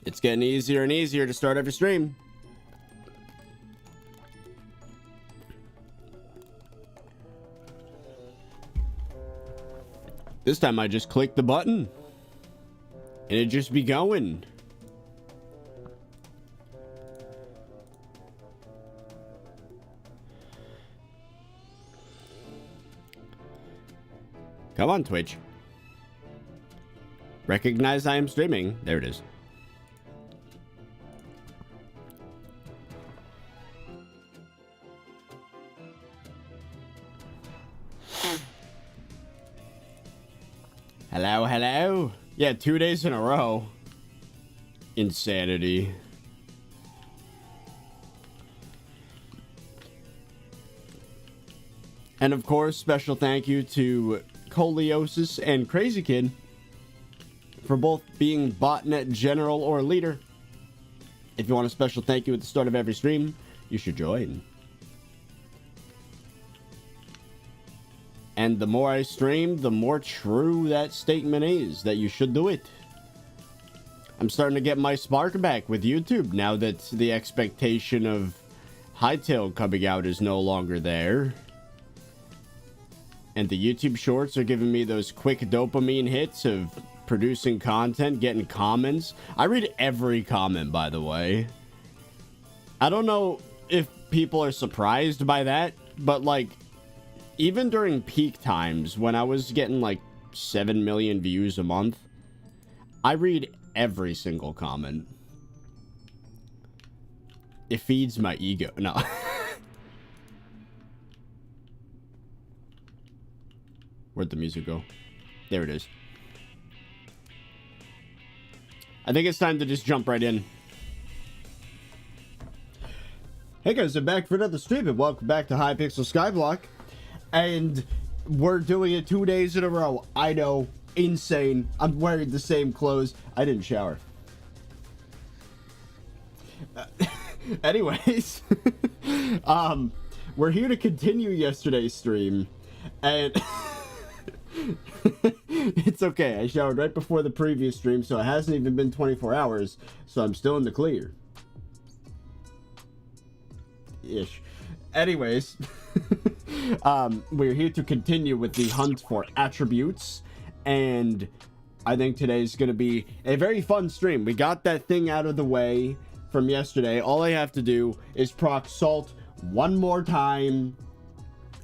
It's getting easier and easier to start every stream. This time I just click the button and it just be going. Come on, Twitch. Recognize I am streaming. There it is. Hello, hello. Yeah, 2 days in a row. Insanity. And of course, special thank you to Coliosis and Crazy Kid for both being botnet general or leader. If you want a special thank you at the start of every stream, you should join. And the more I stream, the more true that statement is, that you should do it. I'm starting to get my spark back with YouTube now that the expectation of Hypixel coming out is no longer there. And the YouTube shorts are giving me those quick dopamine hits of producing content, getting comments. I read every comment, by the way. I don't know if people are surprised by that, but like, even during peak times when I was getting like 7 million views a month, I read every single comment. It feeds my ego. No. Where'd the music go? There it is. I think it's time to just jump right in. Hey guys, I'm back for another stream and welcome back to Hypixel SkyBlock. And we're doing it 2 days in a row. I know, insane. I'm wearing the same clothes. I didn't shower. Anyways, we're here to continue yesterday's stream, and it's okay. I showered right before the previous stream, so it hasn't even been 24 hours, so I'm still in the clear. Ish. Anyways, we're here to continue with the hunt for attributes, and I think today's going to be a very fun stream. We got that thing out of the way from yesterday. All I have to do is proc salt one more time,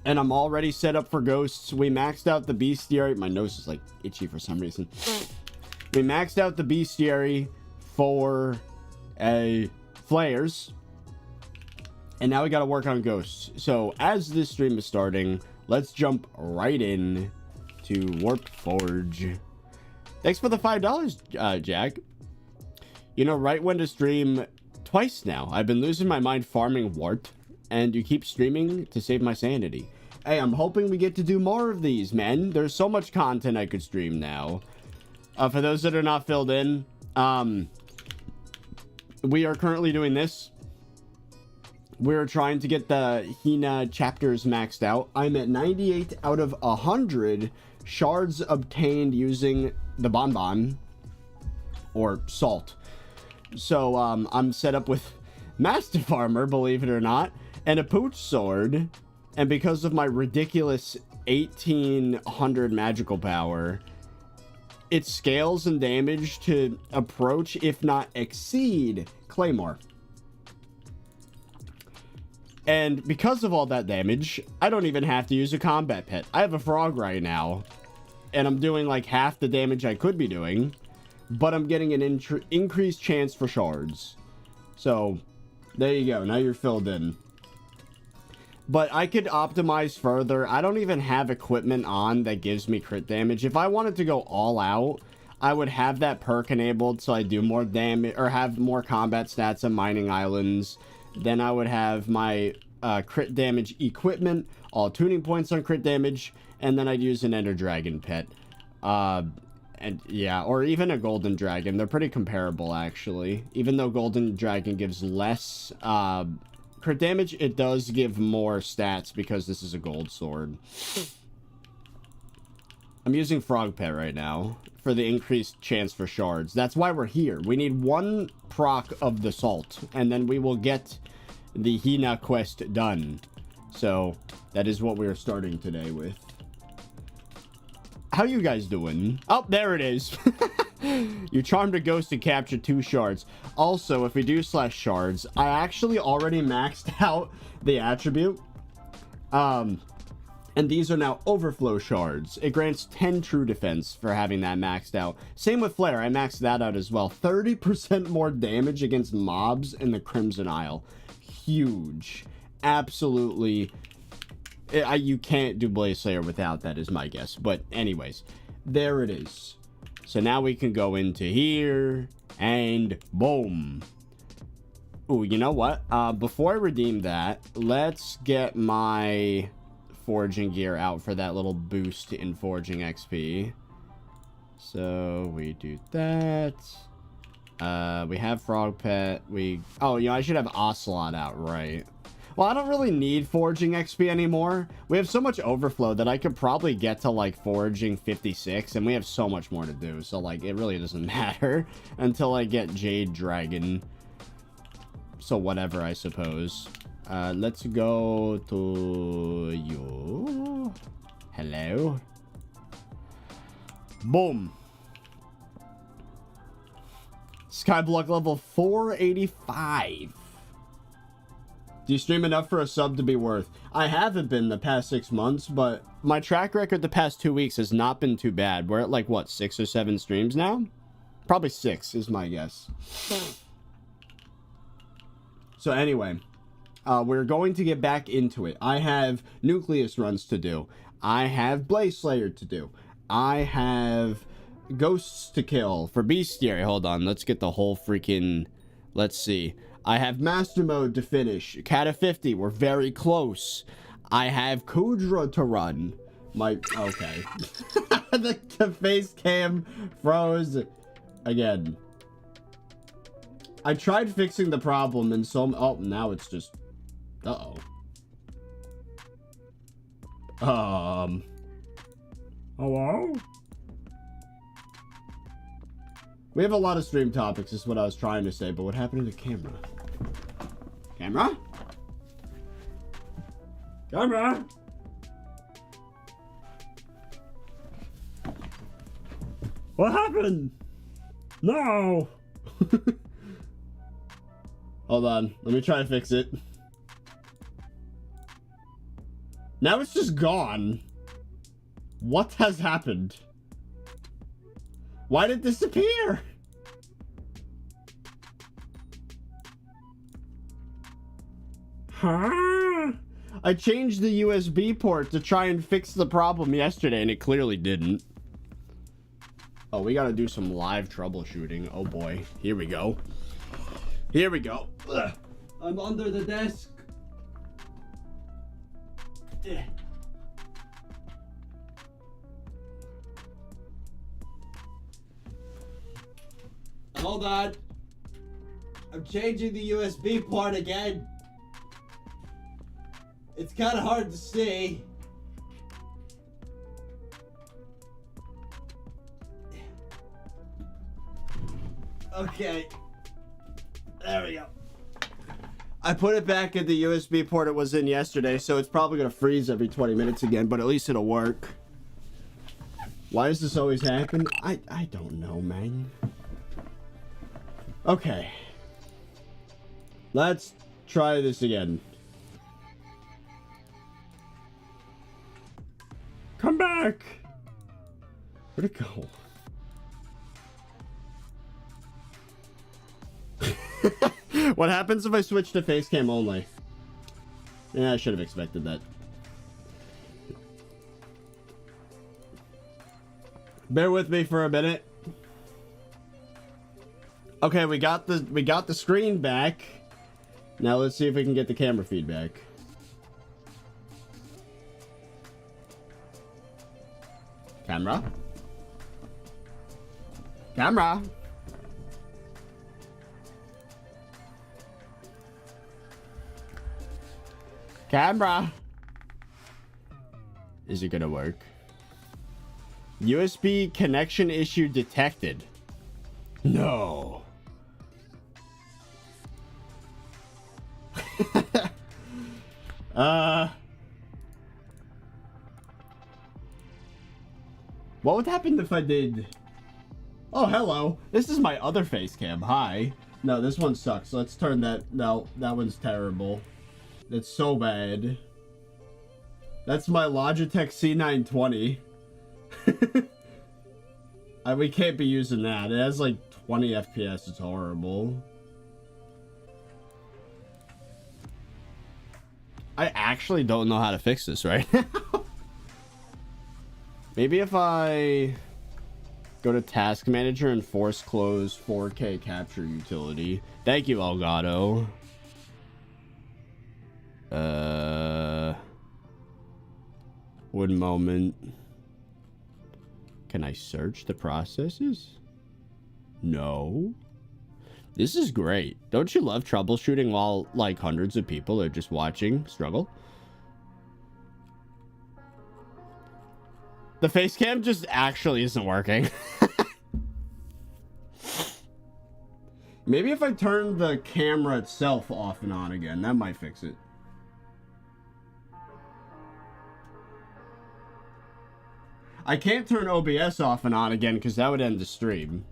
and I'm already set up for ghosts. We maxed out the bestiary. My nose is like itchy for some reason. We maxed out the bestiary for flares. And now we got to work on ghosts. So as this stream is starting, let's jump right in to Warp Forge. Thanks for the $5, Jack. You know, right when to stream twice now. I've been losing my mind farming wart, and you keep streaming to save my sanity. Hey, I'm hoping we get to do more of these, man. There's so much content I could stream now. For those that are not filled in, we are currently doing this. We're trying to get the Hina chapters maxed out. I'm at 98 out of 100 shards obtained using the bonbon or salt. So I'm set up with Mastiff armor, believe it or not, and a pooch sword. And because of my ridiculous 1800 magical power, it scales in damage to approach, if not exceed, Claymore. And because of all that damage, I don't even have to use a combat pet. I have a frog right now, and I'm doing like half the damage I could be doing, but I'm getting an increased chance for shards. So, there you go. Now you're filled in. But I could optimize further. I don't even have equipment on that gives me crit damage. If I wanted to go all out, I would have that perk enabled so I do more damage, or have more combat stats on mining islands. Then I would have my crit damage equipment, all tuning points on crit damage, and then I'd use an Ender Dragon pet. And yeah, or even a Golden Dragon. They're pretty comparable, actually. Even though Golden Dragon gives less crit damage, it does give more stats because this is a gold sword. I'm using Frog Pet right now for the increased chance for shards. That's why we're here. We need 1 proc of the salt, and then we will get the Hina quest done. So that is what we're starting today with. How you guys doing? Oh, there it is. You charmed a ghost to capture 2 shards. Also, if we do /shards, I actually already maxed out the attribute. And these are now overflow shards. It grants 10 true defense for having that maxed out. Same with flare. I maxed that out as well. 30% more damage against mobs in the Crimson Isle. Huge. Absolutely. You can't do Blaze Slayer without that is my guess. But anyways, there it is. So now we can go into here and boom. Ooh, you know what? Before I redeem that, let's get my foraging gear out for that little boost in foraging XP. So we do that. We have Frog Pet. Oh, you know, I should have Ocelot out, right? Well, I don't really need foraging XP anymore. We have so much overflow that I could probably get to like foraging 56, and we have so much more to do. So like, it really doesn't matter until I get Jade Dragon. So whatever, I suppose. Let's go to you. Hello. Boom. SkyBlock level 485. Do you stream enough for a sub to be worth? I haven't been the past 6 months, but my track record the past 2 weeks has not been too bad. We're at like, what, 6 or 7 streams now? Probably 6 is my guess. So anyway, we're going to get back into it. I have Nucleus runs to do. I have Blaze Slayer to do. I have Ghosts to kill for Bestiary. Hold on, let's get the whole freaking... Let's see. I have Master Mode to finish. Cat 50, we're very close. I have Kudra to run. Okay. the face cam froze again. I tried fixing the problem and oh, now it's just... Uh-oh. Hello? We have a lot of stream topics, is what I was trying to say, but what happened to the camera? Camera? Camera? What happened? No! Hold on, let me try to fix it. Now it's just gone. What has happened? Why did it disappear? Huh? I changed the USB port to try and fix the problem yesterday, and it clearly didn't. Oh, we gotta do some live troubleshooting. Oh boy. Here we go. Here we go. Ugh. I'm under the desk. Yeah. Hold on. I'm changing the USB port again. It's kind of hard to see. Okay. There we go. I put it back in the USB port it was in yesterday, so it's probably going to freeze every 20 minutes again, but at least it'll work. Why does this always happen? I don't know, man. Okay. Let's try this again. Come back! Where'd it go? What happens if I switch to Facecam only? Yeah, I should have expected that. Bear with me for a minute. Okay, we got the screen back. Now let's see if we can get the camera feedback. Camera? Camera? Camera? Is it gonna work? USB connection issue detected. No. What would happen if I did... Oh, hello. This is my other face cam. Hi. No, this one sucks. Let's turn that... No, that one's terrible. That's so bad. That's my Logitech C920. We can't be using that. It has like 20 FPS. It's horrible. I actually don't know how to fix this right now. Maybe if I go to Task Manager and force close 4K capture utility. Thank you, Elgato. One moment. Can I search the processes? No. This is great. Don't you love troubleshooting while like hundreds of people are just watching struggle? The face cam just actually isn't working. Maybe if I turn the camera itself off and on again, that might fix it. I can't turn OBS off and on again because that would end the stream.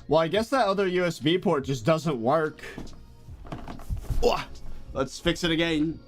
Well, I guess that other USB port just doesn't work. Let's fix it again.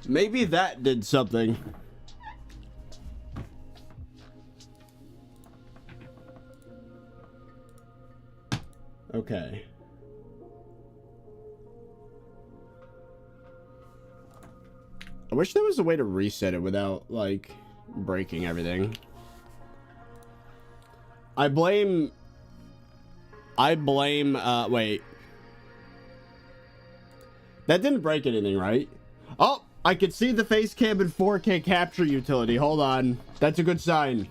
Maybe that did something. Okay. I wish there was a way to reset it without, like, breaking everything. I blame, wait. That didn't break anything, right? Oh! I could see the face cam in 4K capture utility. Hold on. That's a good sign.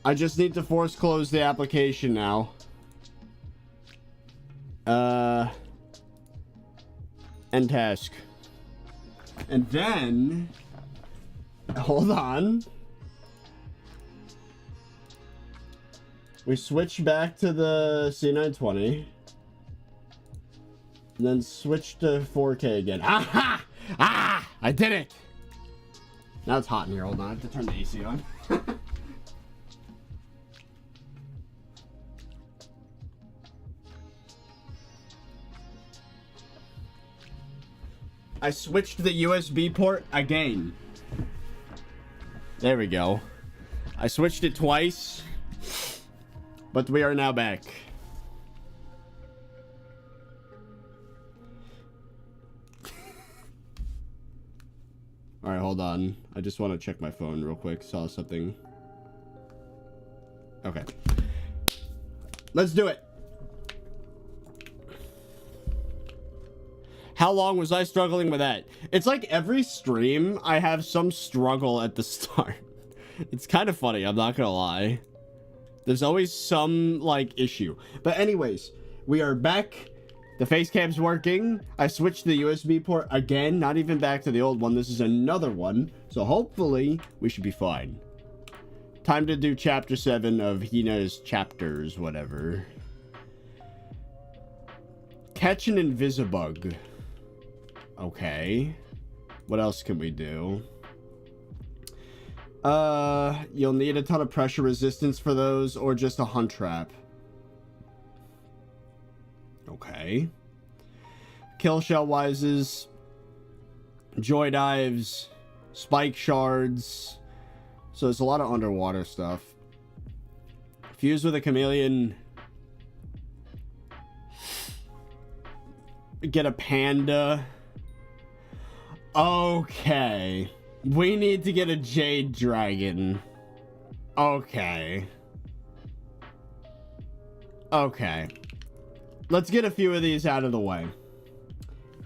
I just need to force close the application now. End task. And then... Hold on. We switch back to the C920. And then switch to 4K again. Aha! Ah! I did it! Now it's hot in here. Hold on. I have to turn the AC on. I switched the USB port again. There we go. I switched it twice. But we are now back. Alright, hold on. I just want to check my phone real quick. Saw something. Okay. Let's do it. How long was I struggling with that? It's like every stream, I have some struggle at the start. It's kind of funny, I'm not gonna lie. There's always some, like, issue. But anyways, we are back. The face cam's working. I switched the USB port again, not even back to the old one. This is another one. So hopefully we should be fine. Time to do chapter 7 of Hina's chapters, whatever. Catch an invisibug. Okay. What else can we do? You'll need a ton of pressure resistance for those, or just a hunt trap. Okay. Kill shell wises, joy dives, spike shards. So there's a lot of underwater stuff. Fuse with a chameleon. Get a panda. Okay. We need to get a jade dragon. Okay. Okay. Let's get a few of these out of the way.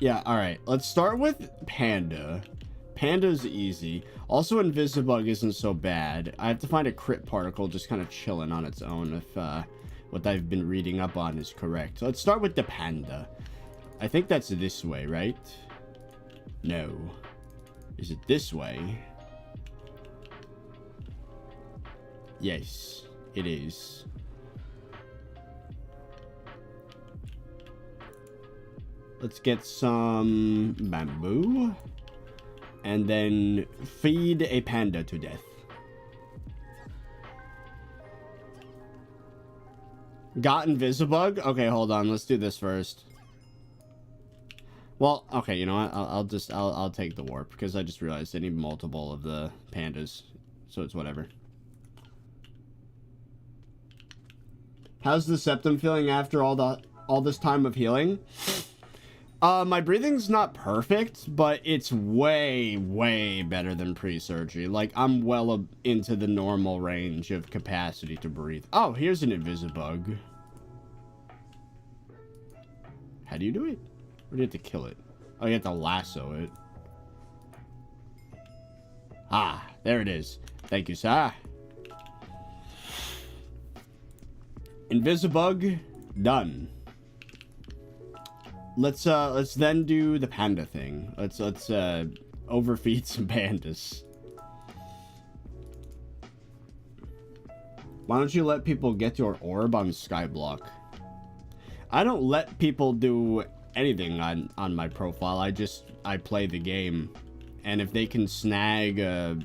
Yeah, alright. Let's start with panda. Panda's easy. Also, Invisibug isn't so bad. I have to find a crit particle just kind of chilling on its own if what I've been reading up on is correct. So let's start with the panda. I think that's this way, right? No. Is it this way? Yes, it is. Let's get some bamboo. And then feed a panda to death. Got Invisibug? Okay, hold on. Let's do this first. Well, okay, you know what? I'll take the warp because I just realized I need multiple of the pandas. So it's whatever. How's the septum feeling after all this time of healing? My breathing's not perfect, but it's way, way better than pre-surgery. Like, I'm well into the normal range of capacity to breathe. Oh, here's an Invisibug. How do you do it? Or do you have to kill it? Oh, you have to lasso it. Ah, there it is. Thank you, sir. Invisibug, done. Let's then do the panda thing. Let's overfeed some pandas. Why don't you let people get your orb on SkyBlock? I don't let people do anything on my profile. I play the game, and if they can snag a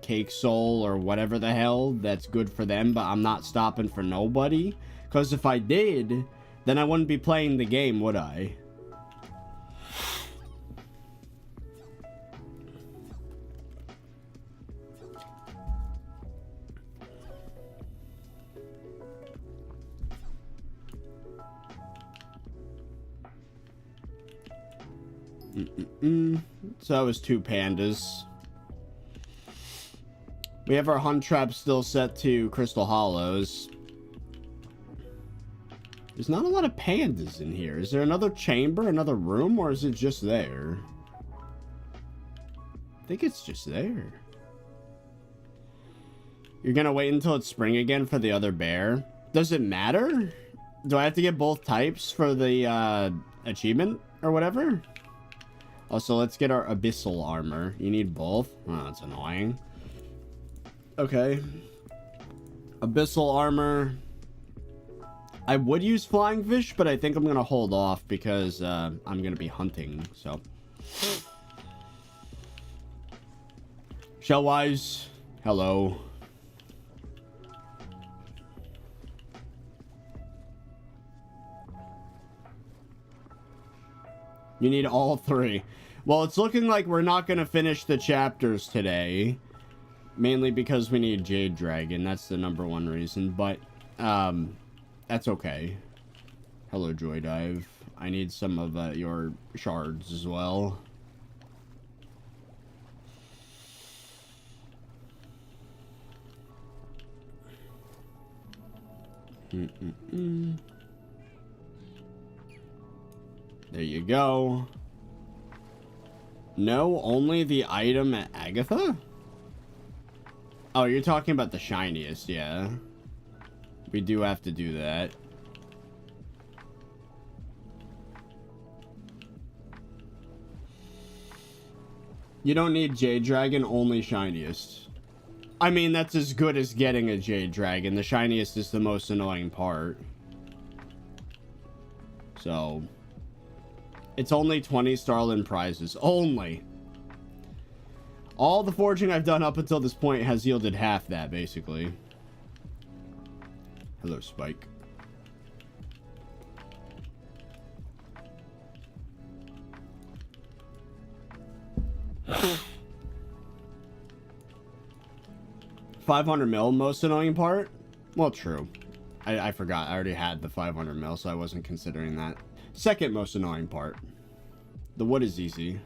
cake soul or whatever the hell, that's good for them. But I'm not stopping for nobody, because if I did, then I wouldn't be playing the game, would I? So that was 2 pandas. We have our hunt trap still set to Crystal Hollows. There's not a lot of pandas in here. Is there another chamber, another room, or is it just there? I think it's just there. You're gonna wait until it's spring again for the other bear? Does it matter? Do I have to get both types for the achievement or whatever? Also, let's get our abyssal armor. You need both? Oh, that's annoying. Okay. Abyssal armor. I would use flying fish, but I think I'm gonna hold off because I'm gonna be hunting, so. Shellwise, hello. You need all 3. Well, it's looking like we're not gonna finish the chapters today. Mainly because we need Jade Dragon. That's the #1 reason, but that's okay. Hello, Joy Dive. I need some of your shards as well. There you go. No, only the item at Agatha? Oh, you're talking about the shiniest, yeah. We do have to do that. You don't need Jade Dragon, only shiniest. I mean, that's as good as getting a Jade Dragon. The shiniest is the most annoying part. So, it's only 20 Starlin prizes. Only. All the forging I've done up until this point has yielded half that, basically. Hello, Spike. $500 mil, most annoying part? Well, true. I forgot. I already had the 500 mil, so I wasn't considering that. Second most annoying part. The wood is easy.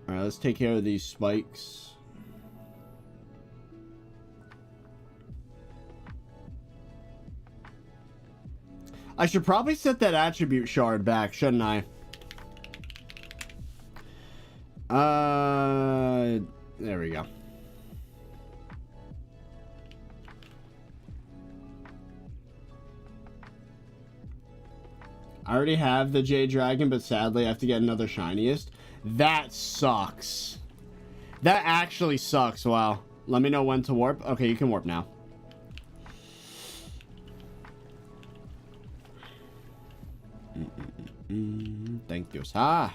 Alright, let's take care of these spikes. I should probably set that attribute shard back, shouldn't I? There we go. I already have the Jade Dragon, but sadly I have to get another shiniest. That sucks. That actually sucks. Wow. Let me know when to warp. Okay, you can warp now. Thank you. Ah.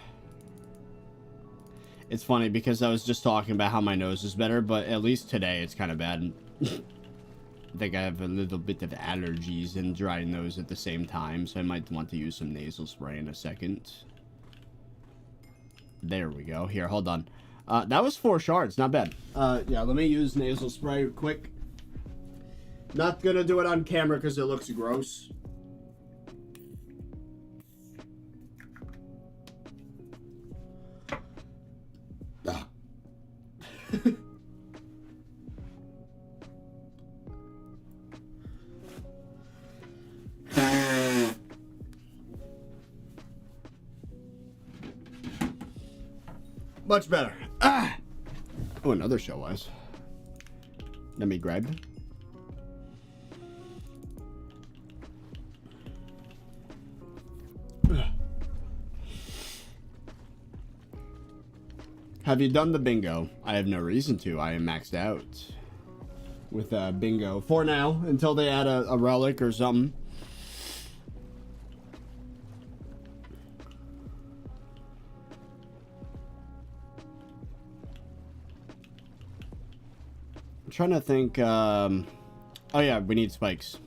It's funny because I was just talking about how my nose is better, but at least today it's kind of bad. I think I have a little bit of allergies and dry nose at the same time, so I might want to use some nasal spray in a second. There we go. Here, hold on. That was 4 shards. Not bad. Yeah, let me use nasal spray quick. Not gonna do it on camera because it looks gross. Much better. Ah! Oh, another show was. Let me grab. Have you done the bingo? I have no reason to. I am maxed out with bingo for now until they add a relic or something. I'm trying to think. Oh yeah, we need spikes.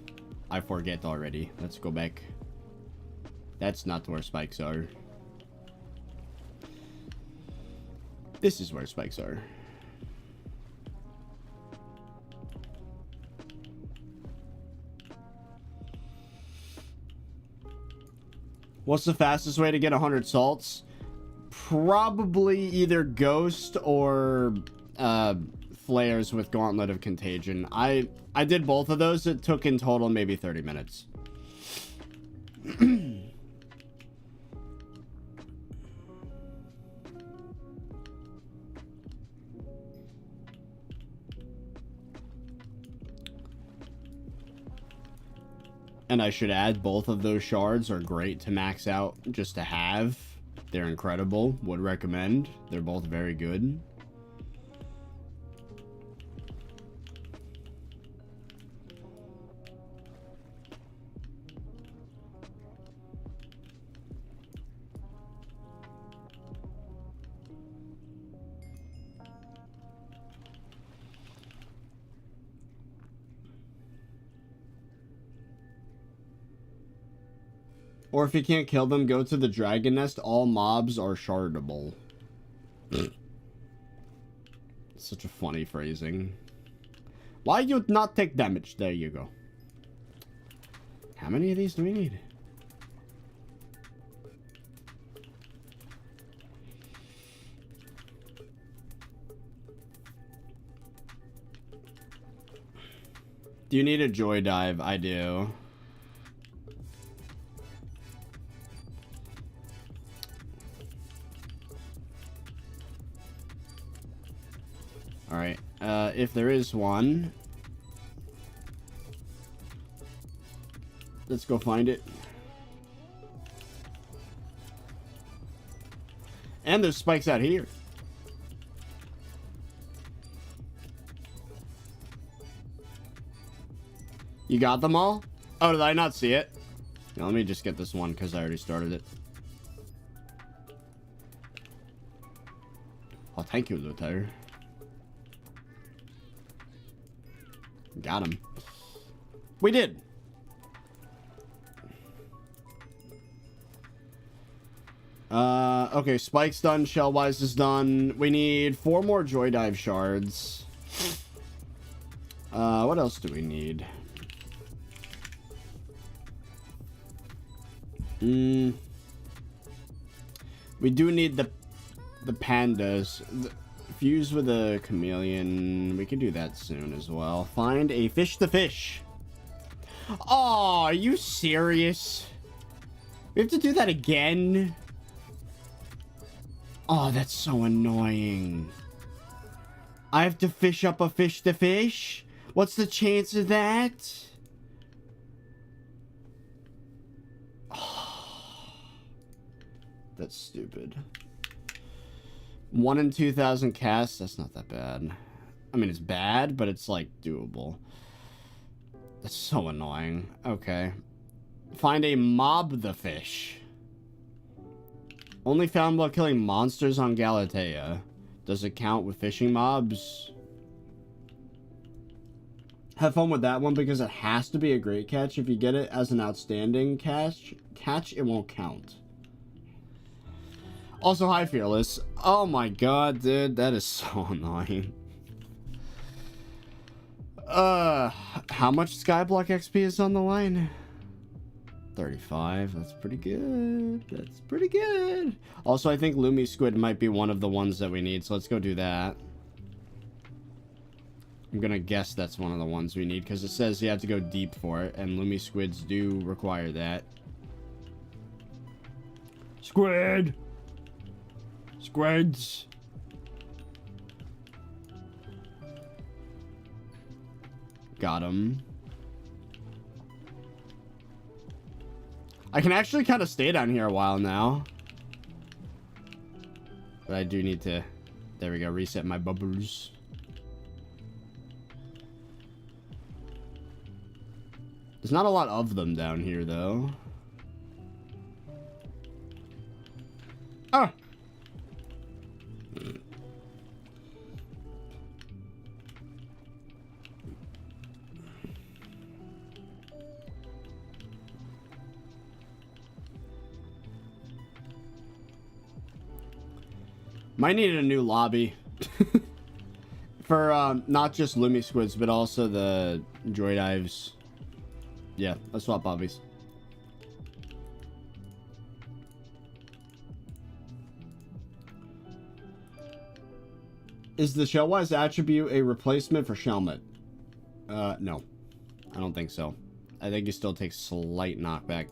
I forget already. Let's go back. That's not where spikes are. This is where spikes are. What's the fastest way to get 100 salts? Probably either ghost or flares with Gauntlet of Contagion. I did both of those. It took in total maybe 30 minutes. And I should add, both of those shards are great to max out just to have. They're incredible. Would recommend. They're both very good. Or if you can't kill them, go to the dragon nest. All mobs are shardable. Such a funny phrasing. Why you not take damage? There you go. How many of these do we need? Do you need a joy dive? I do. Alright, if there is one, let's go find it. And there's spikes out here. You got them all? Oh, did I not see it? Now, let me just get this one because I already started it. Oh, thank you, Luther. Got him. We did. Okay, Spike's done. Shellwise is done. We need 4 more Joy Dive shards. What else do we need? We do need the pandas. Fuse with a chameleon. We can do that soon as well. Find a fish to fish. Oh, are you serious? We have to do that again? Oh, that's so annoying. I have to fish up a fish to fish? What's the chance of that? Oh, that's stupid. 1 in 2,000 casts? That's not that bad. I mean, it's bad, but it's, like, doable. That's so annoying. Okay. Find a mob the fish. Only found while killing monsters on Galatea. Does it count with fishing mobs? Have fun with that one because it has to be a great catch. If you get it as an outstanding catch, it won't count. Also, hi, Fearless. Oh my god, dude. That is so annoying. How much SkyBlock XP is on the line? 35. That's pretty good. That's pretty good. Also, I think Lumi Squid might be one of the ones that we need, so let's go do that. I'm gonna guess that's one of the ones we need, because it says you have to go deep for it, and Lumi Squids do require that. Squid! Squids! Got him. I can actually kind of stay down here a while now. But I do need to... There we go, reset my bubbles. There's not a lot of them down here, though. Ah! Might need a new lobby. For, not just Lumi Squids, but also the Joy Dives. Yeah, let's swap lobbies. Is the Shellwise attribute a replacement for Shelmet? No. I don't think so. I think it still takes slight knockback.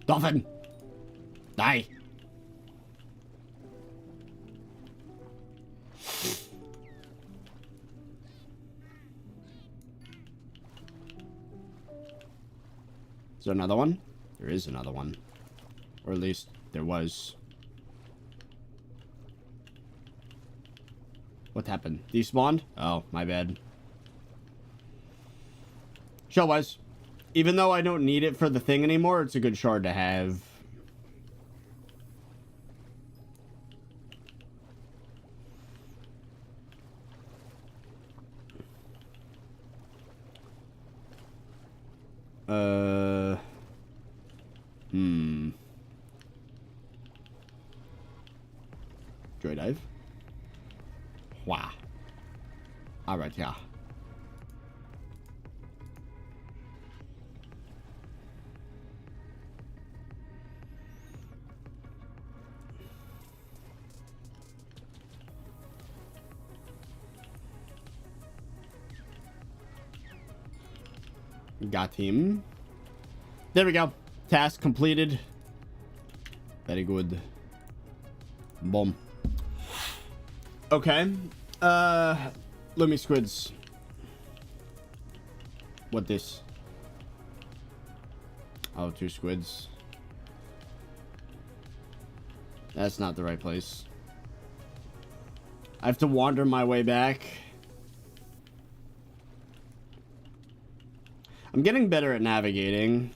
Dolphin! Die! Is there another one? There is another one. Or at least there was. What happened? Despawned? Oh, my bad. Shellwise. Even though I don't need it for the thing anymore, it's a good shard to have. Joy Dive. Wow. Alright, yeah. Got him. There we go. Task completed. Very good. Boom. Okay. Lumi Squids. What this? Oh, 2 squids. That's not the right place. I have to wander my way back. I'm getting better at navigating.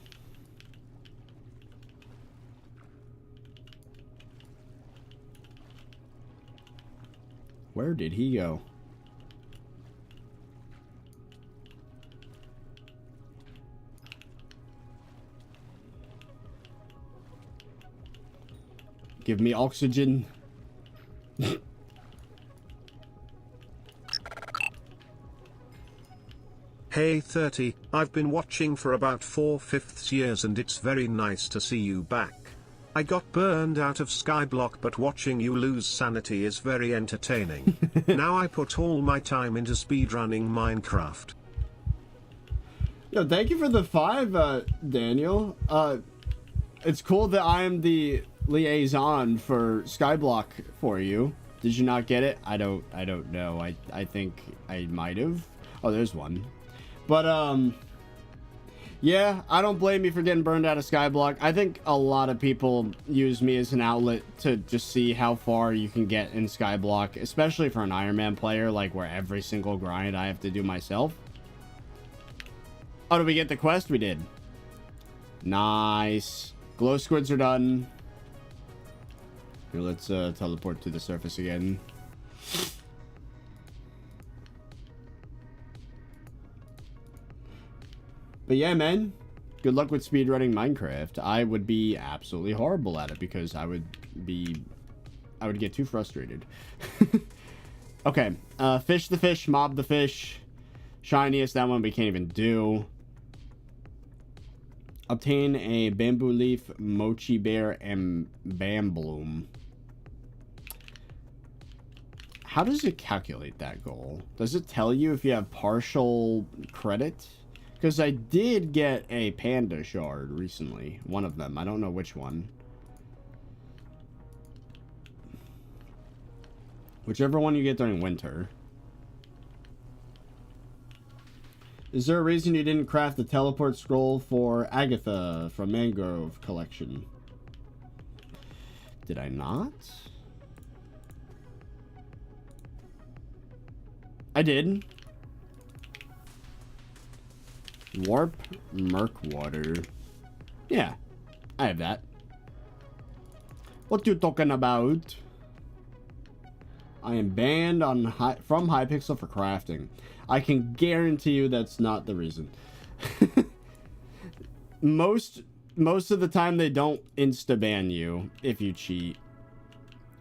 Where did he go? Give me oxygen. Hey 30, I've been watching for about 4/5 years and it's very nice to see you back. I got burned out of SkyBlock, but watching you lose sanity is very entertaining. Now I put all my time into speedrunning Minecraft. Yo, thank you for the 5, Daniel. It's cool that I am the liaison for SkyBlock for you. Did you not get it? I don't know. I think I might have. Oh, there's one. But, yeah, I don't blame you for getting burned out of SkyBlock. I think a lot of people use me as an outlet to just see how far you can get in SkyBlock, especially for an Iron Man player, like where every single grind I have to do myself. Oh, did we get the quest? We did. Nice. Glow squids are done. Here, let's teleport to the surface again. But yeah, man, good luck with speedrunning Minecraft. I would be absolutely horrible at it because I would get too frustrated. Okay, fish the fish, mob the fish. Shiniest, that one we can't even do. Obtain a bamboo leaf, mochi bear, and bambloom. How does it calculate that goal? Does it tell you if you have partial credit? Because I did get a panda shard recently. One of them. I don't know which one. Whichever one you get during winter. Is there a reason you didn't craft the teleport scroll for Agatha from Mangrove Collection? Did I not? I did. Warp Murkwater. Yeah, I have that. What you talking about? I am banned from Hypixel for crafting. I can guarantee you that's not the reason. Most of the time they don't insta-ban you if you cheat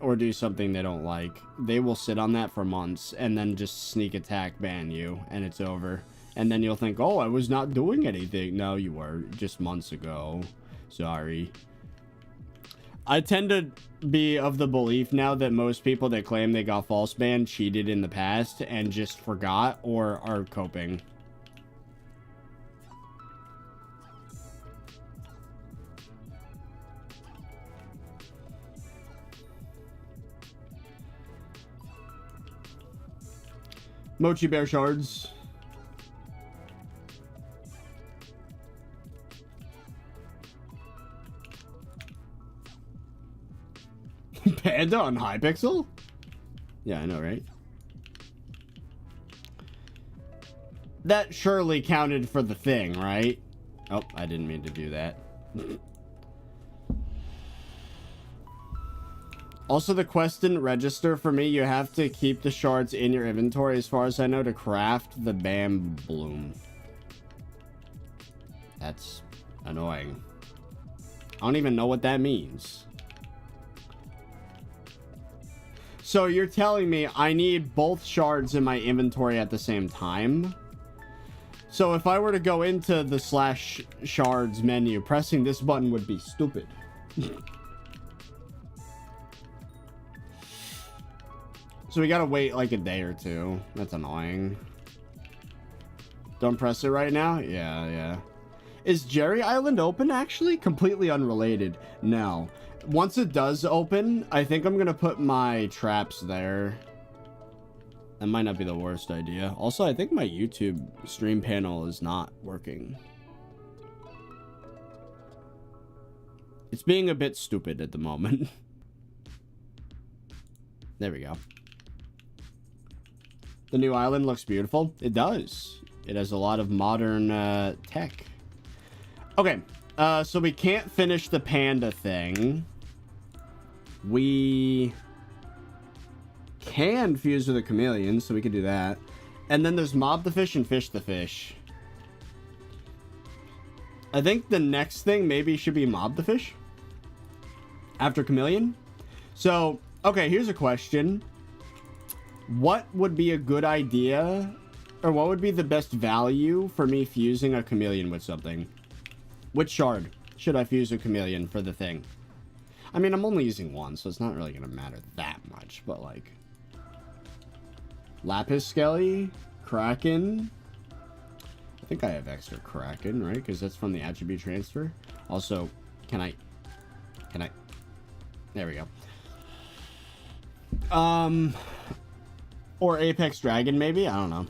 or do something they don't like. They will sit on that for months and then just sneak attack ban you and it's over. And then you'll think, oh, I was not doing anything. No, you were just months ago. Sorry. I tend to be of the belief now that most people that claim they got false banned cheated in the past and just forgot or are coping. Mochi bear shards. Panda on Hypixel? Yeah, I know, right? That surely counted for the thing, right? Oh, I didn't mean to do that. Also, the quest didn't register for me. You have to keep the shards in your inventory, as far as I know, to craft the bambloom. That's annoying. I don't even know what that means. So you're telling me I need both shards in my inventory at the same time? So if I were to go into the /shards menu, pressing this button would be stupid. So we gotta wait like a day or two. That's annoying. Don't press it right now? Yeah. Is Jerry Island open, actually? Completely unrelated. No. Once it does open, I think I'm gonna put my traps there. That might not be the worst idea. Also, I think my YouTube stream panel is not working. It's being a bit stupid at the moment. There we go. The new island looks beautiful. It does. It has a lot of modern tech. Okay, so we can't finish the panda thing. We can fuse with a chameleon, so we can do that. And then there's mob the fish and fish the fish. I think the next thing maybe should be mob the fish after chameleon. So, okay, here's a question. What would be a good idea, or what would be the best value for me fusing a chameleon with something? Which shard should I fuse a chameleon for the thing? I mean, I'm only using one, so it's not really going to matter that much, but like... Lapis Skelly? Kraken? I think I have extra Kraken, right? Because that's from the attribute transfer. Also, can I... There we go. Or Apex Dragon, maybe? I don't know.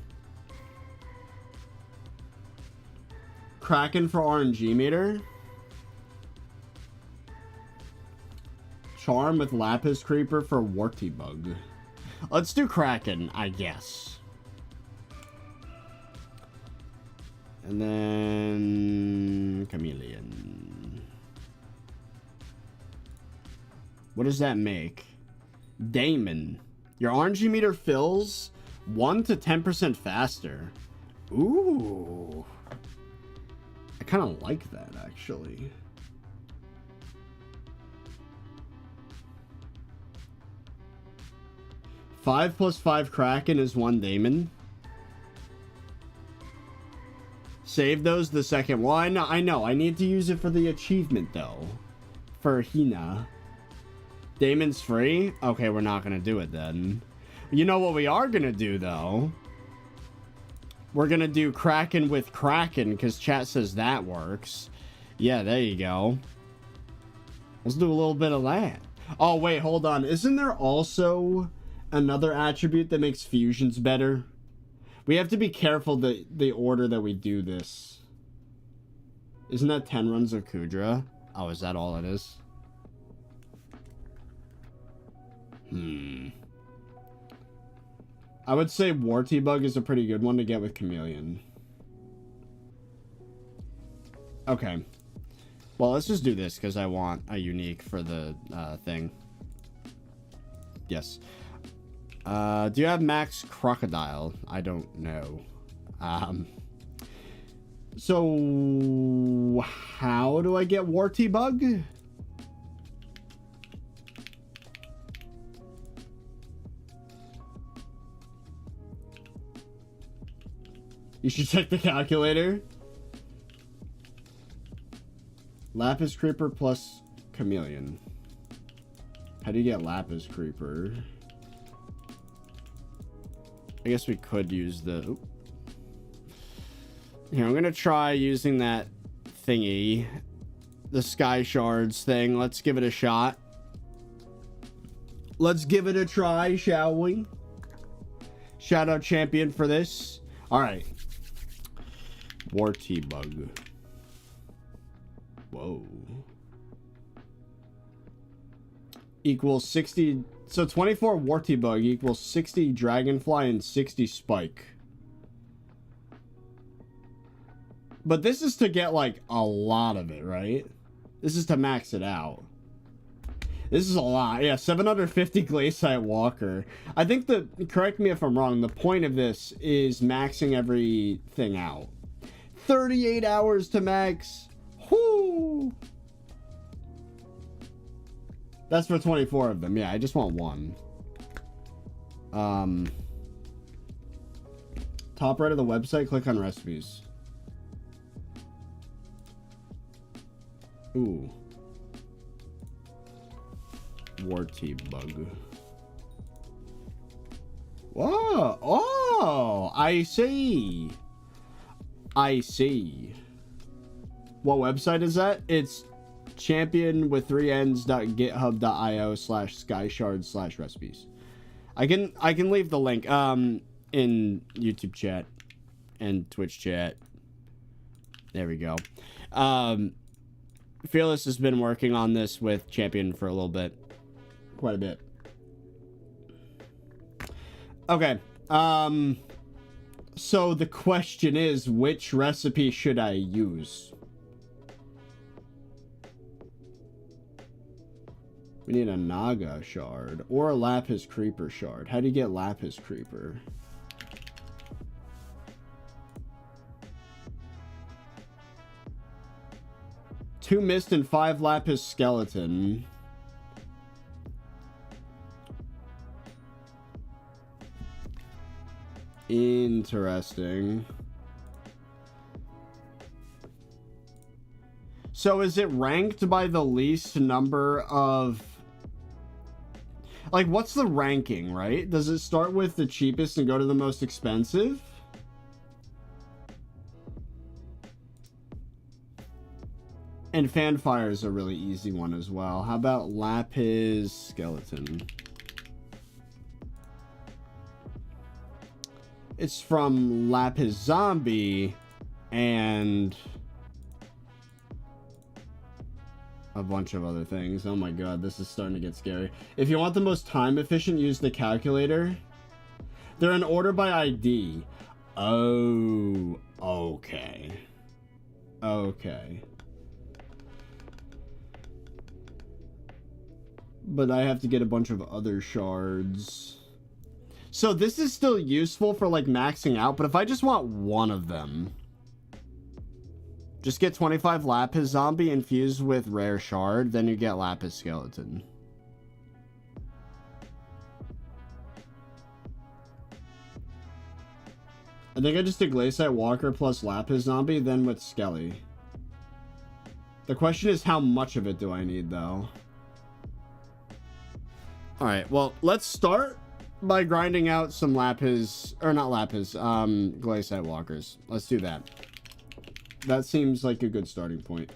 Kraken for RNG meter. Charm with Lapis Creeper for Warty Bug. Let's do Kraken, I guess. And then... Chameleon. What does that make? Damon. Your RNG meter fills 1 to 10% faster. Ooh. I kind of like that, actually. Five plus 5 Kraken is 1 Damon. Save those the second one. I know. I need to use it for the achievement, though. For Hina. Damon's free? Okay, we're not going to do it then. You know what we are going to do, though? We're going to do Kraken with Kraken, because chat says that works. Yeah, there you go. Let's do a little bit of that. Oh, wait, hold on. Isn't there also another attribute that makes fusions better? We have to be careful the order that we do this. Isn't that 10 runs of Kudra? Oh, is that all it is? I would say Warty Bug is a pretty good one to get with Chameleon. Okay. Well, let's just do this because I want a unique for the thing. Yes. Do you have max crocodile? I don't know. So how do I get Warty Bug? You should check the calculator. Lapis Creeper plus Chameleon. How do you get Lapis Creeper? I guess we could use the... Oop. Here, I'm going to try using that thingy. The Sky Shards thing. Let's give it a shot. Let's give it a try, shall we? Shout out Champion for this. Alright. Warty Bug. Whoa. Equals 60... So 24 Warty Bug equals 60 Dragonfly and 60 Spike. But this is to get, like, a lot of it, right? This is to max it out. This is a lot. Yeah, 750 Glaciate Walker. I think the... Correct me if I'm wrong. The point of this is maxing everything out. 38 hours to max. Whoo! That's for 24 of them. Yeah, I just want one. Top right of the website, click on recipes. Ooh. Warty Bug. Whoa! Oh! I see. I see. What website is that? It's champion with 3 ns.github.io/skyshards/recipes. I can leave the link in YouTube chat and Twitch chat. There we go. Fearless has been working on this with Champion for a little bit. Quite a bit. Okay. So the question is, which recipe should I use? We need a Naga shard or a Lapis Creeper shard. How do you get Lapis Creeper? Two Mist and 5 Lapis Skeleton. Interesting. So is it ranked by the least number of... Like, what's the ranking, right? Does it start with the cheapest and go to the most expensive? And Fanfire is a really easy one as well. How about Lapis Skeleton? It's from Lapis Zombie and a bunch of other things. Oh my god, this is starting to get scary. If you want the most time efficient, use the calculator. They're in order by ID. Oh, okay. Okay. But I have to get a bunch of other shards. So this is still useful for like maxing out, but if I just want one of them, just get 25 Lapis Zombie infused with Rare Shard, then you get Lapis Skeleton. I think I just did Glaciate Walker plus Lapis Zombie, then with Skelly. The question is, how much of it do I need, though? Alright, well, let's start by grinding out some Lapis, or not Lapis, Glaciate Walkers. Let's do that. That seems like a good starting point.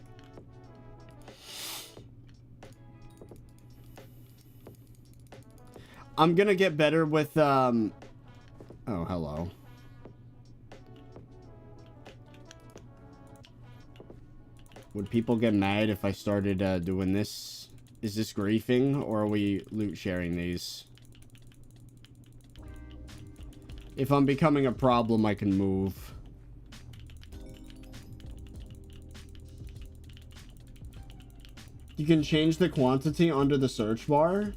I'm gonna get better with, oh, hello. Would people get mad if I started doing this? Is this griefing, or are we loot sharing these? If I'm becoming a problem, I can move. You can change the quantity under the search bar.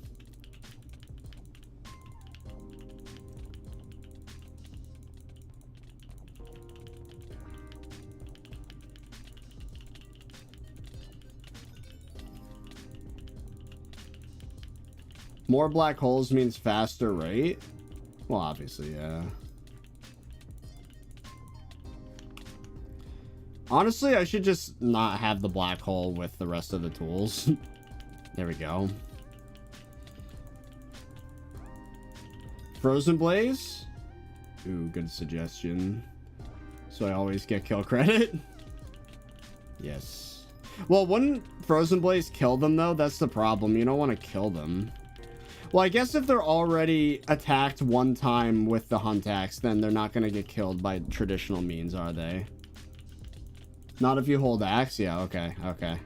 More black holes means faster rate? Well, obviously, yeah. Honestly, I should just not have the black hole with the rest of the tools. There we go. Frozen Blaze? Ooh, good suggestion. So I always get kill credit? Yes. Well, wouldn't Frozen Blaze kill them, though? That's the problem. You don't want to kill them. Well, I guess if they're already attacked one time with the Hunt Axe, then they're not going to get killed by traditional means, are they? Not if you hold axe? Yeah, okay, okay.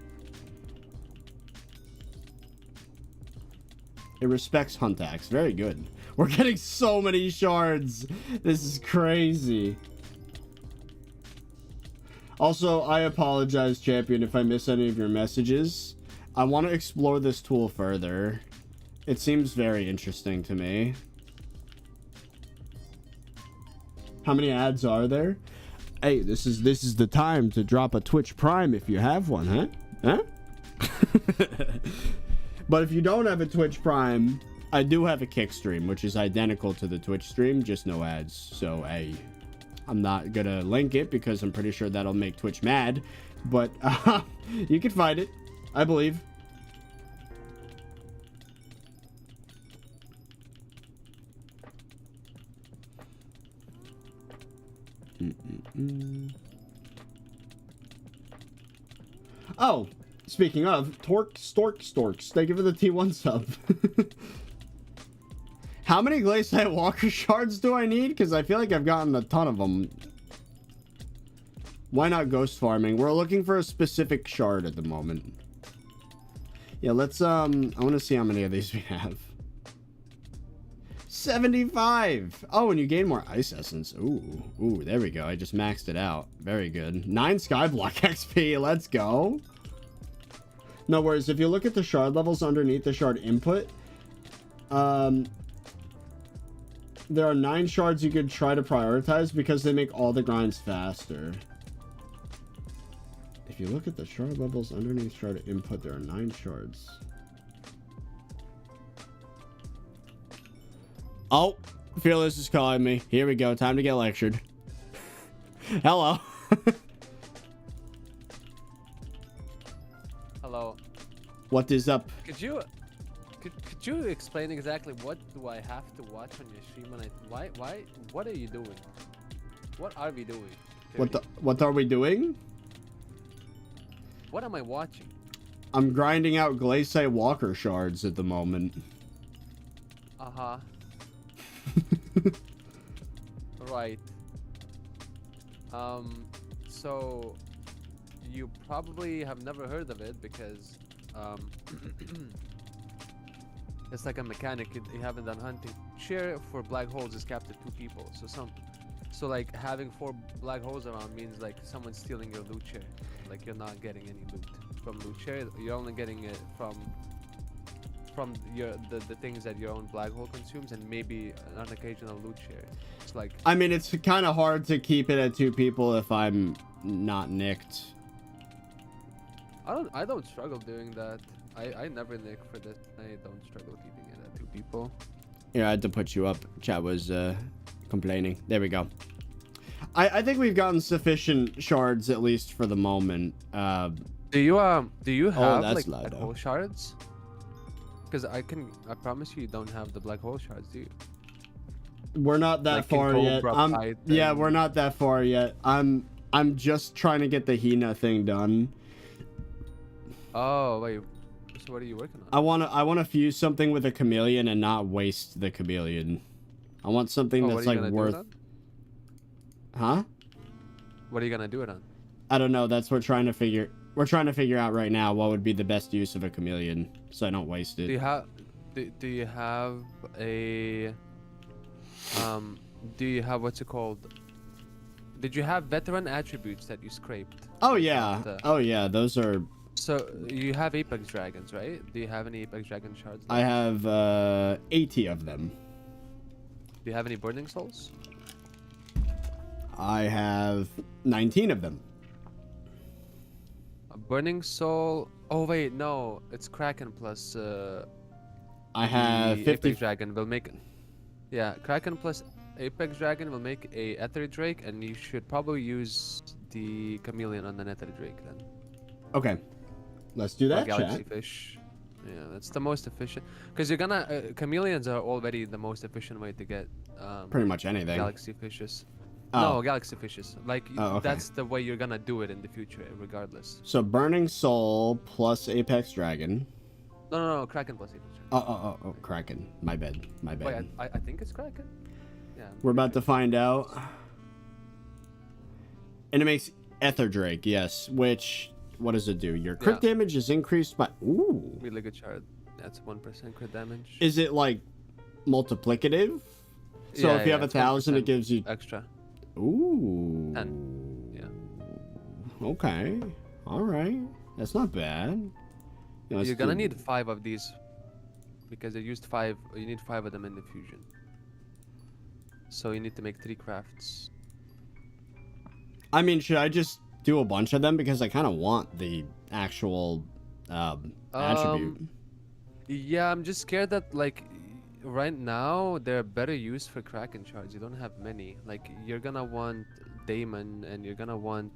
It respects Hunt Axe. Very good. We're getting so many shards. This is crazy. Also, I apologize, Champion, if I miss any of your messages. I want to explore this tool further. It seems very interesting to me. How many ads are there? Hey, this is the time to drop a Twitch Prime if you have one, huh? Huh? But if you don't have a Twitch Prime, I do have a Kick stream, which is identical to the Twitch stream, just no ads. So, hey, I'm not gonna link it because I'm pretty sure that'll make Twitch mad. But you can find it, I believe. Oh, speaking of, Storks, thank you for the T1 sub. How many Glaciate Walker shards do I need? Because I feel like I've gotten a ton of them. Why not ghost farming? We're looking for a specific shard at the moment. Yeah, let's, I want to see how many of these we have. 75. Oh, and you gain more ice essence. Ooh, there we go. I just maxed it out. Very good. 9 SkyBlock XP. Let's go. No worries. If you look at the shard levels underneath the shard input, there are 9 shards you could try to prioritize because they make all the grinds faster. If you look at the shard levels underneath shard input, there are 9 shards. Oh, Fearless is calling me. Here we go. Time to get lectured. Hello. Hello. What is up? Could you explain exactly what do I have to watch on your stream and what are you doing? What are we doing? What are we doing? What am I watching? I'm grinding out Glace Walker shards at the moment. Uh-huh. Right. So you probably have never heard of it because it's like a mechanic you haven't done hunting. Share for black holes is capped at 2 people. So like having 4 black holes around means like someone's stealing your loot share. Like you're not getting any loot from loot share. You're only getting it from the things that your own black hole consumes and maybe an occasional loot share. It's like, I mean, it's kind of hard to keep it at 2 people if I'm not nicked. I don't struggle doing that. I never nick for this. I don't struggle keeping it at 2 people. Yeah, I had to put you up. Chat was complaining. There we go. I think we've gotten sufficient shards, at least for the moment. Do you have that's like loud, black hole shards? Because I promise you don't have the black hole shards, do you? We're not that Like far yet. Yeah, we're not that far yet. I'm just trying to get the Hina thing done. Oh wait, so what are you working on? I want to fuse something with a chameleon and not waste the chameleon. I want something that's like worth. Huh? What are you gonna do it on? I don't know. That's what we're trying to figure. We're trying to figure out right now what would be the best use of a chameleon, so I don't waste it. Do you have a do you have what's it called? Did you have veteran attributes that you scraped? Oh yeah. Oh yeah. Those are. So you have Apex Dragons, right? Do you have any Apex Dragon shards? I have 80 of them. Do you have any Burning Souls? I have 19 of them. A Burning Soul. Oh wait, no, it's Kraken plus. I have 50. Apex Dragon will make. Yeah, Kraken plus Apex Dragon will make a Ether Drake, and you should probably use the Chameleon on the Ether Drake then. Okay, let's do that. Or Galaxy chat. Fish. Yeah, that's the most efficient. Because you're gonna chameleons are already the most efficient way to get Pretty much anything. Galaxy fishes. Oh. No, Galaxy fishes. Like Oh, okay. that's the way you're gonna do it in the future, regardless. So Burning Soul plus Apex Dragon. No, Kraken plus Apex Dragon. Oh, Kraken. My bad. My bad. Wait, I think it's Kraken. Yeah. We're about to find out. And it makes Ether Drake, yes. Which, what does it do? Your crit damage is increased by. Ooh. Really good shard. That's 1% crit damage. Is it like multiplicative? So Yeah, if you have 1,000, it gives you extra. Ooh. 10. Yeah. Okay. All right. That's not bad. You know, You're gonna need 5 of these because they used 5. You need 5 of them in the fusion. So you need to make 3 crafts. I mean, should I just do a bunch of them because I kind of want the actual attribute? Yeah, I'm just scared that like right now they're better used for Kraken shards. You don't have many. Like you're gonna want Daemon and you're gonna want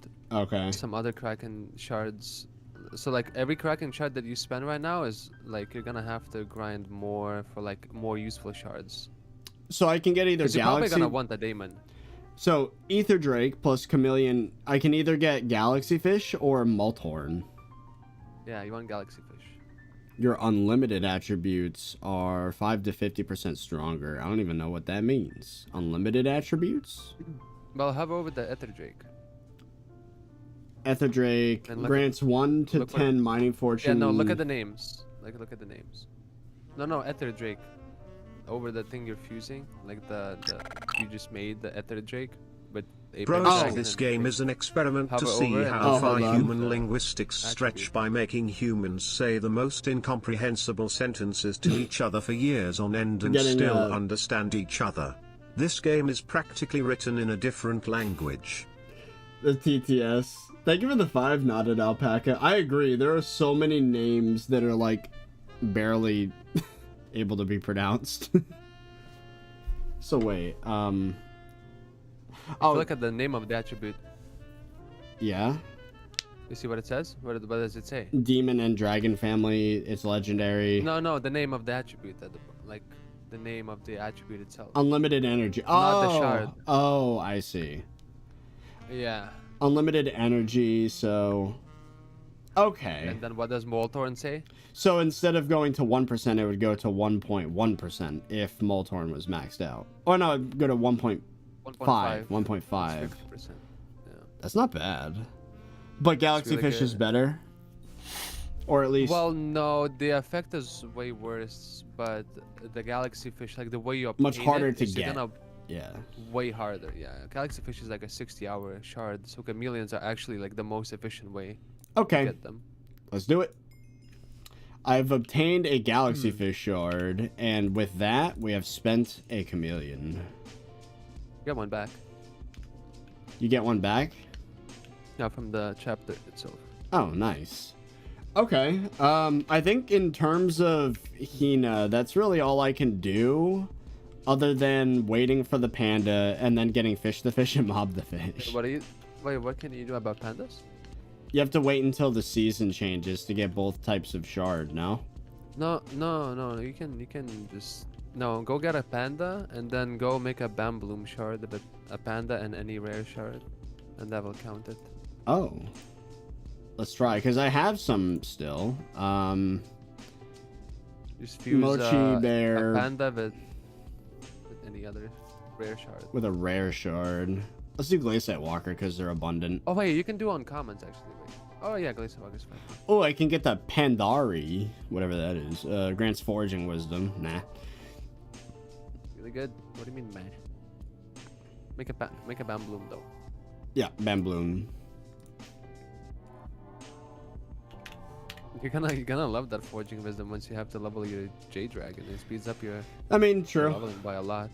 some other Kraken shards. So like every Kraken shard that you spend right now is like you're gonna have to grind more for like more useful shards. So I can get either Galaxy. You're probably gonna want the Daemon. So Ether Drake plus Chameleon. I can either get Galaxy Fish or Multhorn. Yeah, you want Galaxy Fish. Your unlimited attributes are 5 to 50% stronger. I don't even know what that means. Unlimited attributes? Well, how about with the Ether Drake? Ether Drake grants 1 to 10 mining fortune. Yeah, no, look at the names. Like, look at the names. No, Ether Drake. Over the thing you're fusing, like the you just made the Ether Drake, but Bros, this game is an experiment to see how far human linguistics stretch by making humans say the most incomprehensible sentences to each other for years on end and still understand each other. This game is practically written in a different language. The TTS. Thank you for the 5, Knotted Alpaca. I agree. There are so many names that are like barely able to be pronounced. So wait, Oh, look at the name of the attribute. Yeah. You see what it says? What does it say? Demon and dragon family. It's legendary. No, the name of the attribute. Like the name of the attribute itself. Unlimited energy. Not the shard. Oh, I see. Yeah. Unlimited energy. So. Okay. And then what does Moltorn say? So instead of going to 1%, it would go to 1.1% if Moltorn was maxed out. Or no, it'd go to 1.5. 1.5. Yeah. That's not bad. But Galaxy really Fish good. is better? Or at least... Well, no, the effect is way worse, but the Galaxy Fish, like the way you obtain much harder it, to is get. Gonna Yeah. way harder, yeah. Galaxy Fish is like a 60-hour shard, so chameleons are actually like the most efficient way Okay. to get them. Let's do it. I've obtained a Galaxy Fish shard, and with that, we have spent a chameleon. Get one back. You get one back? Yeah, from the chapter itself. Oh, nice. Okay. I think in terms of Hina, that's really all I can do, other than waiting for the panda and then getting fish the fish and mob the fish. Wait, what can you do about pandas? You have to wait until the season changes to get both types of shard, no? No. You can just go get a panda and then go make a Bambloom shard, a panda and any rare shard, and that will count it. Oh. Let's try, because I have some still. Just fuse Mochi Bear. a panda with any other rare shard. With a rare shard. Let's do Glaciate Walker, because they're abundant. Oh, wait, you can do uncommons, actually. Wait. Oh, yeah, Glaciate Walker's fine. Oh, I can get the Pandari, whatever that is. Grants Foraging Wisdom. Nah. Really good. What do you mean, man? Make a Bambloom, though. Yeah, Bambloom. You're gonna love that Forging Wisdom once you have to level your Jade Dragon. It speeds up your True. leveling by a lot.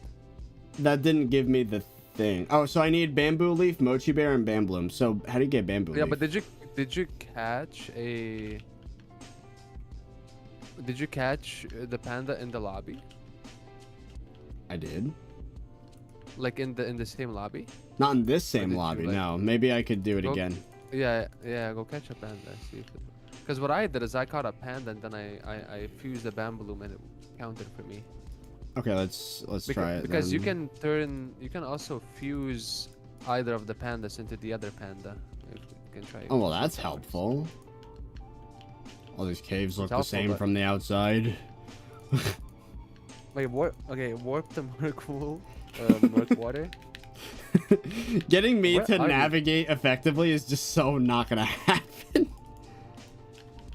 That didn't give me the thing. Oh, so I need Bamboo Leaf, Mochi Bear, and Bambloom. So how do you get Bamboo Leaf? Yeah, but did you catch the panda in the lobby? I did. Like in the same lobby? Not in this same did you, lobby, like- no. Maybe I could do it again. Yeah, go catch a panda. See if because what I did is I caught a panda and then I fused the Bambloom and it counted for me. Okay, let's try it. Because then. you can also fuse either of the pandas into the other panda. If you can try. Oh, well, that's helpful. All these caves look the helpful, same but- from the outside. Wait, warp the Merkwool, Merc water. Getting me Where to are you? navigate effectively is just so not gonna happen.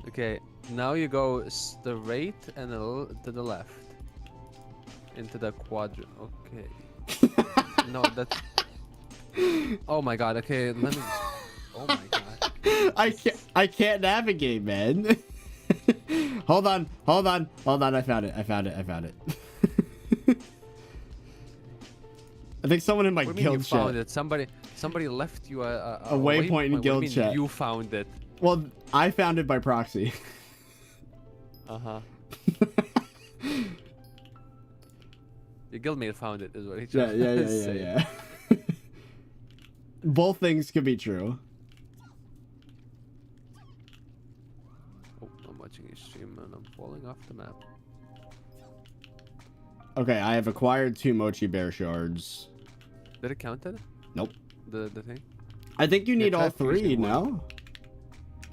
Okay, now you go straight and to the left into the quadrant. Okay. No, that's. Oh my god. Okay, let me. Just... Oh my god. I can't navigate, man. Hold on. I found it. I think someone in my What do you mean guild you found chat. it? Somebody left you a waypoint in What do guild you mean chat. You found it. Well, I found it by proxy. Uh-huh. Your guildmate found it, is what he Yeah, tried to say. yeah. Both things could be true. Oh, I'm watching his stream and I'm falling off the map. Okay, I have acquired 2 Mochi Bear shards. Did it count it? Nope. The thing? I think you need try all 3, fusing one. no?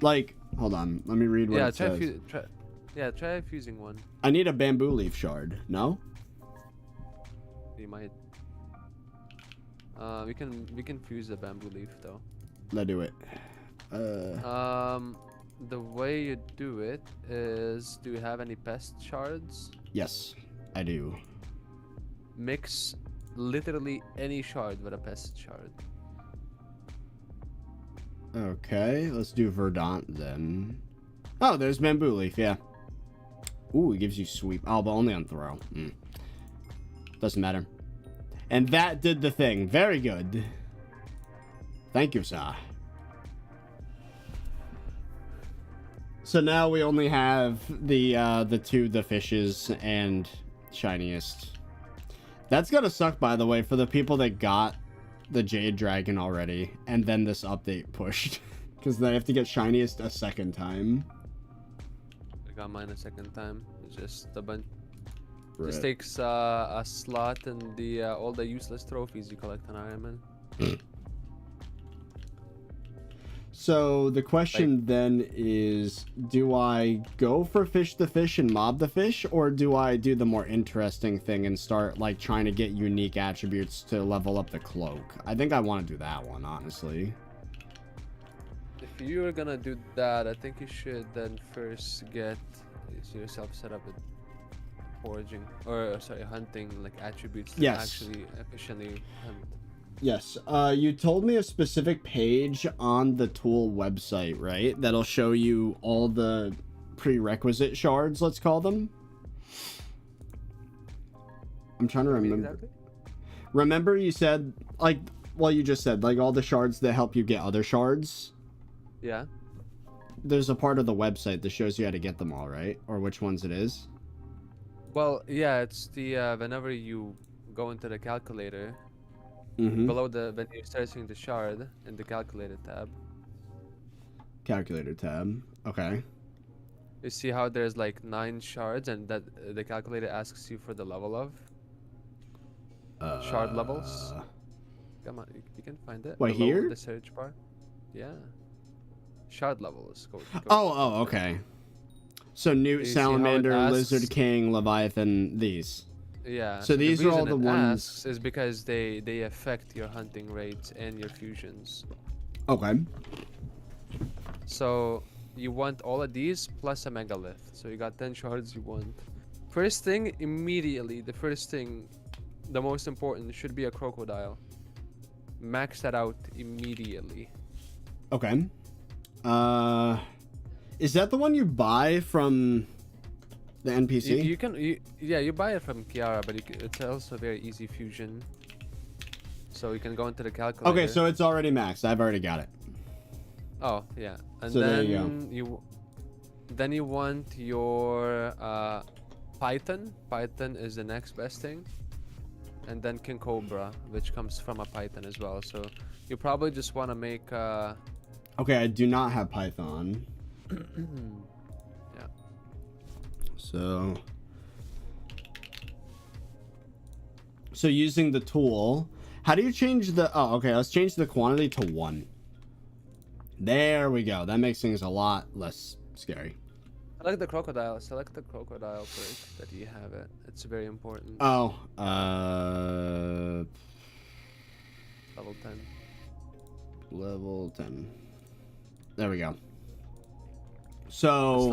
Like, hold on. Let me read what Yeah, it says. try fusing one. I need a bamboo leaf shard. No? You might. We can fuse the bamboo leaf though. Let's do it. The way you do it is, do you have any pest shards? Yes, I do. Mix literally any shard with a pest shard. Okay, let's do Verdant then. Oh, there's bamboo leaf, yeah. Ooh, it gives you sweep. Oh, but only on throw. Doesn't matter. And that did the thing. Very good. Thank you, sir. So now we only have the fishes and shiniest. That's gonna suck, by the way, for the people that got the Jade Dragon already, and then this update pushed. Because they have to get shiniest a second time. I got mine a second time. It's just a bunch. Right. This takes a slot in the all the useless trophies you collect on Iron Man. So the question then is, do I go for fish the fish and mob the fish, or do I do the more interesting thing and start like trying to get unique attributes to level up the cloak? I think I want to do that one, honestly. If you're gonna do that, I think you should then first get yourself set up with foraging, or sorry, hunting, like attributes that actually efficiently hunt. Yes, you told me a specific page on the tool website, right? That'll show you all the prerequisite shards, let's call them. I'm trying to remember. Exactly? Remember you said, like, well, you just said, like, all the shards that help you get other shards? Yeah. There's a part of the website that shows you how to get them all, right? Or which ones it is? Well, yeah, it's the, whenever you go into the calculator, Mm-hmm. below when you're searching the shard in the calculator tab. Calculator tab. Okay. You see how there's like 9 shards, and that the calculator asks you for the level of shard levels. Come on, you can find it. Wait, below here? The search bar. Yeah. Shard levels. Go Oh, okay. So Newt, You see how it Salamander, asks- Lizard King, Leviathan, these. Yeah. So these are all the reason it ones- asks is because they affect your hunting rates and your fusions. Okay. So you want all of these plus a megalith. So you got 10 shards you want. First thing, immediately, the most important should be a crocodile. Max that out immediately. Okay. Is that the one you buy from the NPC? You buy it from Kiara, but it's also very easy fusion. So you can go into the calculator. Okay, so it's already maxed. I've already got it. Oh yeah, and So there then you you want your python. Python is the next best thing, and then King Cobra, which comes from a python as well. So you probably just want to make. Okay, I do not have Python. Yeah. So using the tool, how do you change the? Oh, okay. Let's change the quantity to 1. There we go. That makes things a lot less scary. Select the crocodile. Select the crocodile first that you have it. It's very important. Oh, Level 10. level 10. There we go. So,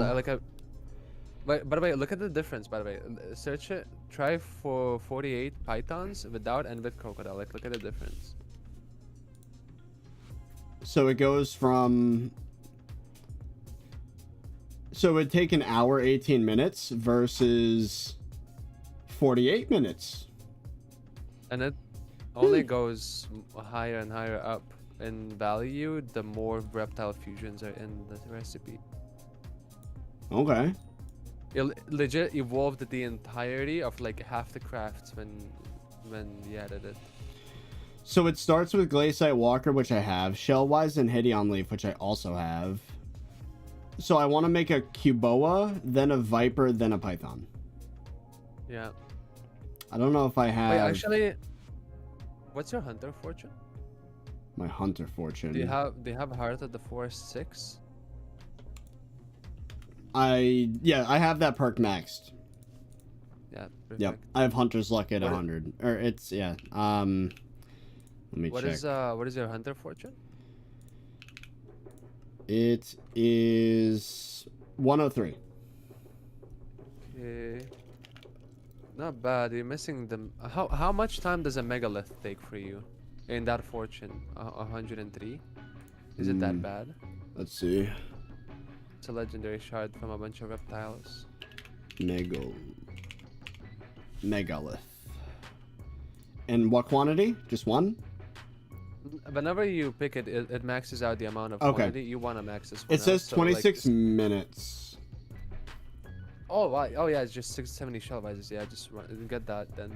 by the way, look at the difference. By the way, search it. Try for 48 pythons without and with crocodile. Like, look at the difference. so it goes from. So it would take an hour, 18 minutes versus 48 minutes. And it only goes higher and higher up in value the more reptile fusions are in the recipe. Okay. It legit evolved the entirety of like half the crafts when you added it. So it starts with Glaciite Walker, which I have, Shellwise and Hideon Leaf, which I also have. So I want to make a Cuboa, then a Viper, then a Python. Yeah. I don't know if I have. Wait, actually, what's your hunter fortune? My hunter fortune. Do you have Heart of the Forest 6? Yeah, I have that perk maxed. Yeah. Perfect. Yep. I have Hunter's Luck at 100. Or it's yeah. Let me check. What is your hunter fortune? It is 103. Okay. Not bad. You're missing the. How much time does a megalith take for you? In that fortune, 103. Is it that bad? Let's see. It's a legendary shard from a bunch of reptiles. Megalith. And what quantity? Just 1? Whenever you pick it, it maxes out the amount of quantity you want to max this one. It says 26 minutes. Oh wow! Oh yeah, it's just 670 shell visors. Yeah, just get that then.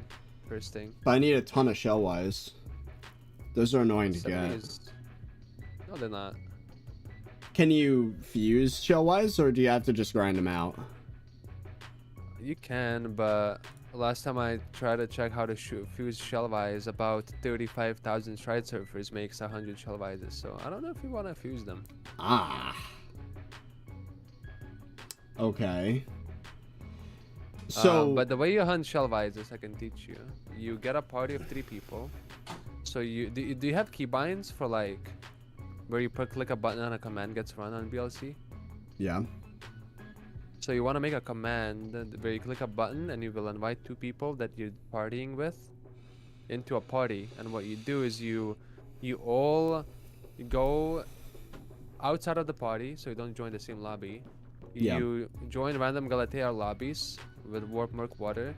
first thing. But I need a ton of shell wise. Those are annoying to get. No, they're not. Can you fuse shell wise, or do you have to just grind them out? You can, but last time I tried to check how to fuse shell wise, about 35,000 stride surfers makes 100 shell wises. So I don't know if you want to fuse them. Ah. Okay. So, but the way you hunt shell wises, I can teach you. You get a party of 3 people. So do you have keybinds for like where you click a button and a command gets run on BLC? yeah. So you want to make a command where you click a button and you will invite 2 people that you're partying with into a party. And what you do is you all go outside of the party, so you don't join the same lobby. You join random Galatea lobbies with warp murk water.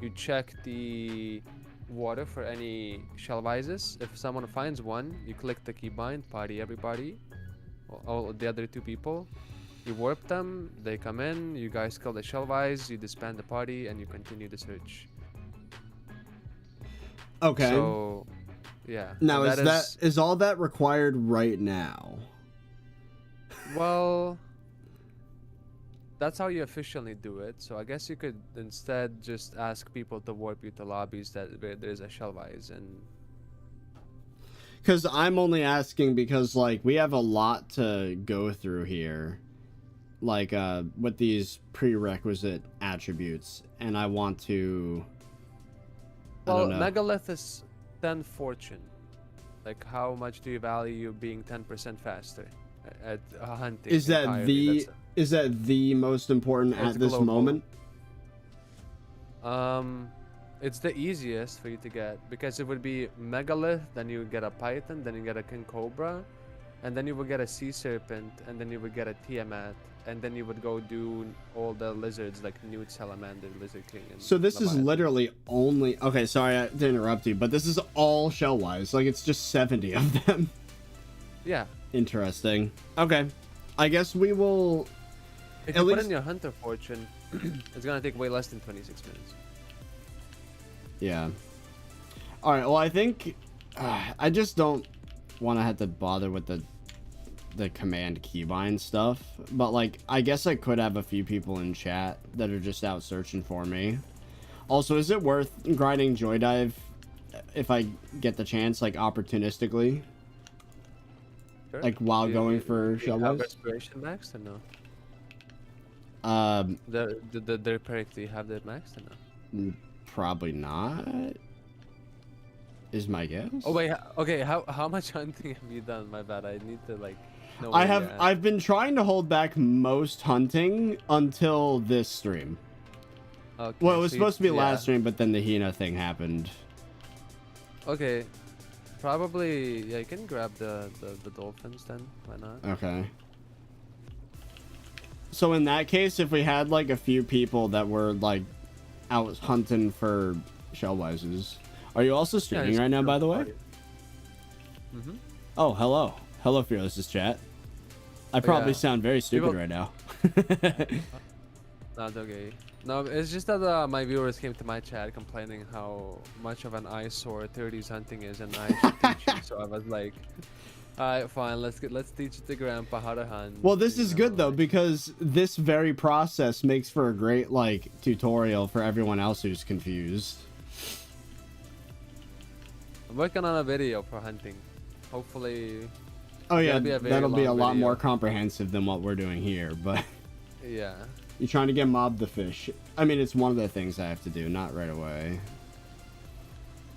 You check the water for any shell vises. If someone finds one, you click the keybind, party everybody, all the other 2 people. You warp them, they come in, you guys kill the shell vise, you disband the party, and you continue the search. Okay. So, yeah. Now, is all that required right now? Well, that's how you officially do it. So I guess you could instead just ask people to warp you to lobbies that where there's a shell vise and. Because I'm only asking because like we have a lot to go through here, like with these prerequisite attributes, and I want to. Well, megalith is 10 fortune. Like, how much do you value being 10% faster at hunting? Is that the most important at this moment? It's the easiest for you to get because it would be megalith, then you would get a python, then you get a king cobra, and then you would get a sea serpent, and then you would get a tiamat, and then you would go do all the lizards like newt, salamander, lizard king. And so this is literally only okay. Sorry to interrupt you, but this is all shell wise. Like it's just 70 of them. Yeah. Interesting. Okay, I guess we will. If you put in your hunter fortune, it's gonna take way less than 26 minutes. Yeah. All right. Well, I think I just don't want to have to bother with the command keybind stuff, but like I guess I could have a few people in chat that are just out searching for me. Also, is it worth grinding Joy Dive if I get the chance, like opportunistically? Sure. Like while going for shell have wise? respiration max or no? The perk, do you have that max or no? Probably not. Is my guess. Oh wait, okay. How much hunting have you done? My bad. I need to like. I've been trying to hold back most hunting until this stream. Okay, well, it was supposed to be last stream, but then the Hina thing happened. Okay, probably yeah. You can grab the dolphins then. Why not? Okay. So in that case, if we had like a few people that were like out hunting for shell wises, are you also streaming right now? By the way. Mhm. Oh, hello. Hello, Fearless's chat. I probably sound very stupid right now. Not okay. No, it's just that my viewers came to my chat complaining how much of an eyesore 30s hunting is, and I should teach you. So I was like, alright, fine. Let's teach the grandpa how to hunt. Well, this is good though, because this very process makes for a great like tutorial for everyone else who's confused. I'm working on a video for hunting. Hopefully. Oh yeah, that'll be a lot more comprehensive than what we're doing here, but yeah. You're trying to get mob the fish. I mean, it's one of the things I have to do, not right away.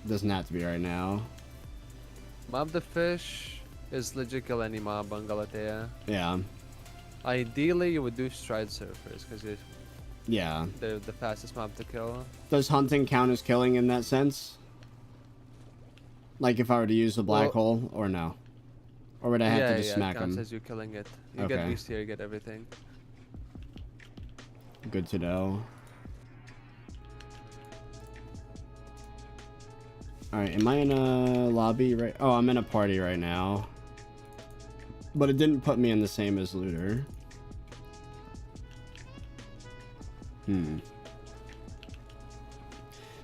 Doesn't have to be right now. Mob the fish is legit kill any mob on Galatea. Yeah. Ideally, you would do stride surfers because they're the fastest mob to kill. Does hunting count as killing in that sense? Like if I were to use the black hole, or no? Or would I have to just smack him? Yeah, it counts as you killing it. You get beast here, you get everything. Good to know. Alright, am I in a lobby right? Oh, I'm in a party right now. But it didn't put me in the same as looter.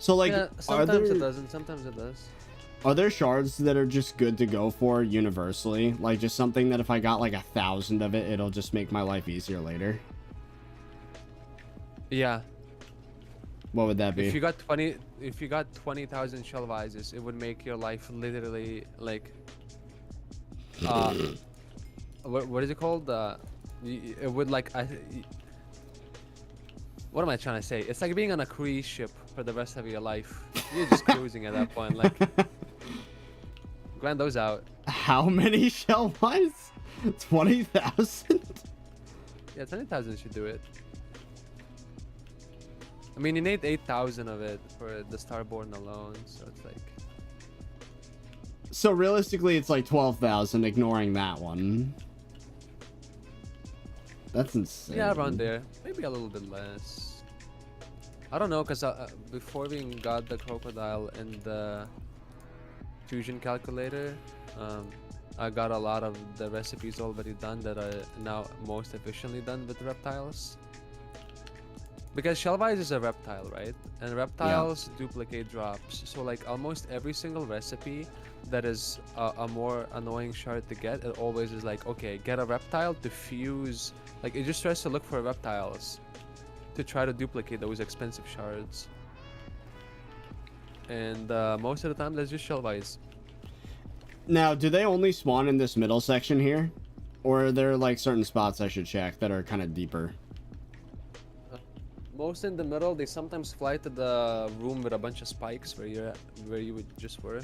So like, yeah, sometimes it doesn't, sometimes it does. Are there shards that are just good to go for universally? Like just something that if I got like 1,000 of it, it'll just make my life easier later? Yeah. What would that be? If you got 20,000 shell vises, it would make your life literally like, what is it called? It would like, what am I trying to say? It's like being on a cruise ship for the rest of your life. You're just cruising at that point. Like, grind those out. How many shell wise? 20,000? Yeah, 20,000 should do it. I mean, you need 8,000 of it for the Starborn alone, so it's like... So realistically, it's like 12,000, ignoring that one. That's insane. Yeah, around there. Maybe a little bit less. I don't know, because before we got the crocodile and the fusion calculator, I got a lot of the recipes already done that are now most efficiently done with reptiles. Because Shellvise is a reptile, right? And reptiles duplicate drops. So like almost every single recipe that is a more annoying shard to get, it always is like, okay, get a reptile to fuse. Like it just tries to look for reptiles to try to duplicate those expensive shards. And most of the time, that's just Shellvise. Now, do they only spawn in this middle section here? Or are there like certain spots I should check that are kind of deeper? Most in the middle. They sometimes fly to the room with a bunch of spikes where you're at, where you would just were.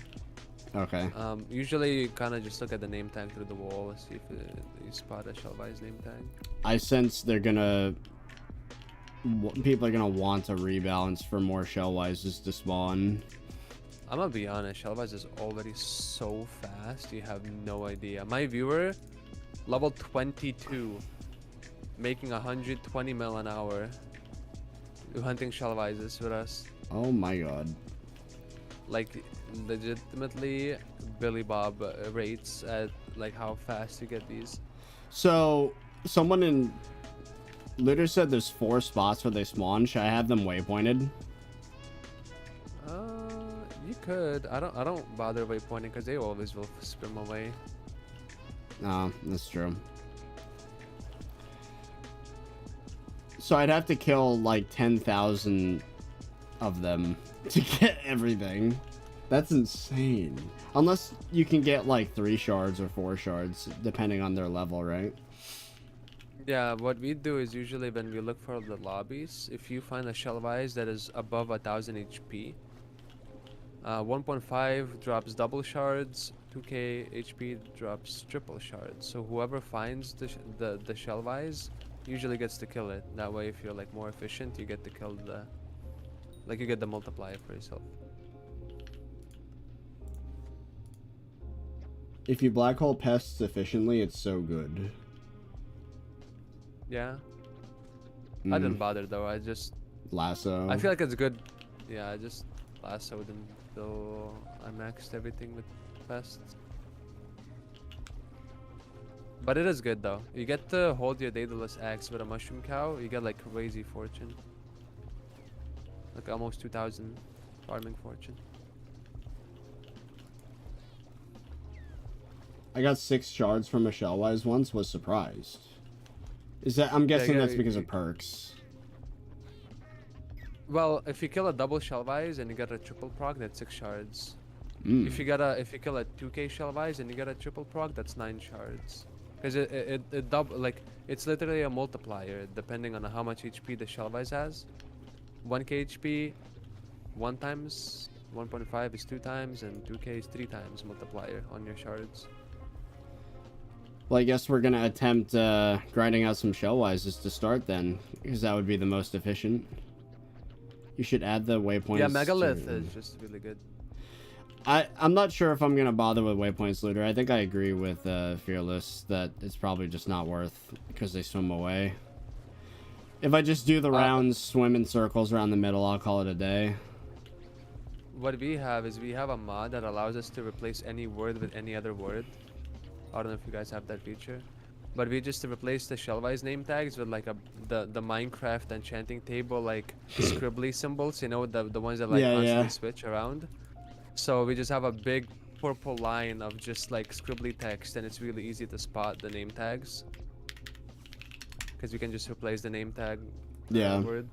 Okay. Usually you kind of just look at the name tag through the wall and see if you spot a Shellvise name tag. I sense they're gonna... People are gonna want to rebalance for more Shellvises to spawn. I'm gonna be honest, Shellvise is already so fast, you have no idea. My viewer, level 22, making 120 mil an hour, hunting Shellvises with us. Oh my god. Like, legitimately, Billy Bob rates at like how fast you get these. So, someone in Looter said there's 4 spots where they spawn. Should I have them waypointed? You could. I don't bother waypointing because they always will spin away. No, that's true. So I'd have to kill like 10,000 of them to get everything. That's insane. Unless you can get like 3 shards or 4 shards, depending on their level, right? Yeah, what we do is usually when we look for the lobbies, if you find a Shellvise that is above 1000 HP, 1.5 drops double shards, 2k HP drops triple shards. So whoever finds the Shellvise usually gets to kill it. That way, if you're like more efficient, you get to kill the, like you get the multiplier for yourself. If you black hole pests efficiently, it's so good. Yeah. I didn't bother though. I just lasso. I feel like it's good. Yeah, I just lassoed until I maxed everything with pests. But it is good though. You get to hold your Daedalus axe with a mushroom cow. You get like crazy fortune. Like almost 2,000 farming fortune. I got 6 shards from a Shellvise once. Was surprised. Is that? I'm guessing that's because of perks. Well, if you kill a double Shellvise and you get a triple proc, that's 6 shards. If you kill a 2k Shellvise and you get a triple proc, that's 9 shards. Because it double, like it's literally a multiplier depending on how much HP the Shellvise has. 1k HP, 1 times 1.5 is 2 times, and 2k is 3 times multiplier on your shards. Well, I guess we're gonna attempt grinding out some Shellvises to start then, because that would be the most efficient. You should add the waypoints. Yeah, Megalith is just really good. I'm not sure if I'm gonna bother with waypoints, Looter. I think I agree with Fearless that it's probably just not worth because they swim away. If I just do the rounds, swim in circles around the middle, I'll call it a day. What we have is we have a mod that allows us to replace any word with any other word. I don't know if you guys have that feature. but we just replaced the shellwise name tags with like the Minecraft enchanting table like scribbly symbols, you know, the ones that like constantly switch around. So we just have a big purple line of just like scribbly text, and it's really easy to spot the name tags because you can just replace the name tag word.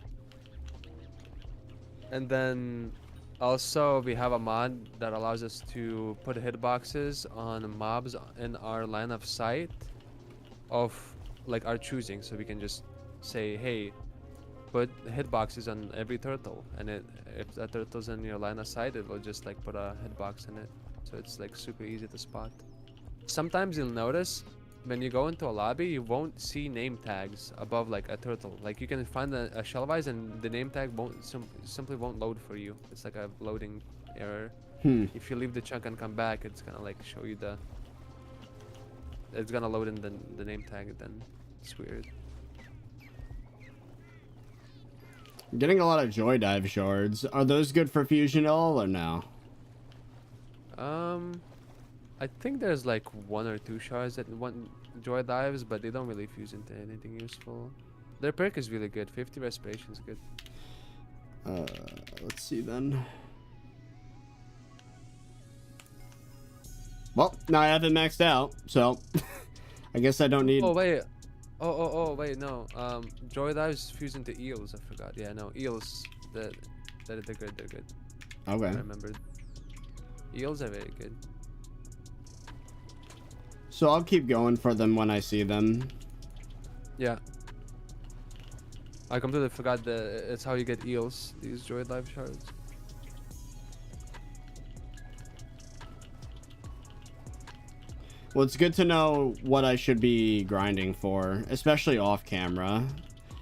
And then also we have a mod that allows us to put hitboxes on mobs in our line of sight of like our choosing, so we can just say, hey, put hitboxes on every turtle, and if that turtle's in your line of sight, it will just like put a hitbox in it, so it's like super easy to spot. Sometimes you'll notice when you go into a lobby, you won't see name tags above like a turtle. Like you can find a shellwise and the name tag won't simply won't load for you. It's like a loading error. If you leave the chunk and come back, it's gonna like show you it's gonna load in the name tag. Then it's weird. I'm getting a lot of joy dive shards. Are those good for fusion at all or no? I think there's like 1 or 2 shards that want joy dives, but they don't really fuse into anything useful. Their perk is really good. 50 respiration is good. Let's see then. Well, now I have it maxed out, so I guess I don't need. Oh wait. Oh wait, no. Joy dives fuse into eels. I forgot. Yeah, no, eels. They're good. They're good. Okay. I remembered. Eels are very good. So I'll keep going for them when I see them. Yeah. I completely forgot it's how you get eels. These joy dive shards. Well, it's good to know what I should be grinding for, especially off camera,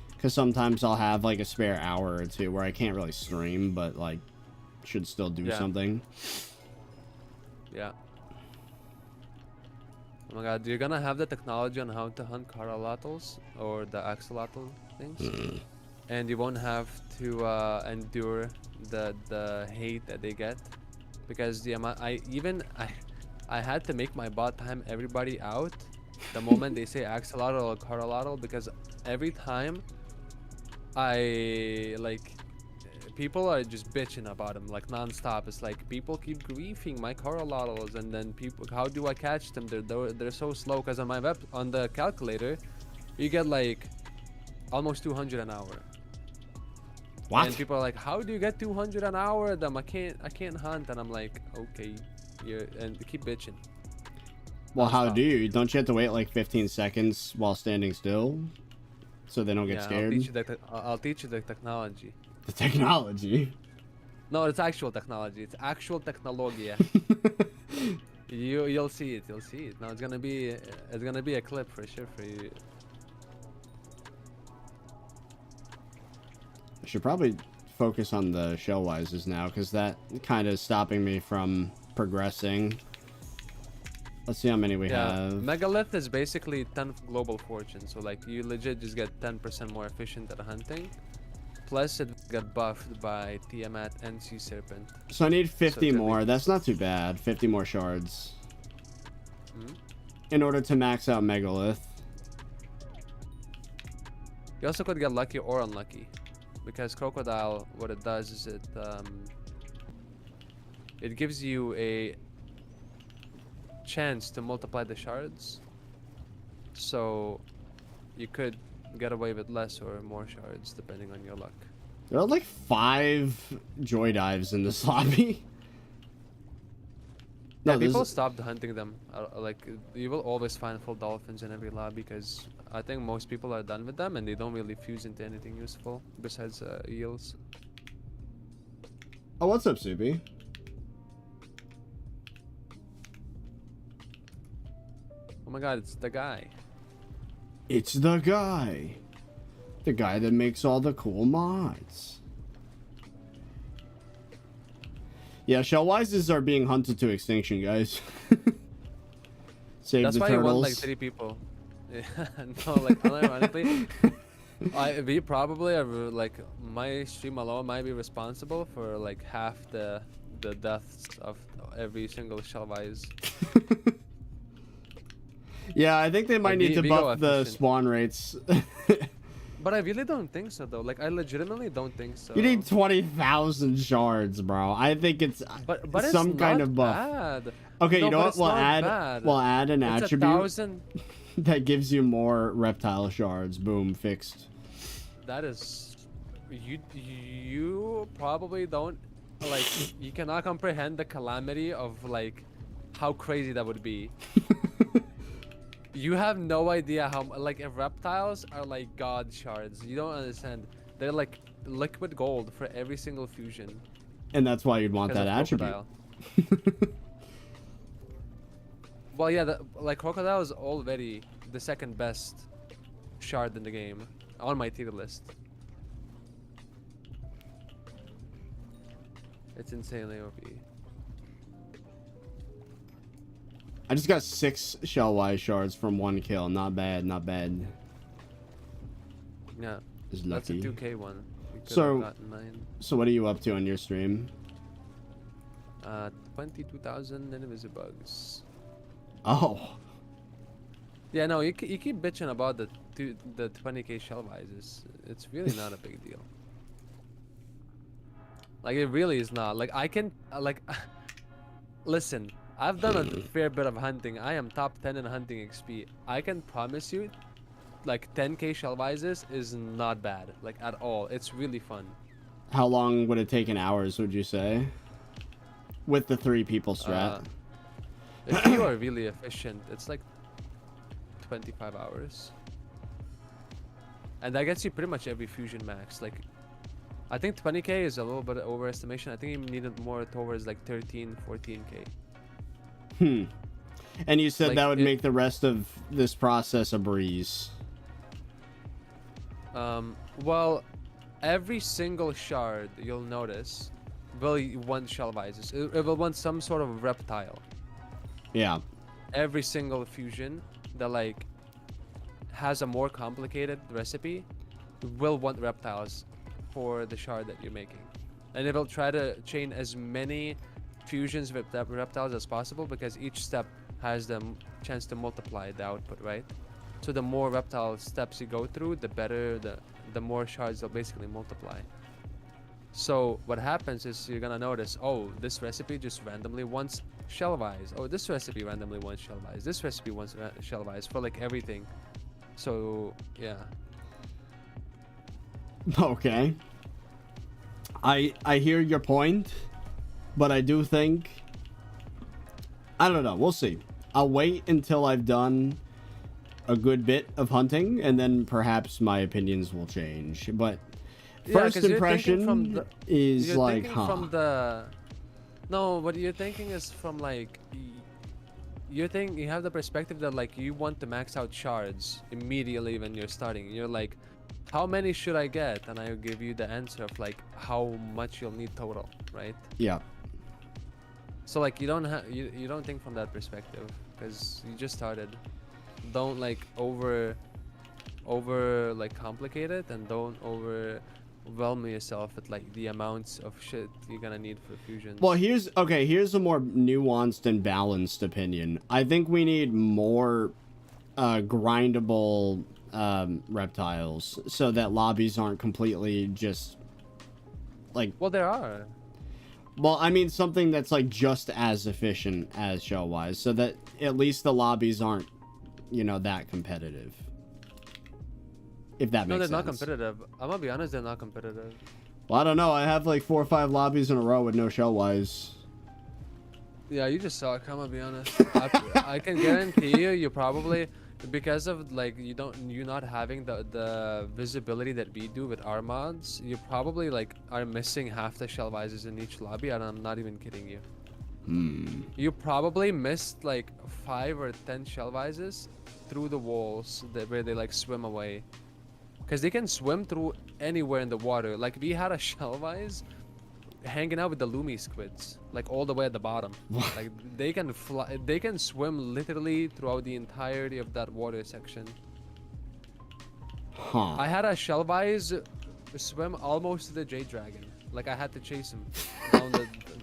because sometimes I'll have like a spare hour or two where I can't really stream, but like should still do something. Yeah. Oh my god, you're gonna have the technology on how to hunt carolotls or the axolotl things, and you won't have to endure the hate that they get, because the amount I had to make my bot time everybody out the moment they say axolotl or carolotl, because every time I like people are just bitching about them like non-stop. It's like people keep griefing my carolotls, and then people, how do I catch them? They're so slow, because on my on the calculator you get like almost 200 an hour. What? And people are like, how do you get 200 an hour of them? I can't hunt. And I'm like, okay, and they keep bitching. Well, how do you? Don't you have to wait like 15 seconds while standing still so they don't get scared? I'll teach you the technology. The technology? No, it's actual technology. It's actual technologia. You'll see it. You'll see it. No, it's gonna be a clip for sure for you. I should probably focus on the shellwises now, because that kind of is stopping me from progressing. Let's see how many we have. Megalith is basically 10 global fortune, so like you legit just get 10% more efficient at hunting. Plus it got buffed by Tiamat and Sea Serpent. So I need 50 more. That's not too bad. 50 more shards. In order to max out Megalith. You also could get lucky or unlucky, because Crocodile, what it does is it gives you a chance to multiply the shards, so you could get away with less or more shards depending on your luck. There are like 5 joy dives in this lobby. No, people stopped hunting them. Like you will always find full dolphins in every lobby, because I think most people are done with them and they don't really fuse into anything useful besides eels. Oh, what's up, Soupy? Oh my god, it's the guy. It's the guy. The guy that makes all the cool mods. Yeah, shellwises are being hunted to extinction, guys. Save That's the why turtles. you want like 3 people. No, like unironically, we probably are like, my stream alone might be responsible for like half the deaths of every single shellwise. Yeah, I think they might need to buff the efficient. spawn rates. But I really don't think so, though. Like, I legitimately don't think so. You need 20,000 shards, bro. I think it's but some it's kind not of buff. bad. Okay, No, you know but what? it's not bad. We'll add an It's attribute 1,000. that gives you more reptile shards. Boom, fixed. That is, you probably don't, like, you cannot comprehend the calamity of, like, how crazy that would be. You have no idea how, like, if reptiles are like god shards, you don't understand. They're like liquid gold for every single fusion. And that's why you'd want that attribute. Well, yeah, like crocodile is already the second best shard in the game on my tier list. It's insanely OP. I just got 6 shell-wise shards from 1 kill. Not bad, not bad. Yeah, Is that's a lucky. 2K one. So what are you up to on your stream? 22,000 invisible bugs. Oh. Yeah, no, you keep bitching about the 20K shell vises. It's really not a big deal. Like, it really is not. Like, I can like listen, I've done a fair bit of hunting. I am top 10 in hunting XP. I can promise you, like, 10K shell vises is not bad, like, at all. It's really fun. How long would it take in hours, would you say? With the 3 people strat? If you are really efficient, it's like 25 hours. And that gets you pretty much every fusion max. Like, I think 20K is a little bit of overestimation. I think you needed more towards like 13, 14K. And you said like, that would make the rest of this process a breeze. Well, every single shard you'll notice will want shell vises. It will want some sort of reptile. Yeah. Every single fusion that like has a more complicated recipe will want reptiles for the shard that you're making, and it will try to chain as many fusions with reptiles as possible, because each step has the chance to multiply the output, right? So the more reptile steps you go through, the better, the more shards they'll basically multiply. So what happens is you're gonna notice, oh, this recipe just randomly wants shell vise. Oh, this recipe randomly wants shell vise. This recipe wants shell vise for like everything. So yeah. Okay. I hear your point, but I do think, I don't know, we'll see. I'll wait until I've done a good bit of hunting, and then perhaps my opinions will change. But first impression is like, no, what you're thinking is from like, you have the perspective that like you want to max out shards immediately when you're starting. You're like, how many should I get? And I'll give you the answer of like how much you'll need total, right? Yeah. So like you don't think from that perspective, because you just started. Don't like over like complicate it, and don't overwhelm yourself with like the amounts of shit you're gonna need for fusions. Well, here's a more nuanced and balanced opinion. I think we need more grindable reptiles, so that lobbies aren't completely just like, well, there are. Well, I mean something that's like just as efficient as shell-wise, so that at least the lobbies aren't, you know, that competitive. If that makes sense. No, they're not competitive. I'm gonna be honest, they're not competitive. Well, I don't know. I have like 4 or 5 lobbies in a row with no shell-wise. Yeah, you just suck. I'm gonna be honest. I can guarantee you probably, because of like you not having the visibility that we do with our mods, you probably like are missing half the shell vises in each lobby, and I'm not even kidding you. You probably missed like 5 or 10 shell vises through the walls where they like swim away, because they can swim through anywhere in the water. Like we had a shell vise hanging out with the Lumi squids, like all the way at the bottom. Like they can fly, they can swim literally throughout the entirety of that water section. I had a shell vise swim almost to the Jade Dragon. Like I had to chase him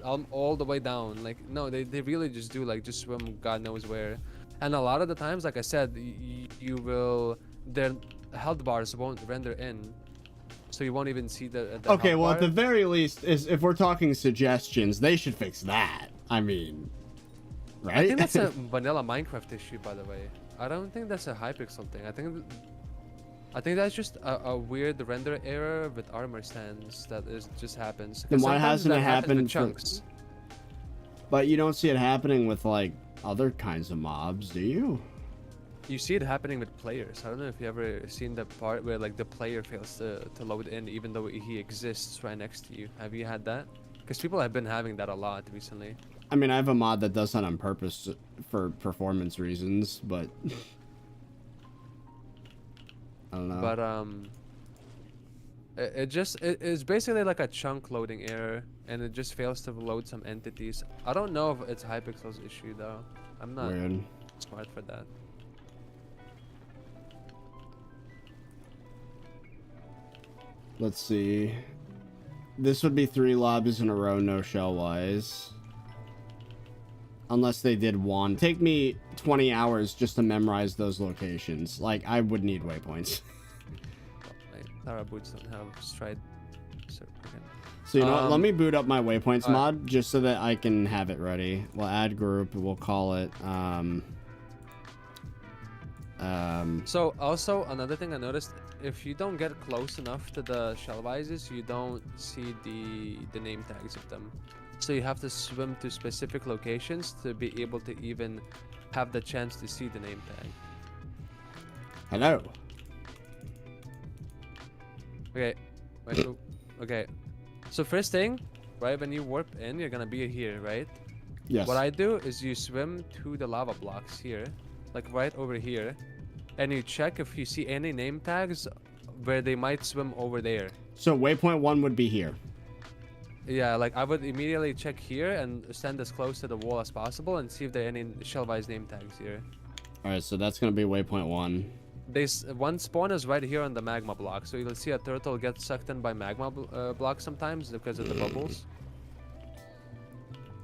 down all the way down. Like no, they really just do like just swim God knows where. And a lot of the times, like I said, their health bars won't render in, so you won't even see the okay, well, bar. at the very least, if we're talking suggestions, they should fix that. I mean, right? I think that's a vanilla Minecraft issue, by the way. I don't think that's a Hypixel thing. I think that's just a weird render error with armor stands that just happens. Then why hasn't it happened with chunks? But you don't see it happening with like other kinds of mobs, do you? You see it happening with players. I don't know if you ever seen the part where like the player fails to load in even though he exists right next to you. Have you had that? Because people have been having that a lot recently. I mean, I have a mod that does that on purpose for performance reasons, but I don't know. But it's basically like a chunk loading error, and it just fails to load some entities. I don't know if it's Hypixel's issue though. I'm not smart for that. Let's see. This would be 3 lobbies in a row, no shell wise. Unless they did one. Take me 20 hours just to memorize those locations. Like, I would need waypoints. Tara boots don't have stride. So you know what? Let me boot up my waypoints mod just so that I can have it ready. We'll add group. We'll call it. So also another thing I noticed, if you don't get close enough to the shell vises, you don't see the name tags of them. So you have to swim to specific locations to be able to even have the chance to see the name tag. Hello. Okay. Wait, okay. So first thing, right, when you warp in, you're gonna be here, right? Yes. What I do is you swim to the lava blocks here, like right over here, and you check if you see any name tags where they might swim over there. So waypoint 1 would be here. Yeah, like I would immediately check here and stand as close to the wall as possible and see if there are any shell-wise name tags here. Alright, so that's gonna be waypoint 1. One spawn is right here on the magma block, so you'll see a turtle get sucked in by magma blocks sometimes because of the bubbles.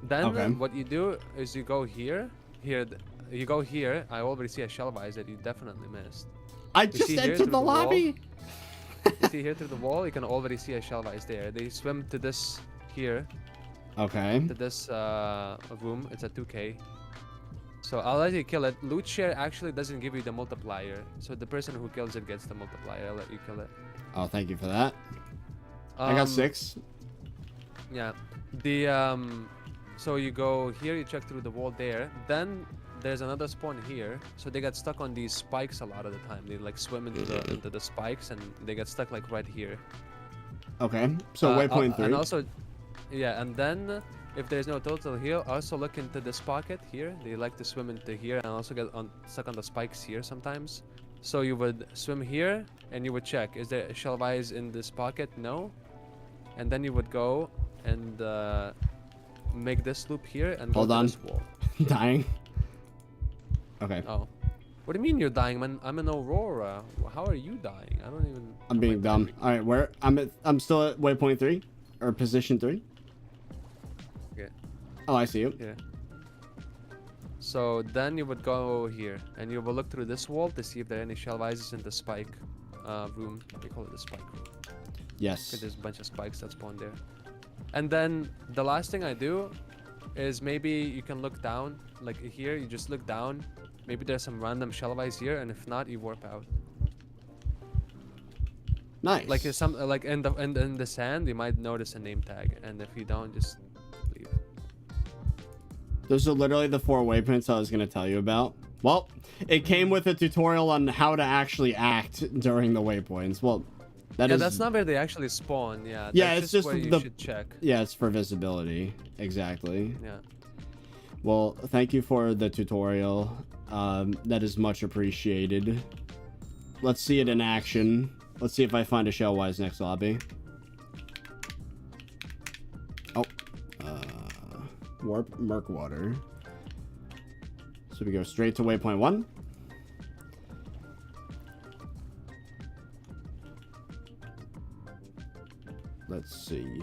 Then what you do is you go here, you go here. I already see a shell vise that you definitely missed. I just entered the lobby. You see here through the wall, you can already see a shell vise there. They swim to this here. Okay. To this room. It's a 2K. So I'll let you kill it. Loot share actually doesn't give you the multiplier. So the person who kills it gets the multiplier. I'll let you kill it. Oh, thank you for that. I got 6. Yeah. So you go here, you check through the wall there. Then there's another spawn here. So they get stuck on these spikes a lot of the time. They like swim into the spikes and they get stuck like right here. Okay. So waypoint 3. And also, yeah, and then if there's no turtle here, also look into this pocket here. They like to swim into here and also get stuck on the spikes here sometimes. So you would swim here and you would check, is there a shell vise in this pocket? No. And then you would go and make this loop here and go to this wall. Dying. Okay. Oh. What do you mean you're dying, man? I'm in Aurora. How are you dying? I don't even... I'm being dumb. Alright, where? I'm still at waypoint 3? Or position 3? Okay. Oh, I see you. Yeah. So then you would go here and you will look through this wall to see if there are any shell vises in the spike room. We call it the spike room. Yes. There's a bunch of spikes that spawn there. And then the last thing I do is maybe you can look down. Like here, you just look down. Maybe there's some random shell vise here, and if not, you warp out. Nice. Like in the sand, you might notice a name tag, and if you don't, just leave. Those are literally the 4 waypoints I was going to tell you about. Well, it came with a tutorial on how to actually act during the waypoints. Well, that's not where they actually spawn. Yeah. Yeah, that's it's just where you should check. Yeah, it's for visibility. Exactly. Yeah. Well, thank you for the tutorial. That is much appreciated. Let's see it in action. Let's see if I find a shell-wise next lobby. Oh. Warp Murkwater. So we go straight to waypoint 1. Let's see.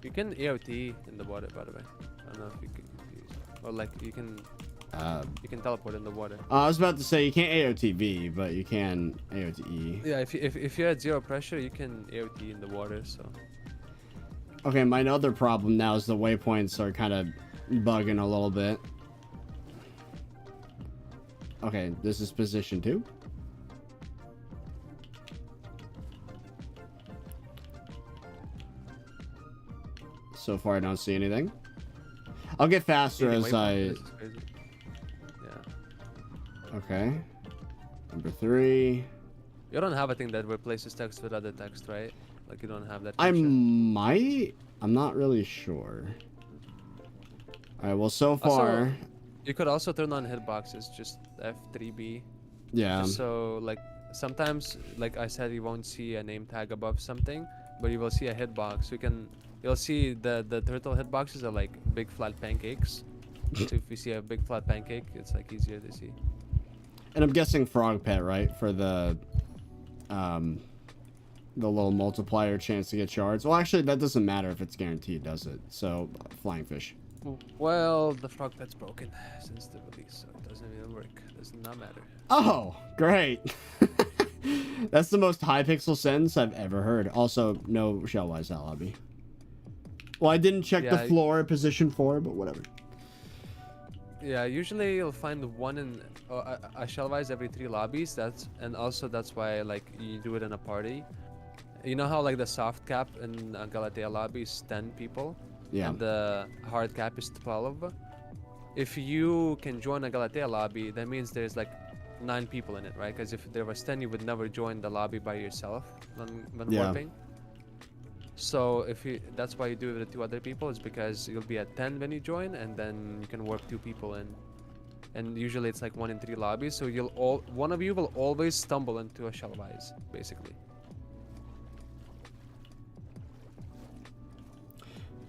You can AOT in the water, by the way. I don't know if you can use it. or like you can teleport in the water. I was about to say you can't AOTV, but you can AOTE. Yeah, if you're at 0 pressure, you can AOT in the water. So. Okay, my other problem now is the waypoints are kind of bugging a little bit. Okay, this is position 2. So far, I don't see anything. I'll get faster as I... Yeah. Okay. Number 3. You don't have a thing that replaces text with other text, right? Like you don't have that I feature. might. I'm not really sure. Alright, well, so far... Also, you could also turn on hitboxes, just F3B. Yeah. Just so, like, sometimes, like I said, you won't see a name tag above something, but you will see a hitbox. You'll see the turtle hitboxes are like big flat pancakes. So if you see a big flat pancake, it's like easier to see. And I'm guessing frog pet, right? For the little multiplier chance to get shards. Well, actually, that doesn't matter if it's guaranteed, does it? So, flying fish. Well, the frog pet's broken since the release, so it doesn't even work. Does not matter. Oh, great. That's the most Hypixel sentence I've ever heard. Also, no shellwise that lobby. Well, I didn't check the floor at position 4, but whatever. Yeah, usually you'll find one in a shellwise every 3 lobbies. That's why like you do it in a party. You know how like the soft cap in Galatea lobby is 10 people, yeah, and the hard cap is 12. If you can join a Galatea lobby, that means there's like 9 people in it, right? Because if there was 10, you would never join the lobby by yourself when warping. So that's why you do it with 2 other people, is because you'll be at 10 when you join, and then you can warp 2 people in. And usually it's like 1 in 3 lobbies, so one of you will always stumble into a shellwise, basically.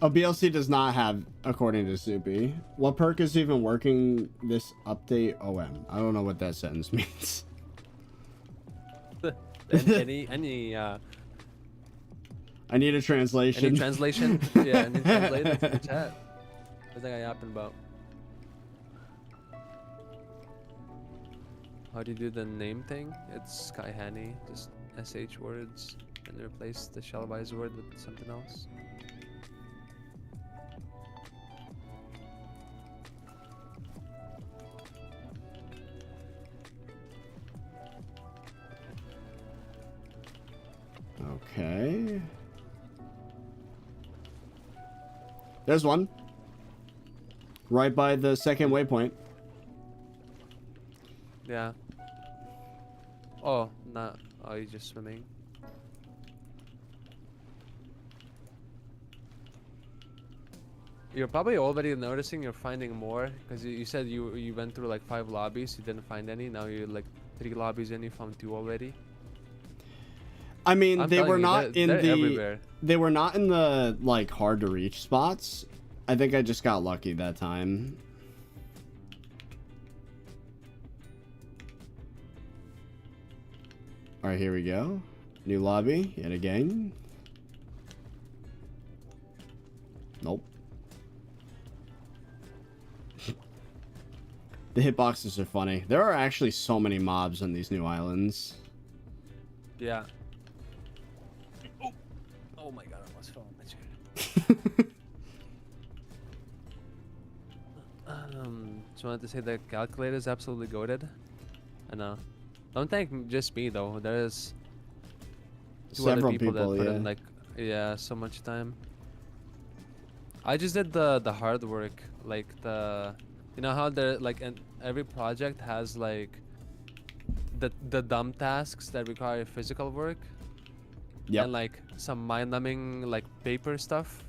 Oh, BLC does not have, according to Soupy. What perk is even working this update? OM. I don't know what that sentence means. any I need a translation. Any translation? Yeah, I need to translate it to the chat. What think I yapping about? How do you do the name thing? It's Skyhani, just SH words, and replace the shellwise word with something else. Okay. There's one. Right by the second waypoint. Yeah. Oh, not. Oh, you're just swimming. You're probably already noticing you're finding more, because you said you went through like 5 lobbies, you didn't find any. Now you're like 3 lobbies in, you found 2 already. I mean, they were not in the everywhere. They were not in the like hard to reach spots. I think I just got lucky that time. All right, here we go. New lobby yet again. Nope. The hitboxes are funny. There are actually so many mobs on these new islands. Yeah. Oh my god, I almost fell on my chair. Just wanted to say the calculator is absolutely goated. I know. Don't thank just me though. There's several other people that put yeah. in like so much time. I just did the hard work, like you know how there like every project has like the dumb tasks that require physical work. Yep. And like some mind-numbing like paper stuff,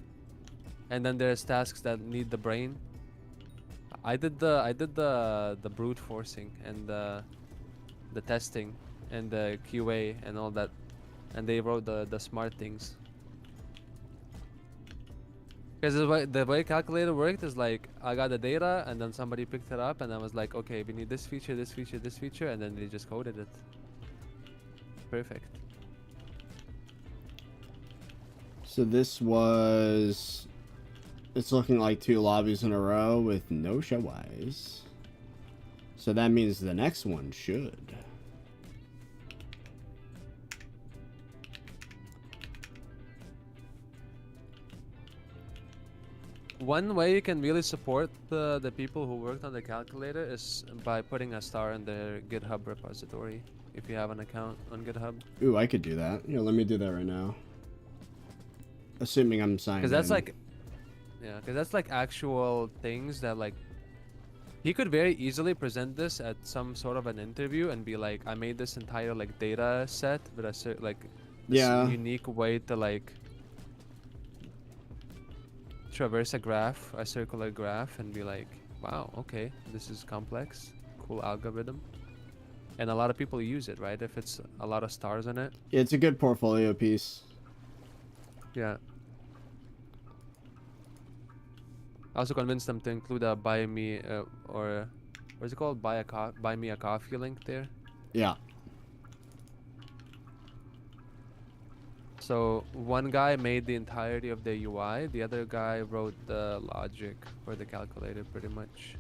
and then there's tasks that need the brain. I did the brute forcing and the testing and the QA and all that, and they wrote the smart things. Because the way calculator worked is like I got the data and then somebody picked it up and I was like, okay, we need this feature, this feature, this feature, and then they just coded it. Perfect. So this was It's looking like 2 lobbies in a row with no show eyes. So that means the next one should. One way you can really support the people who worked on the calculator is by putting a star in their GitHub repository if you have an account on GitHub. Ooh, I could do that. Here, let me do that right now. Assuming I'm signed in. Because that's like... Yeah, because that's like actual things that like... He could very easily present this at some sort of an interview and be like, I made this entire like data set with a like this unique way to like traverse a graph, a circular graph, and be like, wow, okay, this is complex, cool algorithm. And a lot of people use it, right? If it's a lot of stars in it. It's a good portfolio piece. Yeah. I also convinced them to include a buy me or what's it called? Buy me a coffee link there. Yeah. So one guy made the entirety of the UI, the other guy wrote the logic for the calculator pretty much.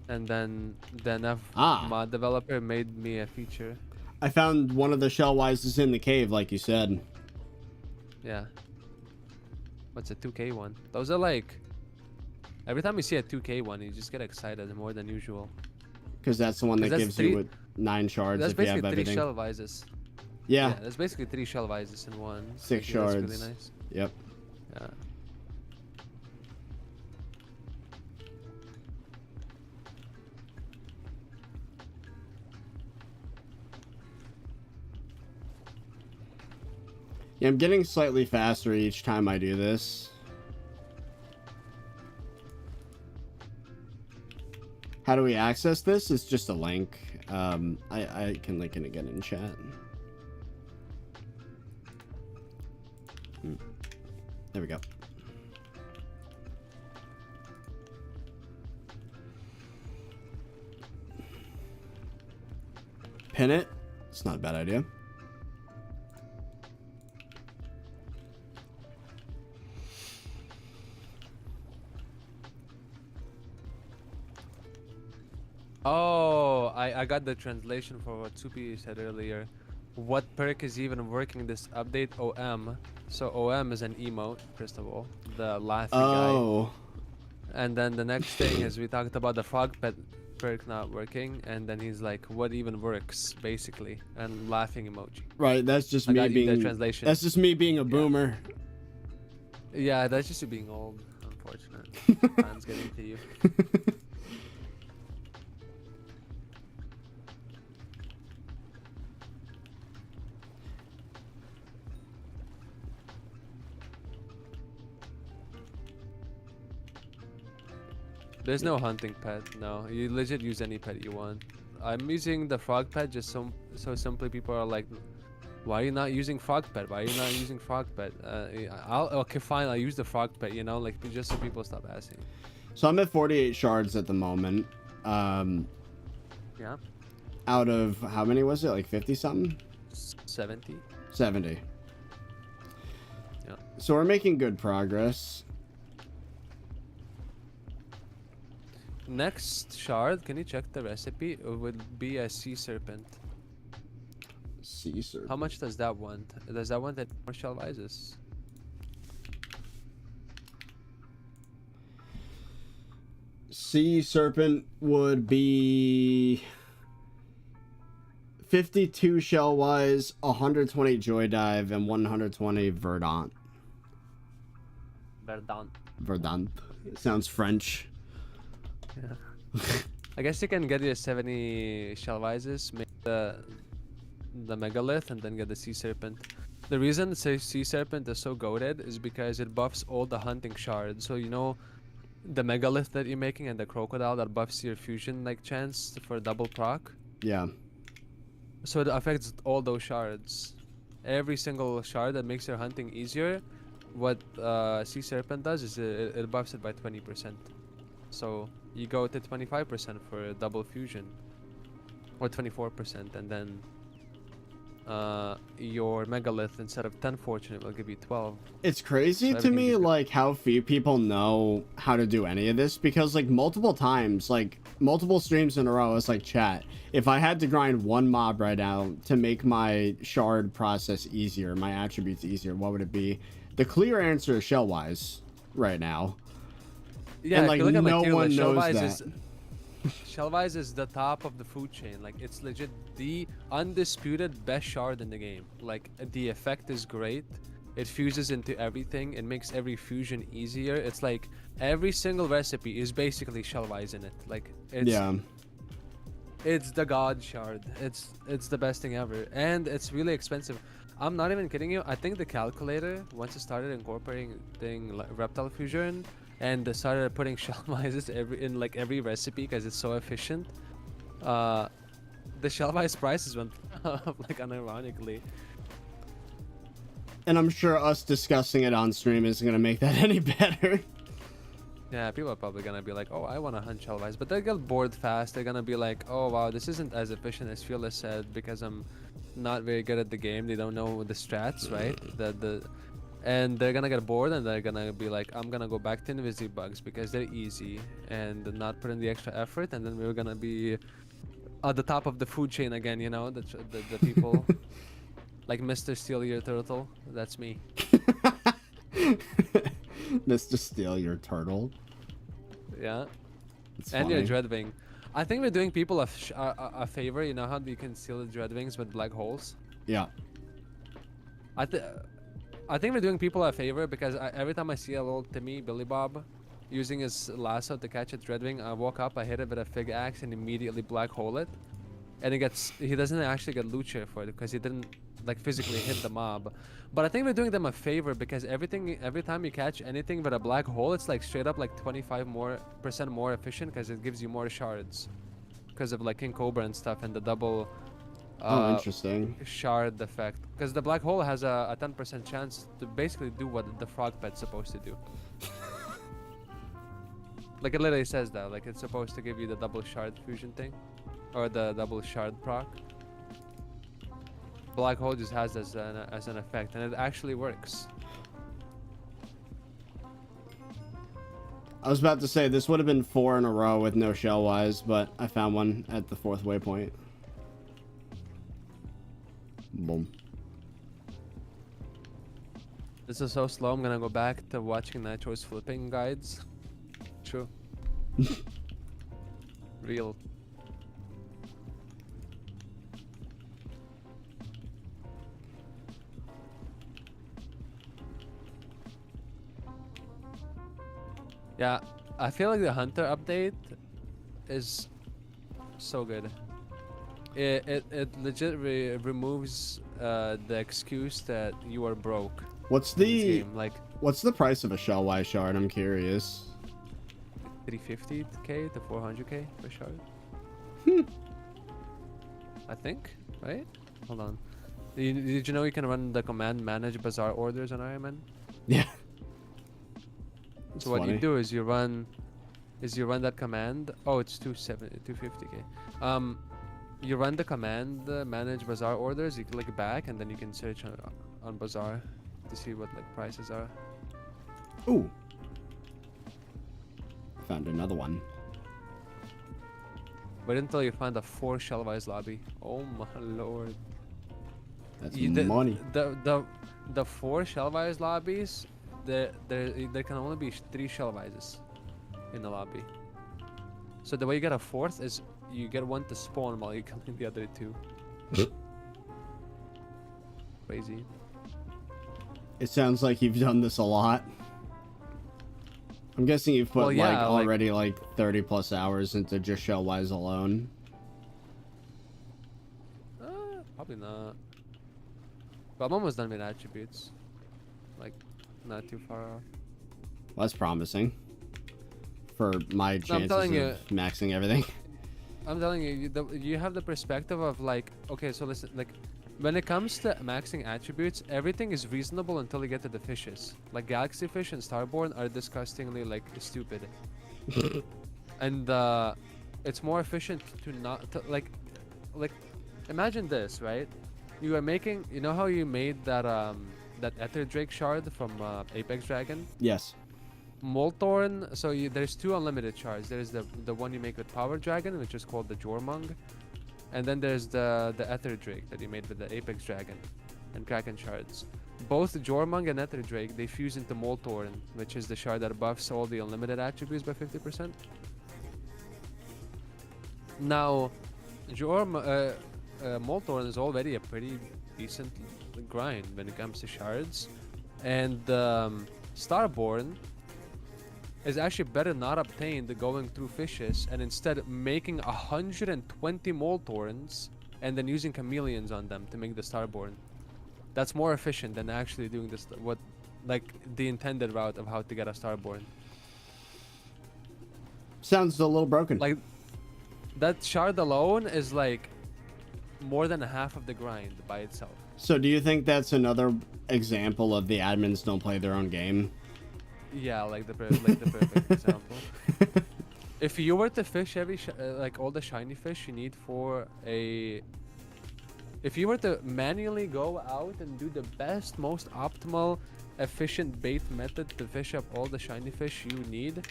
And then the mod developer made me a feature. I found one of the shell wises in the cave, like you said. Yeah. What's a 2K one? Those are like... Every time you see a 2K one, you just get excited more than usual. Because that's the one that gives you with 9 shards that's if you have basically everything. 3 shell vises. Yeah. That's basically 3 shell vises in one. 6 shards. That's really nice. Yep. Yeah. Yeah, I'm getting slightly faster each time I do this. How do we access this? It's just a link. I can link it again in chat. There we go. Pin it. It's not a bad idea. Oh, I got the translation for what Supi said earlier. What perk is even working this update? OM. So OM is an emote, first of all. The laughing guy. And then the next thing is we talked about the frog pet perk not working. And then he's like, what even works, basically? And laughing emoji. Right, that's just me being... the translation. That's just me being a boomer. Yeah, that's just you being old, unfortunate. Time's getting to you. There's no hunting pet, no. You legit use any pet you want. I'm using the frog pet just so simply people are like, why are you not using frog pet? Why are you not using frog pet? Okay, fine, I'll use the frog pet, you know, like just so people stop asking. So I'm at 48 shards at the moment. Yeah. Out of, how many was it? Like 50 something? 70. 70. Yeah. So we're making good progress. Next shard, can you check the recipe? It would be a sea serpent. Sea serpent. How much does that want? Does that want that more shell vises? Sea serpent would be 52 shell wise, 120 joy dive, and 120 verdant. Verdant. It sounds French. Yeah. I guess you can get your 70 shell vises, make the megalith, and then get the sea serpent. The reason the sea serpent is so goated is because it buffs all the hunting shards. So you know the megalith that you're making and the crocodile that buffs your fusion like chance for double proc? Yeah. So it affects all those shards. Every single shard that makes your hunting easier, what sea serpent does is it buffs it by 20%. So you go to 25% for double fusion, or 24%, and then your megalith, instead of 10 fortune, it will give you 12. It's crazy to me, like, how few people know how to do any of this, because, like, multiple times, like, multiple streams in a row, it's like, chat, if I had to grind one mob right now to make my shard process easier, my attributes easier, what would it be? The clear answer is Shellwise right now. Yeah, and, like, if you look at no my tier one list, knows Shellwise that. Shellwise is the top of the food chain. Like, it's legit the undisputed best shard in the game. Like, the effect is great. It fuses into everything. It makes every fusion easier. It's like every single recipe is basically Shellwise in it. Like, it's the god shard. It's the best thing ever, and it's really expensive. I'm not even kidding you. I think the calculator, once it started incorporating like reptile fusion, and they started putting Shellwises in like every recipe because it's so efficient, the Shellwise prices went up, like, unironically. And I'm sure us discussing it on stream isn't gonna make that any better. Yeah, people are probably gonna be like, oh, I want to hunt Shellwise, but they'll get bored fast. They're gonna be like, oh wow, this isn't as efficient as Fearless said, because I'm not very good at the game. They don't know the strats, right? And they're gonna get bored, and they're gonna be like, I'm gonna go back to Invisibugs because they're easy, and not put in the extra effort, and then we're gonna be at the top of the food chain again, you know, the people. Like Mr. Steal Your Turtle, that's me. Mr. Steal Your Turtle. Yeah. It's and funny. your Dreadwing. I think we're doing people a favor. You know how you can steal the Dreadwings with black holes? Yeah. I think we're doing people a favor, because every time I see a little Timmy Billy Bob using his lasso to catch a Dreadwing, I walk up, I hit it with a fig axe, and immediately black hole it. And he doesn't actually get loot share for it, because he didn't like physically hit the mob. But I think we're doing them a favor, because every time you catch anything with a black hole, it's like straight up like 25% more efficient, because it gives you more shards, because of like King Cobra and stuff, and the double oh, interesting. shard effect. Because the black hole has a 10% chance to basically do what the frog pet's supposed to do. Like, it literally says that, like, it's supposed to give you the double shard fusion thing, or the double shard proc. Black hole just has as an effect, and it actually works. I was about to say this would have been 4 in a row with no Shellwise, but I found one at the 4th waypoint. Boom. This is so slow. I'm gonna go back to watching Nitro's flipping guides. True. Real. Yeah, I feel like the Hunter update is so good. It legit removes the excuse that you are broke. What's the price of a Shellwise shard? I'm curious. 350k to 400k per shard. I think, right? Hold on. Did you know you can run the command manage bazaar orders on Iron Man? Yeah. So what you do is you run that command. Oh, it's 250k. You run the command manage bazaar orders. You click back, and then you can search on bazaar to see what like prices are. Ooh. Found another one. Wait until you find a 4 Shellwise lobby. Oh my lord. That's money. The 4 Shellwise lobbies, there can only be 3 Shellwises in the lobby. So the way you get a 4th is you get one to spawn while you killing the other 2. Crazy. It sounds like you've done this a lot. I'm guessing you've put already like 30 plus hours into just Shellwise alone. Probably not. But I'm almost done with attributes. Like, not too far off. Well, that's promising. For my chances of maxing everything. I'm telling you, you have the perspective of like, okay, so listen, like, when it comes to maxing attributes, everything is reasonable until you get to the fishes. Like Galaxy Fish and Starborn are disgustingly like stupid. And it's more efficient to not like imagine this, right? You are making. You know how you made that that Ether Drake shard from Apex Dragon? Yes. Molthorn. So there's two unlimited shards. There's the one you make with Power Dragon, which is called the Jormung, and then there's the Ether Drake that you made with the Apex Dragon and Kraken shards. Both Jormung and Ether Drake, they fuse into Molthorn, which is the shard that buffs all the unlimited attributes by 50%. Now, Molthorn is already a pretty decent grind when it comes to shards, and Starborn is actually better not obtained going through fishes and instead making 120 Molthorns and then using chameleons on them to make the Starborn. That's more efficient than actually doing this, like the intended route of how to get a Starborn. Sounds a little broken. Like, that shard alone is like more than half of the grind by itself. So do you think that's another example of the admins don't play their own game? Yeah, like the perfect example. If you were to fish every like all the shiny fish you need for a, if you were to manually go out and do the best, most optimal, efficient bait method to fish up all the shiny fish you need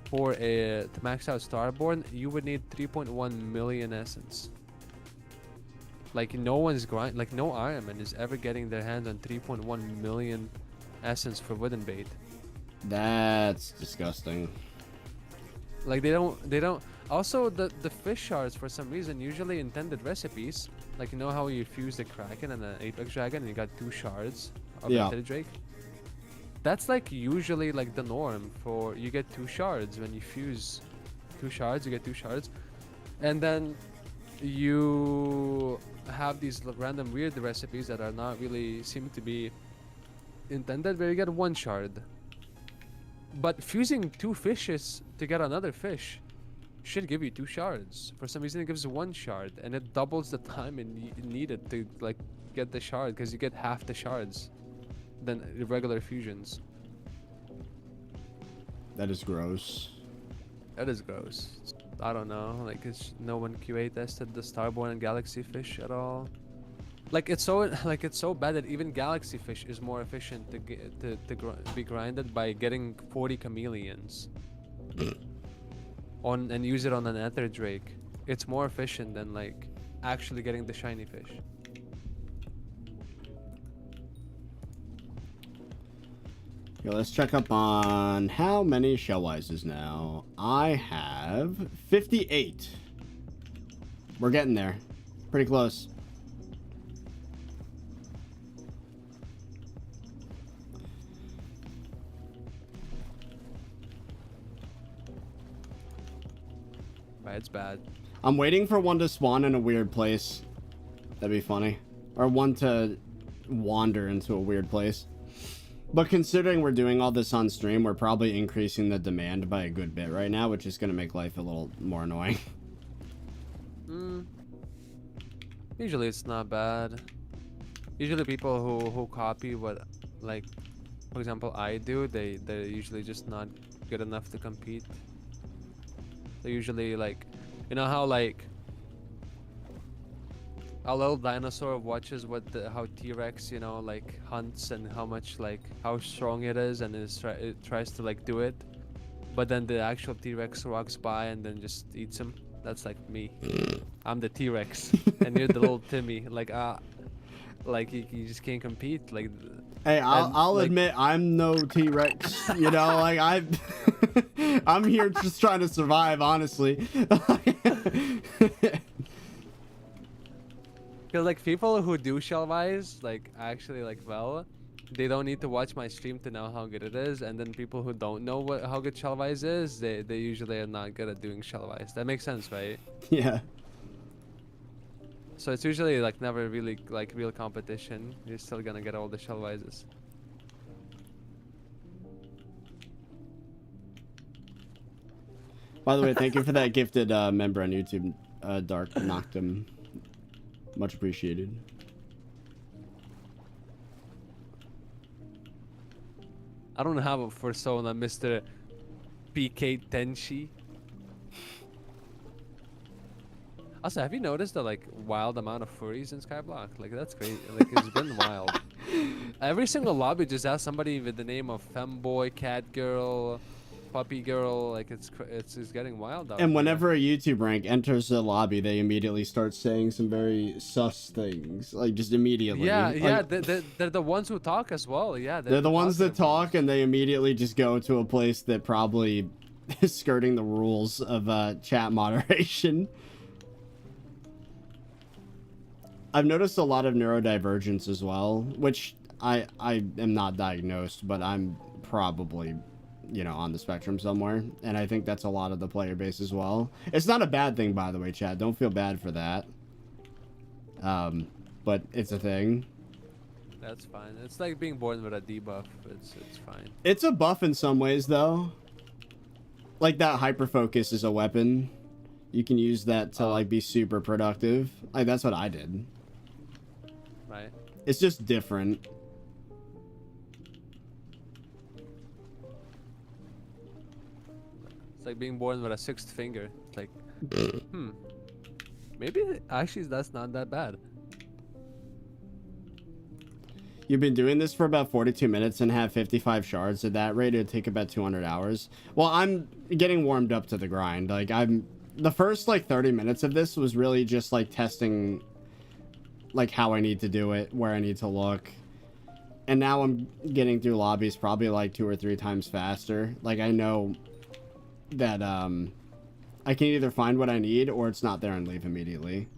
for to max out Starborn, you would need 3.1 million essence. Like no Ironman is ever getting their hands on 3.1 million essence for wooden bait. That's disgusting. Like they don't. Also, the fish shards for some reason usually intended recipes. Like you know how you fuse the Kraken and the Apex Dragon and you got 2 shards of the Drake. That's like usually like the norm for you get 2 shards when you fuse 2 shards. You get 2 shards, and then you have these random weird recipes that are not really seem to be intended where you get 1 shard. But fusing 2 fishes to get another fish should give you 2 shards. For some reason it gives 1 shard and it doubles the time needed to like get the shard because you get half the shards than regular fusions. That is gross. That is gross. I don't know, like no one QA tested the Starborn and Galaxy fish at all. Like it's so bad that even Galaxy fish is more efficient to be grinded by getting 40 chameleons on and use it on an Ether Drake. It's more efficient than like actually getting the shiny fish. Okay, let's check up on how many Shellwises now. I have 58. We're getting there. Pretty close. It's bad. I'm waiting for one to spawn in a weird place. That'd be funny. Or one to wander into a weird place. But considering we're doing all this on stream, we're probably increasing the demand by a good bit right now, which is going to make life a little more annoying. Usually it's not bad. Usually people who copy what, like, for example, I do, they're usually just not good enough to compete. They usually like, you know how like a little dinosaur watches how T-Rex, you know, like hunts and how much like how strong it is, and it tries to like do it, but then the actual T-Rex walks by and then just eats him. That's like me. I'm the T-Rex and you're the little Timmy. Like you just can't compete. Like, hey, I'll like, admit I'm no T-Rex. You know, like I'm here just trying to survive, honestly. Because like people who do Shellwise, like actually like well, they don't need to watch my stream to know how good it is, and then people who don't know how good Shellwise is, they usually are not good at doing Shellwise. That makes sense, right? Yeah. So it's usually like never really like real competition. You're still gonna get all the Shellwises. By the way, thank you for that gifted member on YouTube, Dark Noctum. Much appreciated. I don't have a persona, Mr. PK Tenshi. Also, have you noticed the like wild amount of furries in SkyBlock? Like that's crazy. Like it's been wild. Every single lobby just has somebody with the name of femboy, cat girl, puppy girl. Like it's getting wild out And whenever a YouTube rank enters the lobby, they immediately start saying some very sus things, like just immediately. Yeah, like, yeah, they're the ones who talk as well. Yeah, they're the ones that talk, and they immediately just go to a place that probably is skirting the rules of chat moderation. I've noticed a lot of neurodivergence as well, which I am not diagnosed, but I'm probably, you know, on the spectrum somewhere, and I think that's a lot of the player base as well. It's not a bad thing, by the way, chat. Don't feel bad for that. But it's a thing. That's fine. It's like being born with a debuff. It's fine. It's a buff in some ways, though. Like that hyper focus is a weapon. You can use that to like be super productive. Like that's what I did. Right. It's just different. It's like being born with a sixth finger. It's like, maybe actually that's not that bad. You've been doing this for about 42 minutes and have 55 shards. At that rate, it would take about 200 hours. Well, I'm getting warmed up to the grind. Like the first like 30 minutes of this was really just like testing like how I need to do it, where I need to look. And now I'm getting through lobbies probably like 2 or 3 times faster. Like I know that I can either find what I need or it's not there and leave immediately.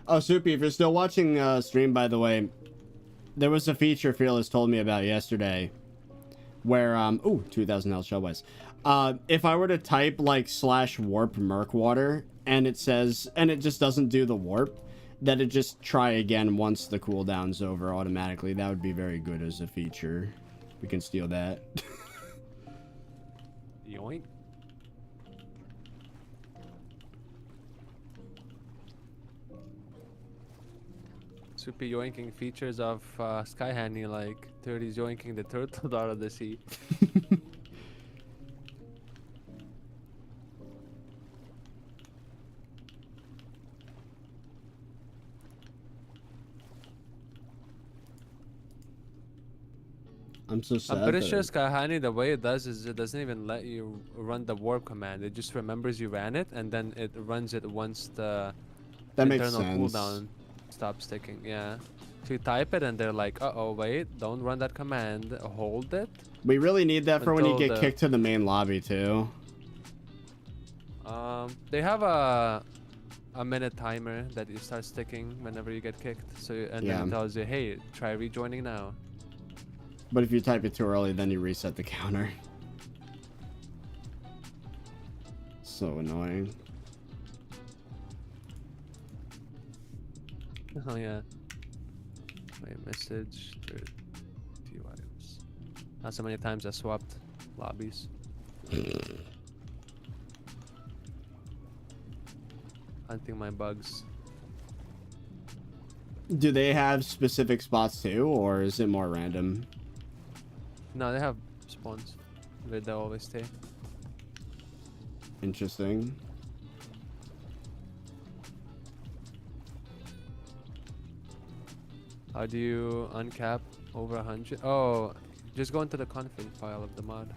Oh, Soupy, if you're still watching stream, by the way, there was a feature Fearless told me about yesterday where, ooh, 2000 health shellwise. If I were to type, like, /warp Murkwater, and it says, and it just doesn't do the warp, that it just try again once the cooldown's over automatically. That would be very good as a feature. We can steal that. Yoink. Super yoinking features of Sky Handy, like 30's yoinking the turtle out of the sea. I'm so sad. I'm pretty sure Sky Handy, the way it does is it doesn't even let you run the warp command. It just remembers you ran it, and then it runs it once the internal cooldown stops ticking. Yeah, so you type it and they're like, uh-oh, wait, don't run that command, hold it. We really need that for when you get kicked to the main lobby too. They have a minute timer that you start ticking whenever you get kicked, so and then it tells you, hey, try rejoining now. But if you type it too early, then you reset the counter. So annoying. Oh yeah. Wait, message. 30 items. Not so many times I swapped lobbies. Hunting my bugs. Do they have specific spots too, or is it more random? No, they have spawns where they always stay. Interesting. How do you uncap over 100? Oh, just go into the config file of the mod.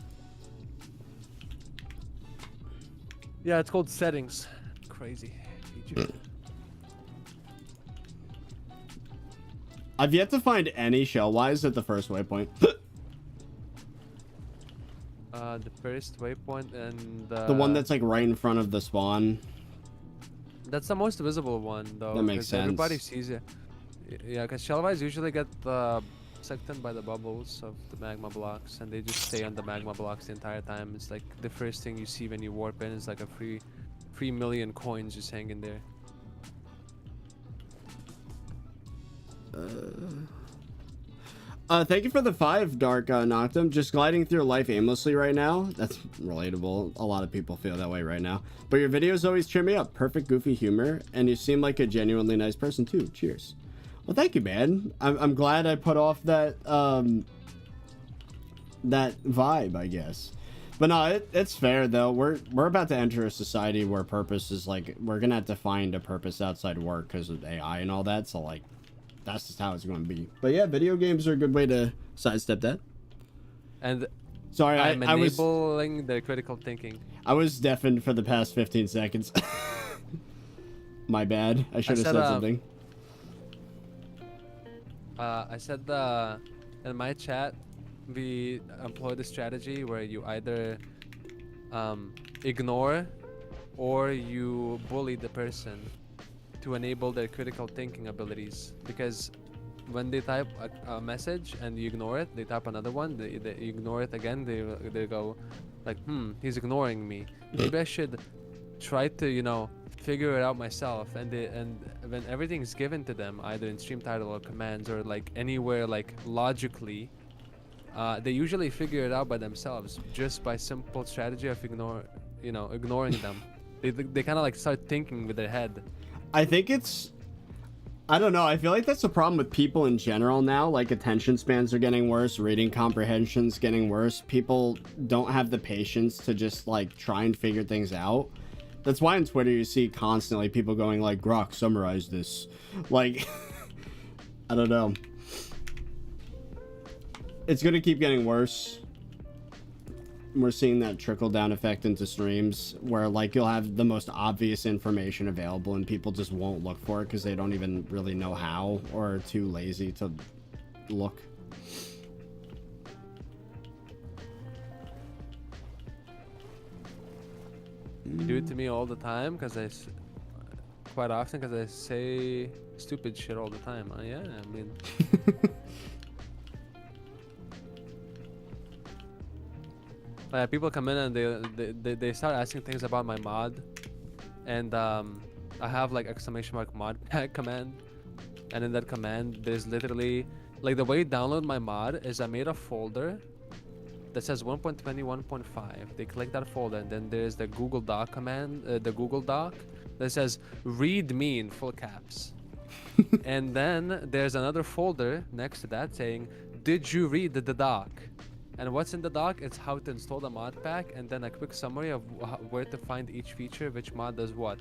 Yeah, it's called settings. Crazy feature. I've yet to find any shell-wise at the first waypoint. The first waypoint and the one that's like right in front of the spawn. That's the most visible one, though. That makes sense. Everybody sees it. Yeah, because shellwise usually get sucked in by the bubbles of the magma blocks, and they just stay on the magma blocks the entire time. It's like the first thing you see when you warp in is like a free million coins just hanging there. Thank you for the 5, Dark Noctum. Just gliding through life aimlessly right now. That's relatable. A lot of people feel that way right now. But your videos always cheer me up. Perfect goofy humor, and you seem like a genuinely nice person too. Cheers. Well, thank you, man. I'm glad I put off that that vibe, I guess. But no, it's fair though. We're about to enter a society where purpose is like, we're gonna have to find a purpose outside work because of AI and all that. So like, that's just how it's going to be. But yeah, video games are a good way to sidestep that. And sorry, I'm I was enabling the critical thinking. I was deafened for the past 15 seconds. My bad. I should have said something. I said in my chat, we employ the strategy where you either ignore or you bully the person to enable their critical thinking abilities. Because when they type a message and you ignore it, they type another one, they ignore it again, they go like, he's ignoring me. Maybe I should try to, you know, figure it out myself. And when everything's given to them, either in stream title or commands or like anywhere like logically, they usually figure it out by themselves just by simple strategy of ignoring them. They kind of like start thinking with their head. I think it's, I don't know, I feel like that's the problem with people in general now. Like attention spans are getting worse, reading comprehension's getting worse. People don't have the patience to just like try and figure things out. That's why on Twitter you see constantly people going like, Grok, summarize this. Like, I don't know. It's gonna keep getting worse. We're seeing that trickle down effect into streams where like you'll have the most obvious information available and people just won't look for it because they don't even really know how or are too lazy to look. You do it to me all the time because quite often because I say stupid shit all the time. Yeah, I mean. People come in and they start asking things about my mod, and I have like exclamation mark mod pack command, and in that command there's literally like the way you download my mod is I made a folder that says 1.21.5. They click that folder and then there's the Google Doc command, the Google Doc that says read me in full caps. And then there's another folder next to that saying did you read the doc? And what's in the doc? It's how to install the mod pack and then a quick summary of where to find each feature, which mod does what.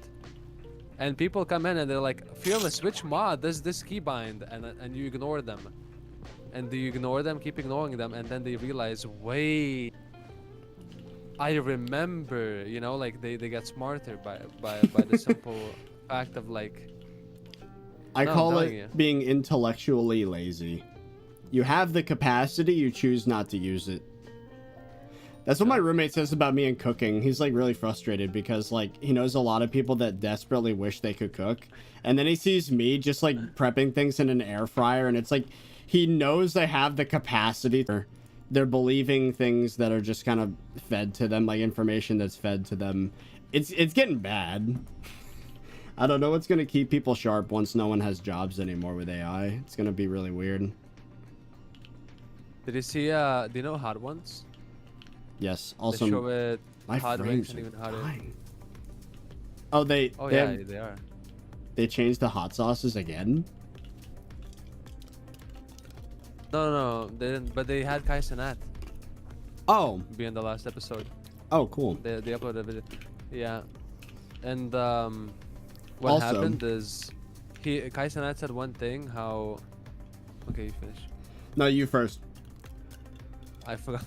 And people come in and they're like, Fearless, which mod does this keybind? And you ignore them. And you ignore them, keep ignoring them, and then they realize, wait, I remember, you know, like they get smarter by the simple fact of like... I call it being intellectually lazy. You have the capacity, you choose not to use it. That's what my roommate says about me and cooking. He's like really frustrated because like he knows a lot of people that desperately wish they could cook. And then he sees me just like prepping things in an air fryer and it's like he knows they have the capacity. They're believing things that are just kind of fed to them, like information that's fed to them. It's getting bad. I don't know what's going to keep people sharp once no one has jobs anymore with AI. It's going to be really weird. Did you see, do you know Hot Ones? Yes, also... They show it my hot frames and are even hotter. dying. Oh, they are. They changed the hot sauces again? No, they didn't, but they had Kai Cenat. Oh. Be in the last episode. Oh, cool. They uploaded a video. Yeah. And, what also happened is... Kai Cenat said one thing, how... Okay, you finish. No, you first. I forgot.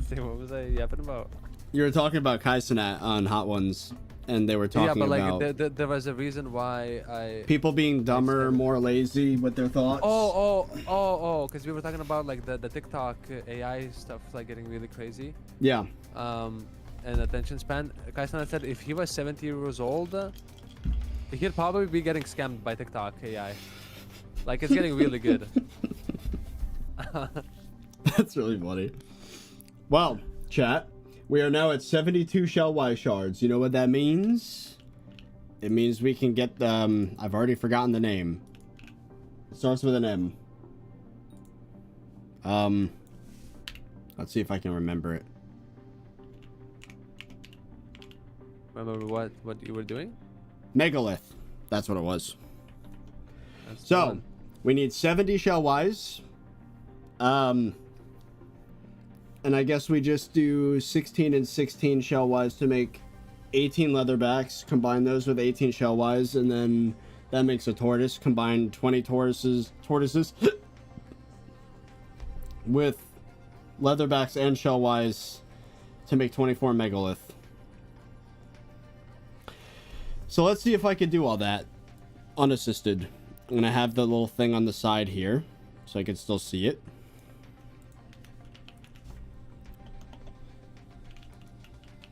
What was I yapping about? You were talking about Kai Cenat on Hot Ones, and they were talking about... Yeah, but like, there was a reason why I... People being dumber, more lazy with their thoughts. Oh, because we were talking about like the TikTok AI stuff, like getting really crazy. Yeah. And attention span. Kai Cenat said if he was 70 years old, he'd probably be getting scammed by TikTok AI. Like, it's getting really good. That's really funny. Well, chat, we are now at 72 shell Y shards. You know what that means? It means we can get I've already forgotten the name. It starts with an M. Let's see if I can remember it. Remember what you were doing? Megalith. That's what it was. That's so, We need 70 shell-wise. And I guess we just do 16 and 16 shell-wise to make 18 leatherbacks. Combine those with 18 shell-wise, and then that makes a tortoise. Combine 20 tortoises with leatherbacks and shell-wise to make 24 megalith. So let's see if I can do all that unassisted. I'm gonna have the little thing on the side here so I can still see it.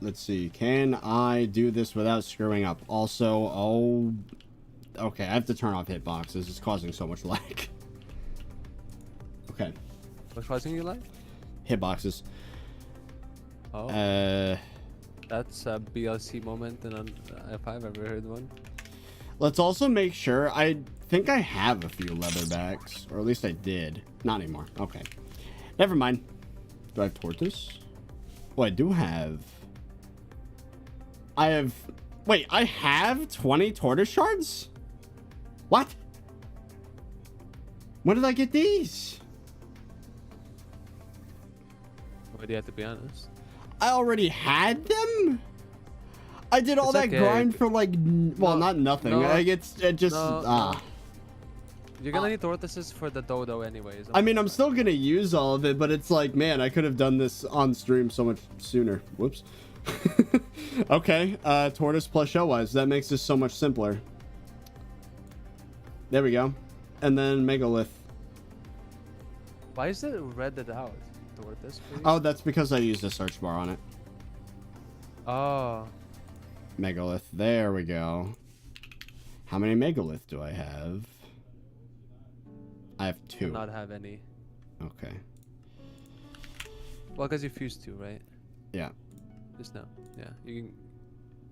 Let's see, can I do this without screwing up? Also, oh, okay, I have to turn off hitboxes. It's causing so much lag. Okay. What's causing you lag? Hitboxes. Oh. That's a BLC moment, and if I've ever heard one. Let's also make sure. I think I have a few leatherbacks, or at least I did. Not anymore. Okay. Never mind. Do I have tortoise? Oh, I do have. Wait, I have 20 tortoise shards? What? When did I get these? Why do you have to be honest? I already had them? I did all It's that okay. grind for like, well, not nothing. No, Like it just, no. You're gonna need tortoises for the dodo anyways. I mean, I'm still gonna use all of it, but it's like, man, I could have done this on stream so much sooner. Whoops. Okay, tortoise plus shell-wise. That makes this so much simpler. There we go. And then megalith. Why is it redded out? Tortoise, please? Oh, that's because I used a search bar on it. Oh. Megalith. There we go. How many megalith do I have? I have 2. Do not have any. Okay. Well, because you fused 2, right? Yeah. Just now. Yeah. You can.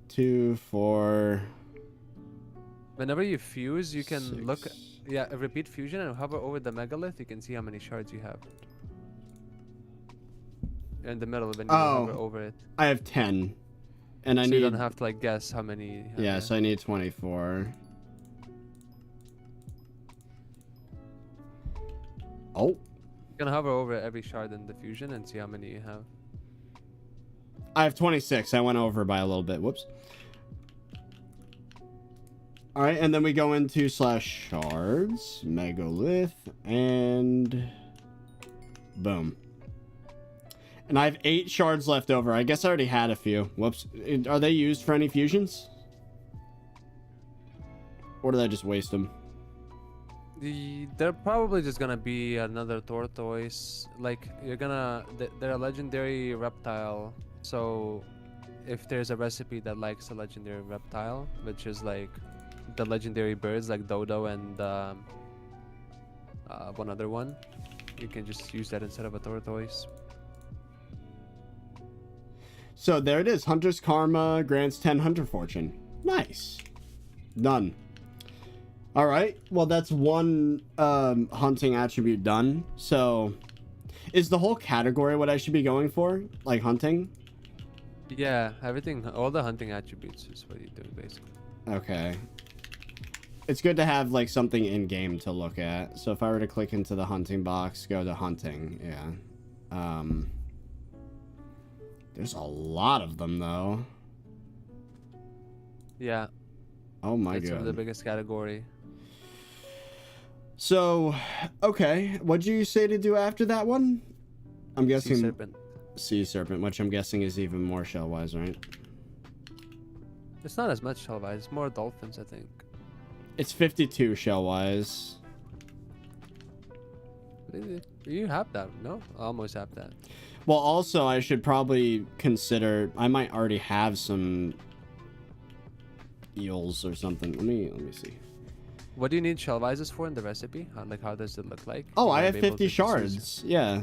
2, 4. Whenever you fuse, you can 6. look. Yeah, repeat fusion and hover over the megalith. You can see how many shards you have. You're in the middle when you hover over it. I have 10. And I So need. you don't have to like guess how many. You have. Yeah, so I need 24. Oh. You can hover over every shard in the fusion and see how many you have. I have 26. I went over by a little bit. Whoops. All right, and then we go into /shards, megalith, and boom. And I have 8 shards left over. I guess I already had a few. Whoops. Are they used for any fusions? Or did I just waste them? They're probably just gonna be another tortoise. Like they're a legendary reptile. So if there's a recipe that likes a legendary reptile, which is like the legendary birds like dodo and one other one, you can just use that instead of a tortoise. So there it is. Hunter's Karma grants 10 Hunter Fortune. Nice. Done. All right. Well, that's one hunting attribute done. So is the whole category what I should be going for? Like hunting? Yeah, everything, all the hunting attributes is what you do basically. Okay. It's good to have like something in game to look at. So if I were to click into the hunting box, go to hunting. Yeah. There's a lot of them though. Yeah. Oh my It's god. the biggest category. So, okay. What'd you say to do after that one? I'm guessing Sea serpent. Sea serpent, which I'm guessing is even more shell-wise, right? It's not as much shell-wise. It's more dolphins, I think. It's 52 shell-wise. You have that, no? I almost have that. Well, also, I should probably consider... I might already have some eels or something. Let me see. What do you need shell-wises for in the recipe? How does it look like? Oh, You I might have be able 50 to shards. Yeah.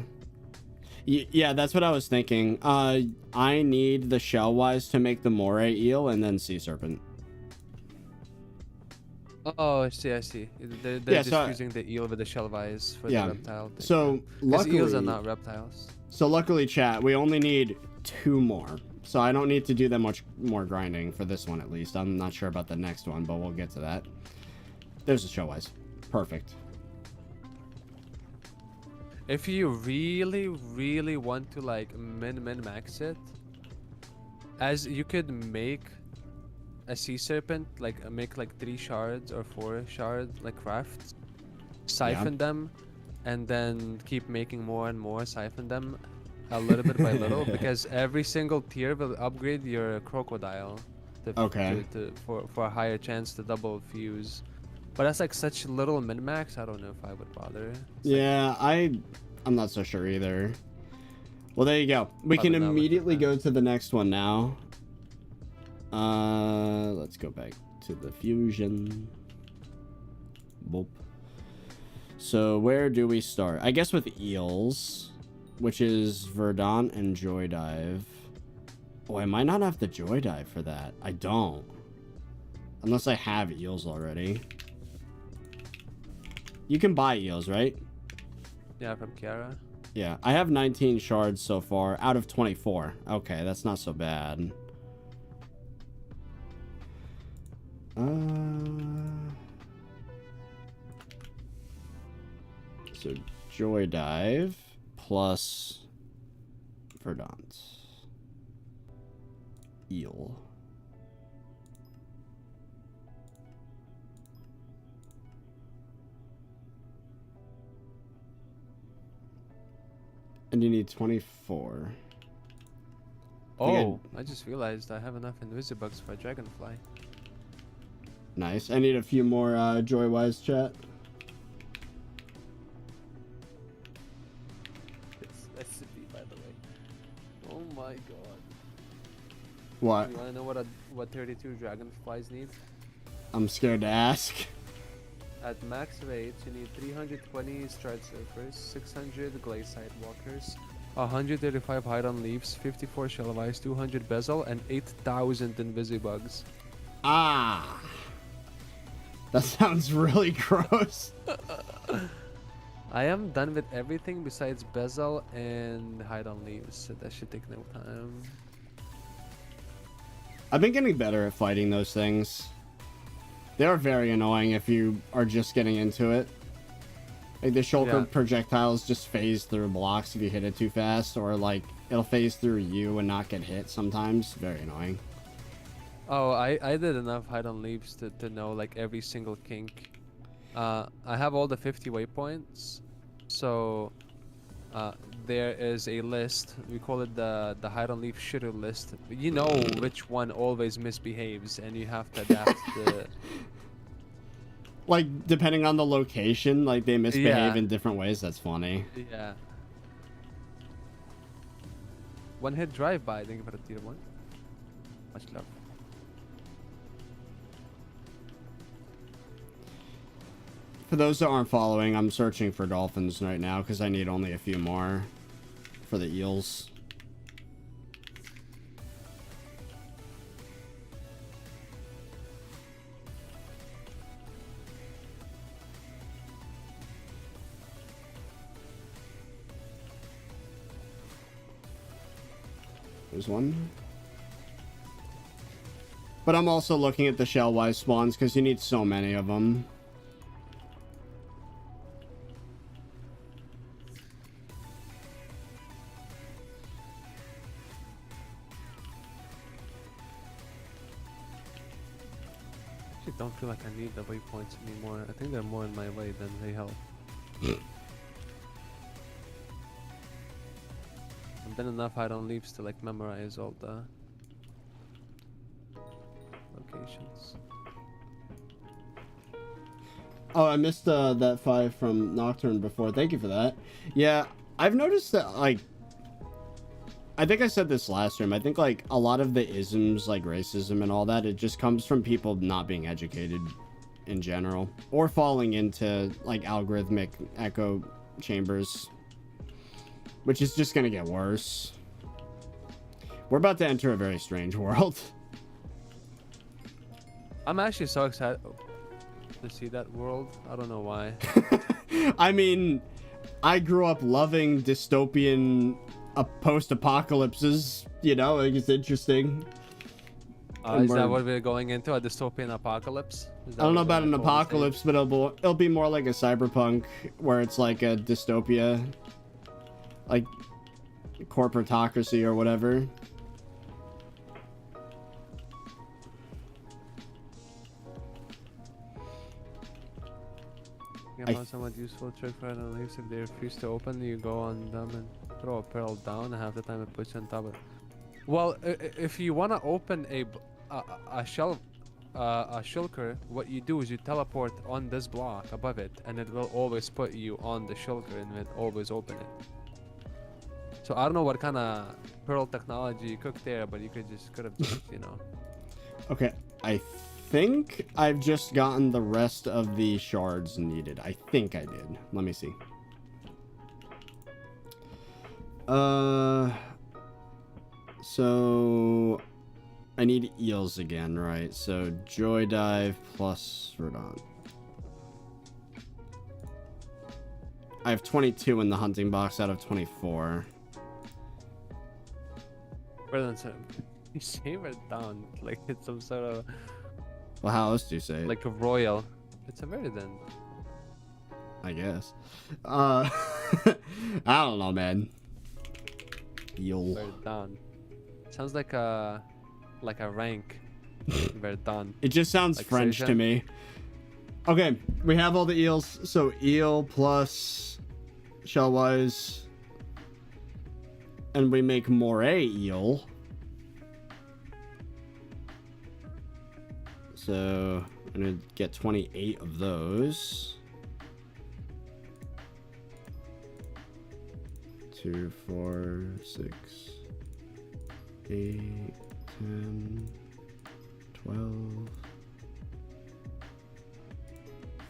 Yeah, that's what I was thinking. I need the shell-wise to make the moray eel and then sea serpent. Oh, I see. They're Yeah, just so using the eel with the shell-wise for Yeah. the reptile thing. So, Because eels are luckily... not reptiles. So luckily, chat, we only need 2 more. So I don't need to do that much more grinding for this one, at least. I'm not sure about the next one, but we'll get to that. There's the shell-wise. Perfect. If you really want to like min-max it, as you could make a sea serpent, like make like 3 shards or 4 shards, like crafts, siphon them, and then keep making more and more, siphon them a little bit by little, because every single tier will upgrade your crocodile for a higher chance to double fuse. But that's like such little min-max, I don't know if I would bother. Yeah, I'm not so sure either. Well, there you go. We can immediately go to the next one now. Let's go back to the fusion. Boop. So where do we start? I guess with eels, which is Verdant and Joy Dive. Oh, I might not have the Joy Dive for that. I don't. Unless I have eels already. You can buy eels, right? Yeah, from Kiara. Yeah, I have 19 shards so far out of 24. Okay, that's not so bad. So Joy Dive plus Verdant. Eel. And you need 24. Oh, I just realized I have enough invisibugs for a dragonfly. Nice. I need a few more Joywise chat. It's recipe, by the way. Oh my god. What? You wanna know what 32 dragonflies need? I'm scared to ask. At max rates, you need 320 stride surfers, 600 glacier walkers, 135 hide on leaves, 54 shell of ice, 200 bezel, and 8,000 invisibugs. Ah. That sounds really gross. I am done with everything besides bezel and hide on leaves, so that should take no time. I've been getting better at fighting those things. They are very annoying if you are just getting into it. Like the shulker projectiles just phase through blocks if you hit it too fast, or like it'll phase through you and not get hit sometimes. Very annoying. Oh, I did enough hide on leaves to know like every single kink. I have all the 50 waypoints, so there is a list. We call it the hide on leaf shitter list. You know which one always misbehaves, and you have to adapt the. Like depending on the location, like they misbehave in different ways. That's funny. Yeah. One hit drive by. Thank you for the tier 1. Much love. For those that aren't following, I'm searching for dolphins right now because I need only a few more for the eels. There's one. But I'm also looking at the shellwise spawns because you need so many of them. I don't feel like I need the waypoints anymore. I think they're more in my way than they help. I've done enough hide on leaves to like memorize all the locations. Oh, I missed that 5 from Nocturne before. Thank you for that. Yeah, I've noticed that, like, I think I said this last stream. I think, like, a lot of the isms, like racism and all that, it just comes from people not being educated in general. Or falling into, like, algorithmic echo chambers. Which is just gonna get worse. We're about to enter a very strange world. I'm actually so excited to see that world. I don't know why. I mean, I grew up loving dystopian post-apocalypses, you know, like it's interesting. Is that what we're going into? A dystopian apocalypse? I don't know about an apocalypse, but it'll be more like a cyberpunk where it's like a dystopia, like corporatocracy or whatever. I found somewhat useful trick for analysts. If they refuse to open, you go on them and throw a pearl down, and half the time it puts you on top of it. Well, if you want to open a shulker, what you do is you teleport on this block above it, and it will always put you on the shulker, and it always open it. So I don't know what kind of pearl technology you cooked there, but you could have just, you know. Okay, I think I've just gotten the rest of the shards needed. I think I did. Let me see. So I need eels again, right? So joy dive plus Verdant. I have 22 in the hunting box out of 24. You say Verdant like it's some sort of. Well, how else do you say it? Like a royal. It's a Verdant. I guess. I don't know, man. Eel. Verdant. Sounds like a rank. Verdant. It just sounds like French to me. Okay, we have all the eels. So eel plus shellwise. And we make moray eel. So I'm gonna get 28 of those. 2, 4, 6, 8, 10, 12,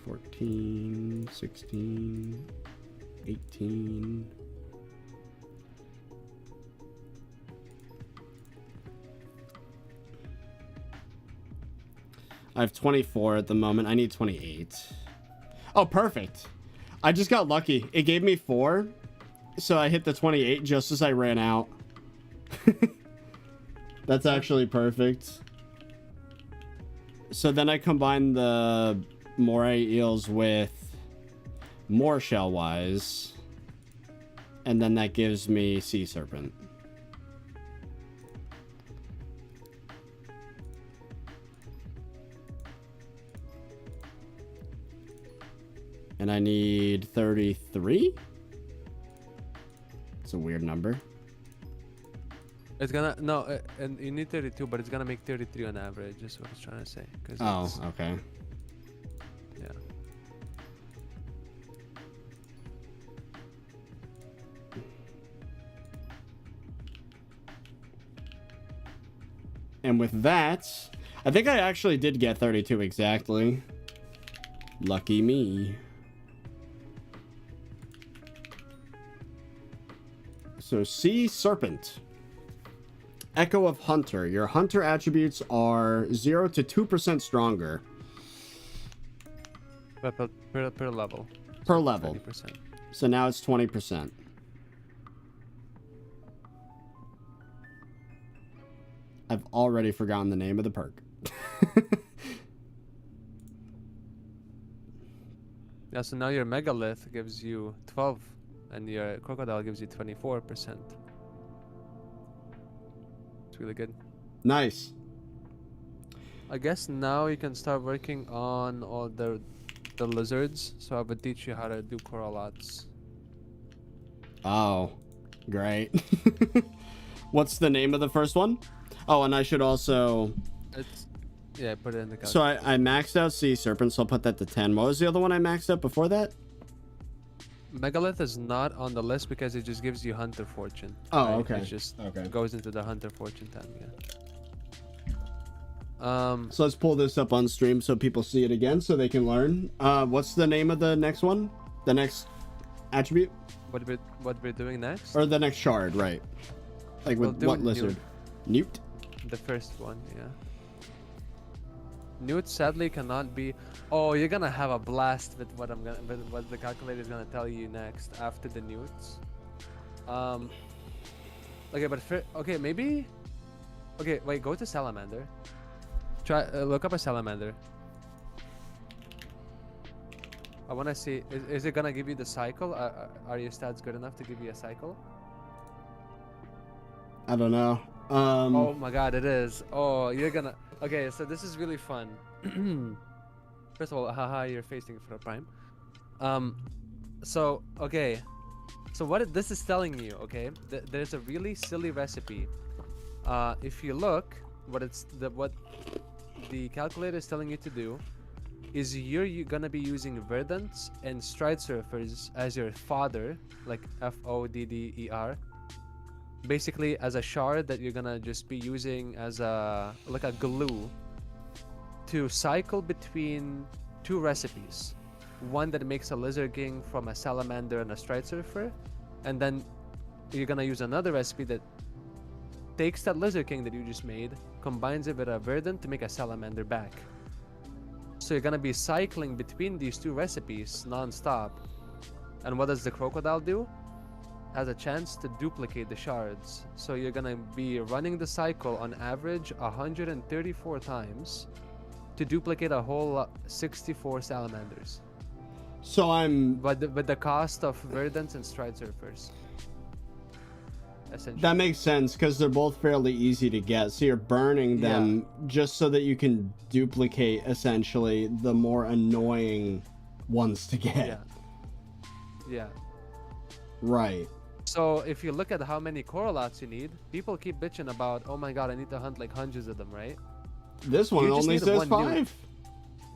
14, 16, 18. I have 24 at the moment. I need 28. Oh, perfect. I just got lucky. It gave me 4. So I hit the 28 just as I ran out. That's actually perfect. So then I combine the moray eels with more shellwise. And then that gives me sea serpent. And I need 33. It's a weird number. It's gonna and you need 32, but it's gonna make 33 on average. Is what I was trying to say. Oh, okay. Yeah. And with that, I think I actually did get 32 exactly. Lucky me. So Sea Serpent. Echo of Hunter. Your Hunter attributes are 0 to 2% stronger. Per level. Per level. 20%. So now it's 20%. I've already forgotten the name of the perk. Yeah, so now your megalith gives you 12. And your crocodile gives you 24%. It's really good. Nice. I guess now you can start working on all the lizards. So I would teach you how to do coralots. Oh, great. What's the name of the first one? Oh, and I should also... Yeah, put it in the calculator. So I maxed out Sea Serpent, so I'll put that to 10. What was the other one I maxed out before that? Megalith is not on the list because it just gives you Hunter Fortune. Oh, right? okay. It just goes into the Hunter Fortune tab, yeah. So let's pull this up on stream so people see it again so they can learn. What's the name of the next one? The next attribute? What we're doing next? Or the next shard, right? Like with what lizard? Newt? The first one, yeah. Newt sadly cannot be. Oh, you're gonna have a blast with what what the calculator is gonna tell you next after the newts. Okay, but maybe. Okay, wait. Go to salamander. Try look up a salamander. I want to see, is it gonna give you the cycle? Are your stats good enough to give you a cycle? I don't know. Oh my god, it is. Oh, you're gonna... Okay, so this is really fun. First of all, haha, you're facing for a prime. So, okay. So what this is telling you, okay, there's a really silly recipe. If you look, what the calculator is telling you to do is you're gonna be using verdants and stride surfers as your fodder, like FODDER, basically as a shard that you're gonna just be using as a like a glue to cycle between two recipes. One that makes a lizard king from a salamander and a stride surfer, and then you're gonna use another recipe that takes that lizard king that you just made, combines it with a verdant to make a salamander back. So you're gonna be cycling between these two recipes non-stop. And what does the crocodile do? Has a chance to duplicate the shards. So you're gonna be running the cycle on average 134 times to duplicate a whole 64 salamanders. So I'm... But the cost of verdants and stride surfers. Essentially. That makes sense, because they're both fairly easy to get. So you're burning them just so that you can duplicate, essentially, the more annoying ones to get. Yeah. Yeah. Right. So if you look at how many correlates you need, people keep bitching about, oh my god, I need to hunt like hundreds of them, right? This one only says 5.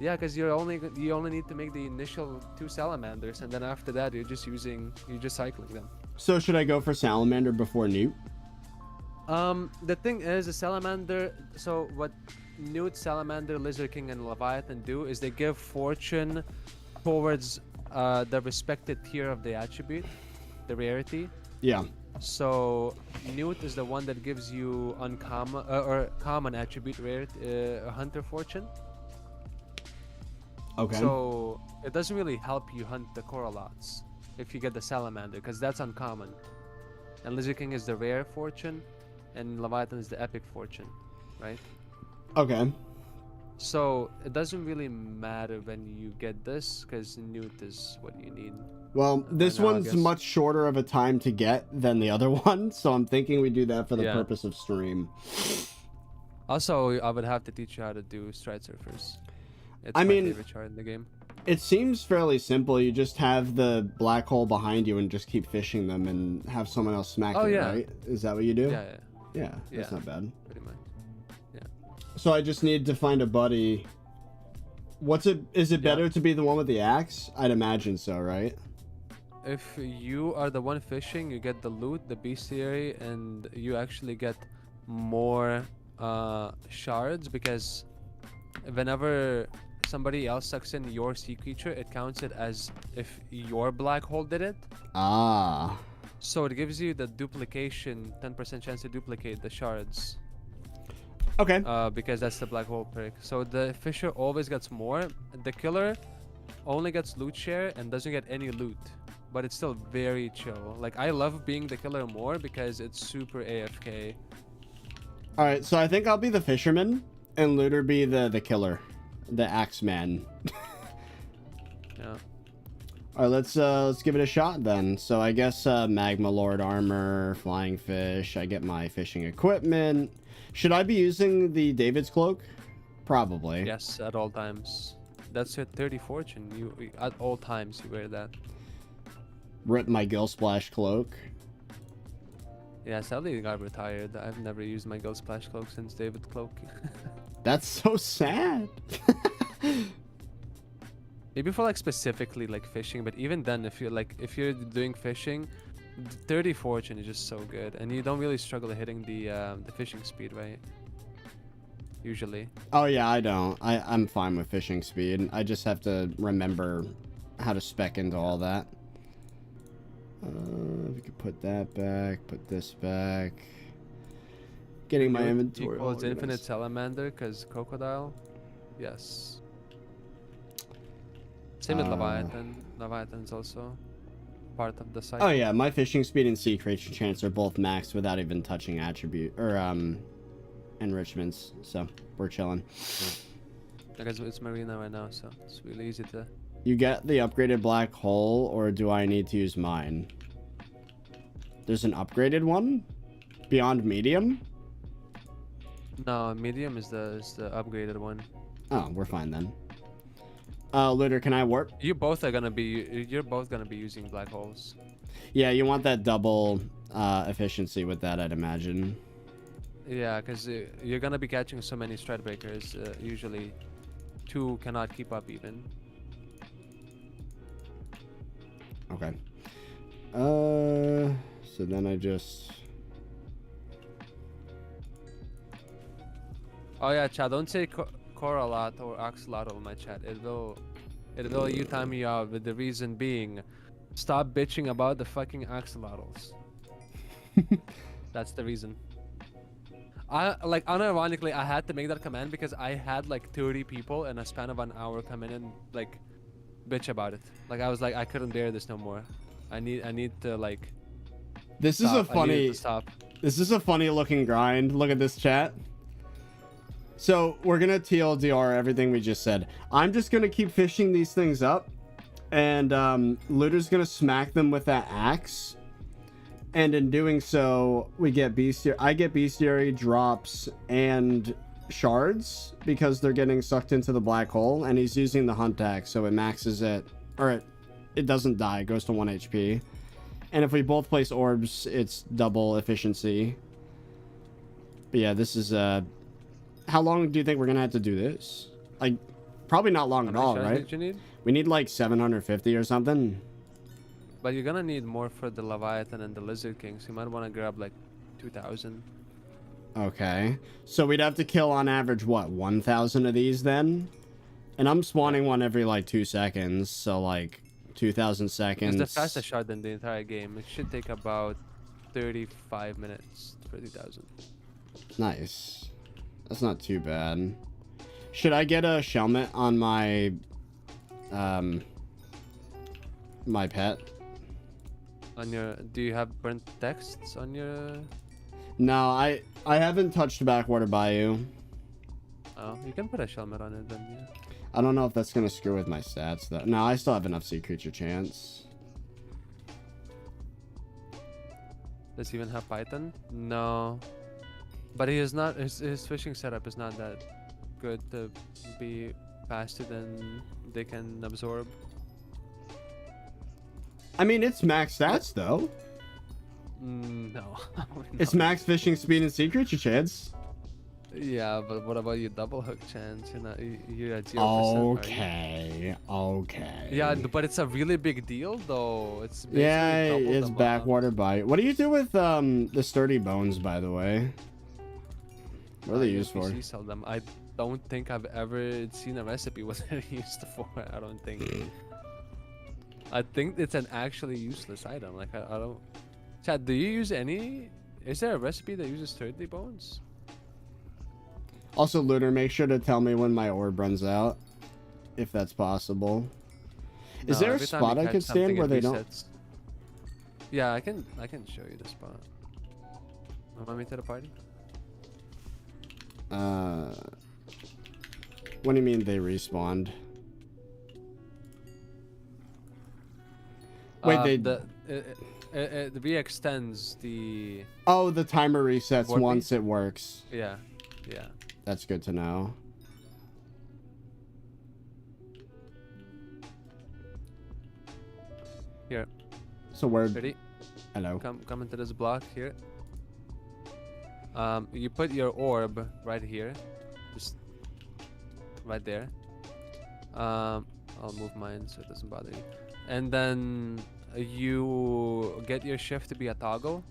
Yeah, because you only need to make the initial 2 salamanders, and then after that you're just cycling them. So should I go for salamander before newt? The thing is, a salamander. So what newt, salamander, lizard king, and leviathan do is they give fortune towards the respected tier of the attribute, the rarity. Yeah. So newt is the one that gives you uncommon or common attribute rarity, hunter fortune. Okay. So it doesn't really help you hunt the correlates if you get the salamander, because that's uncommon. And lizard king is the rare fortune, and leviathan is the epic fortune, right? Okay. So it doesn't really matter when you get this, because newt is what you need. Well, this one's much shorter of a time to get than the other one, so I'm thinking we do that for the purpose of stream. Also, I would have to teach you how to do stride surfers. It's my favorite chart in the game. It seems fairly simple. You just have the black hole behind you and just keep fishing them and have someone else smack it, right? Is that what you do? Yeah, that's not bad. Pretty much. Yeah. So I just need to find a buddy. Is it better to be the one with the axe? I'd imagine so, right? If you are the one fishing, you get the loot, the bestiary, and you actually get more shards, because whenever somebody else sucks in your sea creature, it counts it as if your black hole did it. Ah. So it gives you the duplication, 10% chance to duplicate the shards. Okay. Because that's the black hole perk. So the fisher always gets more. The killer only gets loot share and doesn't get any loot, but it's still very chill. Like, I love being the killer more because it's super AFK. All right, so I think I'll be the fisherman and Looter be the killer. The Axeman. Yeah. All right, let's give it a shot then. So I guess Magma Lord armor, flying fish. I get my fishing equipment. Should I be using the David's cloak? Probably. Yes, at all times. That's your 30 fortune. You at all times you wear that. Rip my Gill Splash cloak. Yeah, sadly it got retired. I've never used my Gill Splash cloak since David's cloak. That's so sad. Maybe for like specifically like fishing, but even then, if you're doing fishing, 30 fortune is just so good, and you don't really struggle hitting the fishing speed, right? Usually. Oh yeah, I don't. I'm fine with fishing speed. I just have to remember how to spec into all that. We could put that back, put this back. Getting my inventory equals infinite salamander because crocodile. Yes. Same with Leviathan. Leviathan's also part of the cycle. Oh yeah, my fishing speed and sea creature chance are both maxed without even touching attribute or enrichments, so we're chilling. Because it's Marina right now, so it's really easy to... You get the upgraded black hole, or do I need to use mine? There's an upgraded one? Beyond medium? No, medium is the upgraded one. Oh, we're fine then. Looter, can I warp? You're both gonna be using black holes. Yeah, you want that double efficiency with that, I'd imagine. Yeah, because you're gonna be catching so many stride breakers. Usually, 2 cannot keep up even. Okay. So then I just... Oh yeah, chat. Don't say Coralot or Axolotl in my chat. It will you time me out with the reason being, stop bitching about the fucking axolotls. That's the reason. Unironically, I had to make that command because I had like 30 people in a span of an hour come in and like bitch about it. Like I was like, I couldn't bear this no more. I need to like. This is a funny. This is a funny looking grind. Look at this chat. So we're gonna TLDR everything we just said. I'm just gonna keep fishing these things up, and Looter's gonna smack them with that axe. And in doing so, we get bestiary. I get bestiary drops and shards because they're getting sucked into the black hole, and he's using the hunt axe, so it maxes it, or it doesn't die. It goes to 1 HP. And if we both place orbs, it's double efficiency. But yeah, this is how long do you think we're gonna have to do this? Like, probably not long at all, right? You need? We need like 750 or something. But you're gonna need more for the Leviathan and the Lizard King, so you might want to grab like 2,000. Okay, so we'd have to kill on average what, 1,000 of these then? And I'm spawning one every like 2 seconds, so like 2,000 seconds. It's the fastest shot in the entire game. It should take about 35 minutes for 2,000. Nice. That's not too bad. Should I get a shelmet on my my pet? On your, do you have burnt texts on your? No, I haven't touched Backwater Bayou. Oh, you can put a shelmet on it then. Yeah. I don't know if that's gonna screw with my stats though. No, I still have enough sea creature chance. Does he even have Python? No. But he is not. His fishing setup is not that good to be faster than they can absorb. I mean, it's max stats though. No. It's max fishing speed and sea creature chance. Yeah, but what about your double hook chance? You're at 0%. Okay. Okay. Yeah, but it's a really big deal though. It's it's Backwater Bayou. What do you do with the sturdy bones, by the way? What are they used for? Sell them. I don't think I've ever seen a recipe what they're used for. I don't think. I think it's an actually useless item. Like I don't. Chad, do you use any? Is there a recipe that uses sturdy bones? Also, Looter, make sure to tell me when my orb runs out, if that's possible. No, is there a spot I could stand where they don't? Yeah, I can show you the spot. Want me to the party? What do you mean they respawned? Wait, it re-extends the... Oh, the timer resets once it works. Yeah. That's good to know. Here. So where... Ready? Hello. Come into this block here. You put your orb right here. Just right there. I'll move mine so it doesn't bother you. And then you get your shift to be a toggle,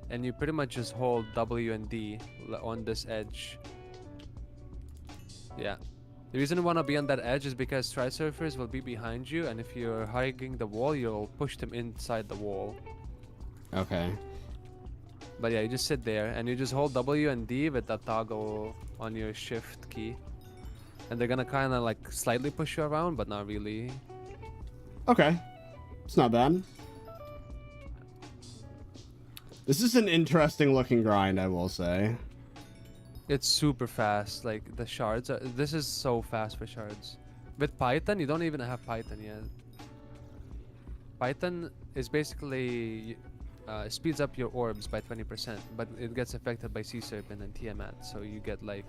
and you pretty much just hold W and D on this edge. Yeah. The reason you want to be on that edge is because stride surfers will be behind you, and if you're hugging the wall, you'll push them inside the wall. Okay. But yeah, you just sit there, and you just hold W and D with that toggle on your shift key. And they're gonna kind of like slightly push you around, but not really. Okay. It's not bad. This is an interesting looking grind, I will say. It's super fast. Like the shards. This is so fast for shards. With Python, you don't even have Python yet. Python is basically speeds up your orbs by 20%, but it gets affected by Sea Serpent and Tiamat, so you get like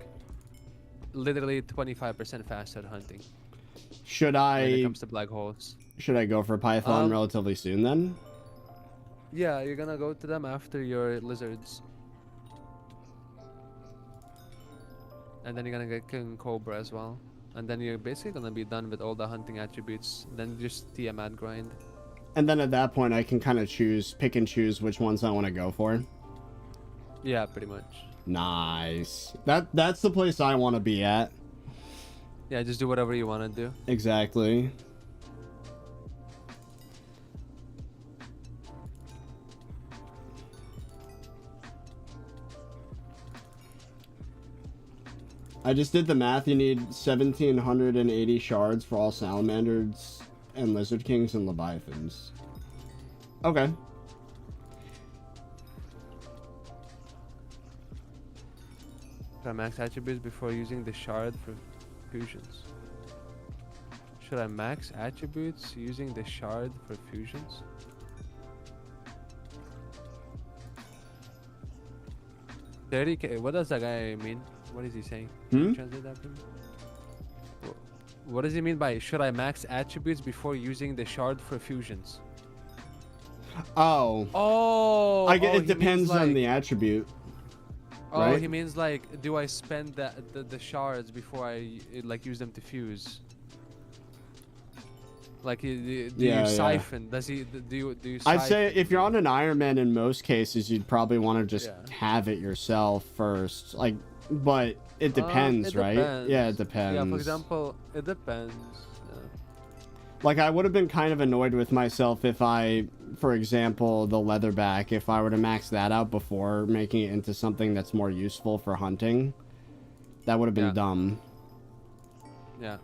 literally 25% faster at hunting. Should when it comes to black holes. Should I go for Python relatively soon then? Yeah, you're gonna go to them after your lizards. And then you're gonna get King Cobra as well. And then you're basically gonna be done with all the hunting attributes. Then just Tiamat grind. And then at that point, I can kind of pick and choose which ones I want to go for. Yeah, pretty much. Nice. That's the place I want to be at. Yeah, just do whatever you want to do. Exactly. I just did the math. You need 1,780 shards for all salamanders and lizard kings and leviathans. Okay. Should I max attributes before using the shard for fusions? Should I max attributes using the shard for fusions? $30K. What does that guy mean? What is he saying? Can you translate that for me? What does he mean by should I max attributes before using the shard for fusions? Oh. It depends on the attribute. Oh, right? He means like, do I spend the shards before I like use them to fuse? Like, do you siphon? Does he? Do you? Siphon? I'd say if you're on an Iron Man, in most cases, you'd probably want to just have it yourself first. Like, but it depends, right? Depends. Yeah, it depends. Yeah, for example, it depends. Yeah. Like, I would have been kind of annoyed with myself if I, for example, the leatherback, if I were to max that out before making it into something that's more useful for hunting, that would have been dumb. Yeah.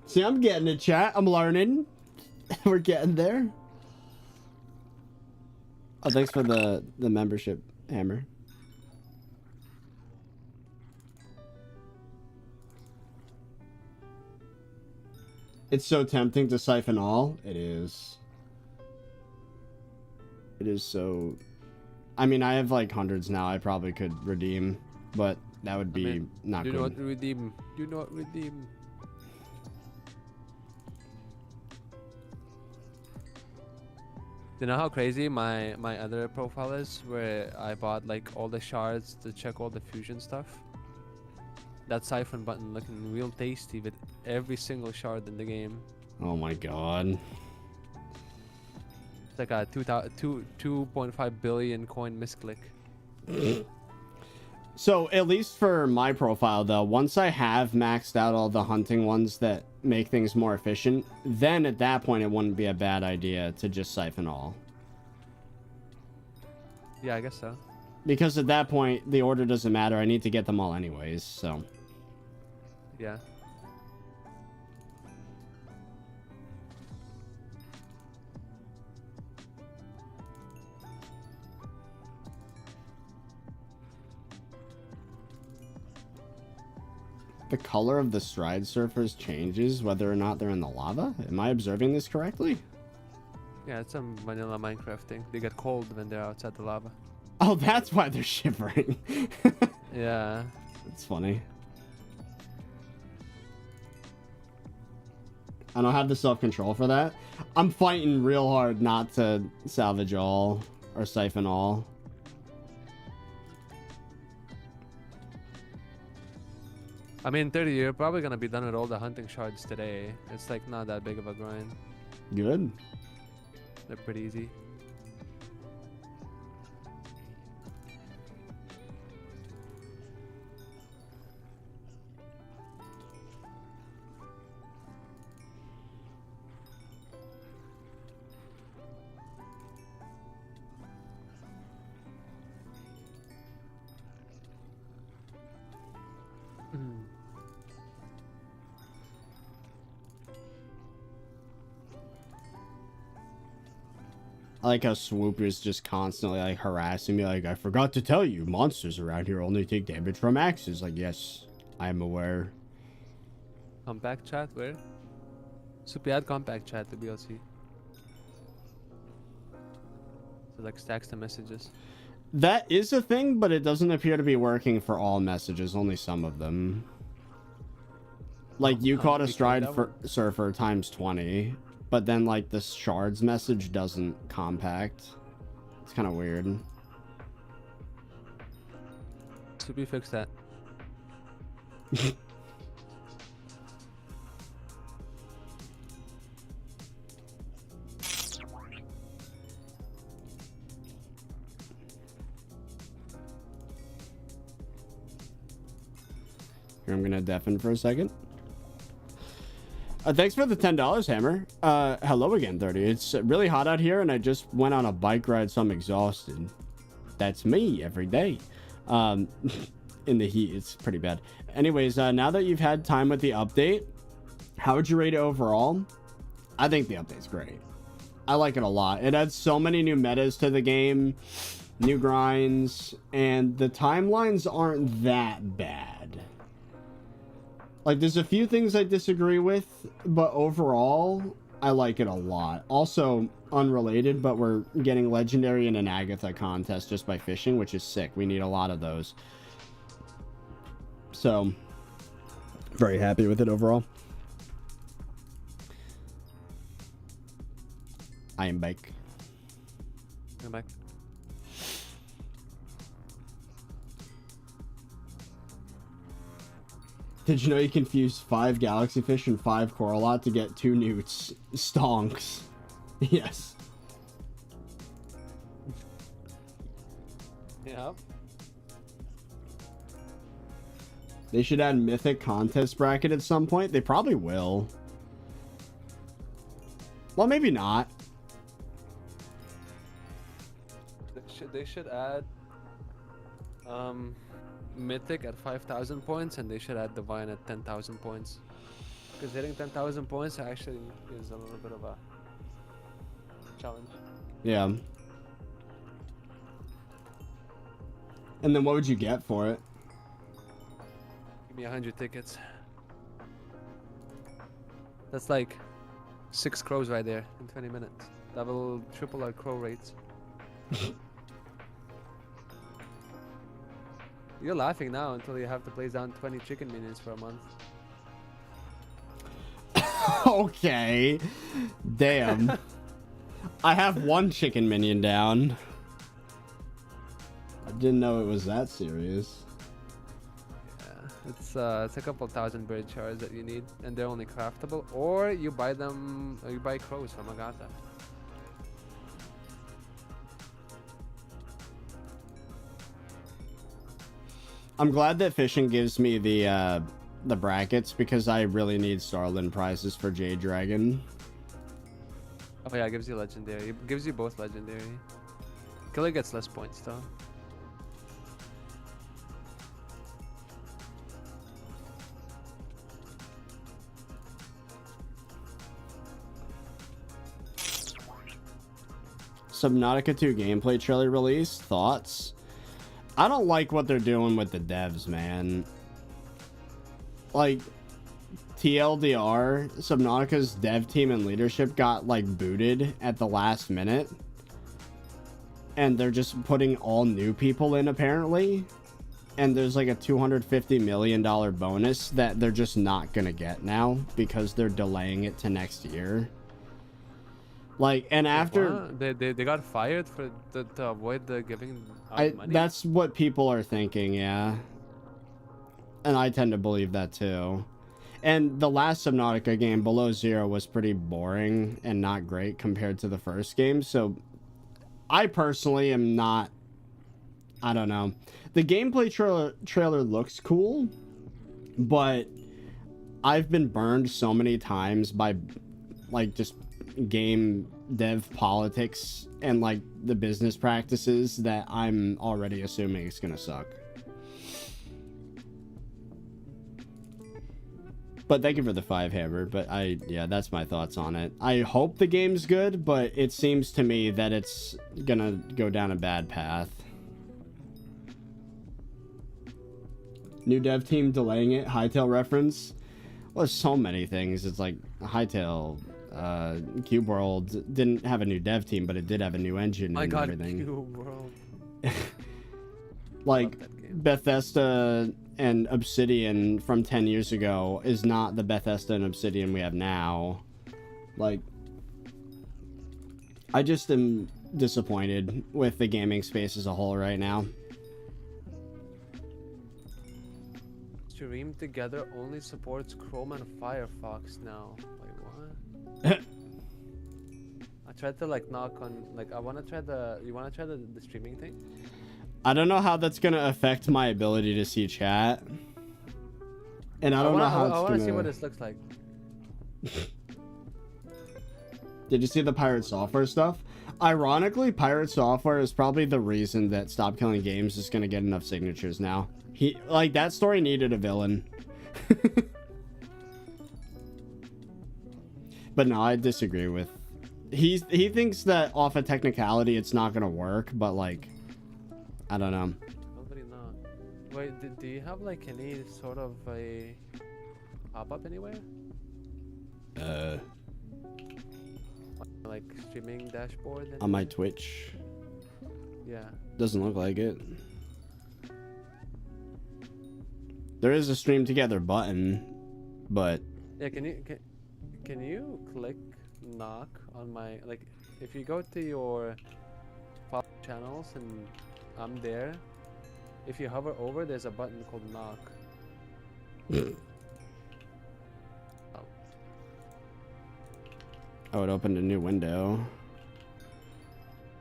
See, I'm getting it, chat. I'm learning. We're getting there. Oh, thanks for the membership, Hammer. It's so tempting to siphon all. It is. It is so... I mean, I have like hundreds now. I probably could redeem, but that would be not good. Do not redeem. Do not redeem. You know how crazy my other profile is, where I bought like all the shards to check all the fusion stuff? That siphon button looking real tasty with every single shard in the game. Oh my god. It's like a 2.5 billion coin misclick. So, at least for my profile, though, once I have maxed out all the hunting ones that make things more efficient, then at that point it wouldn't be a bad idea to just siphon all. Yeah, I guess so. Because at that point, the order doesn't matter. I need to get them all anyways, so... Yeah. The color of the stride surfers changes whether or not they're in the lava? Am I observing this correctly? Yeah, it's some vanilla Minecraft thing. They get cold when they're outside the lava. Oh, that's why they're shivering. Yeah. That's funny. I don't have the self-control for that. I'm fighting real hard not to salvage all or siphon all. I mean, 30, you're probably gonna be done with all the hunting shards today. It's like not that big of a grind. Good. They're pretty easy. I like how Swoop is just constantly like harassing me, like, I forgot to tell you, monsters around here only take damage from axes. Like, yes, I am aware. Compact chat, where? Super, add compact chat to BLC. So like stacks the messages. That is a thing, but it doesn't appear to be working for all messages, only some of them. Like, you caught a stride for surfer times 20, but then like the shards message doesn't compact. It's kind of weird. Should we fix that? Here, I'm gonna deafen for a second. Thanks for the $10, Hammer. Hello again, 30. It's really hot out here, and I just went on a bike ride, so I'm exhausted. That's me every day. In the heat, it's pretty bad. Anyways, now that you've had time with the update, how would you rate it overall? I think the update's great. I like it a lot. It adds so many new metas to the game, new grinds, and the timelines aren't that bad. Like, there's a few things I disagree with, but overall, I like it a lot. Also, unrelated, but we're getting Legendary in an Agatha contest just by fishing, which is sick. We need a lot of those. So, very happy with it overall. I am back. I'm back. Did you know you can fuse 5 galaxy fish and 5 coralot to get 2 newts? Stonks. Yes. Yeah. They should add mythic contest bracket at some point. They probably will. Well, maybe not. They should add mythic at 5,000 points, and they should add divine at 10,000 points. Because hitting 10,000 points actually is a little bit of a challenge. Yeah. And then what would you get for it? Give me 100 tickets. That's like 6 crows right there in 20 minutes. That will triple our crow rates. You're laughing now until you have to place down 20 chicken minions for a month. Okay. Damn. I have 1 chicken minion down. I didn't know it was that serious. Yeah, it's a couple thousand bird shards that you need, and they're only craftable, or you buy them, or you buy crows from Agatha. I'm glad that fishing gives me the brackets, because I really need Starland prizes for Jade Dragon. Oh yeah, it gives you legendary. It gives you both legendary. Killer gets less points though. Subnautica 2 gameplay trailer release. Thoughts? I don't like what they're doing with the devs, man. Like, TLDR, Subnautica's dev team and leadership got, like, booted at the last minute. And they're just putting all new people in, apparently. And there's, like, a $250 million bonus that they're just not gonna get now because they're delaying it to next year. Like, and after... What? They got fired for to avoid the giving out money? That's what people are thinking, yeah. And I tend to believe that too. And the last Subnautica game, Below Zero, was pretty boring and not great compared to the first game. So I personally am not... I don't know. The gameplay trailer looks cool, but I've been burned so many times by, like, just game dev politics and, like, the business practices that I'm already assuming it's gonna suck. But thank you for the 5 hammer. But yeah, that's my thoughts on it. I hope the game's good, but it seems to me that it's gonna go down a bad path. New dev team delaying it. Hytale reference. Well, there's so many things. It's like Hytale, Cube World didn't have a new dev team, but it did have a new engine and everything. Cube World. Like Bethesda and Obsidian from 10 years ago is not the Bethesda and Obsidian we have now. Like, I just am disappointed with the gaming space as a whole right now. Stream Together only supports Chrome and Firefox now. Wait, what? I tried to like knock on, like, I want to try the, you want to try the streaming thing? I don't know how that's going to affect my ability to see chat. And I don't know how it's I want to see what this looks like. Did you see the Pirate Software stuff? Ironically, Pirate Software is probably the reason that Stop Killing Games is going to get enough signatures now. Like, that story needed a villain. But no, I disagree with... He thinks that off a technicality it's not going to work, but like... I don't know. Nobody know. Wait, do you have like any sort of a pop-up anywhere? Like streaming dashboard? Anywhere? On my Twitch? Yeah. Doesn't look like it. There is a stream together button, but... Yeah, can you click knock on my, like, if you go to your pop channels and I'm there, if you hover over, there's a button called knock. Oh, it opened a new window.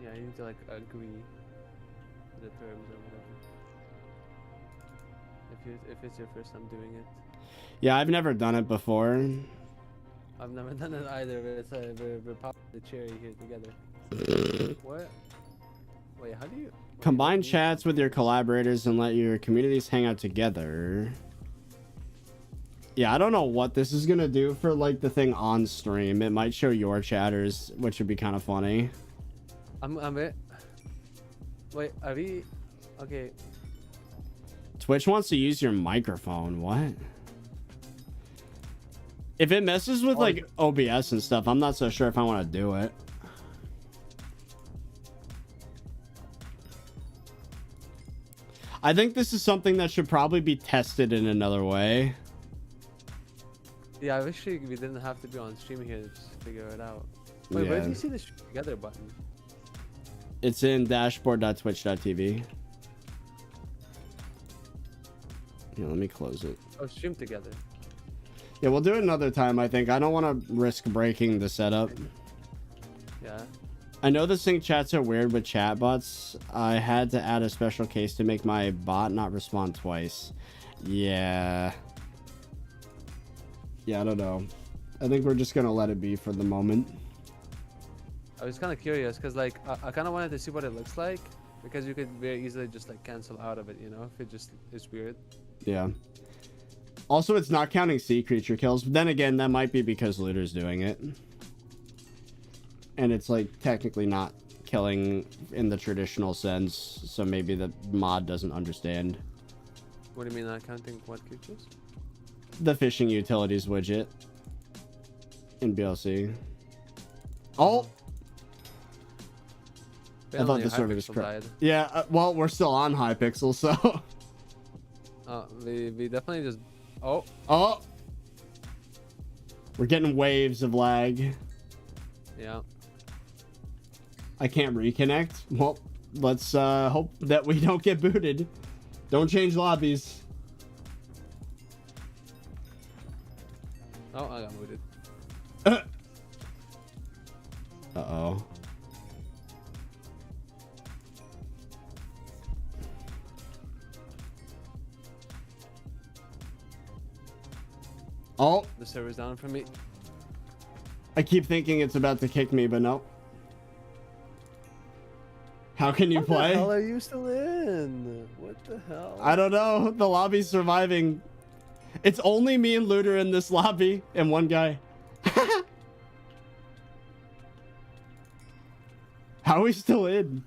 Yeah, you need to like agree to the terms or whatever. If it's your first time doing it. Yeah, I've never done it before. I've never done it either, but it's we're popping the cherry here together. What? Wait, how do you... Combine chats with your collaborators and let your communities hang out together. Yeah, I don't know what this is gonna do for like the thing on stream. It might show your chatters, which would be kind of funny. Wait, are we... Okay. Twitch wants to use your microphone. What? If it messes with like OBS and stuff, I'm not so sure if I want to do it. I think this is something that should probably be tested in another way. Yeah, I wish we didn't have to be on stream here to just figure it out. Wait, yeah. Where do you see the stream together button? It's in dashboard.twitch.tv. Yeah, let me close it. Oh, stream together. Yeah, we'll do it another time, I think. I don't want to risk breaking the setup. Yeah. I know the sync chats are weird with chatbots. I had to add a special case to make my bot not respond twice. Yeah. Yeah, I don't know. I think we're just going to let it be for the moment. I was kind of curious because like I kind of wanted to see what it looks like because you could very easily just like cancel out of it, you know, if it just is weird. Yeah. Also, it's not counting sea creature kills. But then again, that might be because Looter's doing it. And it's like technically not killing in the traditional sense. So maybe the mod doesn't understand. What do you mean not counting what creatures? The fishing utilities widget in BLC. Oh! I thought the server was correct. Yeah, well, we're still on Hypixel, so... we definitely just... Oh! Oh! We're getting waves of lag. Yeah. I can't reconnect. Well, let's hope that we don't get booted. Don't change lobbies. Oh, I got booted. Uh-oh. Oh. The server's down for me. I keep thinking it's about to kick me, but no. How can you play? What the hell are you still in? What the hell? I don't know. The lobby's surviving. It's only me and Looter in this lobby and one guy. How are we still in?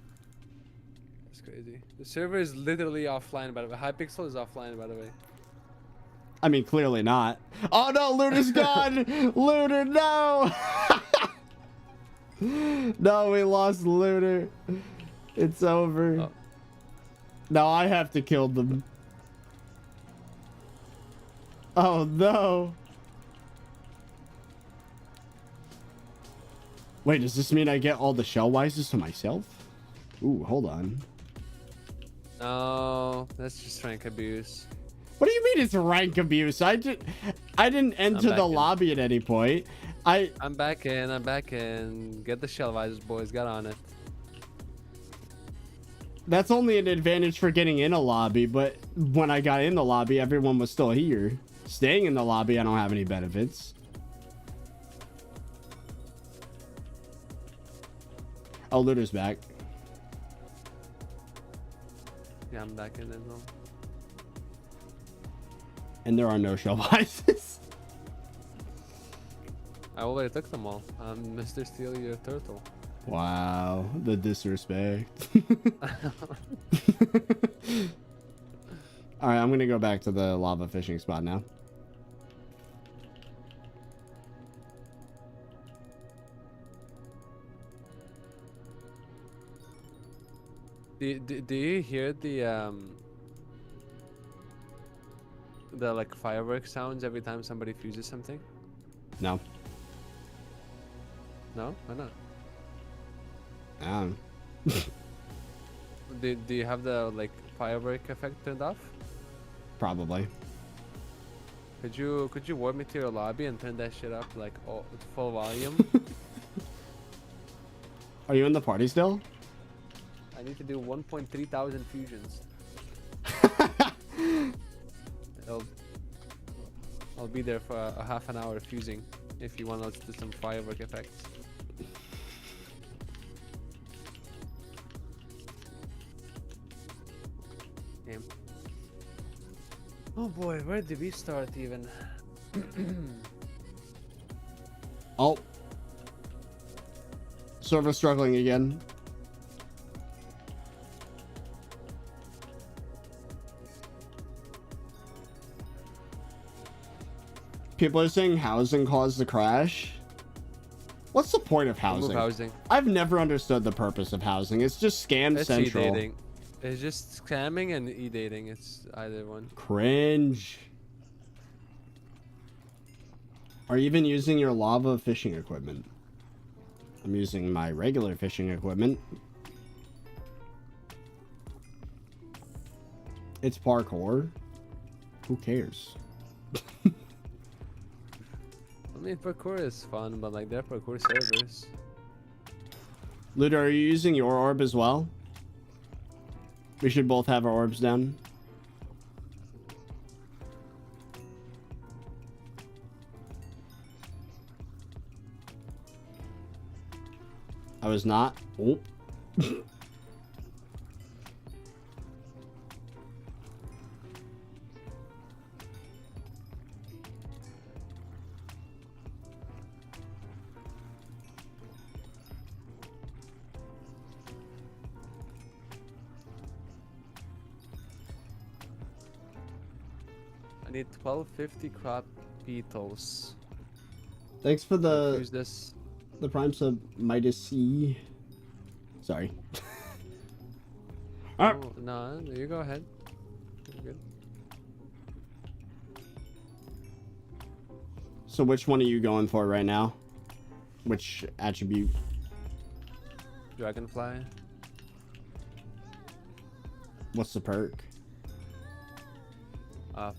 That's crazy. The server is literally offline, by the way. Hypixel is offline, by the way. I mean, clearly not. Oh no, Looter's gone! Looter, no! No, we lost Looter. It's over. Oh. Now I have to kill them. Oh no. Wait, does this mean I get all the shell wises to myself? Ooh, hold on. No, that's just rank abuse. What do you mean it's rank abuse? I didn't enter the lobby at any point. I'm back in. I'm back in. Get the shell visors, boys. Get on it. That's only an advantage for getting in a lobby, but when I got in the lobby, everyone was still here. Staying in the lobby, I don't have any benefits. Oh, Looter's back. Yeah, I'm back in as well. And there are no shell vices. I already took them all. I'm Mr. Steal Your Turtle. Wow, the disrespect. All right, I'm gonna go back to the lava fishing spot now. Do you hear the like fireworks sounds every time somebody fuses something? No. No? Why not? Do you have the like firework effect turned off? Probably. Could you warp me to your lobby and turn that shit up like full volume? Are you in the party still? I need to do 1.3 thousand fusions. I'll be there for a half an hour fusing if you want us to do some firework effects. Game. Oh boy, where did we start even? Oh. Server struggling again. People are saying housing caused the crash. What's the point of housing? I've never understood the purpose of housing. It's just scam central. E-dating. It's just scamming and e-dating. It's either one. Cringe. Are you even using your lava fishing equipment? I'm using my regular fishing equipment. It's parkour. Who cares? I mean, parkour is fun, but like they're parkour servers. Luda, are you using your orb as well? We should both have our orbs down. I was not. Oh. I need 1250 crop petals. Thanks for the Use this. The prime sub Midas C. Sorry. Oh, no, you go ahead. You're good. So which one are you going for right now? Which attribute? Dragonfly. What's the perk?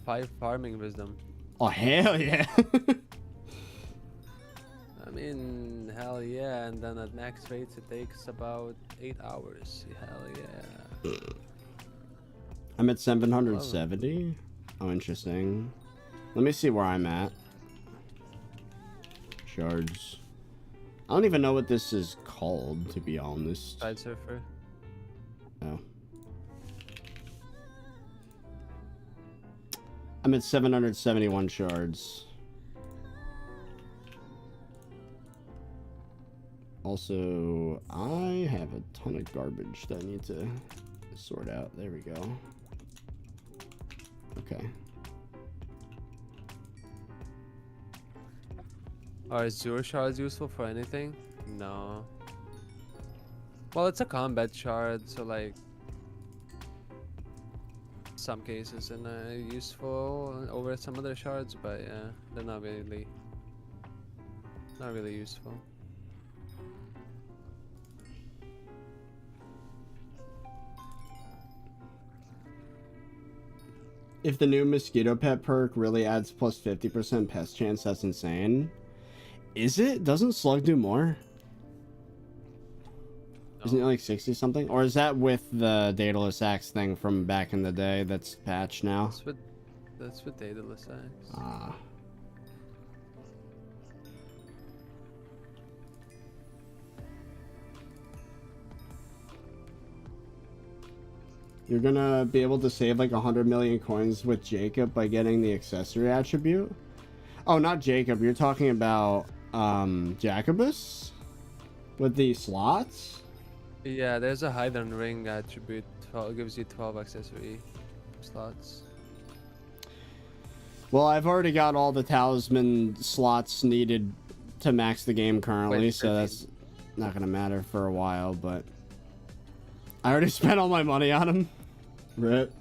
5 farming wisdom. Oh hell yeah. I mean, hell yeah, and then at max rates it takes about 8 hours. Hell yeah. I'm at 770. Oh, interesting. Let me see where I'm at. Shards. I don't even know what this is called, to be honest. Side surfer. Oh. I'm at 771 shards. Also, I have a ton of garbage that I need to sort out. There we go. Okay. Are Azure shards useful for anything? No. Well, it's a combat shard, so like some cases and useful over some other shards, but yeah, they're not really useful. If the new mosquito pet perk really adds plus 50% pest chance, that's insane. Is it? Doesn't slug do more? No. Isn't it like 60 something? Or is that with the Daedalus Axe thing from back in the day that's patched now? That's with Daedalus Axe. Ah. You're gonna be able to save like 100 million coins with Jacob by getting the accessory attribute? Oh, not Jacob. You're talking about Jacobus? With the slots? Yeah, there's a hide and ring attribute. It gives you 12 accessory slots. Well, I've already got all the talisman slots needed to max the game currently, so that's not gonna matter for a while, but I already spent all my money on him. Rip.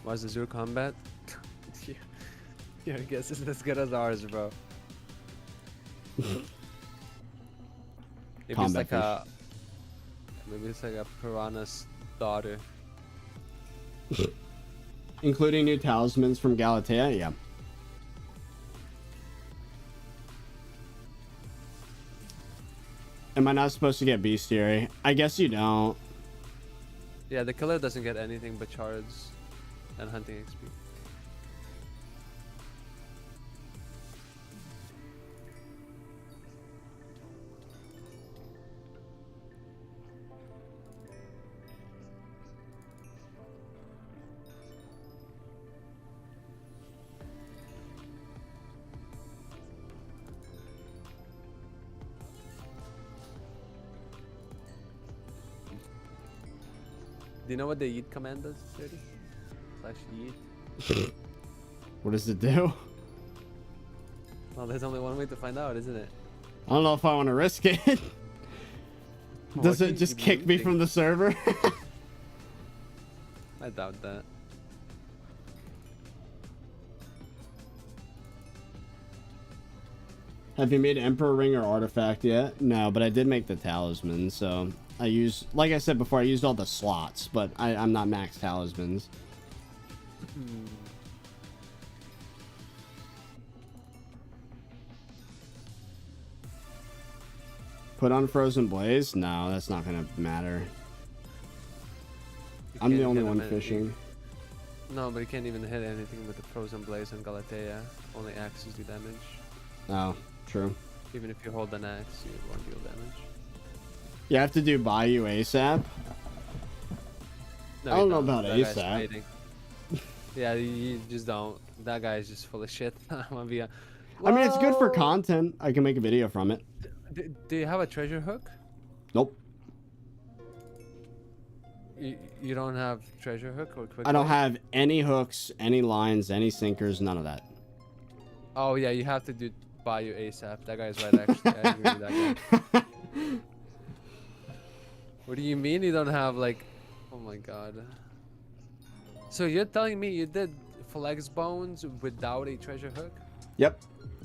Why's the Azure combat? Your guess is as good as ours, bro. Maybe it's like a piranha's daughter. Including new talismans from Galatea, yeah. Am I not supposed to get bestiary? I guess you don't. Yeah, the killer doesn't get anything but shards and hunting XP. Do you know what the yeet command does, 30? /yeet? What does it do? Well, there's only one way to find out, isn't it? I don't know if I want to risk it. Does it just kick me from the server? I doubt that. Have you made Emperor Ring or Artifact yet? No, but I did make the talisman, so I used, like I said before, I used all the slots, but I'm not max talismans. Put on Frozen Blaze? No, that's not gonna matter. I'm the only one fishing. No, but you can't even hit anything with the Frozen Blaze on Galatea. Only axes do damage. Oh, true. Even if you hold an axe, you won't deal damage. You have to do Bayou ASAP? No, I don't know about ASAP. Yeah, you just don't. That guy is just full of shit. I mean, it's good for content. I can make a video from it. Do you have a treasure hook? Nope. You don't have treasure hook or quick? I don't have any hooks, any lines, any sinkers, none of that. Oh yeah, you have to do Bayou ASAP. That guy's right, actually. I agree with that guy. What do you mean you don't have, like... Oh my god. So you're telling me you did flex bones without a treasure hook? Yep.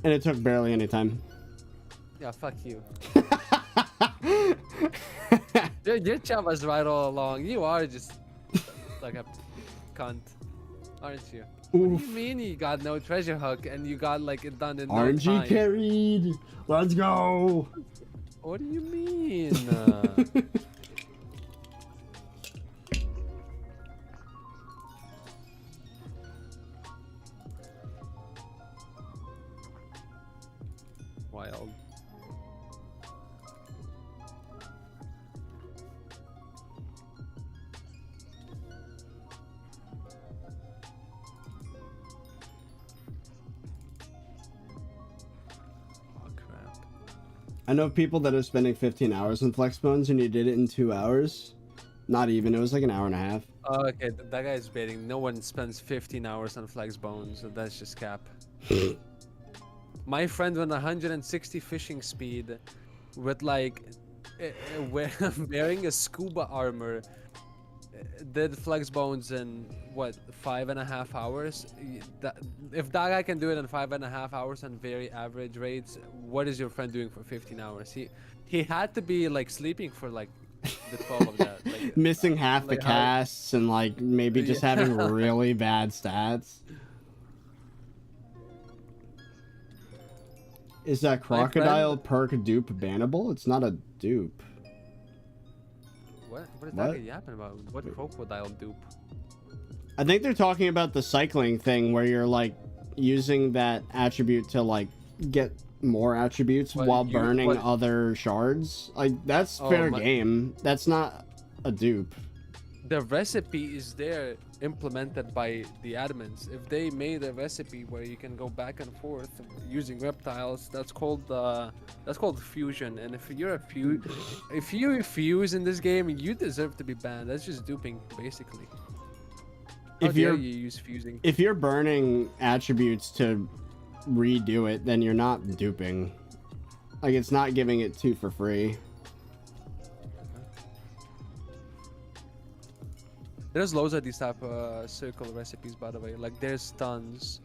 And it took barely any time. Yeah, fuck you. Your chat was right all along. You are just like a cunt, aren't you? Oof. What do you mean you got no treasure hook and you got like it done in no time? RNG carried. Let's go. What do you mean? Wild. I know people that are spending 15 hours in flex bones and you did it in 2 hours. Not even. It was like an hour and a half. Oh, okay, that guy's baiting. No one spends 15 hours on flex bones, so that's just cap. My friend went 160 fishing speed with like wearing a scuba armor. Did flex bones in what 5.5 hours? If that guy can do it in 5.5 hours on very average rates, what is your friend doing for 15 hours? He had to be like sleeping for like the 12 of that. Like, missing half like the casts and like maybe just having really bad stats. Is that crocodile perk dupe bannable? It's not a dupe. What is that guy yapping about? What crocodile dupe? I think they're talking about the cycling thing where you're like using that attribute to like get more attributes while burning other shards. Like that's fair game. That's not a dupe. The recipe is there implemented by the admins. If they made a recipe where you can go back and forth using reptiles, that's called fusion. And if you fuse in this game, you deserve to be banned. That's just duping, basically. If you use fusing? If you're burning attributes to redo it, then you're not duping. Like it's not giving it to for free. There's loads of these type of circle recipes, by the way. Like there's tons.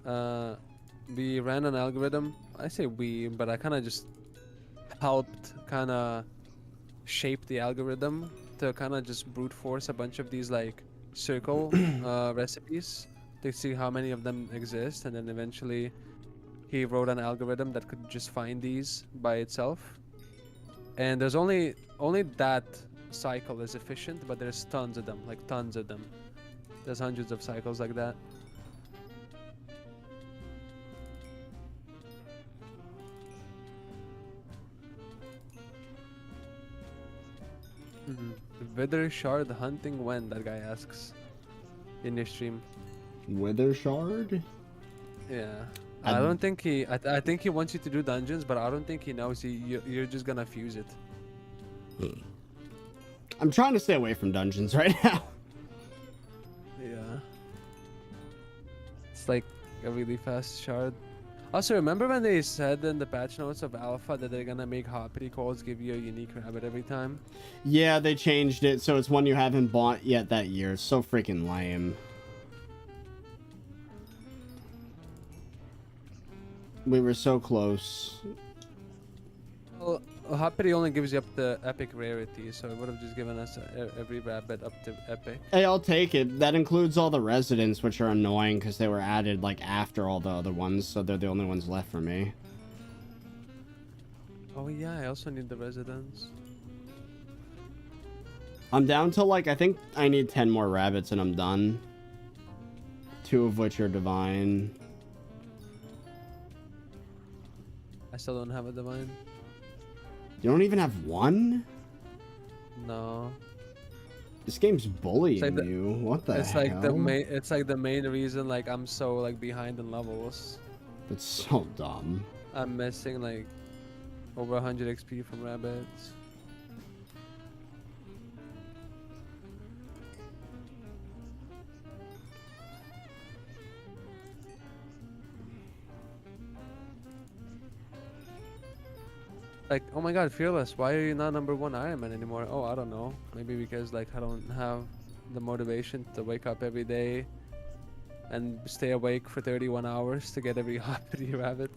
We ran an algorithm. I say we, but I kind of just helped kind of shape the algorithm to kind of just brute force a bunch of these like circle recipes to see how many of them exist, and then eventually he wrote an algorithm that could just find these by itself. And there's only that cycle is efficient, but there's tons of them, like tons of them. There's hundreds of cycles like that. Wither shard hunting when? That guy asks in your stream. Wither shard? Yeah. I don't think he. I think he wants you to do dungeons, but I don't think he knows you're just gonna fuse it. I'm trying to stay away from dungeons right now. Yeah. It's like a really fast shard. Also, remember when they said in the patch notes of Alpha that they're gonna make hoppity calls give you a unique rabbit every time? Yeah, they changed it so it's one you haven't bought yet that year. It's so freaking lame. We were so close. Well, hoppity only gives you up to epic rarity, so it would have just given us every rabbit up to epic. Hey, I'll take it. That includes all the residents, which are annoying because they were added like after all the other ones, so they're the only ones left for me. Oh yeah, I also need the residents. I'm down to like, I think I need 10 more rabbits and I'm done. 2 of which are divine. I still don't have a divine. You don't even have one? No. This game's bullying like you. What the hell? It's like the main reason like I'm so like behind in levels. That's so dumb. I'm missing like over 100 XP from rabbits. Like, oh my god, Fearless, why are you not #1 Iron Man anymore? Oh, I don't know. Maybe because like I don't have the motivation to wake up every day and stay awake for 31 hours to get every hoppity rabbit.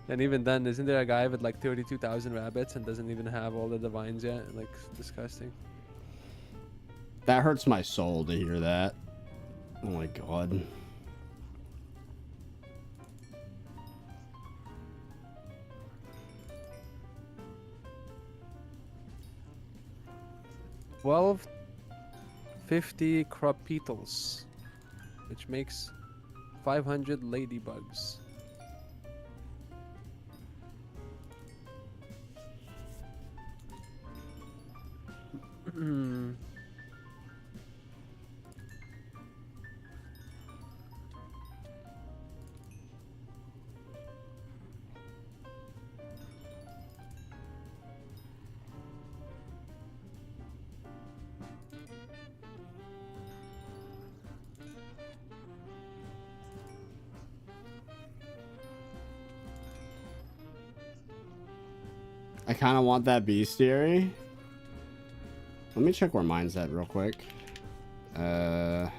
And even then, isn't there a guy with like 32,000 rabbits and doesn't even have all the divines yet? Like, disgusting. That hurts my soul to hear that. Oh my god. $12.50 cropetals, which makes 500 ladybugs. I kind of want that bestiary. Let me check where mine's at real quick. How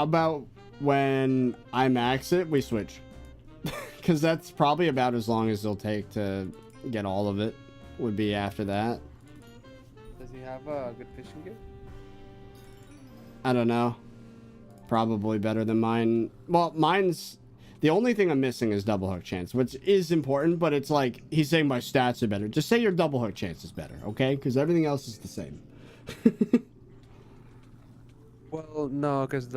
about when I max it, we switch? Because that's probably about as long as it'll take to get all of it. Would be after that. Does he have a good fishing gear? I don't know. Probably better than mine. Well, mine's... The only thing I'm missing is double hook chance, which is important, but it's like, he's saying my stats are better. Just say your double hook chance is better, okay? Because everything else is the same. Well, no, because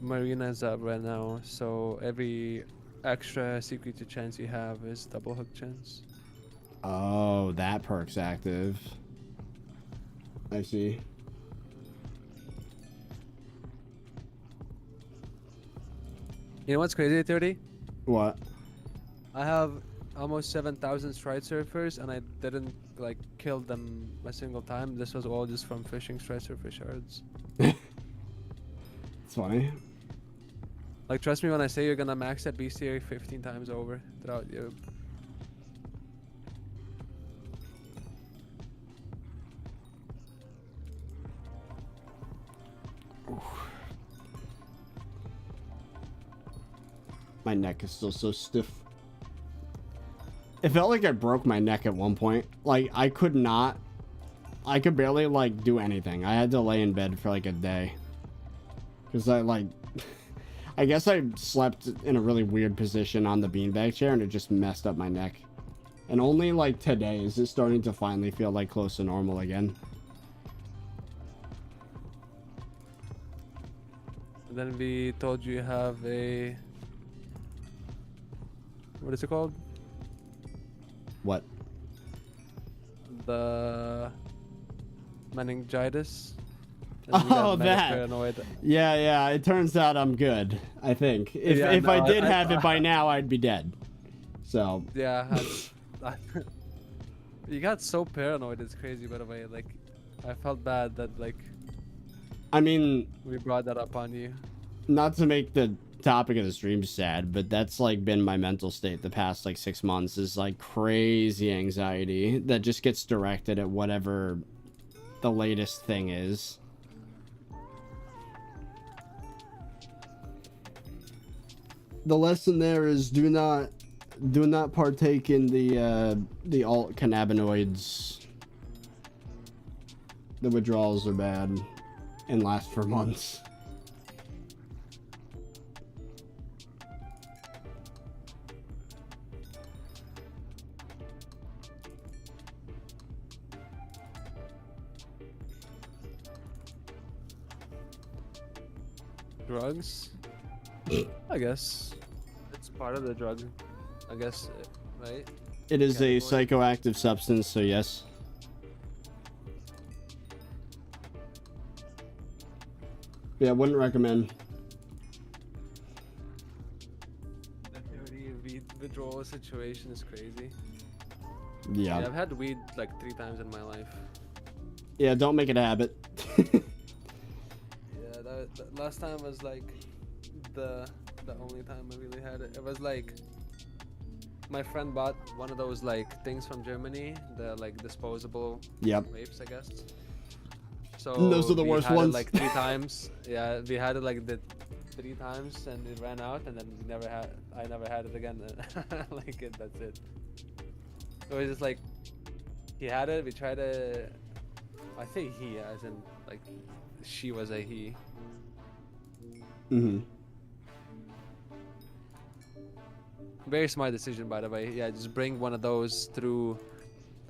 Marina is up right now, so every extra secret to chance you have is double hook chance. Oh, that perk's active. I see. You know what's crazy, 30? What? I have almost 7,000 stride surfers, and I didn't like kill them a single time. This was all just from fishing stride surfer shards. It's funny. Like, trust me when I say you're gonna max that bestiary 15 times over throughout you. My neck is still so stiff. It felt like I broke my neck at one point. Like, I could barely, like, do anything. I had to lay in bed for, like, a day. Because I guess I slept in a really weird position on the beanbag chair, and it just messed up my neck. And only, like, today is it starting to finally feel, like, close to normal again. And then we told you have a... What is it called? What? The meningitis. Oh, that. Yeah. It turns out I'm good. I think if I did have it by now, I'd be dead. So. Yeah. You got so paranoid. It's crazy. By the way, like, I felt bad that like. I mean. We brought that up on you. Not to make the topic of the stream sad, but that's like been my mental state the past like 6 months, is like crazy anxiety that just gets directed at whatever the latest thing is. The lesson there is do not partake in the alt cannabinoids. The withdrawals are bad and last for months. Drugs? I guess it's part of the drug. I guess, right? It is a psychoactive substance, so yes. Yeah, wouldn't recommend. The weed withdrawal situation is crazy. Yeah. I've had weed like 3 times in my life. Yeah, don't make it a habit. The last time was like the only time I really had it. It was like my friend bought one of those like things from Germany, the like disposable vapes, I guess. So those are the worst ones. Like 3 times. Yeah, we had it like the 3 times, and it ran out, and then I never had it again. Like that's it. So it was just like he had it. We tried to. I say he, as in like she was a he. Mm-hmm. Very smart decision, by the way. Yeah, just bring one of those through.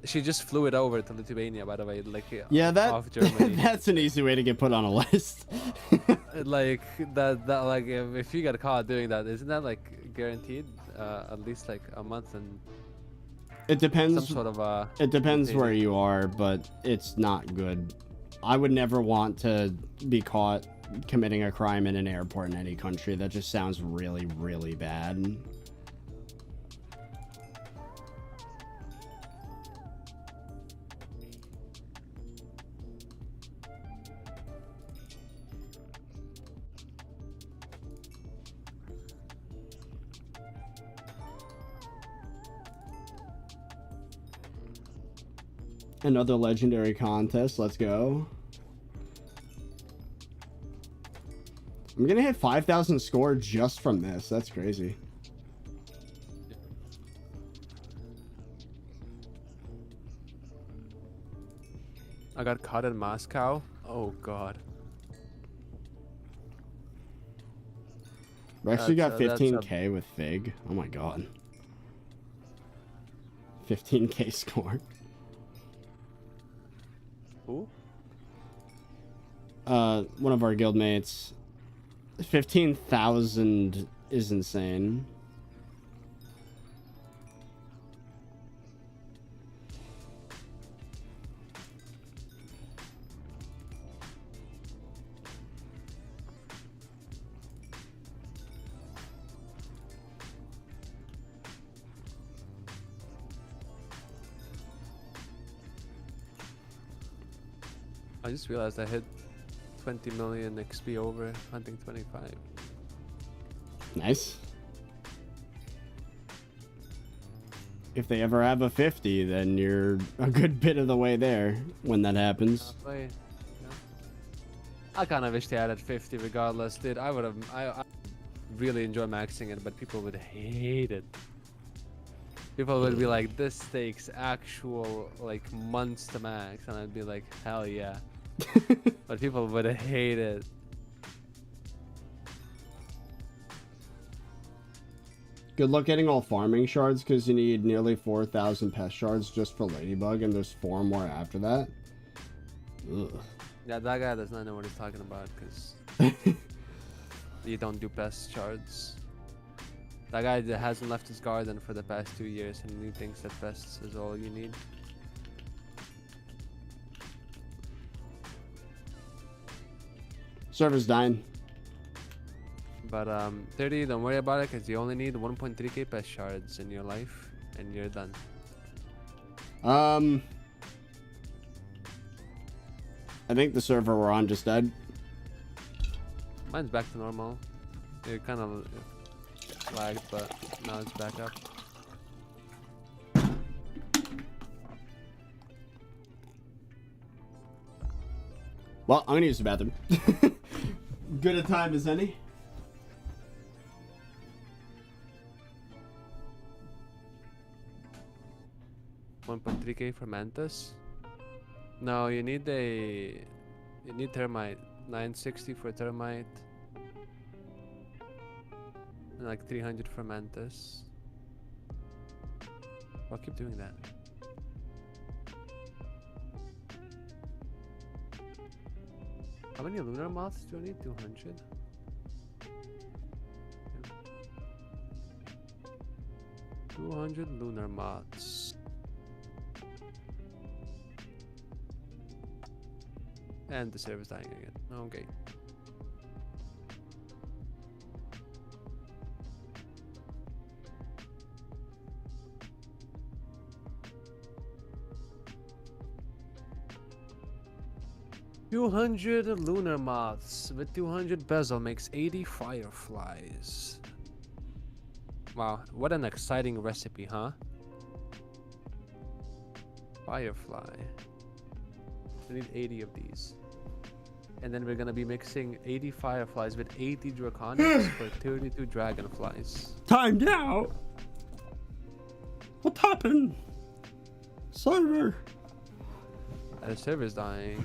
She just flew it over to Lithuania, by the way. Like off Germany. That's an easy way to get put on a list. Like that like if you get caught doing that, isn't that like guaranteed at least like a month and it depends. Some sort of it depends where you are, but it's not good. I would never want to be caught committing a crime in an airport in any country. That just sounds really, really bad. Another legendary contest. Let's go. I'm gonna hit 5,000 score just from this. That's crazy. I got caught in Moscow. Oh god. We actually got 15k with Fig. Oh my god. 15k score. Who? One of our guildmates. 15,000 is insane. I just realized I hit 20 million XP over hunting 25. Nice. If they ever have a 50, then you're a good bit of the way there when that happens. Yeah. I kind of wish they had at 50 regardless, dude. I really enjoy maxing it, but people would hate it. People would be like, this takes actual like months to max, and I'd be like, hell yeah. But people would hate it. Good luck getting all farming shards, because you need nearly 4,000 pest shards just for Ladybug, and there's 4 more after that. Ugh. Yeah, that guy does not know what he's talking about, because you don't do pest shards. That guy that hasn't left his garden for the past 2 years, and he thinks that pests is all you need. Server's dying. But 30, don't worry about it, because you only need 1.3k pest shards in your life, and you're done. I think the server we're on just died. Mine's back to normal. It kind of lagged, but now it's back up. Well, I'm gonna use the bathroom. Good a time as any. $1.3k for mantis. No, you need termite. 960 for termite. And like 300 for mantis. I'll keep doing that. How many lunar moths do I need? 200? Yeah. 200 lunar moths. And the server's dying again. Okay. $200 lunar moths with 200 bezel makes 80 fireflies. Wow, what an exciting recipe, huh? Firefly. We need 80 of these. And then we're gonna be mixing 80 fireflies with 80 draconics for 32 dragonflies. Timed out! What happened? Server! The server's dying.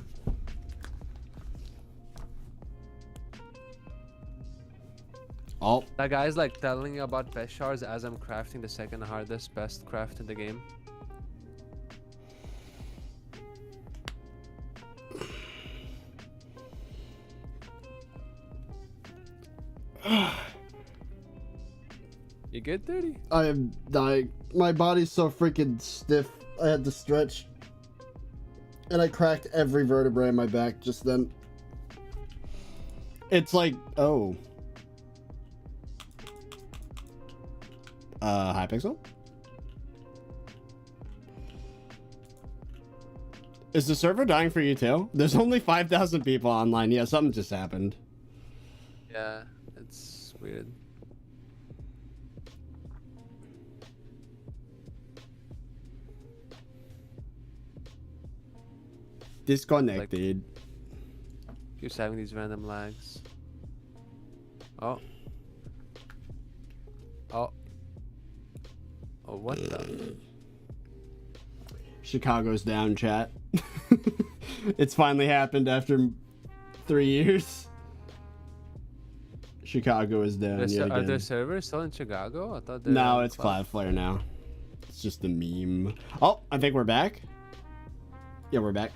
Oh. That guy's like telling you about pest shards as I'm crafting the second hardest pest craft in the game. You good, 30? I am dying. My body's so freaking stiff. I had to stretch. And I cracked every vertebrae in my back just then. It's like, oh. Hypixel? Is the server dying for you too? There's only 5,000 people online. Yeah, something just happened. Yeah, it's weird. Disconnected. Like, keeps having these random lags. Oh. Oh. Oh, what the? Chicago's down, chat. It's finally happened after 3 years. Chicago is down yet again. Are there servers still in Chicago? I thought they were No, on it's Cloudflare now. It's just a meme. Oh, I think we're back. Yeah, we're back.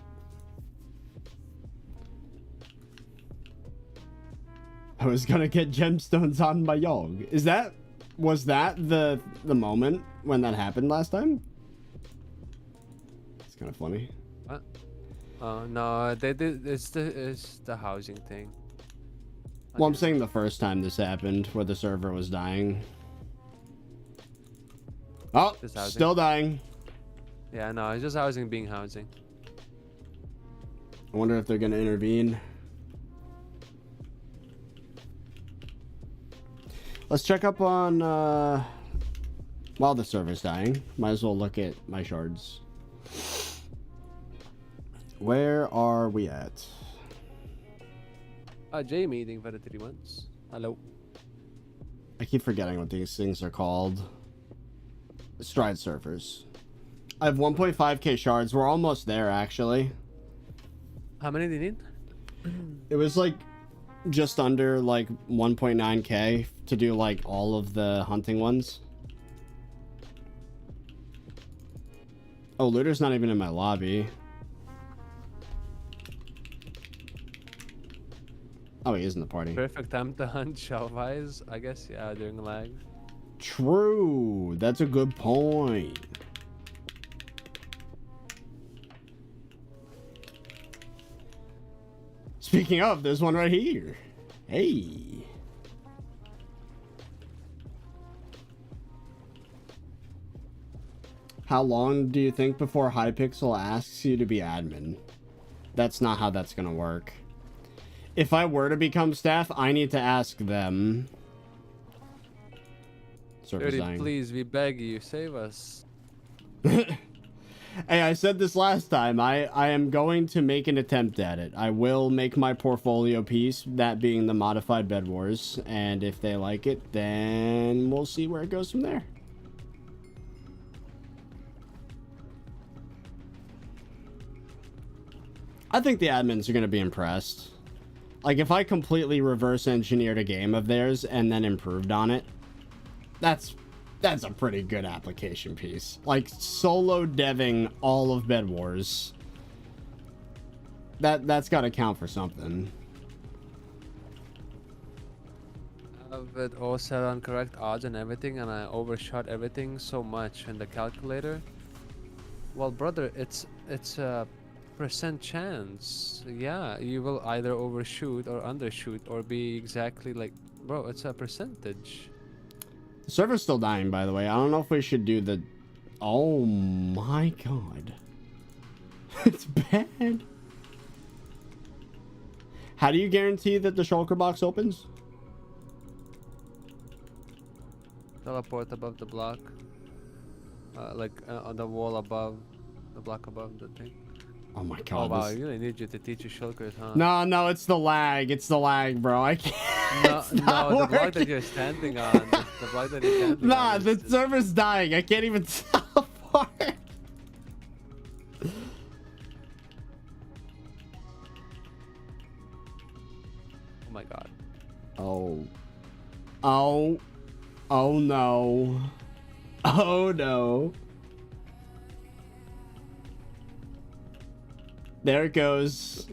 I was gonna get gemstones on my Yog. Was that the moment when that happened last time? It's kind of funny. What? Oh no, they did. It's the housing thing. Well, I'm saying the first time this happened, where the server was dying. Oh, still dying. Yeah, no, it's just housing being housing. I wonder if they're gonna intervene. Let's check up on, while the server's dying. Might as well look at my shards. Where are we at? Jay meeting for the 3 months. Hello. I keep forgetting what these things are called. Stride servers. I have 1.5k shards. We're almost there, actually. How many do you need? It was like just under like 1.9k to do like all of the hunting ones. Oh, Looter's not even in my lobby. Oh, he is in the party. Perfect time to hunt Shelvies, I guess. Yeah, during lag. True. That's a good point. Speaking of, there's one right here. Hey. How long do you think before Hypixel asks you to be admin? That's not how that's gonna work. If I were to become staff, I need to ask them. Dirty, please, we beg you, save us. Hey, I said this last time. I am going to make an attempt at it. I will make my portfolio piece, that being the modified Bed Wars, and if they like it, then we'll see where it goes from there. I think the admins are going to be impressed. Like, if I completely reverse engineered a game of theirs and then improved on it, that's a pretty good application piece. Like, solo deving all of Bed Wars. That's got to count for something. I have it all set on correct odds and everything, and I overshot everything so much in the calculator. Well, brother, it's a percent chance. Yeah, you will either overshoot or undershoot or be exactly like, bro, it's a percentage. The server's still dying, by the way. I don't know if we should do the... Oh my god. It's bad. How do you guarantee that the shulker box opens? Teleport above the block. On the wall above. The block above the thing. Oh my god. Oh wow, I really need you to teach your shulkers, huh? No, it's the lag. It's the lag, bro. I can't. No, the block that you're standing on. The block that you're standing on. Nah, the server's dying. I can't even tell apart. Oh my god. Oh. Oh. Oh no. Oh no. There it goes.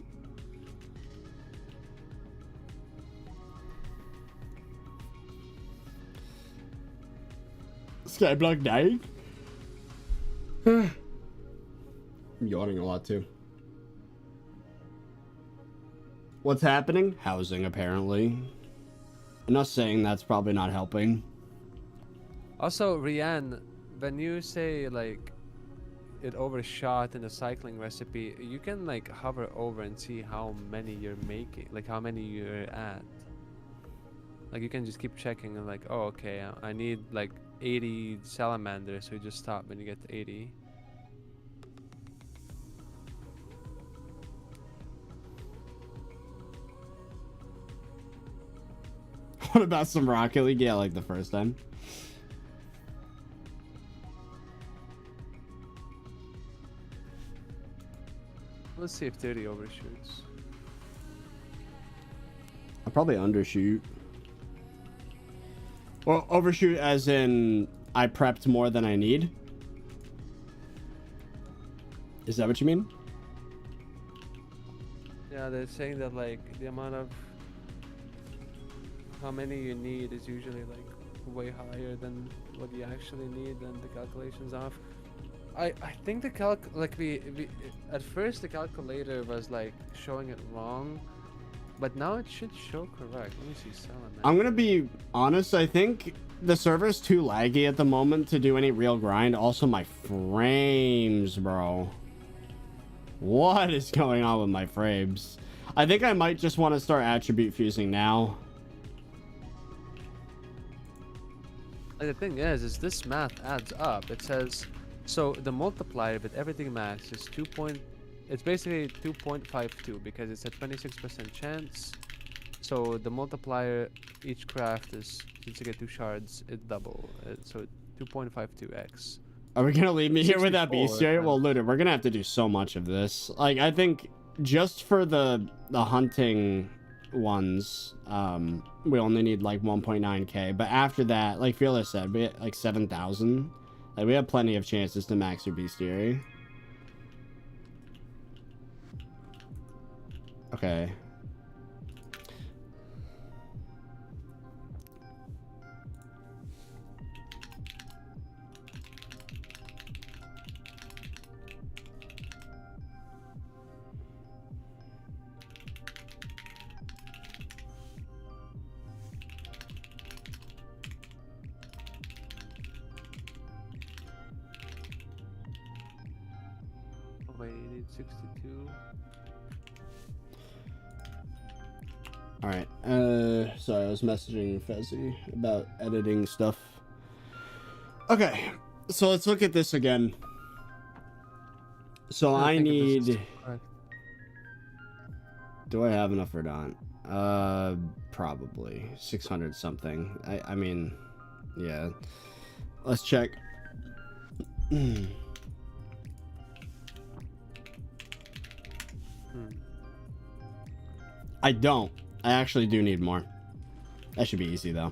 SkyBlock dying? I'm yawning a lot too. What's happening? Housing, apparently. I'm not saying that's probably not helping. Also, Rianne, when you say like it overshot in the cycling recipe, you can like hover over and see how many you're making, like how many you're at. Like you can just keep checking and like, oh okay, I need like 80 salamanders, so you just stop when you get to 80. What about some Rocket League? Yeah, like the first time. Let's see if 30 overshoots. I'll probably undershoot. Well, overshoot as in I prepped more than I need. Is that what you mean? Yeah, they're saying that like the amount of how many you need is usually like way higher than what you actually need, and the calculations off. I think the we at first the calculator was like showing it wrong, but now it should show correct. Let me see 7. I'm gonna be honest, I think the server's too laggy at the moment to do any real grind. Also my frames, bro. What is going on with my frames? I think I might just want to start attribute fusing now. The thing is this math adds up. It says, so the multiplier with everything max is it's basically 2.52 because it's a 26% chance. So the multiplier each craft is, since you get 2 shards, it double. So 2.52x. Are we gonna leave me here with that bestiary? Well, literally, we're gonna have to do so much of this. Like, I think just for the hunting ones, we only need like 1.9k. But after that, like Fearless said, we get like 7,000. Like, we have plenty of chances to max your bestiary. Okay. Wait, you need 62. Alright, sorry, I was messaging Fezzy about editing stuff. Okay, so let's look at this again. So I need... Do I have enough for Don? Probably 600 something. I mean, yeah. Let's check. I don't. I actually do need more. That should be easy though.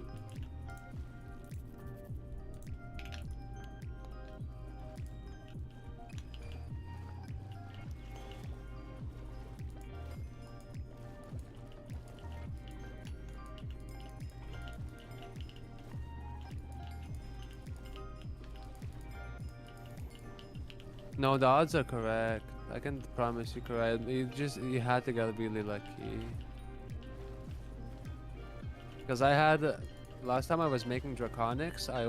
No, the odds are correct. I can promise you correct. You had to get really lucky. Because I had last time I was making draconics, I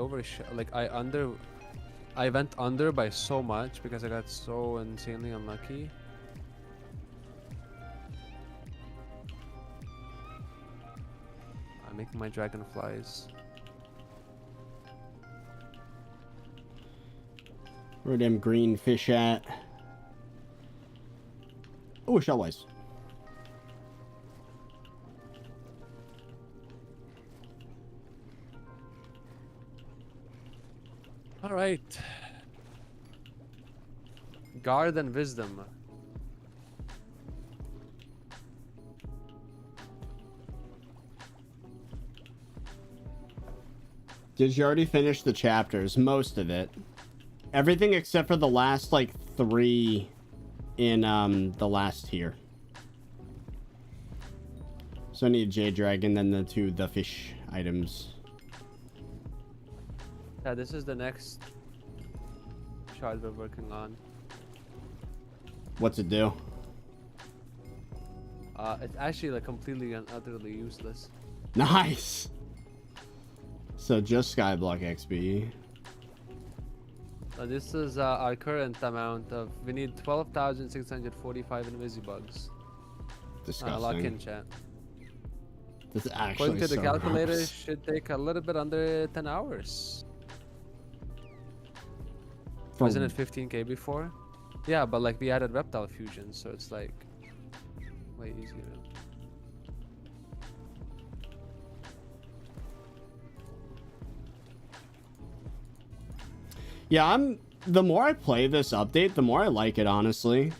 went under by so much because I got so insanely unlucky. I'm making my dragonflies. Where them green fish at? Oh, shellwise. All right. Guard and wisdom. Did you already finish the chapters? Most of it. Everything except for the last, like, 3 in, the last tier. So I need Jade Dragon, then the fish items. Yeah, this is the next shard we're working on. What's it do? It's actually, like, completely and utterly useless. Nice! So just SkyBlock XP. This is our current amount of... We need 12,645 invisibugs. Disgusting. Lock in, chat. This is actually According to the so calculator, gross. should take a little bit under 10 hours. Wasn't it 15k before? Yeah, but like we added reptile fusion, so it's like way easier. Yeah, the more I play this update, the more I like it, honestly.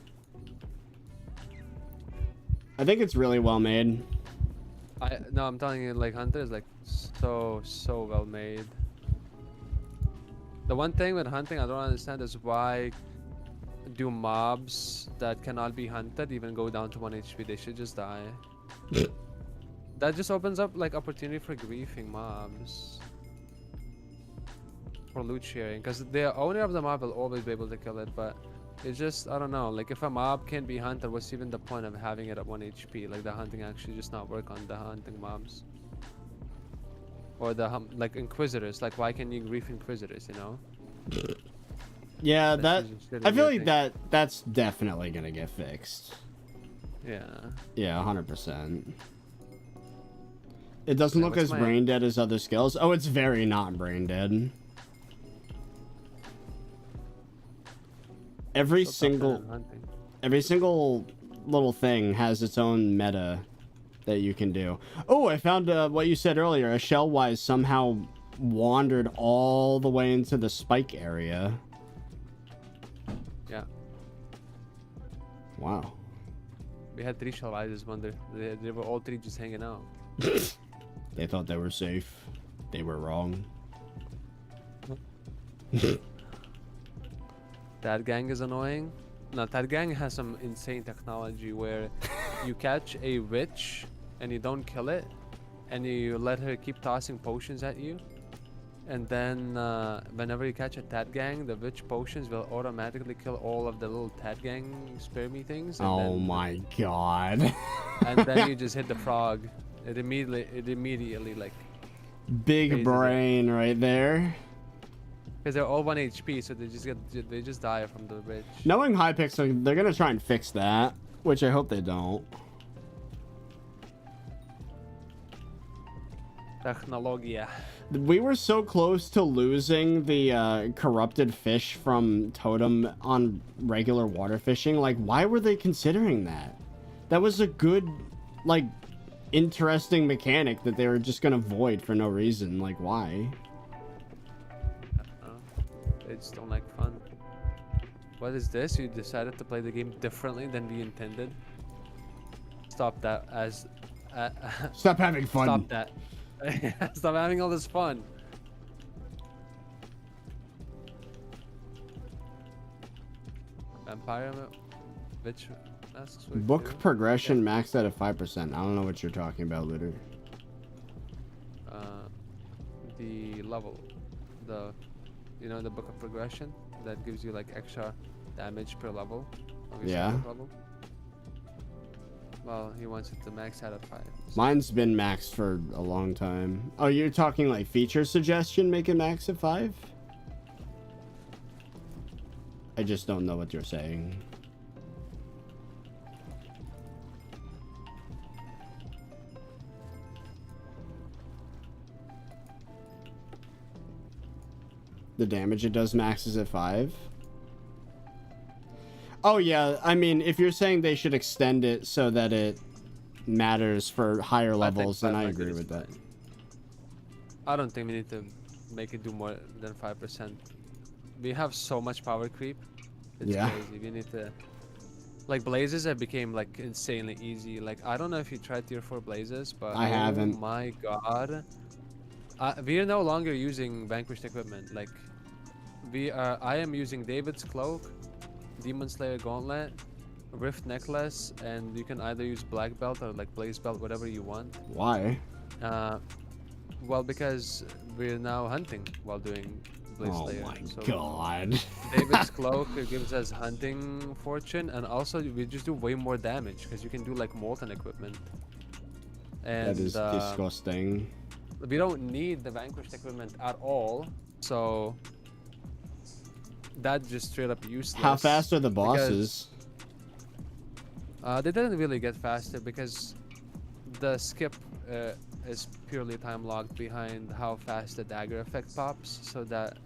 I think it's really well made. No, I'm telling you, like, Hunter is like so well made. The one thing with hunting I don't understand is why do mobs that cannot be hunted even go down to 1 HP? They should just die. That just opens up like opportunity for griefing mobs. For loot sharing, because the owner of the mob will always be able to kill it, but it's just, I don't know, like if a mob can't be hunted, what's even the point of having it at 1 HP? Like the hunting actually just not work on the hunting mobs. Or the like inquisitors, like why can't you grief inquisitors, you know? Yeah, I feel like that's definitely gonna get fixed. Yeah. Yeah, 100%. It doesn't look as brain dead as other skills. Oh, it's very not brain dead. Every single little thing has its own meta that you can do. Oh, I found what you said earlier. A Shellwise somehow wandered all the way into the spike area. Yeah. Wow. We had 3 Shellwises wonder. They were all 3 just hanging out. They thought they were safe. They were wrong. That gang is annoying. No, that gang has some insane technology where you catch a witch and you don't kill it, and you let her keep tossing potions at you, and then whenever you catch a Tad gang, the witch potions will automatically kill all of the little Tad gang spermy things. And oh my god. And then you just hit the frog. It immediately like big brain right there. Because they're all 1 HP, so they just die from the witch. Knowing Hypixel, they're gonna try and fix that, which I hope they don't. Technologia. We were so close to losing the corrupted fish from Totem on regular water fishing. Like, why were they considering that? That was a good, like, interesting mechanic that they were just gonna void for no reason. Like, why? They just don't like fun. What is this? You decided to play the game differently than we intended? Stop that as... Stop having fun. Stop that. Stop having all this fun. Vampire Witch masks. Book progression maxed out at 5%. I don't know what you're talking about, Looter. The level. You know, the book of progression that gives you like extra damage per level. Yeah. Level. Well, he wants it to max out at 5. So. Mine's been maxed for a long time. Oh, you're talking like feature suggestion, make it max at 5? I just don't know what you're saying. The damage it does maxes at 5? Oh yeah, I mean, if you're saying they should extend it so that it matters for higher levels, then I agree with that. I don't think we need to make it do more than 5%. We have so much power creep. It's crazy. We need to... Like, blazes have became like insanely easy. Like, I don't know if you tried tier 4 blazes, but I haven't. Oh my god. We are no longer using vanquished equipment. Like, I am using David's cloak, Demon Slayer gauntlet, Rift necklace, and you can either use black belt or like blaze belt, whatever you want. Why? Well, because we're now hunting while doing Blaze Slayer. Oh my god. David's cloak gives us hunting fortune, and also we just do way more damage because you can do like molten equipment. And that is disgusting. We don't need the vanquished equipment at all, so that just straight up useless. How fast are the bosses? They didn't really get faster because the skip is purely time locked behind how fast the dagger effect pops, so that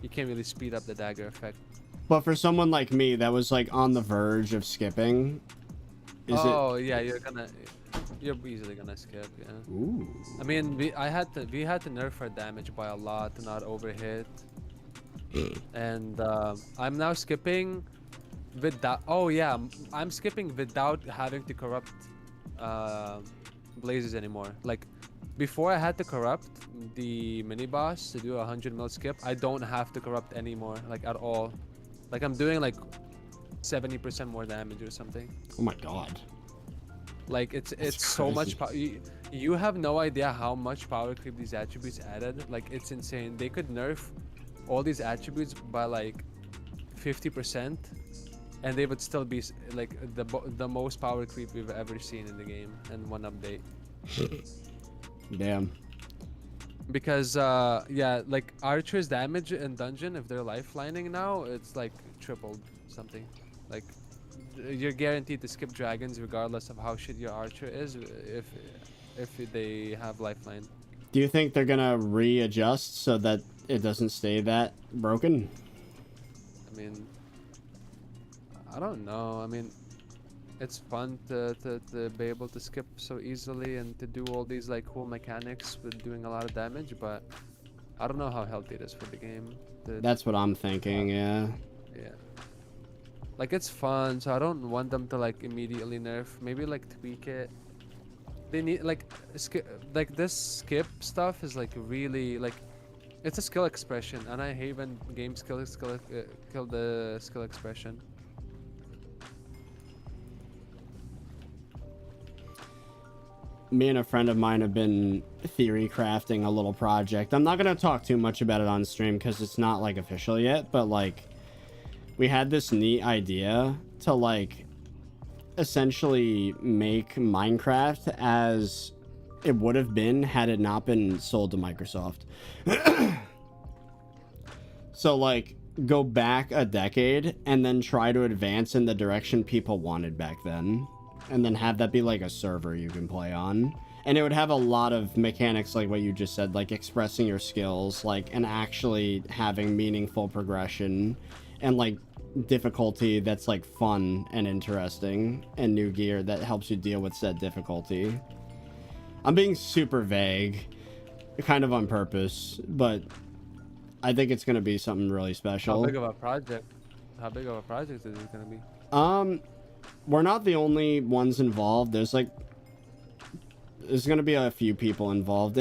you can't really speed up the dagger effect. But for someone like me that was like on the verge of skipping, yeah, you're easily gonna skip, yeah. Ooh. I mean, we had to nerf our damage by a lot to not overhit. And I'm now skipping without. Oh yeah, I'm skipping without having to corrupt blazes anymore. Like before, I had to corrupt the mini boss to do a 100 mil skip. I don't have to corrupt anymore, like at all. Like I'm doing like 70% more damage or something. Oh my god. Like it's so much power. You have no idea how much power creep these attributes added. Like it's insane. They could nerf all these attributes by like 50%, and they would still be like the most power creep we've ever seen in the game in one update. Damn. Because yeah, like archers damage in dungeon, if they're lifelining now, it's like tripled something. Like you're guaranteed to skip dragons regardless of how shit your archer is if they have lifeline. Do you think they're gonna readjust so that it doesn't stay that broken? I mean, I don't know. I mean, it's fun to be able to skip so easily and to do all these like cool mechanics with doing a lot of damage, but I don't know how healthy it is for the game. That's what I'm thinking, yeah. Yeah. Like it's fun, so I don't want them to like immediately nerf. Maybe like tweak it. They need like this skip stuff is like really like it's a skill expression, and I hate when games kill the skill expression. Me and a friend of mine have been theory crafting a little project. I'm not gonna talk too much about it on stream because it's not like official yet, but like we had this neat idea to like essentially make Minecraft as it would have been had it not been sold to Microsoft. So like go back a decade and then try to advance in the direction people wanted back then, and then have that be like a server you can play on, and it would have a lot of mechanics like what you just said, like expressing your skills, like, and actually having meaningful progression and like difficulty that's like fun and interesting, and new gear that helps you deal with said difficulty. I'm being super vague, kind of on purpose, but I think it's gonna be something really special. How big of a project? How big of a project is it gonna be? We're not the only ones involved. There's gonna be a few people involved.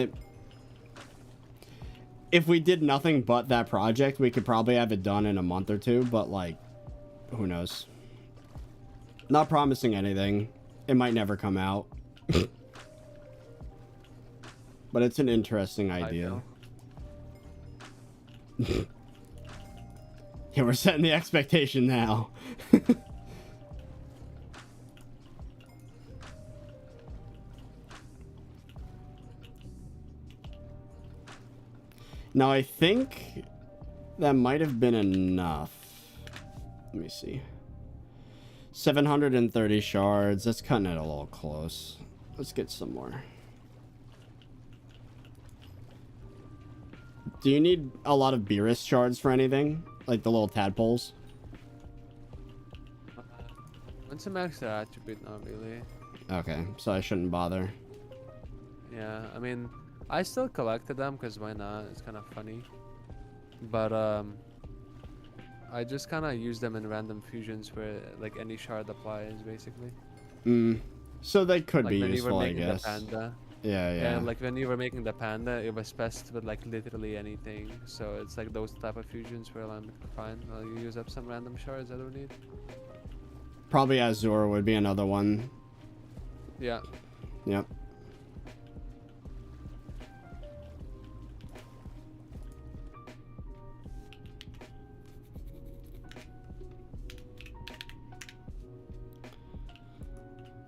If we did nothing but that project, we could probably have it done in a month or two, but like, who knows? Not promising anything. It might never come out. But it's an interesting idea. Yeah, we're setting the expectation now. Now, I think that might have been enough. Let me see. 730 shards. That's cutting it a little close. Let's get some more. Do you need a lot of Beerus shards for anything? Like the little tadpoles? Once a max attribute, not really. Okay, so I shouldn't bother. Yeah, I mean, I still collected them because why not? It's kind of funny. But I just kind of use them in random fusions where like any shard applies, basically. So they could like be useful, I guess. The panda. Yeah. Like when you were making the panda, it was best with like literally anything. So it's like those type of fusions where I'm fine. I'll use up some random shards I don't need. Probably Azure would be another one. Yeah. Yep.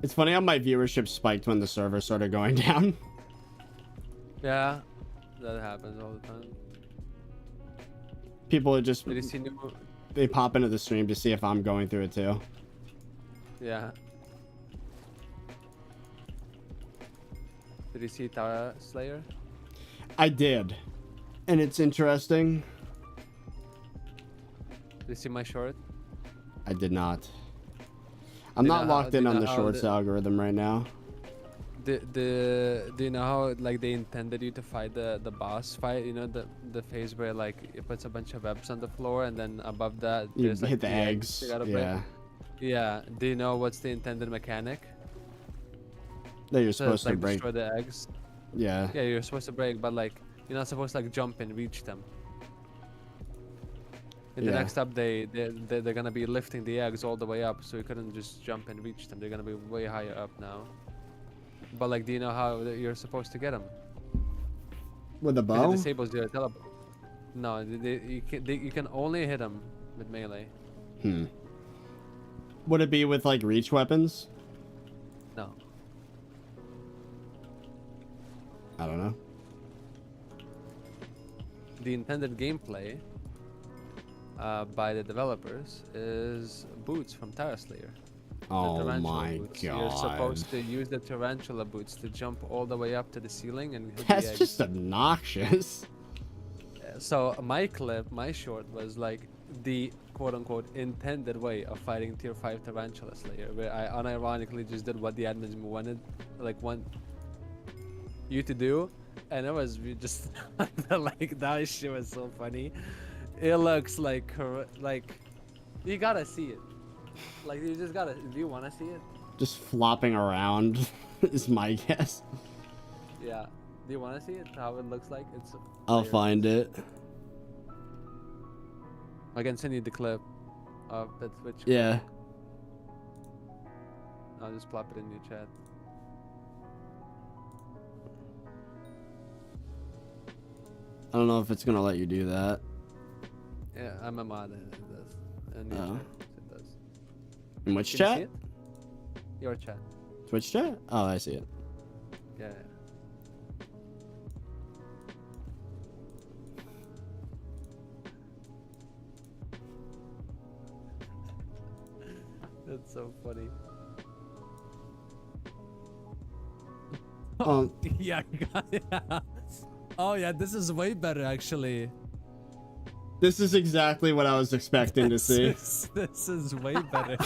It's funny how my viewership spiked when the server started going down. Yeah, that happens all the time. People are just... Did you see new... They pop into the stream to see if I'm going through it too. Yeah. Did you see Tara Slayer? I did. And it's interesting. Did you see my short? I did not. I'm not locked in on the shorts algorithm right now. Do you know how like they intended you to fight the boss fight? You know the phase where like it puts a bunch of webs on the floor and then above that you there's like hit the eggs. you gotta Yeah. break. Yeah. Do you know what's the intended mechanic? That you're So supposed it's, to like, break. destroy the eggs. Yeah. Yeah, you're supposed to break, but like you're not supposed to like jump and reach them. In the Yeah. next update, they're gonna be lifting the eggs all the way up, so you couldn't just jump and reach them. They're gonna be way higher up now. But like, do you know how you're supposed to get them? With a It bow? disables your teleport. No, you can only hit them with melee. Would it be with like reach weapons? No. I don't know. The intended gameplay by the developers is boots from Slayer. Oh my boots. god. You're supposed to use the tarantula boots to jump all the way up to the ceiling and hit That's the eggs. just obnoxious. So my clip, my short was like the quote-unquote intended way of fighting tier 5 tarantula slayer, where I unironically just did what the admins want you to do, and it was just like that shit was so funny. It looks like you gotta see it. Like you just gotta. Do you wanna see it? Just flopping around is my guess. Yeah. Do you wanna see it? How it looks like? It's. I'll find it. I can send you the clip of the Twitch. Yeah. I'll just plop it in your chat. I don't know if it's gonna let you do that. Yeah, I'm a mod and it does. And your chat, it does. In which Can you see chat? it? Your chat. Twitch chat? Oh, I see it. Yeah. That's so funny. Yeah, yeah. Oh yeah, this is way better actually. This is exactly what I was expecting to see. This is way better.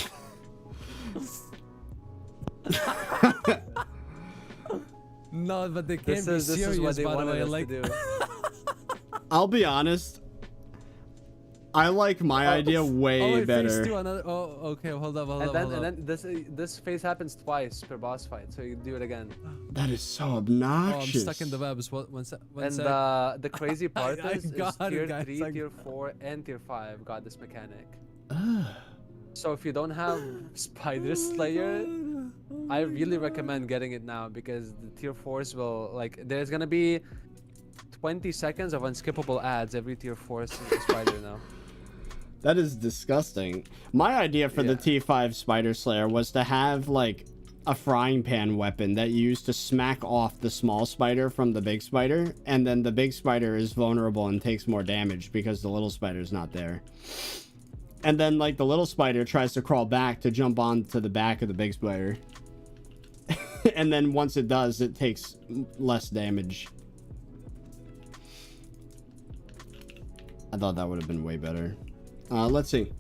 No, but they can't be serious, by the way. Like, I'll be honest. I like my idea way wait, better. phase two, another. Oh, okay. Hold up. And then this phase happens twice per boss fight, so you do it again. That is so Oh, I'm obnoxious. stuck in the webs. One sec. And the crazy part is tier 3, tier 4, and tier 5 got this mechanic. So if you don't have Spider Slayer, I really recommend getting it now, because the tier 4s will, like, there's gonna be 20 seconds of unskippable ads every tier 4 spider now. That is disgusting. My idea for the T5 Spider Slayer was to have like a frying pan weapon that you use to smack off the small spider from the big spider, and then the big spider is vulnerable and takes more damage because the little spider's not there. And then like the little spider tries to crawl back to jump onto the back of the big spider. And then once it does, it takes less damage. I thought that would have been way better. Let's see.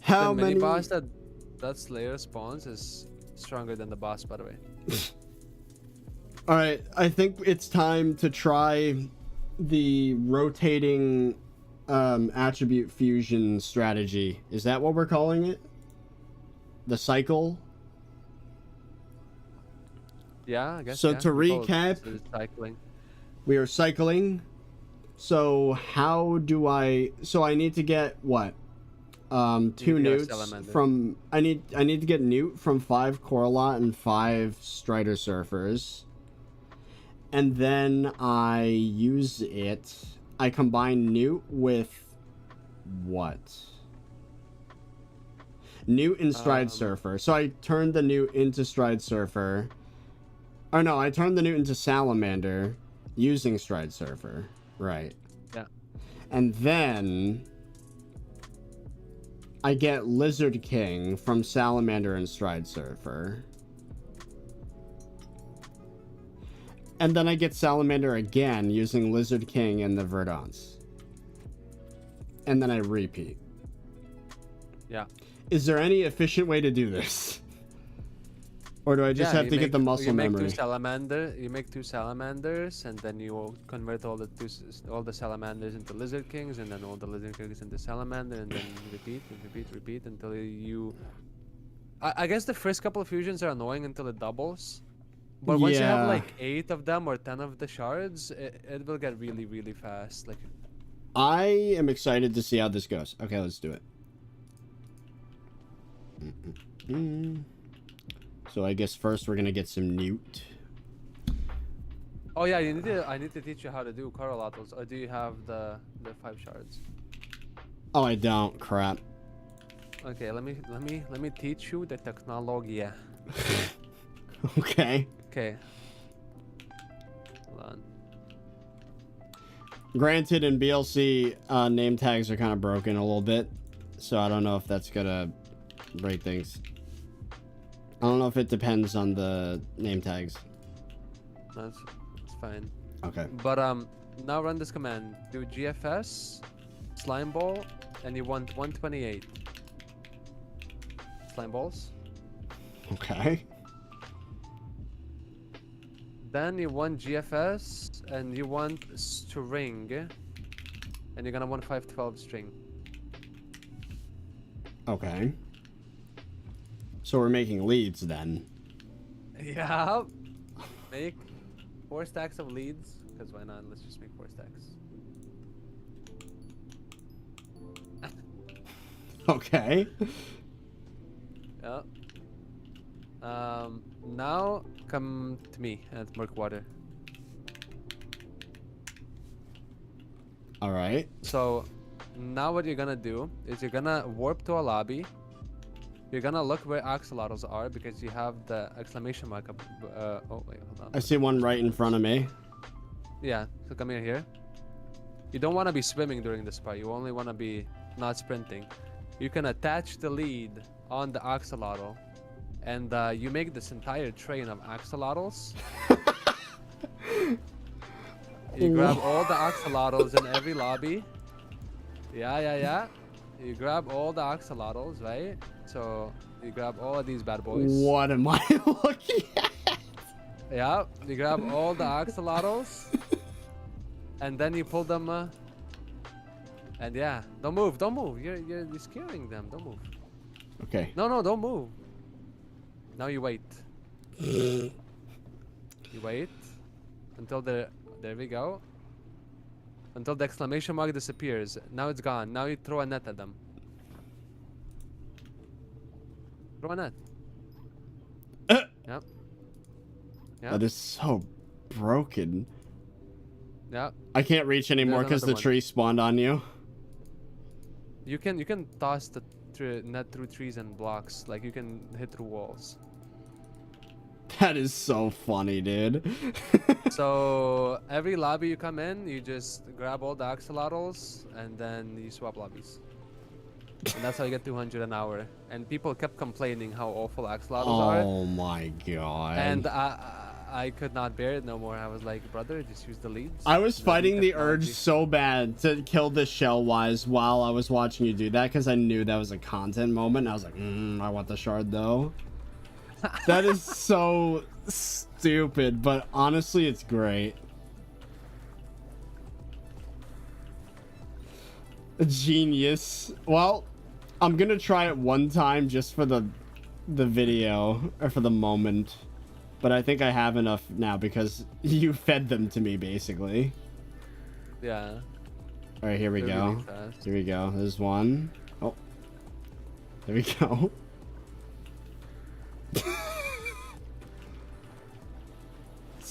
How the many boss that Slayer spawns is stronger than the boss, by the way. All right, I think it's time to try the rotating attribute fusion strategy. Is that what we're calling it? The cycle? Yeah, I guess. So yeah. to We call it recap, cycling. we are cycling. So how do I need to get what? 2 newts from I need to get newt from 5 Coralot and 5 Strider Surfers. And then I use it. I combine newt with what? Newt and Stride Surfer. So I turned the newt into Stride Surfer. Oh no, I turned the newt into Salamander using Stride Surfer. Right. Yeah. And then I get Lizard King from Salamander and Stride Surfer. And then I get Salamander again using Lizard King and the Verdance. And then I repeat. Yeah. Is there any efficient way to do this? Or do I just have to get the muscle you memory? You make two salamanders, and then you convert all the salamanders into lizard kings, and then all the lizard kings into salamander, and then repeat until you. I guess the first couple of fusions are annoying until it doubles, but once you have like 8 of them or 10 of the shards, it will get really, really fast. Like, I am excited to see how this goes. Okay, let's do it. So I guess first we're gonna get some newt. Oh yeah, I need to teach you how to do correlatos. Or do you have the 5 shards? Oh, I don't. Crap. Okay, let me teach you the technology. Okay. Okay. Hold on. Granted, in BLC, name tags are kind of broken a little bit, so I don't know if that's gonna break things. I don't know if it depends on the name tags. That's fine. Okay. But now run this command. Do GFS, slime ball, and you want 128 slime balls. Okay. Then you want GFS, and you want string, and you're gonna want 512 string. Okay. So we're making leads then. Yeah. Make 4 stacks of leads, because why not? Let's just make 4 stacks. Okay. Yeah. Now come to me at Murkwater. All right. So now what you're gonna do is you're gonna warp to a lobby. You're gonna look where axolotls are because you have the exclamation mark up. Oh wait, hold on. I see one right in front of me. Yeah, so come here. You don't want to be swimming during this part. You only want to be not sprinting. You can attach the lead on the axolotl, and you make this entire train of axolotls. You grab all the axolotls in every lobby. Yeah. You grab all the axolotls, right? So you grab all of these bad boys. What am I looking at? Yeah, you grab all the axolotls, and then you pull them. And yeah, don't move. You're scaring them. Don't move. Okay. No, don't move. Now you wait. You wait until there we go. Until the exclamation mark disappears. Now it's gone. Now you throw a net at them. Throw a net. Yep. That is so broken. Yeah. I can't reach anymore because the tree spawned on you. You can toss the net through trees and blocks. Like you can hit through walls. That is so funny, dude. So every lobby you come in, you just grab all the axolotls and then you swap lobbies. And that's how you get 200 an hour. And people kept complaining how awful axolotls are. Oh my god. And I could not bear it no more. I was like, brother, just use the leads. I was fighting the urge so bad to kill the shell-wise while I was watching you do that because I knew that was a content moment. I was like, I want the shard though. That is so stupid, but honestly, it's great. Genius. Well, I'm gonna try it one time just for the video or for the moment, but I think I have enough now because you fed them to me basically. Yeah. All right, here we go. Really fast. Here we go. There's one. Oh, there we go.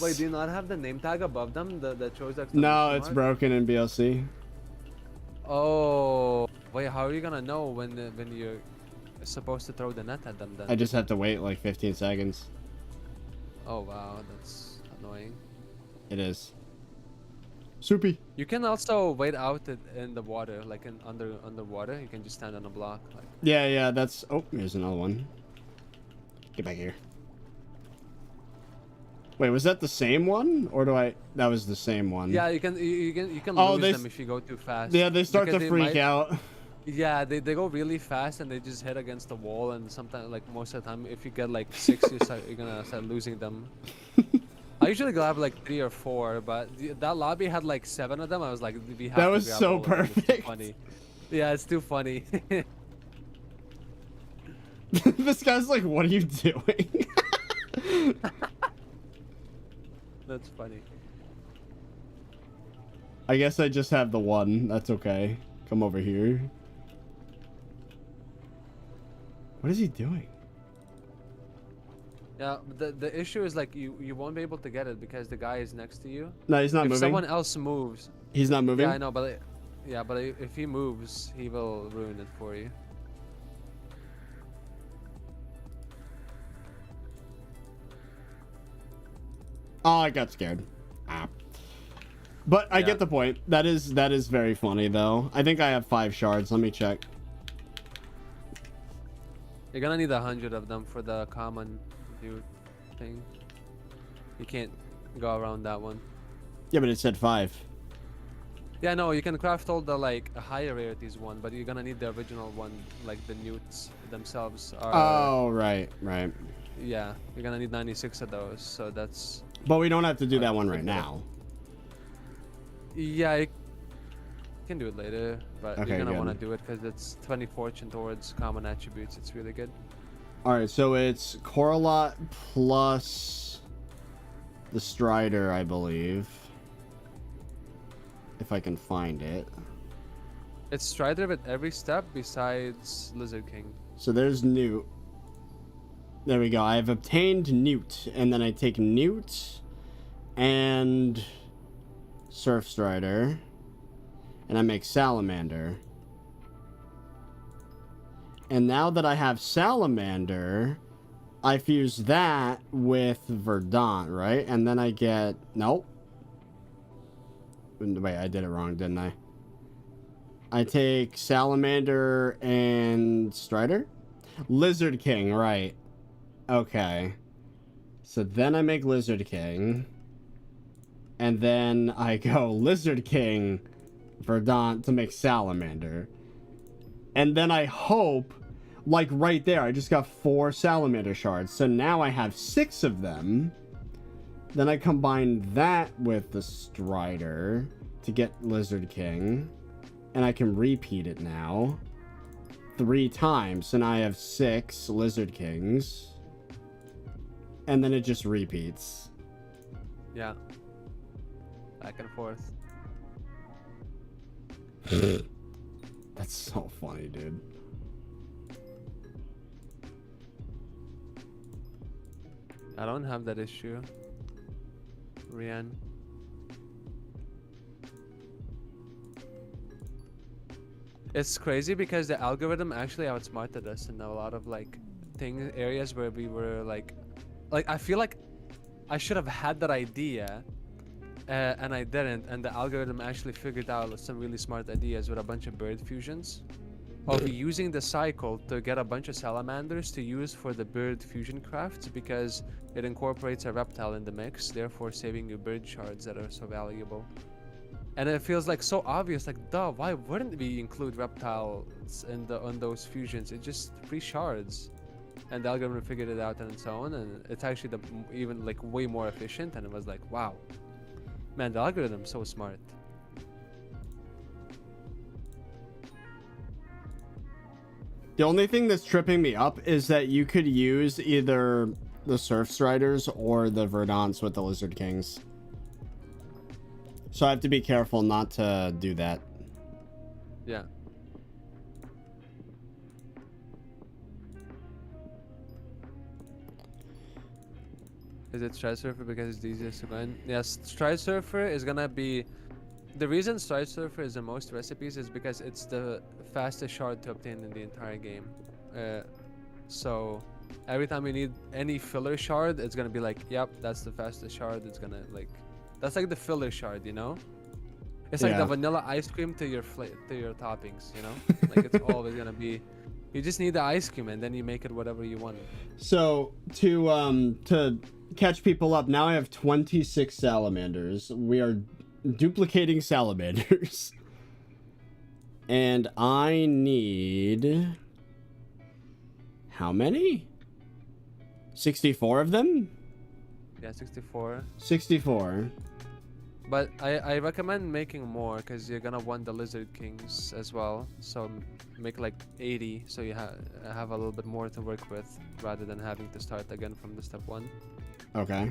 Wait, do you not have the name tag above them that shows that? No, it's broken in BLC. Oh, wait, how are you gonna know when you're supposed to throw the net at them then? I just have to wait like 15 seconds. Oh wow, that's annoying. It is. Soupy. You can also wait out in the water, like underwater. You can just stand on a block. Like. Yeah, that's. Oh, here's another one. Get back here. Wait, was that the same one, or do I? That was the same one. Yeah, you can lose them if you go too fast. Yeah, they start to freak out. Yeah, they go really fast and they just hit against the wall, and sometimes, like most of the time, if you get like 6, you're gonna start losing them. I usually grab like 3 or 4, but that lobby had like 7 of them. I was like, we have that to was grab so all of them. It's too perfect. funny. Yeah, it's too funny. This guy's like, what are you doing? That's funny. I guess I just have the one. That's okay. Come over here. What is he doing? Yeah, the issue is like you won't be able to get it because the guy is next to you. No, he's not If moving. someone else moves, He's not moving? yeah, I know, but if he moves, he will ruin it for you. Oh, I got scared. Ah. But I get the point. That is very funny though. I think I have 5 shards. Let me check. You're gonna need 100 of them for the common dude thing. You can't go around that one. Yeah, but it said 5. Yeah, no, you can craft all the like higher rarities one, but you're gonna need the original one, like the newts themselves are. Oh, right. Yeah, you're gonna need 96 of those, so that's. But we don't have to do that one right now. Yeah, you can do it later, but Okay, you're gonna good. want to do it because it's 20 fortune towards common attributes. It's really good. All right, so it's Coralot plus the Strider, I believe. If I can find it. It's Strider at every step besides Lizard King. So there's Newt. There we go. I've obtained Newt, and then I take Newt and Surf Strider, and I make Salamander. And now that I have Salamander, I fuse that with Verdant, right? And then I get... Nope. Wait, I did it wrong, didn't I? I take Salamander and Strider? Lizard King, right. Okay. So then I make Lizard King. And then I go Lizard King, Verdant to make Salamander. And then I hope, like right there, I just got 4 Salamander shards. So now I have 6 of them. Then I combine that with the Strider to get Lizard King. And I can repeat it now 3 times. So now I have 6 Lizard Kings. And then it just repeats. Yeah. Back and forth. That's so funny, dude. I don't have that issue. Rian. It's crazy because the algorithm actually outsmarted us in a lot of like areas where we were like I feel like I should have had that idea and I didn't, and the algorithm actually figured out some really smart ideas with a bunch of bird fusions of using the cycle to get a bunch of salamanders to use for the bird fusion crafts because it incorporates a reptile in the mix, therefore saving you bird shards that are so valuable. And it feels like so obvious, like duh, why wouldn't we include reptiles on those fusions? It's just free shards. And the algorithm figured it out and so on, and it's actually even like way more efficient, and it was like, wow. Man, the algorithm's so smart. The only thing that's tripping me up is that you could use either the Surf Striders or the Verdants with the Lizard Kings. So I have to be careful not to do that. Yeah. Is it Stride Surfer because it's the easiest to find? Yes, Stride Surfer is gonna be... The reason Stride Surfer is the most recipes is because it's the fastest shard to obtain in the entire game. So every time you need any filler shard, it's gonna be like, yep, that's the fastest shard. It's gonna like... That's like the filler shard, you know? It's like the vanilla ice cream to your toppings, you know? Like it's always gonna be... You just need the ice cream and then you make it whatever you want. So to catch people up, now I have 26 salamanders. We are duplicating salamanders. And I need... How many? 64 of them? Yeah, 64. 64. But I recommend making more because you're gonna want the Lizard Kings as well. So make like 80 so you have a little bit more to work with rather than having to start again from the step 1. Okay.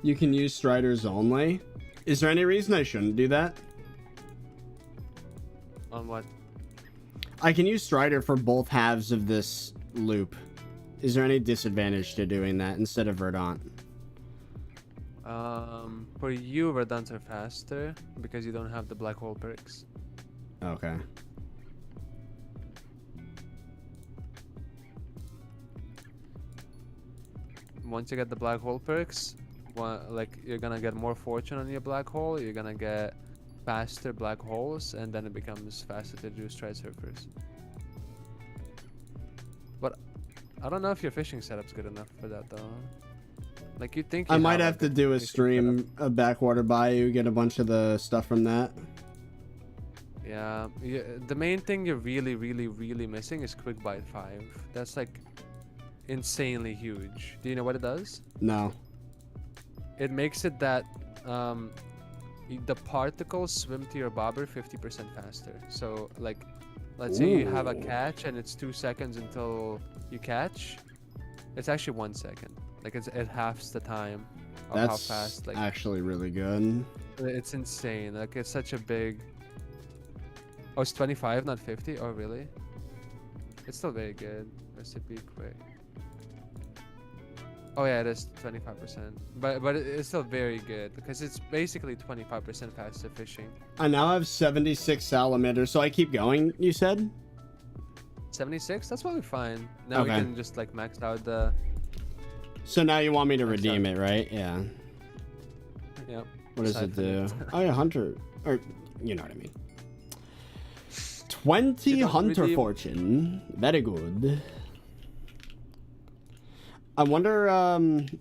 You can use striders only. Is there any reason I shouldn't do that? On what? I can use strider for both halves of this loop. Is there any disadvantage to doing that instead of verdant? For you, verdants are faster because you don't have the black hole perks. Okay. Once you get the black hole perks, like you're gonna get more fortune on your black hole, you're gonna get faster black holes, and then it becomes faster to do stride surfers. But I don't know if your fishing setup's good enough for that though. Like you think I might have to do a stream of Backwater Bayou, get a bunch of the stuff from that. Yeah, the main thing you're really missing is Quick Bite 5. That's like insanely huge. Do you know what it does? No. It makes it that the particles swim to your bobber 50% faster. So like, let's say you have a catch and it's 2 seconds until you catch. It's actually 1 second. Like it halves the time of how fast. Like actually really good. It's insane. Like it's such a big. Oh, it's 25, not 50. Oh, really? It's still very good. Recipe quick. Oh yeah, it is 25%. But it's still very good because it's basically 25% faster fishing. I now have 76 salamanders, so I keep going. You said 76? That's probably fine. Now we can just like max out the. So now you want me to redeem it, right? Yeah. Yep. What does it do? Oh yeah, hunter, or you know what I mean. 20 hunter fortune. Very good. I wonder,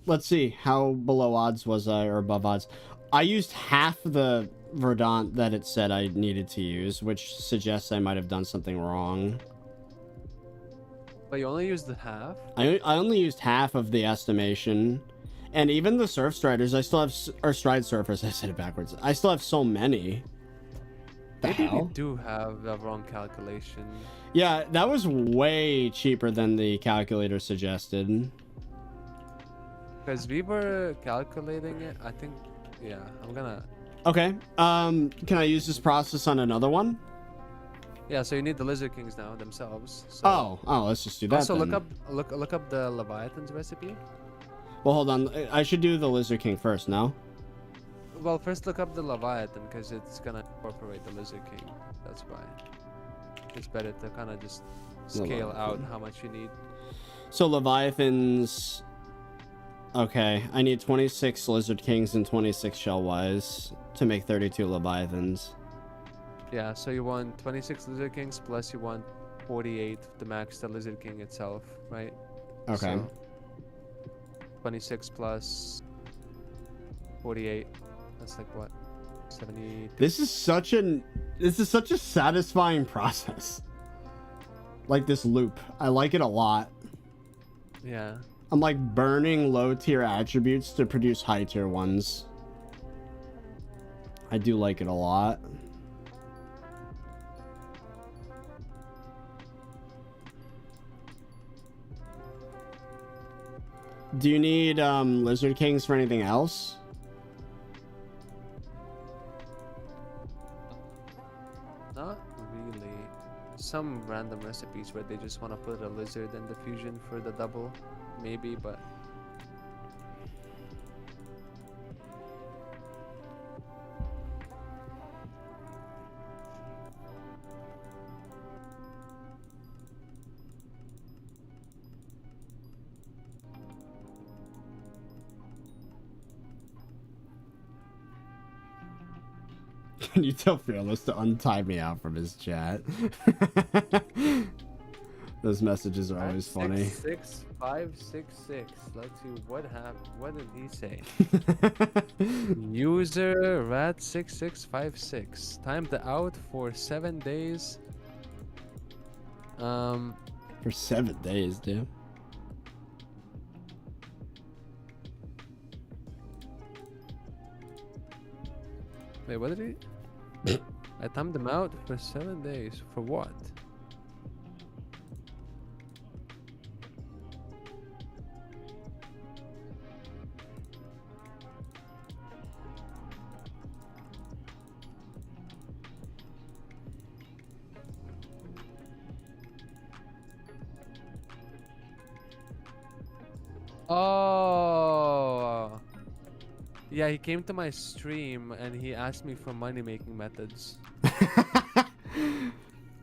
let's see, how below odds was I, or above odds? I used half the verdant that it said I needed to use, which suggests I might have done something wrong. But you only used the half? I only used half of the estimation. And even the surf striders, I still have, or stride surfers, I said it backwards. I still have so many. Maybe we do have the wrong calculation. Yeah, that was way cheaper than the calculator suggested. Because we were calculating it, I think, yeah, I'm gonna... Okay, can I use this process on another one? Yeah, so you need the Lizard Kings now themselves. So. Oh, let's just do that. Also, then. look up the Leviathan's recipe. Well, hold on. I should do the Lizard King first, no? Well, first look up the Leviathan because it's gonna incorporate the Lizard King. That's why. It's better to kind of just scale out how much you need. So Leviathans. Okay, I need 26 Lizard Kings and 26 Shellwise to make 32 Leviathans. Yeah, so you want 26 Lizard Kings plus you want 48 to max the Lizard King itself, right? Okay. So 26 plus 48. That's like what? 70. This is such a satisfying process. Like this loop. I like it a lot. Yeah. I'm like burning low tier attributes to produce high tier ones. I do like it a lot. Do you need Lizard Kings for anything else? Not really. Some random recipes where they just want to put a lizard in the fusion for the double, maybe, but Can you tell Fearless to untie me out from his chat? Those messages are always funny. 66566. Let's see what happened. What did he say? User rat6656 timed out for 7 days. For 7 days, dude. Wait, what did he? I timed him out for 7 days. For what? Oh, yeah, he came to my stream and he asked me for money-making methods.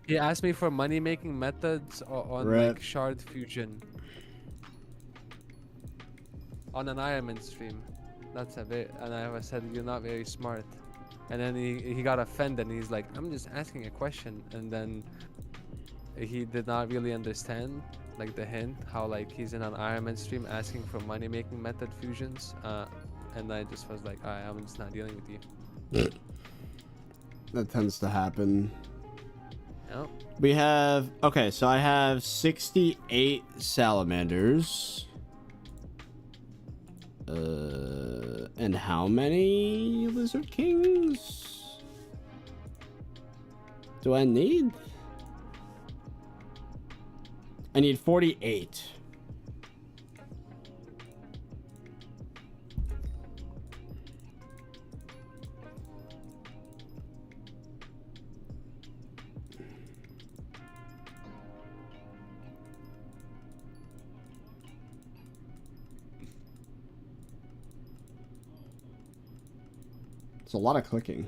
He asked me for money-making methods on like shard fusion. On an Ironman stream. That's a bit, and I said, you're not very smart. And then he got offended and he's like, I'm just asking a question. And then he did not really understand like the hint, how like he's in an Ironman stream asking for money-making method fusions. And I just was like, alright, I'm just not dealing with you. That tends to happen. Yep. We have, okay, so I have 68 salamanders. And how many lizard kings do I need? I need 48. It's a lot of clicking.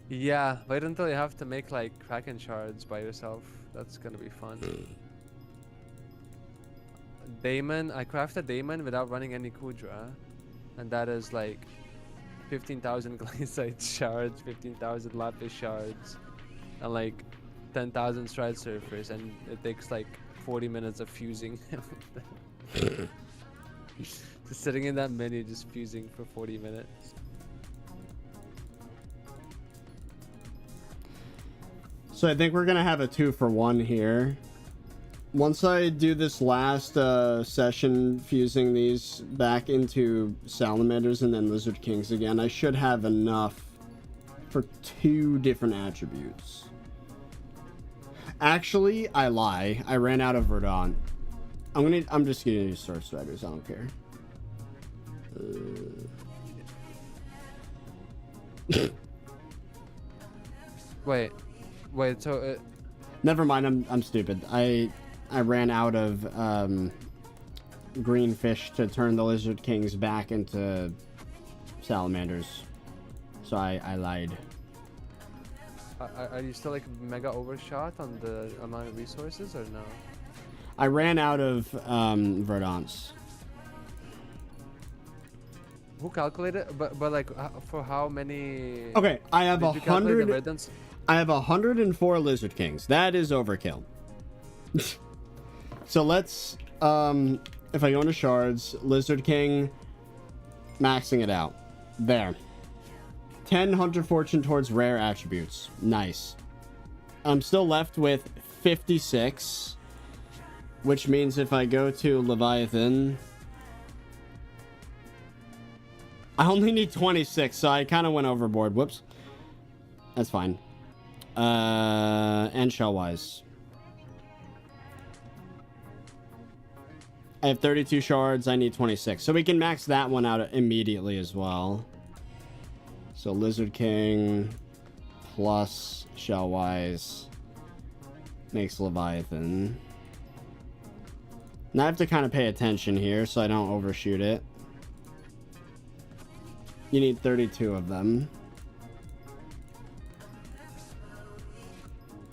Yeah, wait until you have to make like Kraken shards by yourself. That's gonna be fun. Daemon, I crafted Daemon without running any Kudra. And that is like 15,000 Glaciite shards, 15,000 Lapis shards, and like 10,000 Stride Surfers. And it takes like 40 minutes of fusing. Just sitting in that menu, just fusing for 40 minutes. So I think we're gonna have a 2-for-1 here. Once I do this last session fusing these back into salamanders and then lizard kings again, I should have enough for 2 different attributes. Actually, I lie. I ran out of Verdant. I'm just gonna use Sword Striders. I don't care. Wait, so never mind. I'm stupid. I ran out of green fish to turn the lizard kings back into salamanders, so I lied. Are you still like mega overshot on the amount of resources or no? I ran out of Verdants. Who calculated? But like for how many? Okay, I have 100. The I have 104 lizard kings. That is overkill. So let's if I go into shards, lizard king, maxing it out. There. 10 hunter fortune towards rare attributes. Nice. I'm still left with 56, which means if I go to Leviathan, I only need 26, so I kind of went overboard. Whoops. That's fine. And shell-wise, I have 32 shards. I need 26, so we can max that one out immediately as well. So Lizard King plus shell-wise makes Leviathan. Now I have to kind of pay attention here so I don't overshoot it. You need 32 of them.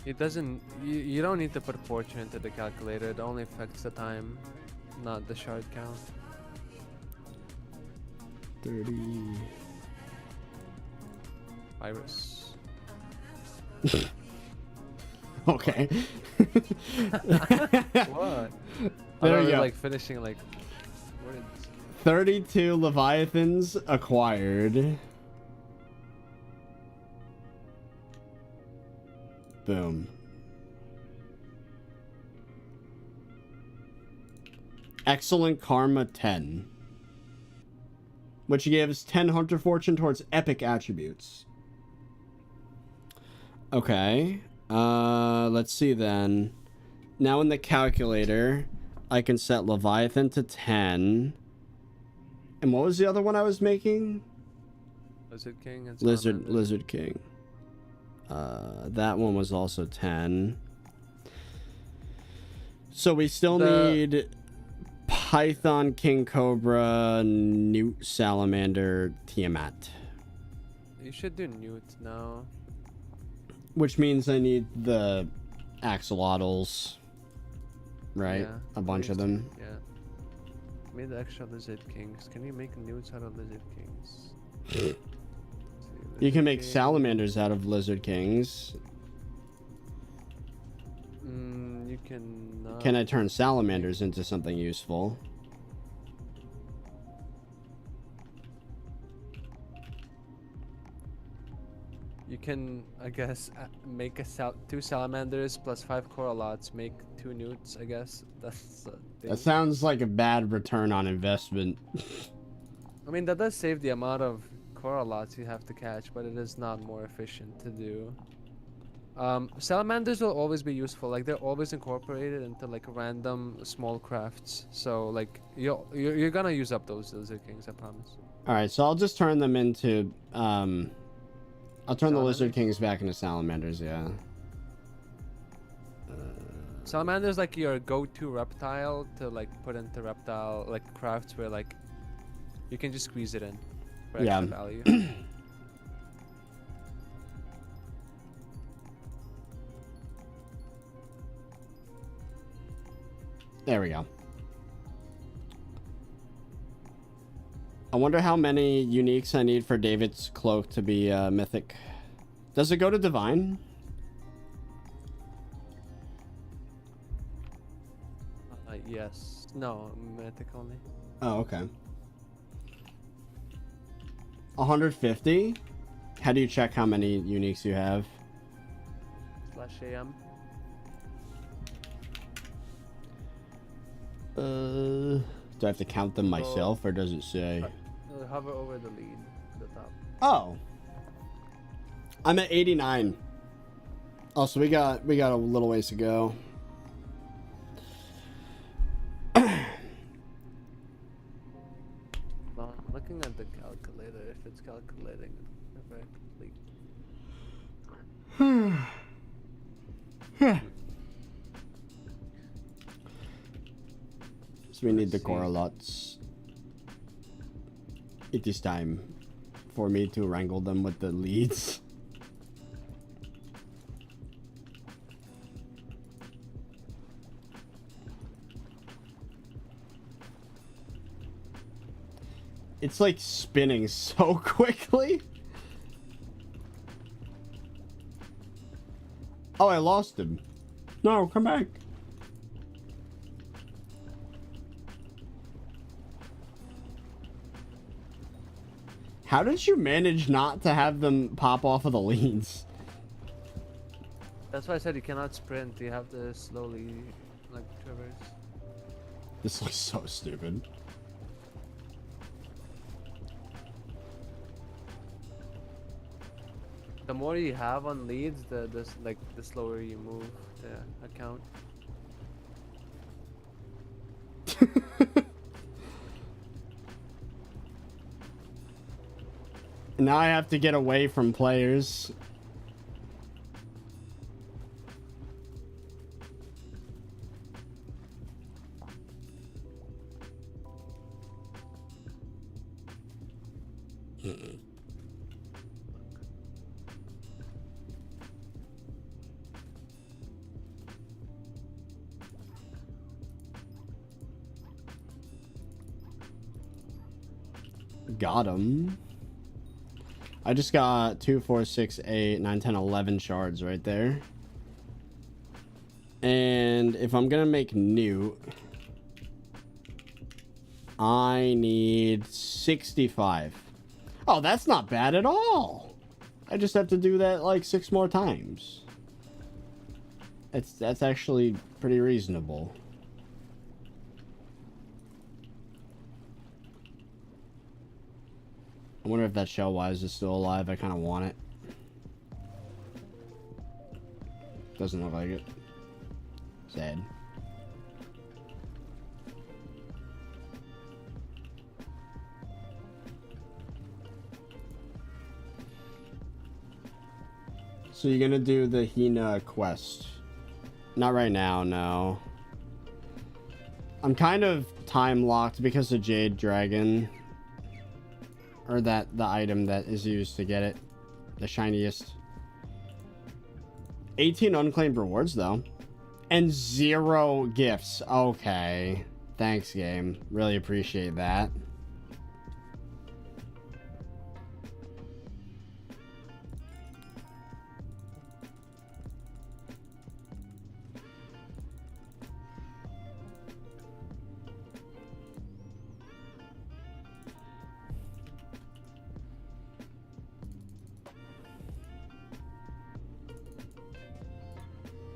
It doesn't. You don't need to put fortune into the calculator. It only affects the time, not the shard count. 30. Virus. Okay. What? There you go. Like finishing like words. 32 Leviathans acquired. Boom. Excellent Karma 10. Which gives 10 Hunter Fortune towards epic attributes. Okay. Let's see then. Now in the calculator, I can set Leviathan to 10. And what was the other one I was making? Lizard King and Lizard King. That one was also 10. So we still need Python, King Cobra, Newt, Salamander, Tiamat. You should do Newt now. Which means I need the axolotls. Right? Yeah, a bunch of them. Yeah. Made the extra Lizard Kings. Can you make Newts out of Lizard Kings? You can make salamanders out of Lizard Kings. You can. Can I turn salamanders into something useful? You can, I guess, make two salamanders plus 5 coralots, make 2 newts, I guess. That's the thing. That sounds like a bad return on investment. I mean, that does save the amount of coralots you have to catch, but it is not more efficient to do. Salamanders will always be useful. Like, they're always incorporated into like random small crafts. So like you're gonna use up those Lizard Kings, I promise. All right, so I'll just turn them into I'll turn the Lizard Kings back into salamanders. Yeah. Salamander's like your go-to reptile to like put into reptile like crafts where like you can just squeeze it in for extra value. There we go. I wonder how many uniques I need for David's cloak to be mythic. Does it go to divine? Yes. No, mythic only. Oh, okay. 150? How do you check how many uniques you have? /am. Do I have to count them myself, or does it say? Hover over the lead, the top. Oh, I'm at 89. Oh, so we got a little ways to go. Well, I'm looking at the calculator if it's calculating correctly. So we need the coralots. It is time for me to wrangle them with the leads. It's like spinning so quickly. Oh, I lost him. No, come back. How did you manage not to have them pop off of the leads? That's why I said you cannot sprint. You have to slowly, like, traverse. This looks so stupid. The more you have on leads, the slower you move the account. Now I have to get away from players. Got him. I just got 2, 4, 6, 8, 9, 10, 11 shards right there. And if I'm gonna make new, I need 65. Oh, that's not bad at all. I just have to do that like 6 more times. That's actually pretty reasonable. I wonder if that shell-wise is still alive. I kind of want it. Doesn't look like it. Sad. So you're gonna do the Hina quest? Not right now, no. I'm kind of time locked because of Jade Dragon. Or the item that is used to get it. The shiniest. 18 unclaimed rewards though. And 0 gifts. Okay. Thanks, game. Really appreciate that.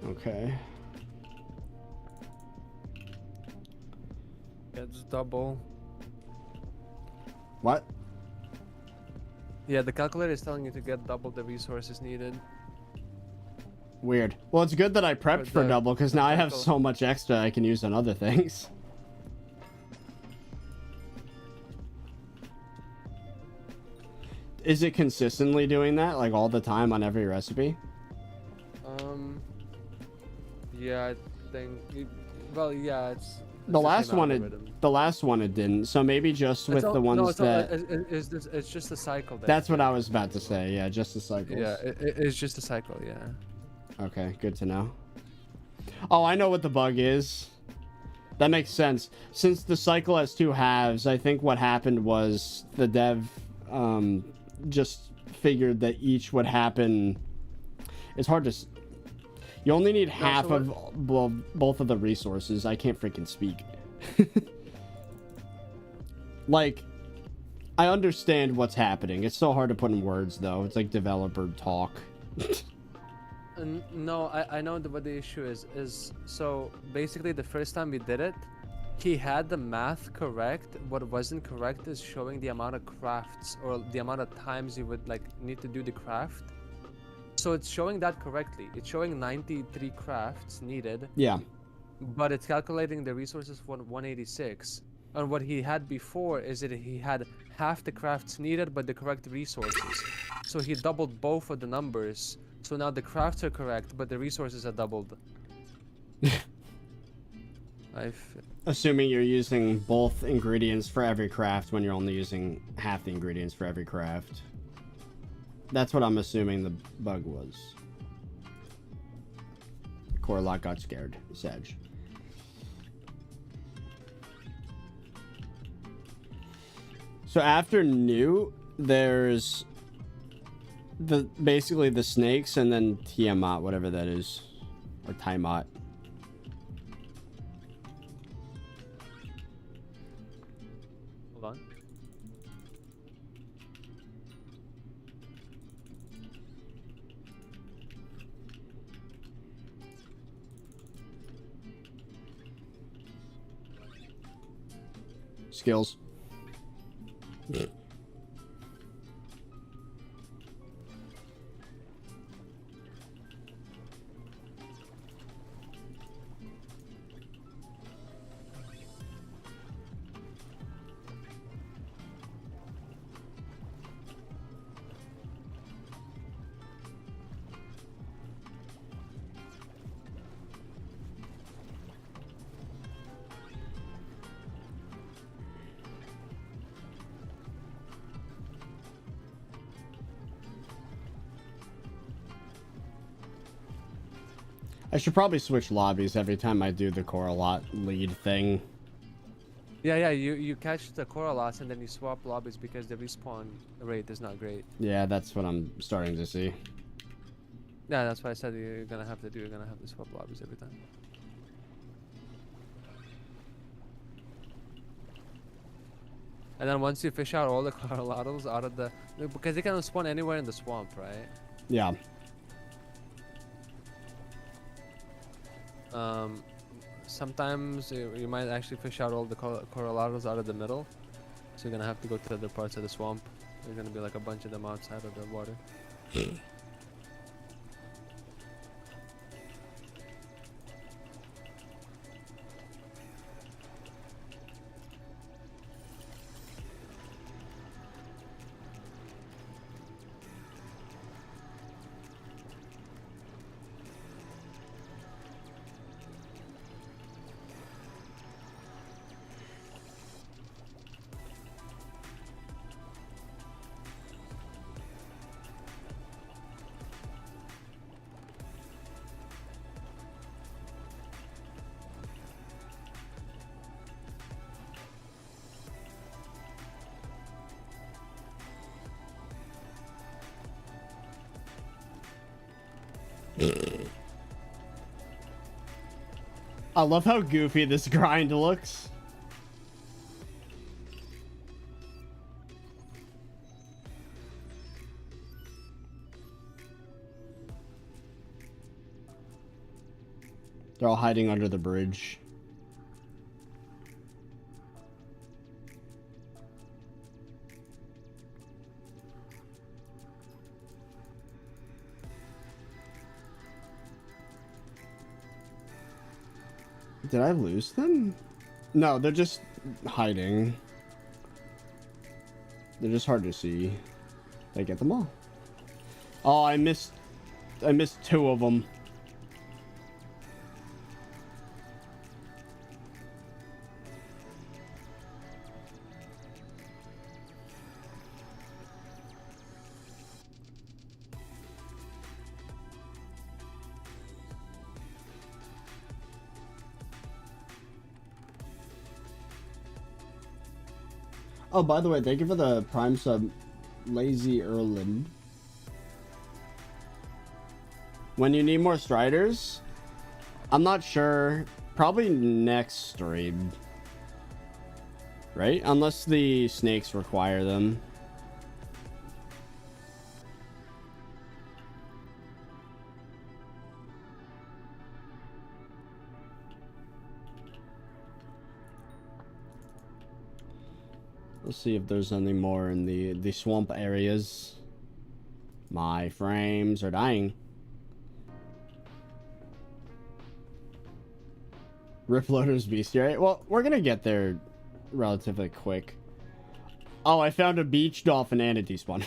Okay. It's double. What? Yeah, the calculator is telling you to get double the resources needed. Weird. Well, it's good that I prepped for double, because now I have so much extra I can use on other things. Is it consistently doing that, like all the time on every recipe? Yeah, I think. Well, yeah, it's the last one. The last one it didn't. So maybe just with the ones that. It's just a cycle. That's what I was about to say. Yeah, just the cycles. Yeah, it's just a cycle. Yeah. Okay, good to know. Oh, I know what the bug is. That makes sense. Since the cycle has 2 halves, I think what happened was the dev just figured that each would happen. It's hard to. You only need half of both of the resources. I can't freaking speak. Like, I understand what's happening. It's so hard to put in words, though. It's like developer talk. No, I know what the issue is. So basically, the first time we did it, he had the math correct. What wasn't correct is showing the amount of crafts or the amount of times you would like need to do the craft. So it's showing that correctly. It's showing 93 crafts needed. Yeah. But it's calculating the resources for 186. And what he had before is that he had half the crafts needed, but the correct resources. So he doubled both of the numbers. So now the crafts are correct, but the resources are doubled. Assuming you're using both ingredients for every craft when you're only using half the ingredients for every craft. That's what I'm assuming the bug was. Corlot got scared. Sedge. So after new, there's basically the snakes and then Tiamat, whatever that is, or Tiamat. Hold on. Skills. I should probably switch lobbies every time I do the Coralot lead thing. Yeah, you catch the Coralots and then you swap lobbies because the respawn rate is not great. Yeah, that's what I'm starting to see. Yeah, that's why I said you're gonna have to swap lobbies every time. And then once you fish out all the Coralatos out of the, because they can spawn anywhere in the swamp, right? Yeah. Sometimes you might actually fish out all the Coralatos out of the middle, so you're gonna have to go to other parts of the swamp. There's gonna be like a bunch of them outside of the water. I love how goofy this grind looks. They're all hiding under the bridge. Did I lose them? No, they're just hiding. They're just hard to see. Did I get them all? Oh, I missed 2 of them. Oh, by the way, thank you for the Prime sub, Lazy Erlin. When you need more Striders? I'm not sure. Probably next stream. Right? Unless the snakes require them. Let's see if there's any more in the swamp areas. My frames are dying. Rip Loader's bestiary. Well, we're gonna get there relatively quick. Oh, I found a beach dolphin and a despawn.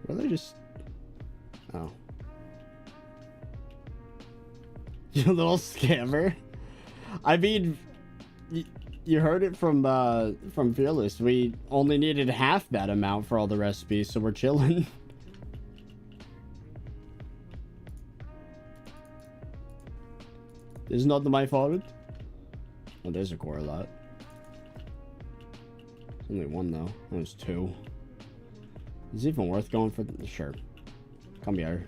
Were they just... Oh. You little scammer. I mean, you heard it from Fearless. We only needed half that amount for all the recipes, so we're chilling. This is not my fault. Oh, there's a core lot. Only one though. There's 2. Is it even worth going for? Sure. Come here.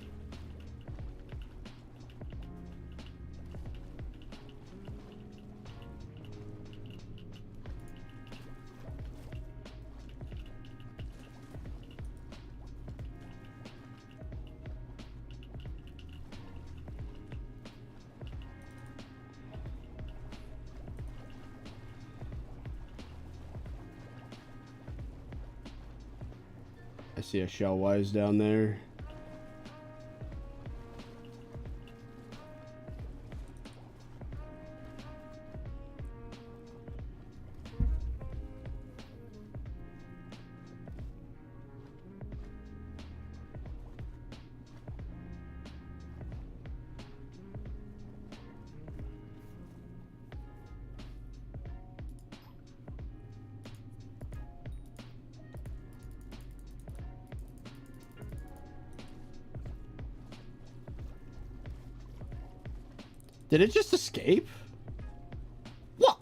I see a shell wise down there. Did it just escape? What?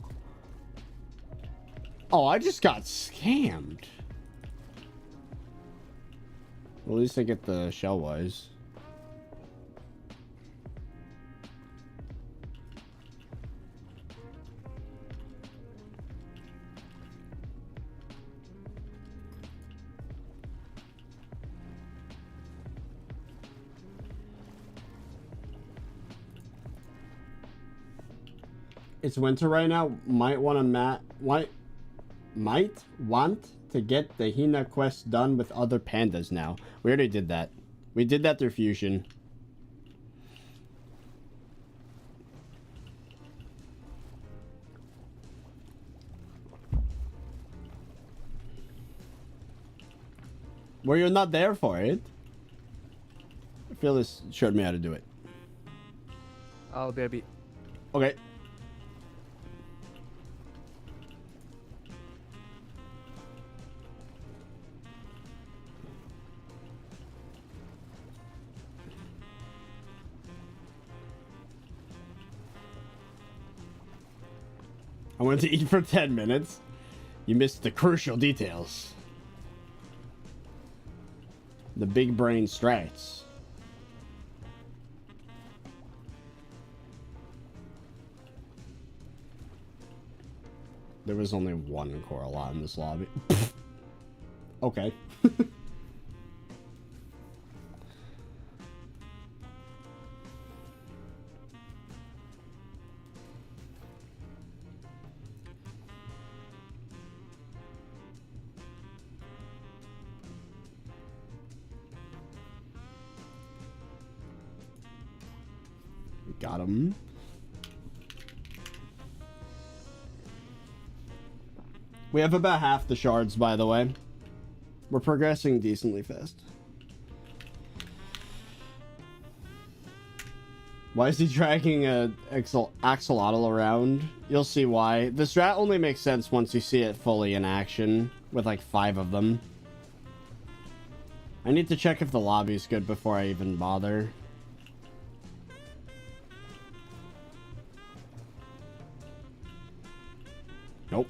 Oh, I just got scammed. Well, at least I get the shell wise. It's winter right now. Might want to get the Hina quest done with other pandas now. We already did that. We did that through Fusion. Well, you're not there for it. I feel this showed me how to do it. I'll be. Okay. I went to eat for 10 minutes. You missed the crucial details. The big brain strats. There was only one Coralot in this lobby. Okay. Got him. We have about half the shards, by the way. We're progressing decently fast. Why is he dragging a axolotl around? You'll see why. The strat only makes sense once you see it fully in action, with like 5 of them. I need to check if the lobby's good before I even bother. Nope.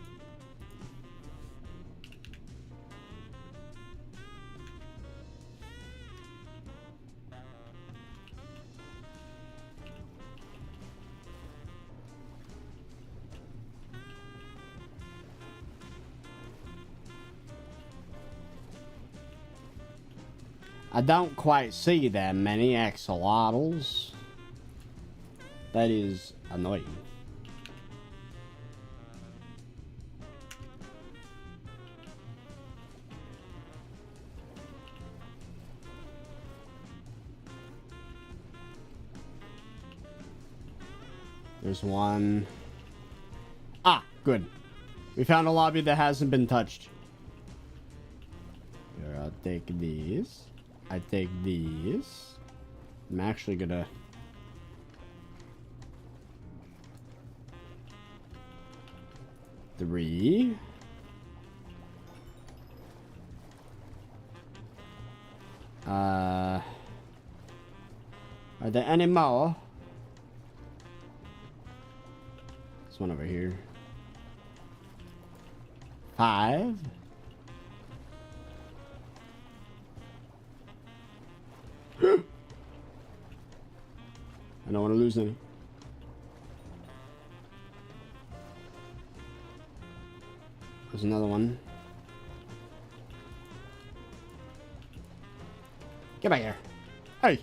I don't quite see that many axolotls. That is annoying. There's one. Ah, good. We found a lobby that hasn't been touched. Here, I'll take these. I take these. I'm actually gonna... Three. Are there any more? This one over here. 5. I don't want to lose any. There's another one. Get back here. Hey.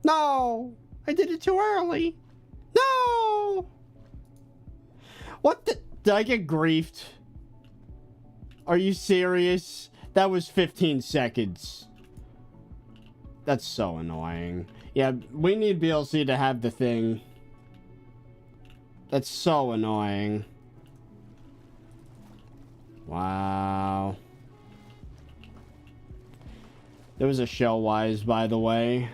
No! I did it too early! No! What the... Did I get griefed? Are you serious? That was 15 seconds. That's so annoying. Yeah, we need BLC to have the thing. That's so annoying. Wow. There was a shell-wise, by the way.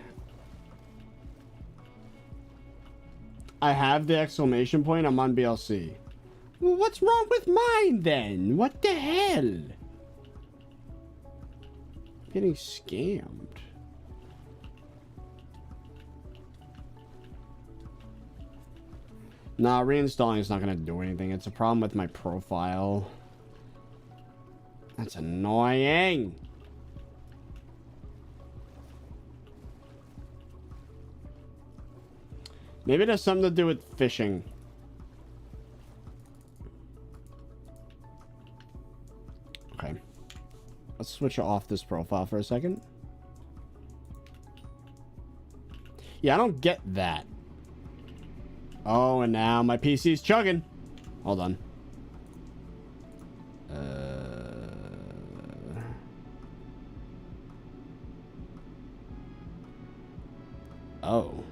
I have the exclamation point. I'm on BLC. Well, what's wrong with mine, then? What the hell? Getting scammed. Nah, reinstalling is not going to do anything. It's a problem with my profile. That's annoying. Maybe it has something to do with fishing. Okay. Let's switch off this profile for a second. Yeah, I don't get that. Oh, and now my PC's chugging. Hold on. Oh.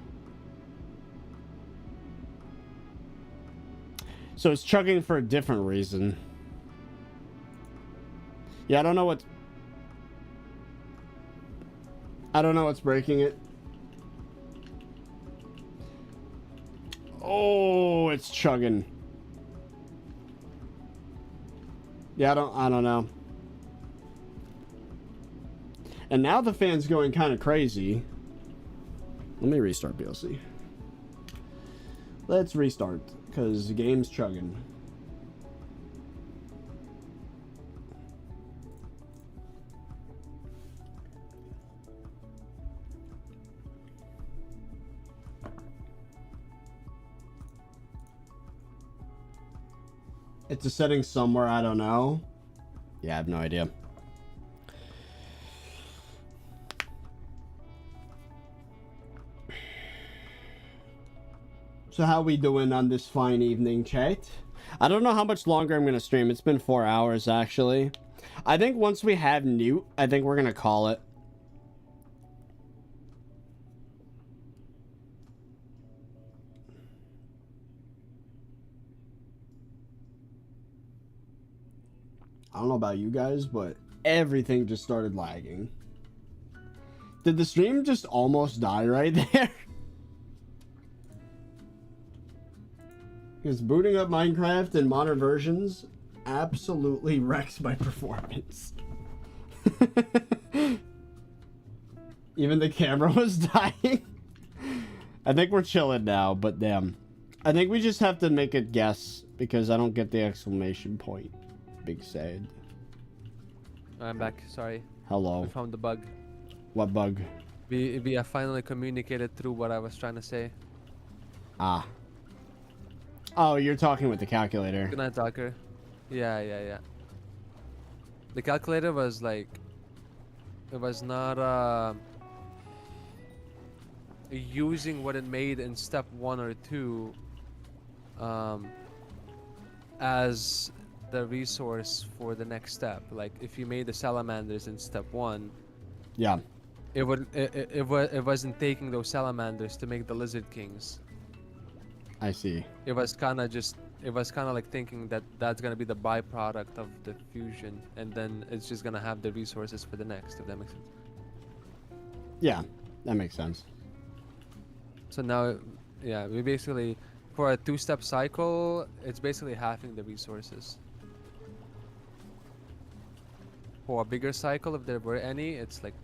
So it's chugging for a different reason. Yeah, I don't know what's breaking it. Oh, it's chugging. Yeah, I don't know. And now the fan's going kind of crazy. Let me restart BLC. Let's restart, because the game's chugging. It's a setting somewhere, I don't know. Yeah, I have no idea. So how we doing on this fine evening, chat? I don't know how much longer I'm going to stream. It's been 4 hours, actually. I think once we have Newt, I think we're going to call it. I don't know about you guys, but everything just started lagging. Did the stream just almost die right there? Because booting up Minecraft in modern versions absolutely wrecks my performance. Even the camera was dying. I think we're chilling now, but damn. I think we just have to make a guess because I don't get the exclamation point. Big sad. I'm back, sorry. Hello. We found the bug. What bug? We have finally communicated through what I was trying to say. Ah. Oh, you're talking with the calculator. Good night, Docker. Yeah. The calculator was like... It was not using what it made in step 1 or 2 as the resource for the next step. Like if you made the salamanders in step 1, yeah, it wasn't taking those salamanders to make the lizard kings. I see. It was kind of like thinking that that's gonna be the byproduct of the fusion, and then it's just gonna have the resources for the next, if that makes sense. Yeah, that makes sense. So now, yeah, we basically, for a 2-step cycle, it's basically halving the resources. For a bigger cycle, if there were any, it's like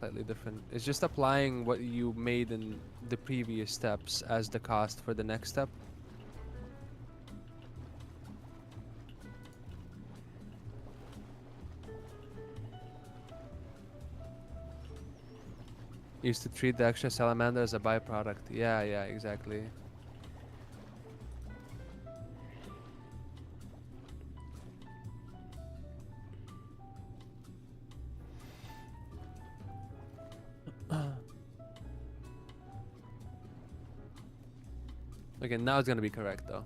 slightly different. It's just applying what you made in the previous steps as the cost for the next step. Used to treat the extra salamander as a byproduct. Yeah, exactly. Okay, now it's gonna be correct though.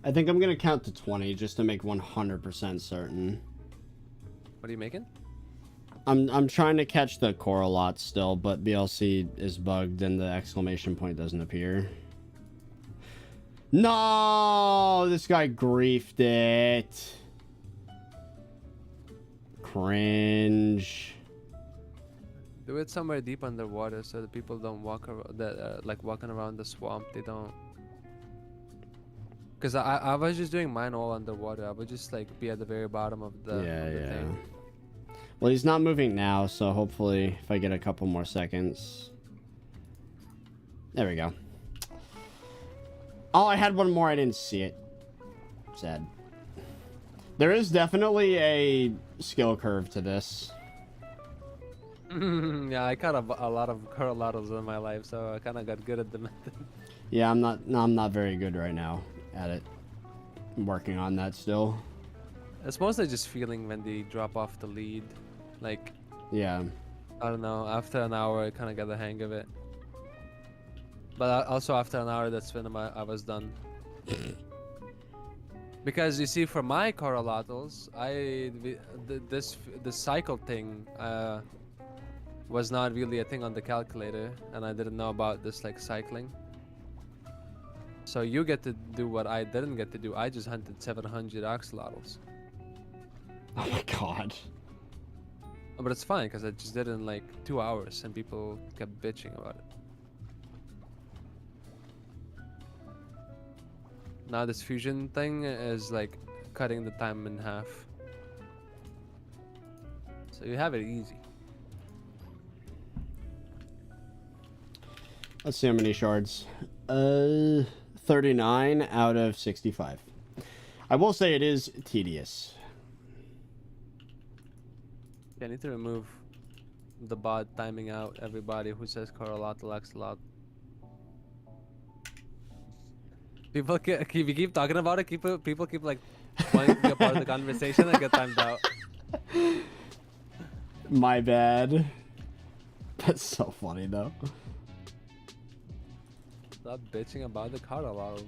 I think I'm gonna count to 20 just to make 100% certain. What are you making? I'm trying to catch the coral lot still, but BLC is bugged and the exclamation point doesn't appear. No, this guy griefed it. Cringe. Do it somewhere deep underwater so that people don't walk around, like walking around the swamp. They don't. Cause I was just doing mine all underwater. I would just like be at the very bottom of the thing. Well, he's not moving now, so hopefully if I get a couple more seconds. There we go. Oh, I had one more. I didn't see it. Sad. There is definitely a skill curve to this. Yeah, I caught a lot of corralatos in my life, so I kind of got good at the method. Yeah, I'm not very good right now at it. I'm working on that still. It's mostly just feeling when they drop off the lead. Like, yeah. I don't know, after an hour I kind of got the hang of it. But also after an hour, that's when I was done. Because you see, for my corralatos, the cycle thing was not really a thing on the calculator, and I didn't know about this like cycling. So you get to do what I didn't get to do. I just hunted 700 axolotls. Oh my god. But it's fine because I just did it in like 2 hours, and people kept bitching about it. Now this fusion thing is like cutting the time in half. So you have it easy. Let's see how many shards. 39 out of 65. I will say it is tedious. Yeah, I need to remove the bot timing out everybody who says corralotl axolotl. People keep talking about it. People keep like wanting to be a part of the conversation and get timed out. My bad. That's so funny though. Stop bitching about the corralotls.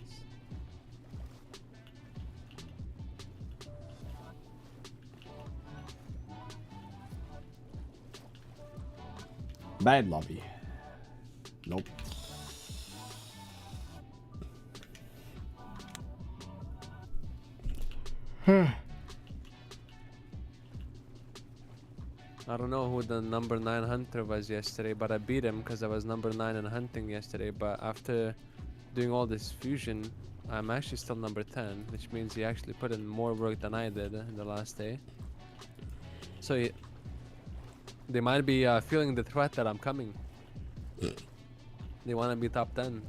Bad lobby. Nope. I don't know who the number 9 hunter was yesterday, but I beat him because I was number 9 in hunting yesterday. But after doing all this fusion, I'm actually still number 10, which means he actually put in more work than I did in the last day. So they might be feeling the threat that I'm coming. They want to be top 10.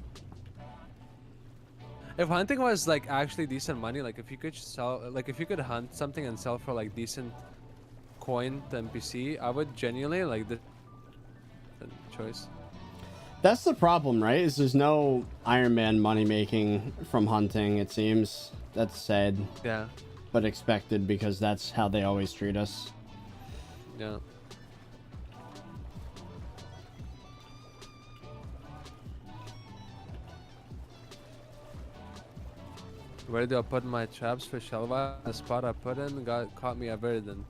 If hunting was like actually decent money, like if you could sell, like if you could hunt something and sell for like decent coin to NPC, I would genuinely like the choice. That's the problem, right? Is there's no Iron Man money making from hunting, it seems. That's sad. Yeah. But expected because that's how they always treat us. Yeah. Where do I put my traps for shellwise? The spot I put in caught me a verdant.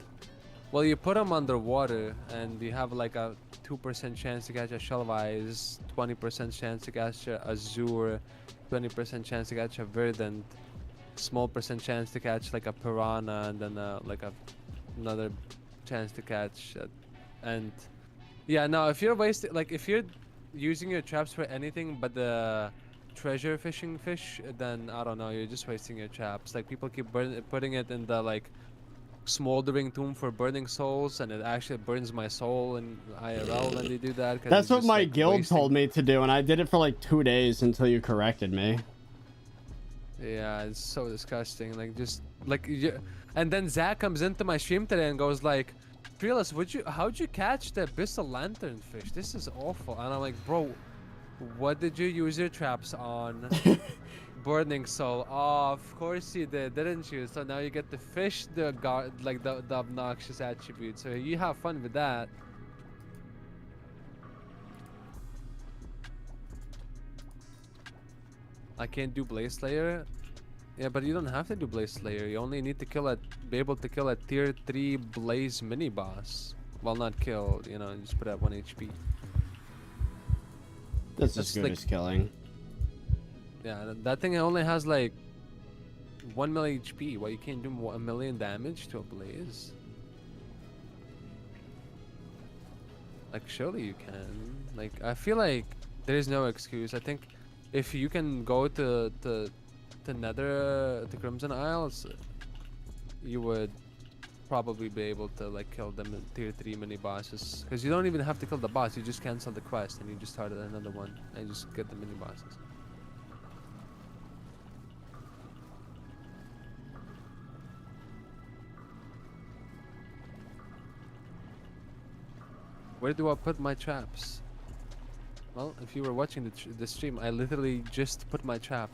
Well, you put them underwater, and you have like a 2% chance to catch a shellwise, 20% chance to catch a azure, 20% chance to catch a verdant, small percent chance to catch like a piranha, and then like another chance to catch. And yeah, no, if you're wasting, like if you're using your traps for anything but the treasure fishing fish, then I don't know, you're just wasting your traps. Like people keep putting it in the like smoldering tomb for burning souls, and it actually burns my soul in IRL when they do that. That's what just, my like, guild told me to do, and I did it for like 2 days until you corrected me. Yeah, it's so disgusting. Like just like and then Zach comes into my stream today and goes like, Fearless, how'd you catch the abyssal lanternfish? This is awful. And I'm like, bro, what did you use your traps on? Burning soul. Oh, of course you did, didn't you? So now you get to fish the obnoxious attribute. So you have fun with that. I can't do Blaze Slayer. Yeah, but you don't have to do Blaze Slayer. You only need to be able to kill a tier 3 Blaze mini boss. Well, not kill, you know, just put at 1 HP. That's as good like, as killing. Yeah, that thing only has like 1 million HP. Well, you can't do 1 million damage to a Blaze. Like, surely you can. Like, I feel like there is no excuse. I think if you can go to Nether, to Crimson Isles, you would probably be able to like kill them in tier 3 mini bosses. Because you don't even have to kill the boss. You just cancel the quest and you just start another one and you just get the mini bosses. Where do I put my traps? Well, if you were watching the stream, I literally just put my trap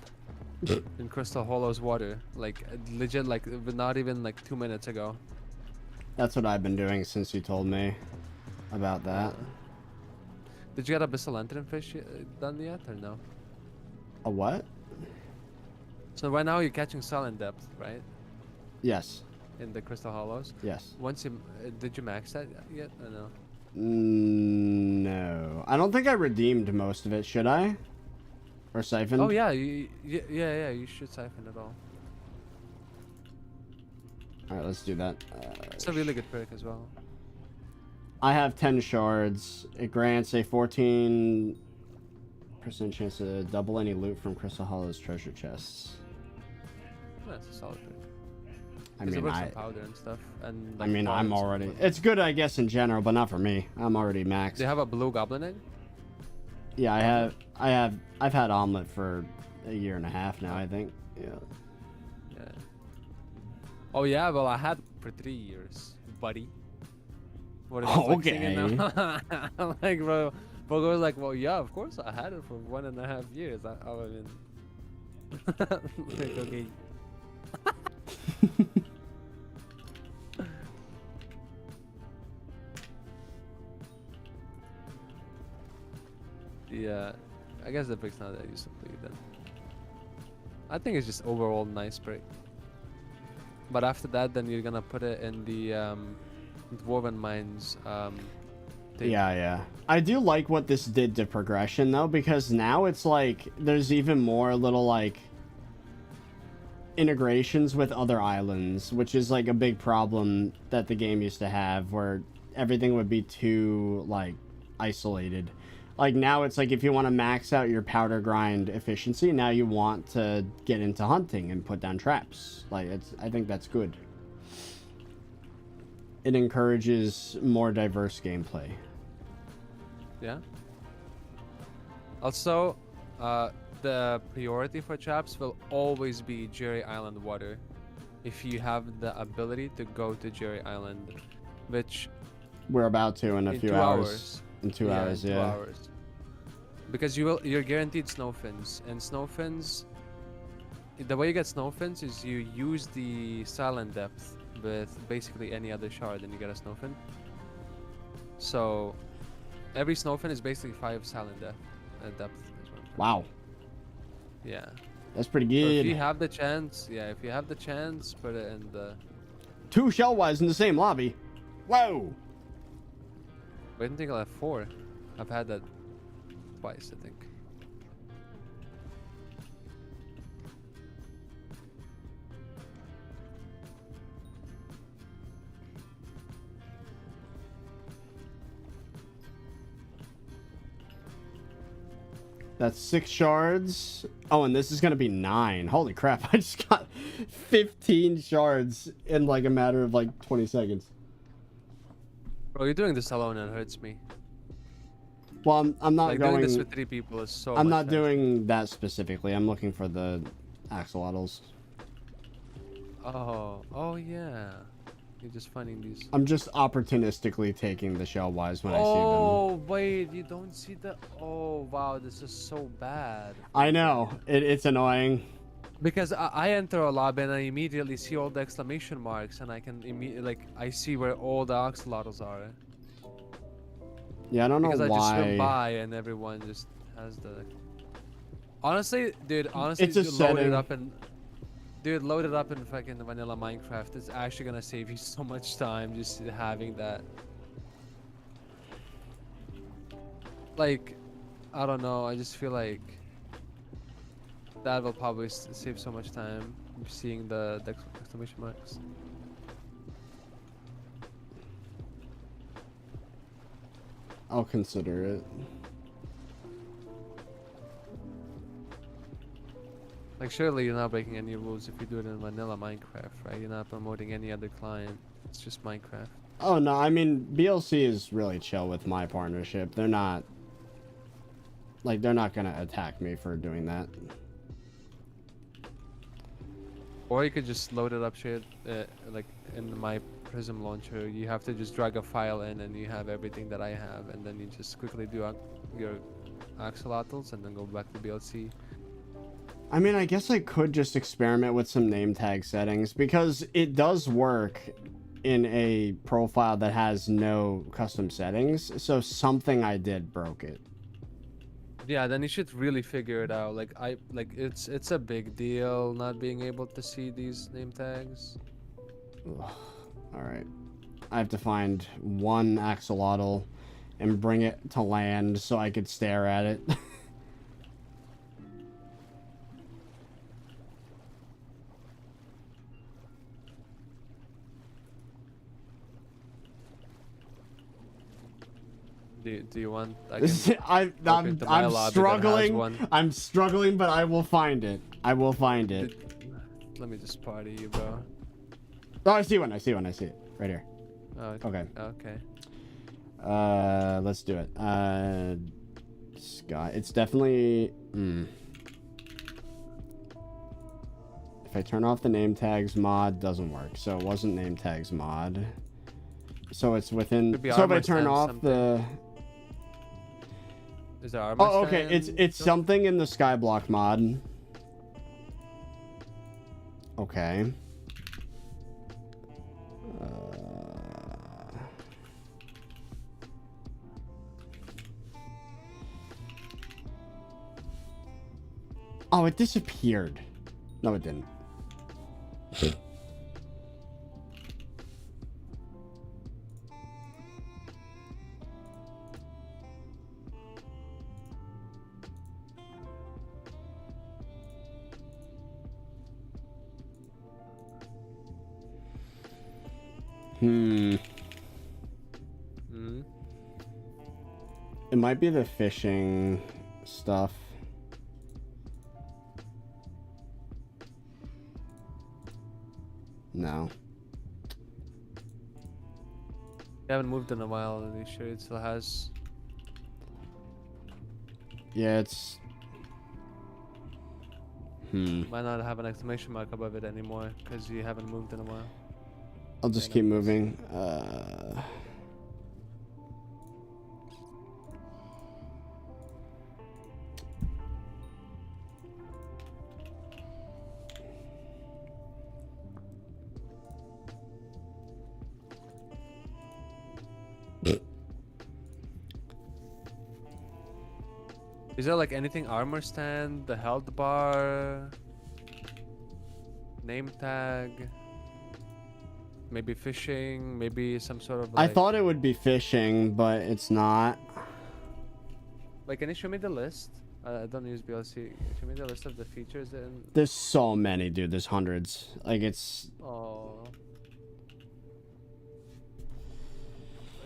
in Crystal Hollow's water. Like, legit, like, not even like 2 minutes ago. That's what I've been doing since you told me about that. Did you get Abyssal Lanternfish done yet, or no? A what? So right now you're catching Silent Depth, right? Yes. In the Crystal Hollows? Yes. Once you... did you max that yet, or no? No. I don't think I redeemed most of it, should I? Or siphoned? Oh yeah, yeah, you should siphon it all. Alright, let's do that. It's a really good perk as well. I have 10 shards. It grants a 14% chance to double any loot from Crystal Hollow's treasure chests. That's a solid perk. I mean, powder and stuff, and I like mean, I'm already... It's good, I guess, in general, but not for me. I'm already maxed. Do you have a blue goblin egg? Yeah, I've had omelet for a year and a half now, I think. Yeah. Yeah. Oh yeah, well I had for 3 years, buddy. What is it, like, singing now? Like, bro, Bogo was like, well, yeah, of course I had it for 1.5 years. I mean, like, okay. Yeah, I guess the pick's not that useful to you then. I think it's just overall nice break. But after that, then you're gonna put it in the Dwarven Mines thing. Yeah. I do like what this did to progression, though, because now it's like there's even more little, like, integrations with other islands, which is, like, a big problem that the game used to have, where everything would be too, like, isolated. Like, now it's like if you want to max out your powder grind efficiency, now you want to get into hunting and put down traps. Like, I think that's good. It encourages more diverse gameplay. Yeah. Also, the priority for traps will always be Jerry Island water. If you have the ability to go to Jerry Island, which... We're about to in a few hours. In 2 hours, yeah. 2 hours. Because you're guaranteed snowfins, and snowfins, the way you get snowfins is you use the silent depth with basically any other shard and you get a snowfin. So every snowfin is basically 5 silent depth as well. Wow. Yeah. That's pretty good. So if you have the chance, put it in the... 2 shell-wise in the same lobby. Whoa! I didn't think I'll have 4. I've had that twice, I think. That's 6 shards. Oh, and this is gonna be 9. Holy crap, I just got 15 shards in like a matter of like 20 seconds. Bro, you're doing this alone and it hurts me. Well, I'm not like going... doing this with 3 people is so I'm not faster. doing that specifically. I'm looking for the axolotls. Oh yeah. You're just finding these. I'm just opportunistically taking the shell-wise when I see them. Oh, wait, you don't see the... Oh, wow, this is so bad. I know. It's annoying. Because I enter a lobby and I immediately see all the exclamation marks and I can immediately, like, I see where all the axolotls are. Yeah, I don't know why. Because I just swim by and everyone just has the... Honestly, dude, it's a load setting. it up and... Dude, load it up in fucking vanilla Minecraft. It's actually gonna save you so much time just having that. Like, I don't know. I just feel like that will probably save so much time. Seeing the exclamation marks. I'll consider it. Like, surely you're not breaking any rules if you do it in vanilla Minecraft, right? You're not promoting any other client. It's just Minecraft. Oh no, I mean BLC is really chill with my partnership. They're not like they're not gonna attack me for doing that. Or you could just load it up straight, like in my Prism launcher. You have to just drag a file in, and you have everything that I have, and then you just quickly do your axolotls, and then go back to BLC. I mean, I guess I could just experiment with some name tag settings because it does work in a profile that has no custom settings. So something I did broke it. Yeah, then you should really figure it out. Like it's a big deal not being able to see these name tags. Ugh. All right, I have to find one axolotl and bring it to land so I could stare at it. Do you want? I'm struggling. I'm struggling, but I will find it. I will find it. Let me just party you, bro. Oh, I see one. I see one. I see it right here. Oh, okay. Okay. Let's do it. Sky. It's definitely. If I turn off the name tags mod, doesn't work. So it wasn't name tags mod. So it's within. So if I turn off the. Is there armor? Oh, okay. It's something in the SkyBlock mod. Okay. Oh, it disappeared. No, it didn't. It might be the fishing stuff. No. I haven't moved in a while. Are you sure it still has? Yeah, it's. Might not have an exclamation mark above it anymore because you haven't moved in a while. I'll just keep moving. Is there like anything armor stand, the health bar, name tag, maybe fishing, maybe some sort of like... I thought it would be fishing, but it's not. Wait, can you show me the list? I don't use BLC. Show me the list of the features in... There's so many, dude. There's hundreds. Like, it's... Oh.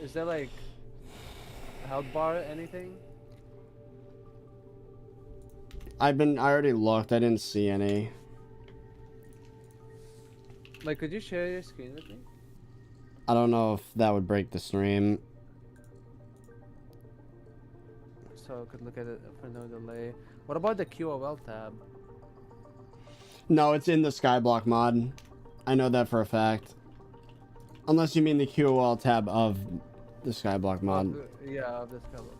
Is there like health bar, anything? I already looked. I didn't see any. Like, could you share your screen with me? I don't know if that would break the stream. So I could look at it for no delay. What about the QOL tab? No, it's in the SkyBlock mod. I know that for a fact. Unless you mean the QOL tab of the SkyBlock mod. Yeah, of the SkyBlock mod.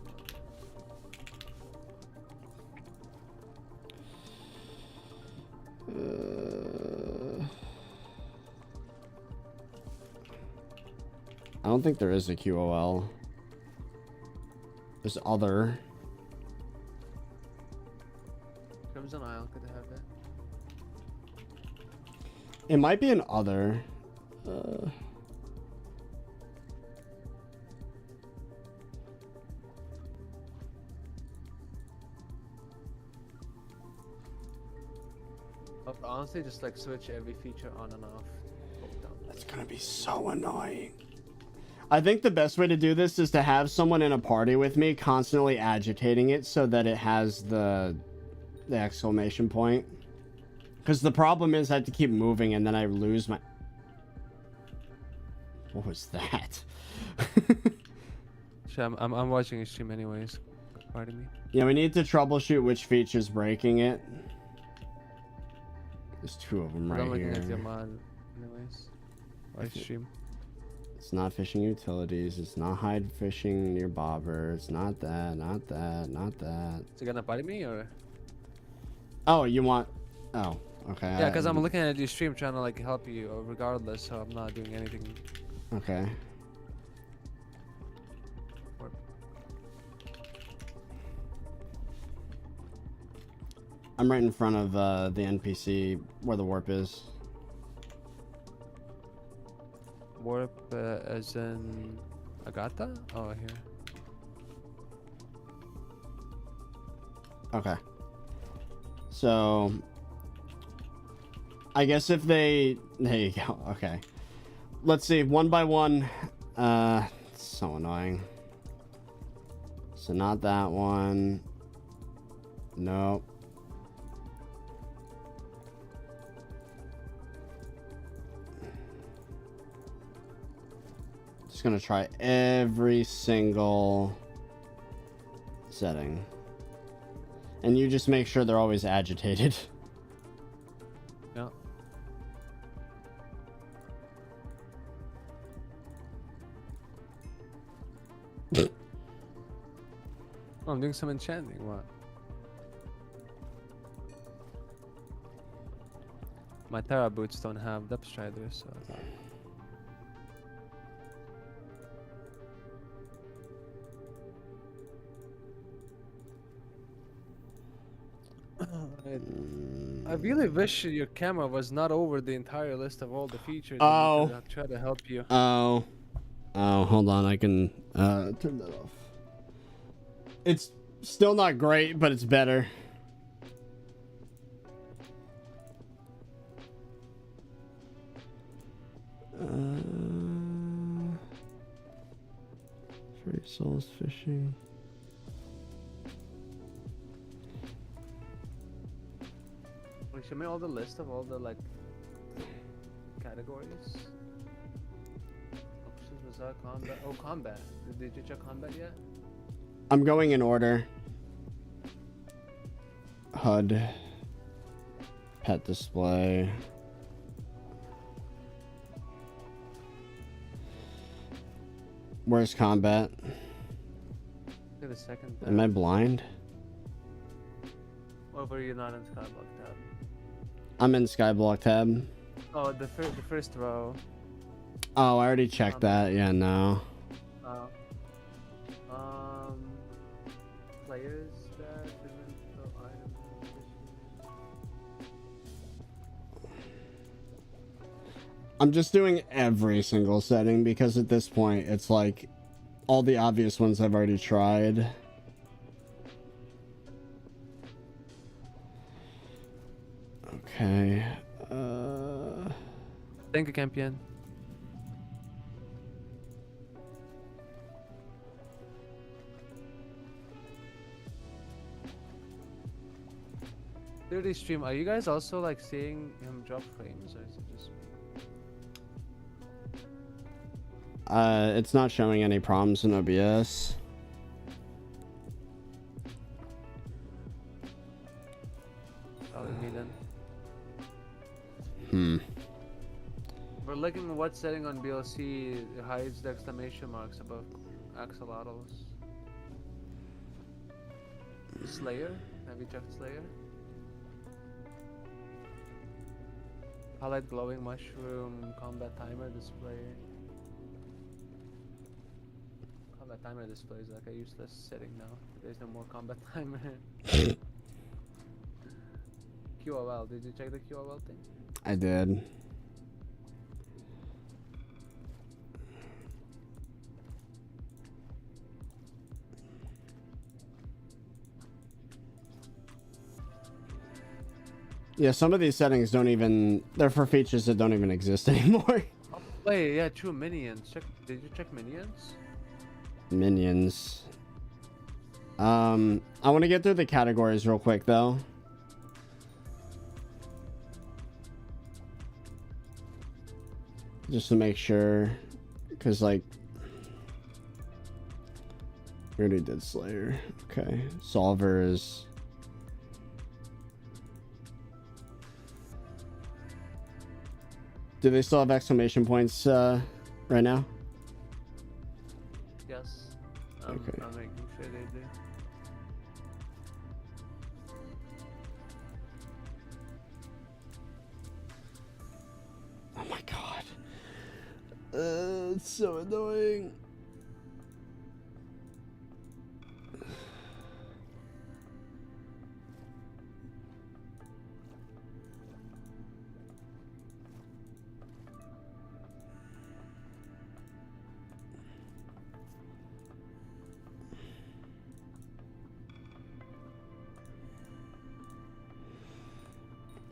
I don't think there is a QOL. There's other. Crimson Isle could have it. It might be an other. Honestly, just like switch every feature on and off. That's gonna be so annoying. I think the best way to do this is to have someone in a party with me constantly agitating it so that it has the exclamation point. Because the problem is I have to keep moving and then I lose my... What was that? I'm watching a stream anyways. Pardon me. Yeah, we need to troubleshoot which feature's breaking it. There's two of them right I'm looking here. at your mod anyways. Live stream. It's not fishing utilities. It's not hide fishing near bobber. It's not that, not that, not that. Is it gonna bite me or? Oh, you want... Oh, okay. Yeah, because I'm looking at your stream trying to like help you regardless, so I'm not doing anything. Okay. I'm right in front of the NPC where the warp is. Warp as in Agata? Oh, here. Okay. So, I guess if they... There you go. Okay. Let's see. One by one. It's so annoying. So not that one. Nope. Just gonna try every single setting. And you just make sure they're always agitated. Yeah. Oh, I'm doing some enchanting. What? My Terra boots don't have depth striders, so. I really wish your camera was not over the entire list of all the features. Oh. I'll try to help you. Oh. Oh, hold on. I can turn that off. It's still not great, but it's better. Free souls fishing. Show me all the list of all the like categories. Options was that combat? Oh, combat. Did you check combat yet? I'm going in order. HUD. Pet display. Where's combat? Look at the second tab. Am I blind? Or were you not in SkyBlock tab? I'm in SkyBlock tab. Oh, the first row. Oh, I already checked that. Yeah, no. Oh. Players that didn't show items. I'm just doing every single setting because at this point it's like all the obvious ones I've already tried. Okay. Thank you, Campion. Thirty stream. Are you guys also like seeing him drop frames, or is it just me? It's not showing any problems in OBS. Probably me then. We're looking at what setting on BLC hides the exclamation marks above axolotls. Slayer? Have you checked Slayer? Highlight glowing mushroom, combat timer display. Combat timer display is like a useless setting now. There's no more combat timer. QOL, did you check the QOL thing? I did. Yeah, some of these settings don't even... They're for features that don't even exist anymore. Oh, wait, yeah, true. Minions. Check. Did you check minions? Minions. I want to get through the categories real quick, though. Just to make sure. Because, like... We already did Slayer. Okay. Solvers. Do they still have exclamation points right now? Yes. Okay. I'm making sure they do. Oh my god. It's so annoying.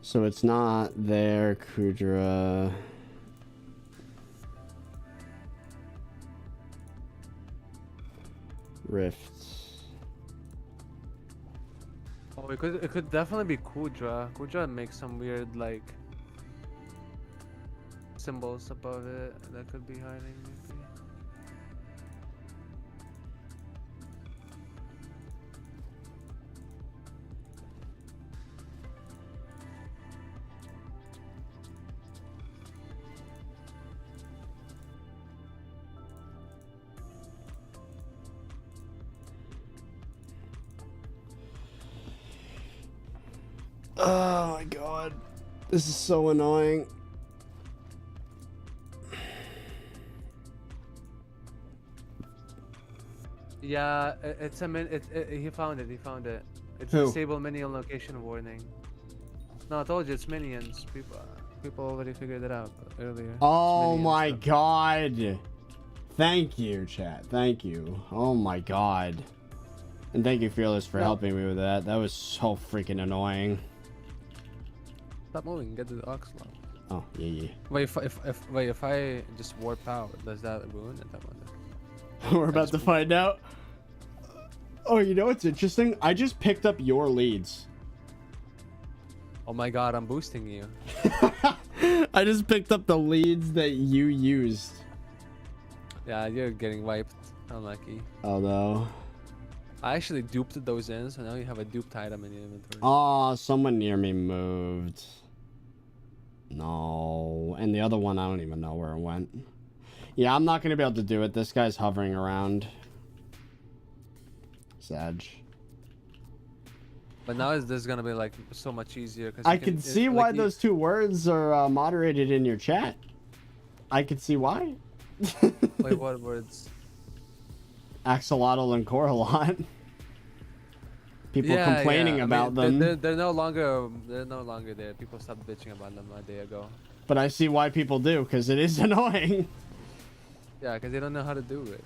So it's not there, Kudra. Rifts. Oh, it could definitely be Kudra. Kudra makes some weird like symbols above it that could be hiding maybe. Oh my god. This is so annoying. Yeah, it's a he found it. He found it. It's Who? disable minion location warning. No, I told you it's minions. People already figured it out earlier. Oh my god. Thank you, chat. Thank you. Oh my god. And thank you, Fearless, for helping me with that. That was so freaking annoying. Stop moving. Get to the Oxlock. Oh, yeah. Wait, if I just warp out, does that ruin it? I wonder. We're about to find out. Oh, you know what's interesting? I just picked up your leads. Oh my god, I'm boosting you. I just picked up the leads that you used. Yeah, you're getting wiped. Unlucky. Oh no. I actually duped those in, so now you have a duped item in your inventory. Oh, someone near me moved. No. And the other one, I don't even know where it went. Yeah, I'm not going to be able to do it. This guy's hovering around. Sag. But now is this gonna be like so much easier? Cause I can see why those two words are moderated in your chat. I can see why. Wait, what words? Axolotl and Coralot. People complaining about them. They're no longer there. People stopped bitching about them a day ago. But I see why people do, because it is annoying. Yeah, because they don't know how to do it.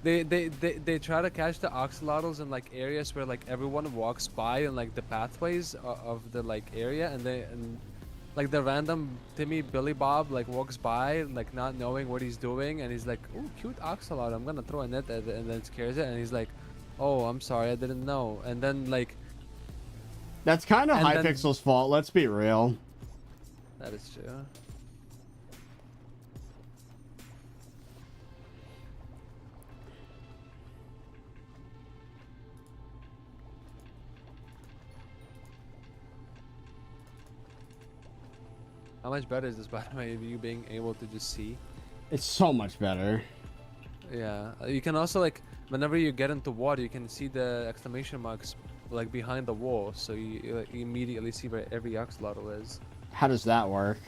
They try to catch the axolotls in like areas where like everyone walks by and like the pathways of the like area, and like the random Timmy Billy Bob like walks by like not knowing what he's doing, and he's like, "Oh, cute axolotl! I'm gonna throw a net at it," and then scares it, and he's like, "Oh, I'm sorry, I didn't know." And then like, that's kind of Hypixel's fault. Let's be real. That is true. How much better is this, by the way, of you being able to just see? It's so much better. Yeah, you can also like, whenever you get into water, you can see the exclamation marks like behind the wall, so you immediately see where every axolotl is. How does that work?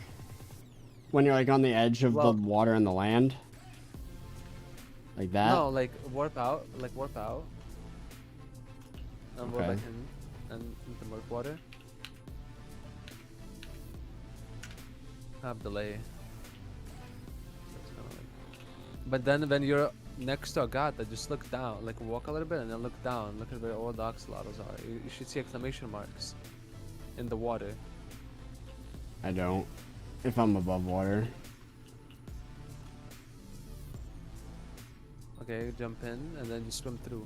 When you're like on the edge of the water and the land? Like that? No, like warp out, and warp back in, and into more water. Have delay. But then when you're next to a god that just look down, like walk a little bit and then look down. Look at where all the axolotls are. You should see exclamation marks in the water. I don't. If I'm above water. Okay, jump in and then just swim through.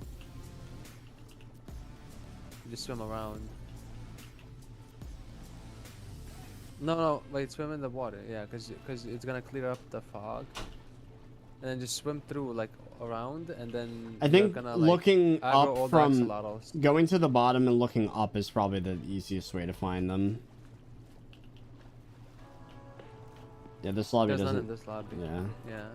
Just swim around. No, wait, swim in the water. Yeah, because it's gonna clear up the fog. And then just swim through, like, around, and then I think gonna, like, looking aggro all up the from axolotls. going to the bottom and looking up is probably the easiest way to find them. Yeah, this lobby There's doesn't. none in this lobby. Yeah.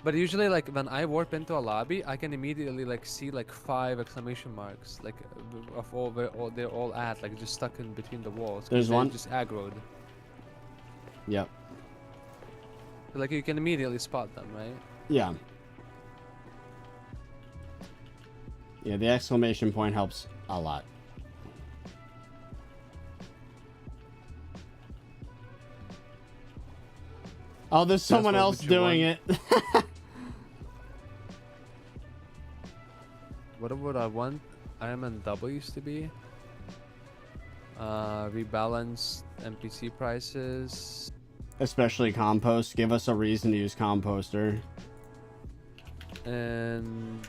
But usually, like, when I warp into a lobby, I can immediately, like, see, like, 5 exclamation marks, like, of all where they're all at, like, just stuck in between the walls. There's one. Just aggroed. Yep. Like, you can immediately spot them, right? Yeah. Yeah, the exclamation point helps a lot. Oh, there's someone else doing it. What would I want? Iron Man double used to be. Rebalance NPC prices. Especially compost. Give us a reason to use composter. And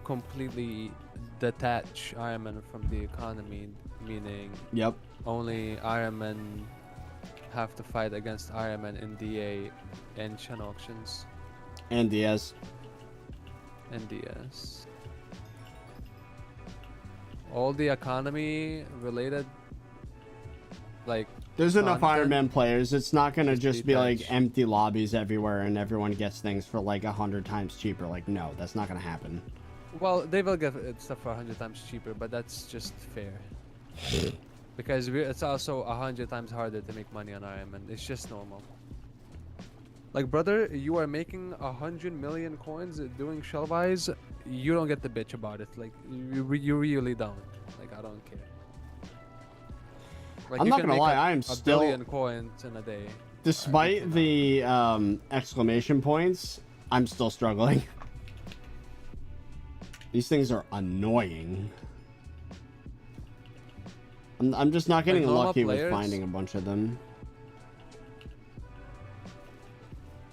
completely detach Iron Man from the economy, meaning Yep. only Iron Man have to fight against Iron Man in DA and Chen auctions. And Diaz. And DS. All the economy related, like, There's enough content, Iron Man players. It's not gonna just be like detach. empty lobbies everywhere and everyone gets things for like 100 times cheaper. Like, no, that's not gonna happen. Well, they will get stuff for 100 times cheaper, but that's just fair. Because it's also 100 times harder to make money on Iron Man. It's just normal. Like, brother, you are making 100 million coins doing shell buys. You don't get the bitch about it. Like, you really don't. Like, I don't care. Like, I'm you not can gonna make lie, I am a still, billion coins in a day. despite the exclamation points, I'm still struggling. These things are annoying. I'm just not getting normal lucky with players- finding a bunch of them.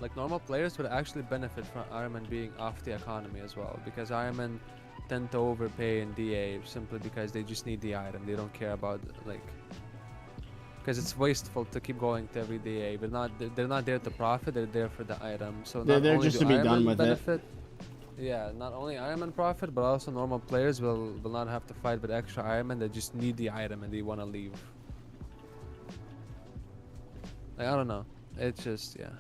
Like, normal players would actually benefit from Iron Man being off the economy as well, because Iron Man tend to overpay in DA simply because they just need the item. They don't care about, like, because it's wasteful to keep going to every DA. They're not there to profit. They're there for the item. So They're not there only just do to be Iron done Man with it. benefit, yeah, not only Iron Man profit, but also normal players will not have to fight with extra Iron Man. They just need the item and they want to leave. Like, I don't know. It's just, yeah.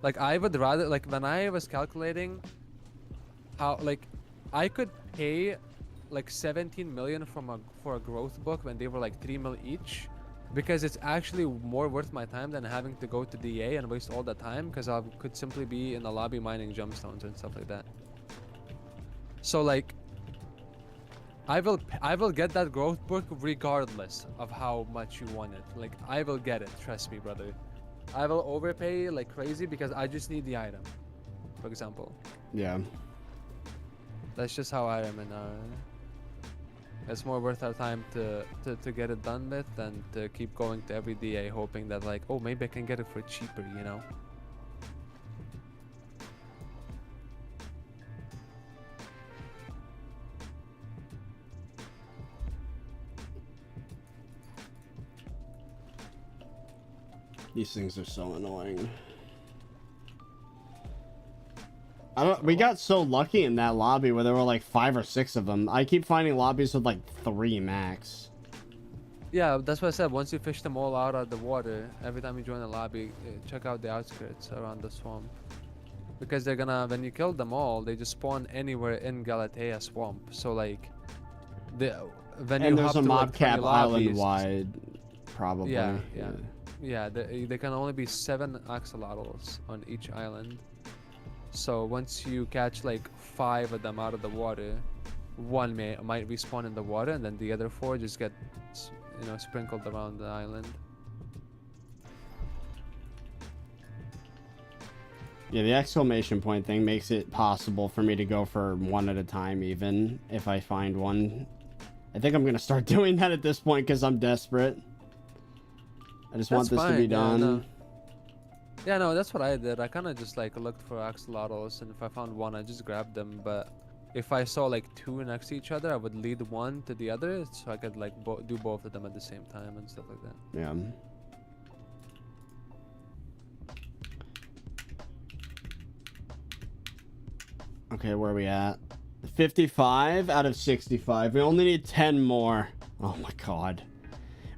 Like, I would rather, like, when I was calculating how, like, I could pay like 17 million for a growth book when they were like 3 mil each, because it's actually more worth my time than having to go to DA and waste all that time, because I could simply be in the lobby mining gemstones and stuff like that. So, like, I will get that growth book regardless of how much you want it. Like, I will get it, trust me, brother. I will overpay like crazy because I just need the item, for example. Yeah. That's just how Iron Man are. It's more worth our time to get it done with than to keep going to every DA hoping that, like, oh, maybe I can get it for cheaper, you know? These things are so annoying. We got so lucky in that lobby where there were like 5 or 6 of them. I keep finding lobbies with like 3 max. Yeah, that's what I said. Once you fish them all out of the water, every time you join a lobby, check out the outskirts around the swamp. Because they're gonna, when you kill them all, they just spawn anywhere in Galatea swamp. So, like, when you And there's hop a to, mob like, cap 20 lobbies, island wide, probably. Yeah, there can only be 7 axolotls on each island. So once you catch like 5 of them out of the water, one might respawn in the water, and then the other 4 just get, you know, sprinkled around the island. Yeah, the exclamation point thing makes it possible for me to go for one at a time, even if I find one. I think I'm gonna start doing that at this point because I'm desperate. I just want this to be done. Yeah, no, that's what I did. I kind of just like looked for axolotls, and if I found one, I just grabbed them. But if I saw like two next to each other, I would lead one to the other, so I could like do both of them at the same time and stuff like that. Yeah. Okay, where are we at? 55 out of 65. We only need 10 more. Oh my god.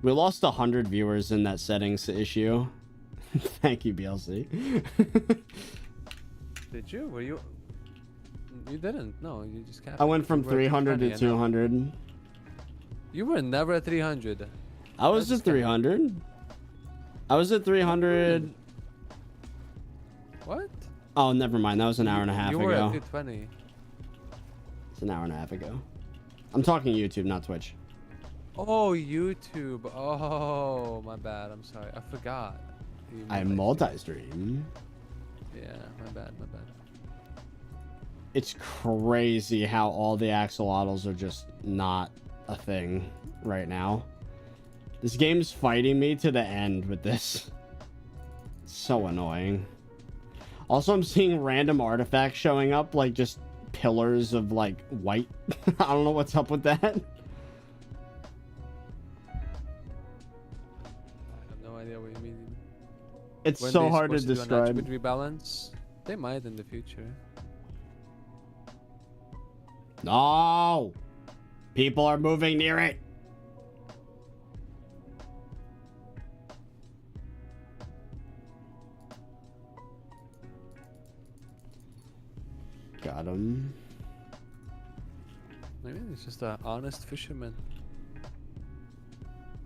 We lost 100 viewers in that settings issue. Thank you, BLC. Did you? Were you? You didn't. No, you just can't. I went from 300 to 200. You were never at 300. I was at 300. I was at 300. What? Oh, never mind. That was an hour and a half ago. You were at 220. It's an hour and a half ago. I'm talking YouTube, not Twitch. Oh, YouTube. Oh, my bad. I'm sorry. I forgot. I multi-stream. Yeah, my bad. It's crazy how all the axolotls are just not a thing right now. This game's fighting me to the end with this. It's so annoying. Also, I'm seeing random artifacts showing up, like just pillars of like white. I don't know what's up with that. I have no idea what you mean. It's so hard to describe. Would rebalance? They might in the future. No! People are moving near it. Got him. Maybe it's just an honest fisherman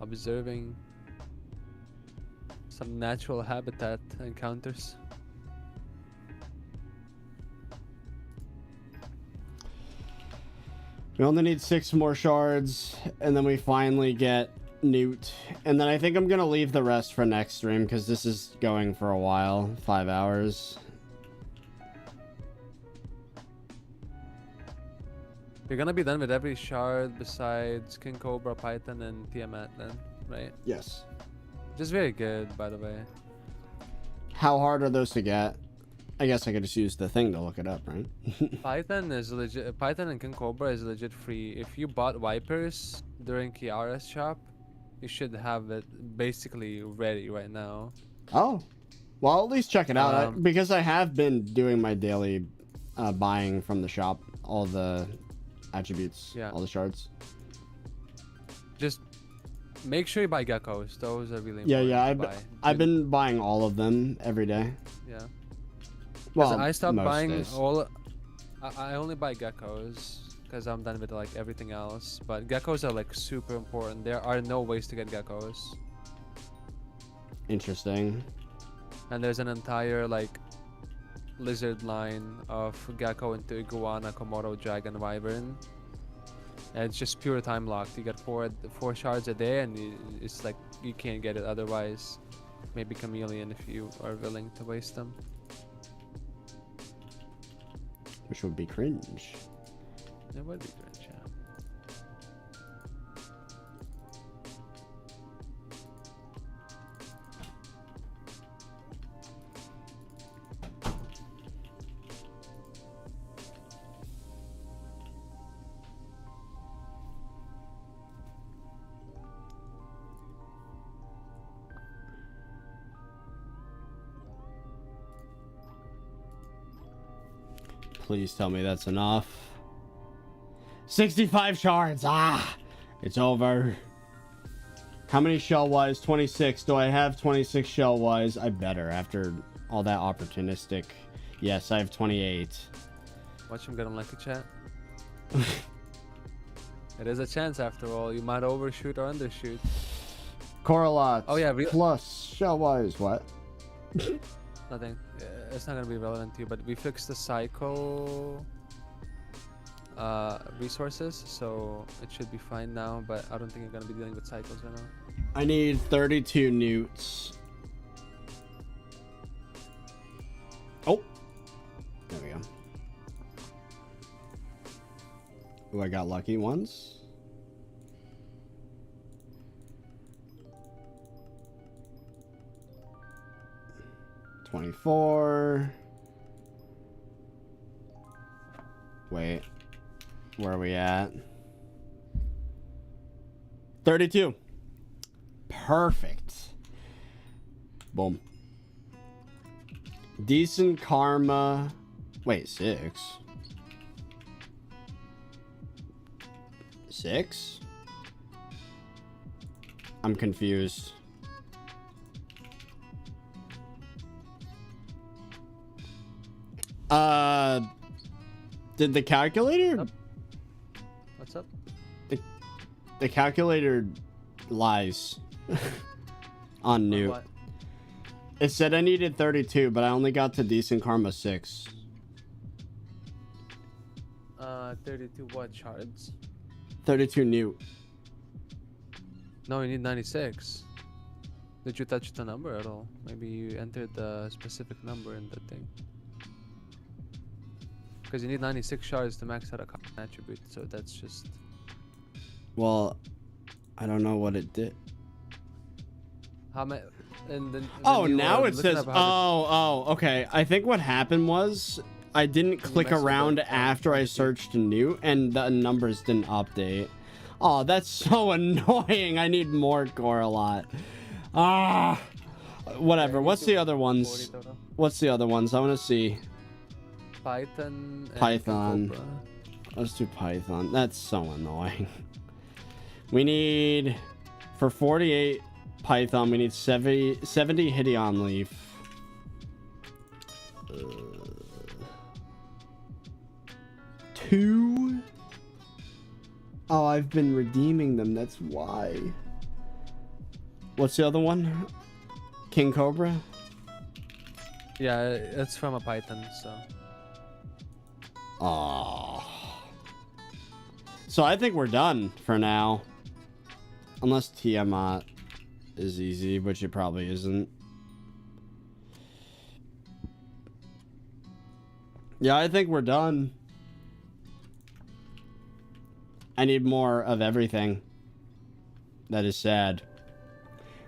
observing some natural habitat encounters. We only need 6 more shards, and then we finally get Newt. And then I think I'm gonna leave the rest for next stream, because this is going for a while. 5 hours. You're gonna be done with every shard besides King Cobra, Python, and Tiamat then, right? Yes. Just very good, by the way. How hard are those to get? I guess I could just use the thing to look it up, right? Python is legit. Python and King Cobra is legit free. If you bought Wipers during Kiara's shop, you should have it basically ready right now. Oh, well, at least check it out because I have been doing my daily buying from the shop, all the attributes, all the shards. Just make sure you buy geckos. Those are really important. Yeah. I've been buying all of them every day. Yeah. Well, I stopped buying days. all. I only buy geckos because I'm done with like everything else. But geckos are like super important. There are no ways to get geckos. Interesting. And there's an entire like lizard line of gecko into iguana, komodo, dragon, wyvern. And it's just pure time locked. You get four shards a day, and it's like you can't get it otherwise. Maybe chameleon if you are willing to waste them. Which would be cringe. It would be cringe, yeah. Please tell me that's enough. 65 shards. Ah, it's over. How many shell-wise? 26. Do I have 26 shell-wise? I better after all that opportunistic. Yes, I have 28. Watch him get on like a chat. It is a chance after all. You might overshoot or undershoot. Correlate. Oh yeah, plus shell-wise. What? Nothing. It's not gonna be relevant to you, but we fixed the psycho resources, so it should be fine now. But I don't think you're gonna be dealing with cycles right now. I need 32 newts. Oh, Oh, I got lucky once. $24. Wait. Where are we at? 32. Perfect. Boom. Decent karma. Wait, 6. 6? I'm confused. Did the calculator? What's up? The calculator lies on new. What? It said I needed 32, but I only got to decent karma 6. 32 what shards? 32 new. No, you need 96. Did you touch the number at all? Maybe you entered the specific number in the thing. Because you need 96 shards to max out a common attribute, so that's just... Well, I don't know what it did. How many? And then oh, now it says... Oh, okay. I think what happened was I didn't click around after I searched new, and the numbers didn't update. Oh, that's so annoying. I need more core a lot. Ah, whatever. What's the other ones? What's the other ones? I want to see. Python. Python. Let's do Python. That's so annoying. We need, for 48 Python, we need 70 Hideon Leaf. 2? Oh, I've been redeeming them. That's why. What's the other one? King Cobra? Yeah, it's from a Python, so. Oh. So I think we're done for now. Unless Tiamat is easy, which it probably isn't. Yeah, I think we're done. I need more of everything. That is sad.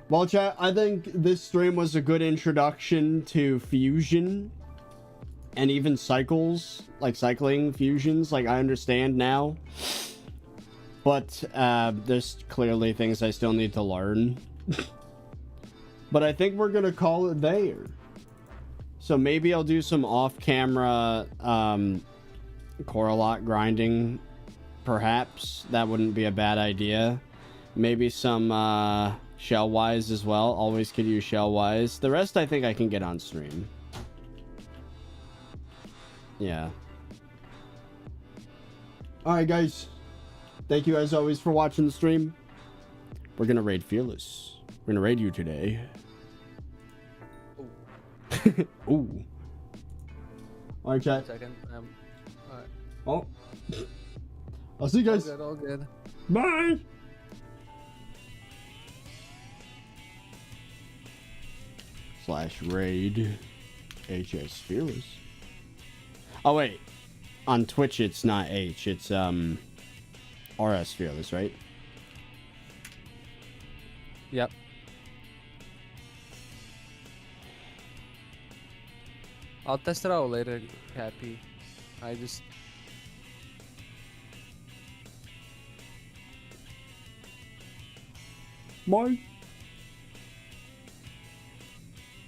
Well, chat, I think this stream was a good introduction to fusion. And even cycles, like cycling fusions, like I understand now. But there's clearly things I still need to learn. But I think we're gonna call it there. So maybe I'll do some off-camera core lot grinding, perhaps. That wouldn't be a bad idea. Maybe some shell-wise as well. Always could use shell-wise. The rest I think I can get on stream. Yeah. Alright, guys. Thank you as always for watching the stream. We're gonna raid Fearless. We're gonna raid you today. Ooh. Alright, chat. Second. Alright. Oh. I'll see you guys. All good. Bye. /raid HS Fearless. Oh wait, on Twitch it's not H, it's RS Fearless, right? Yep. I'll test it out later, Cappy. I just... Bye.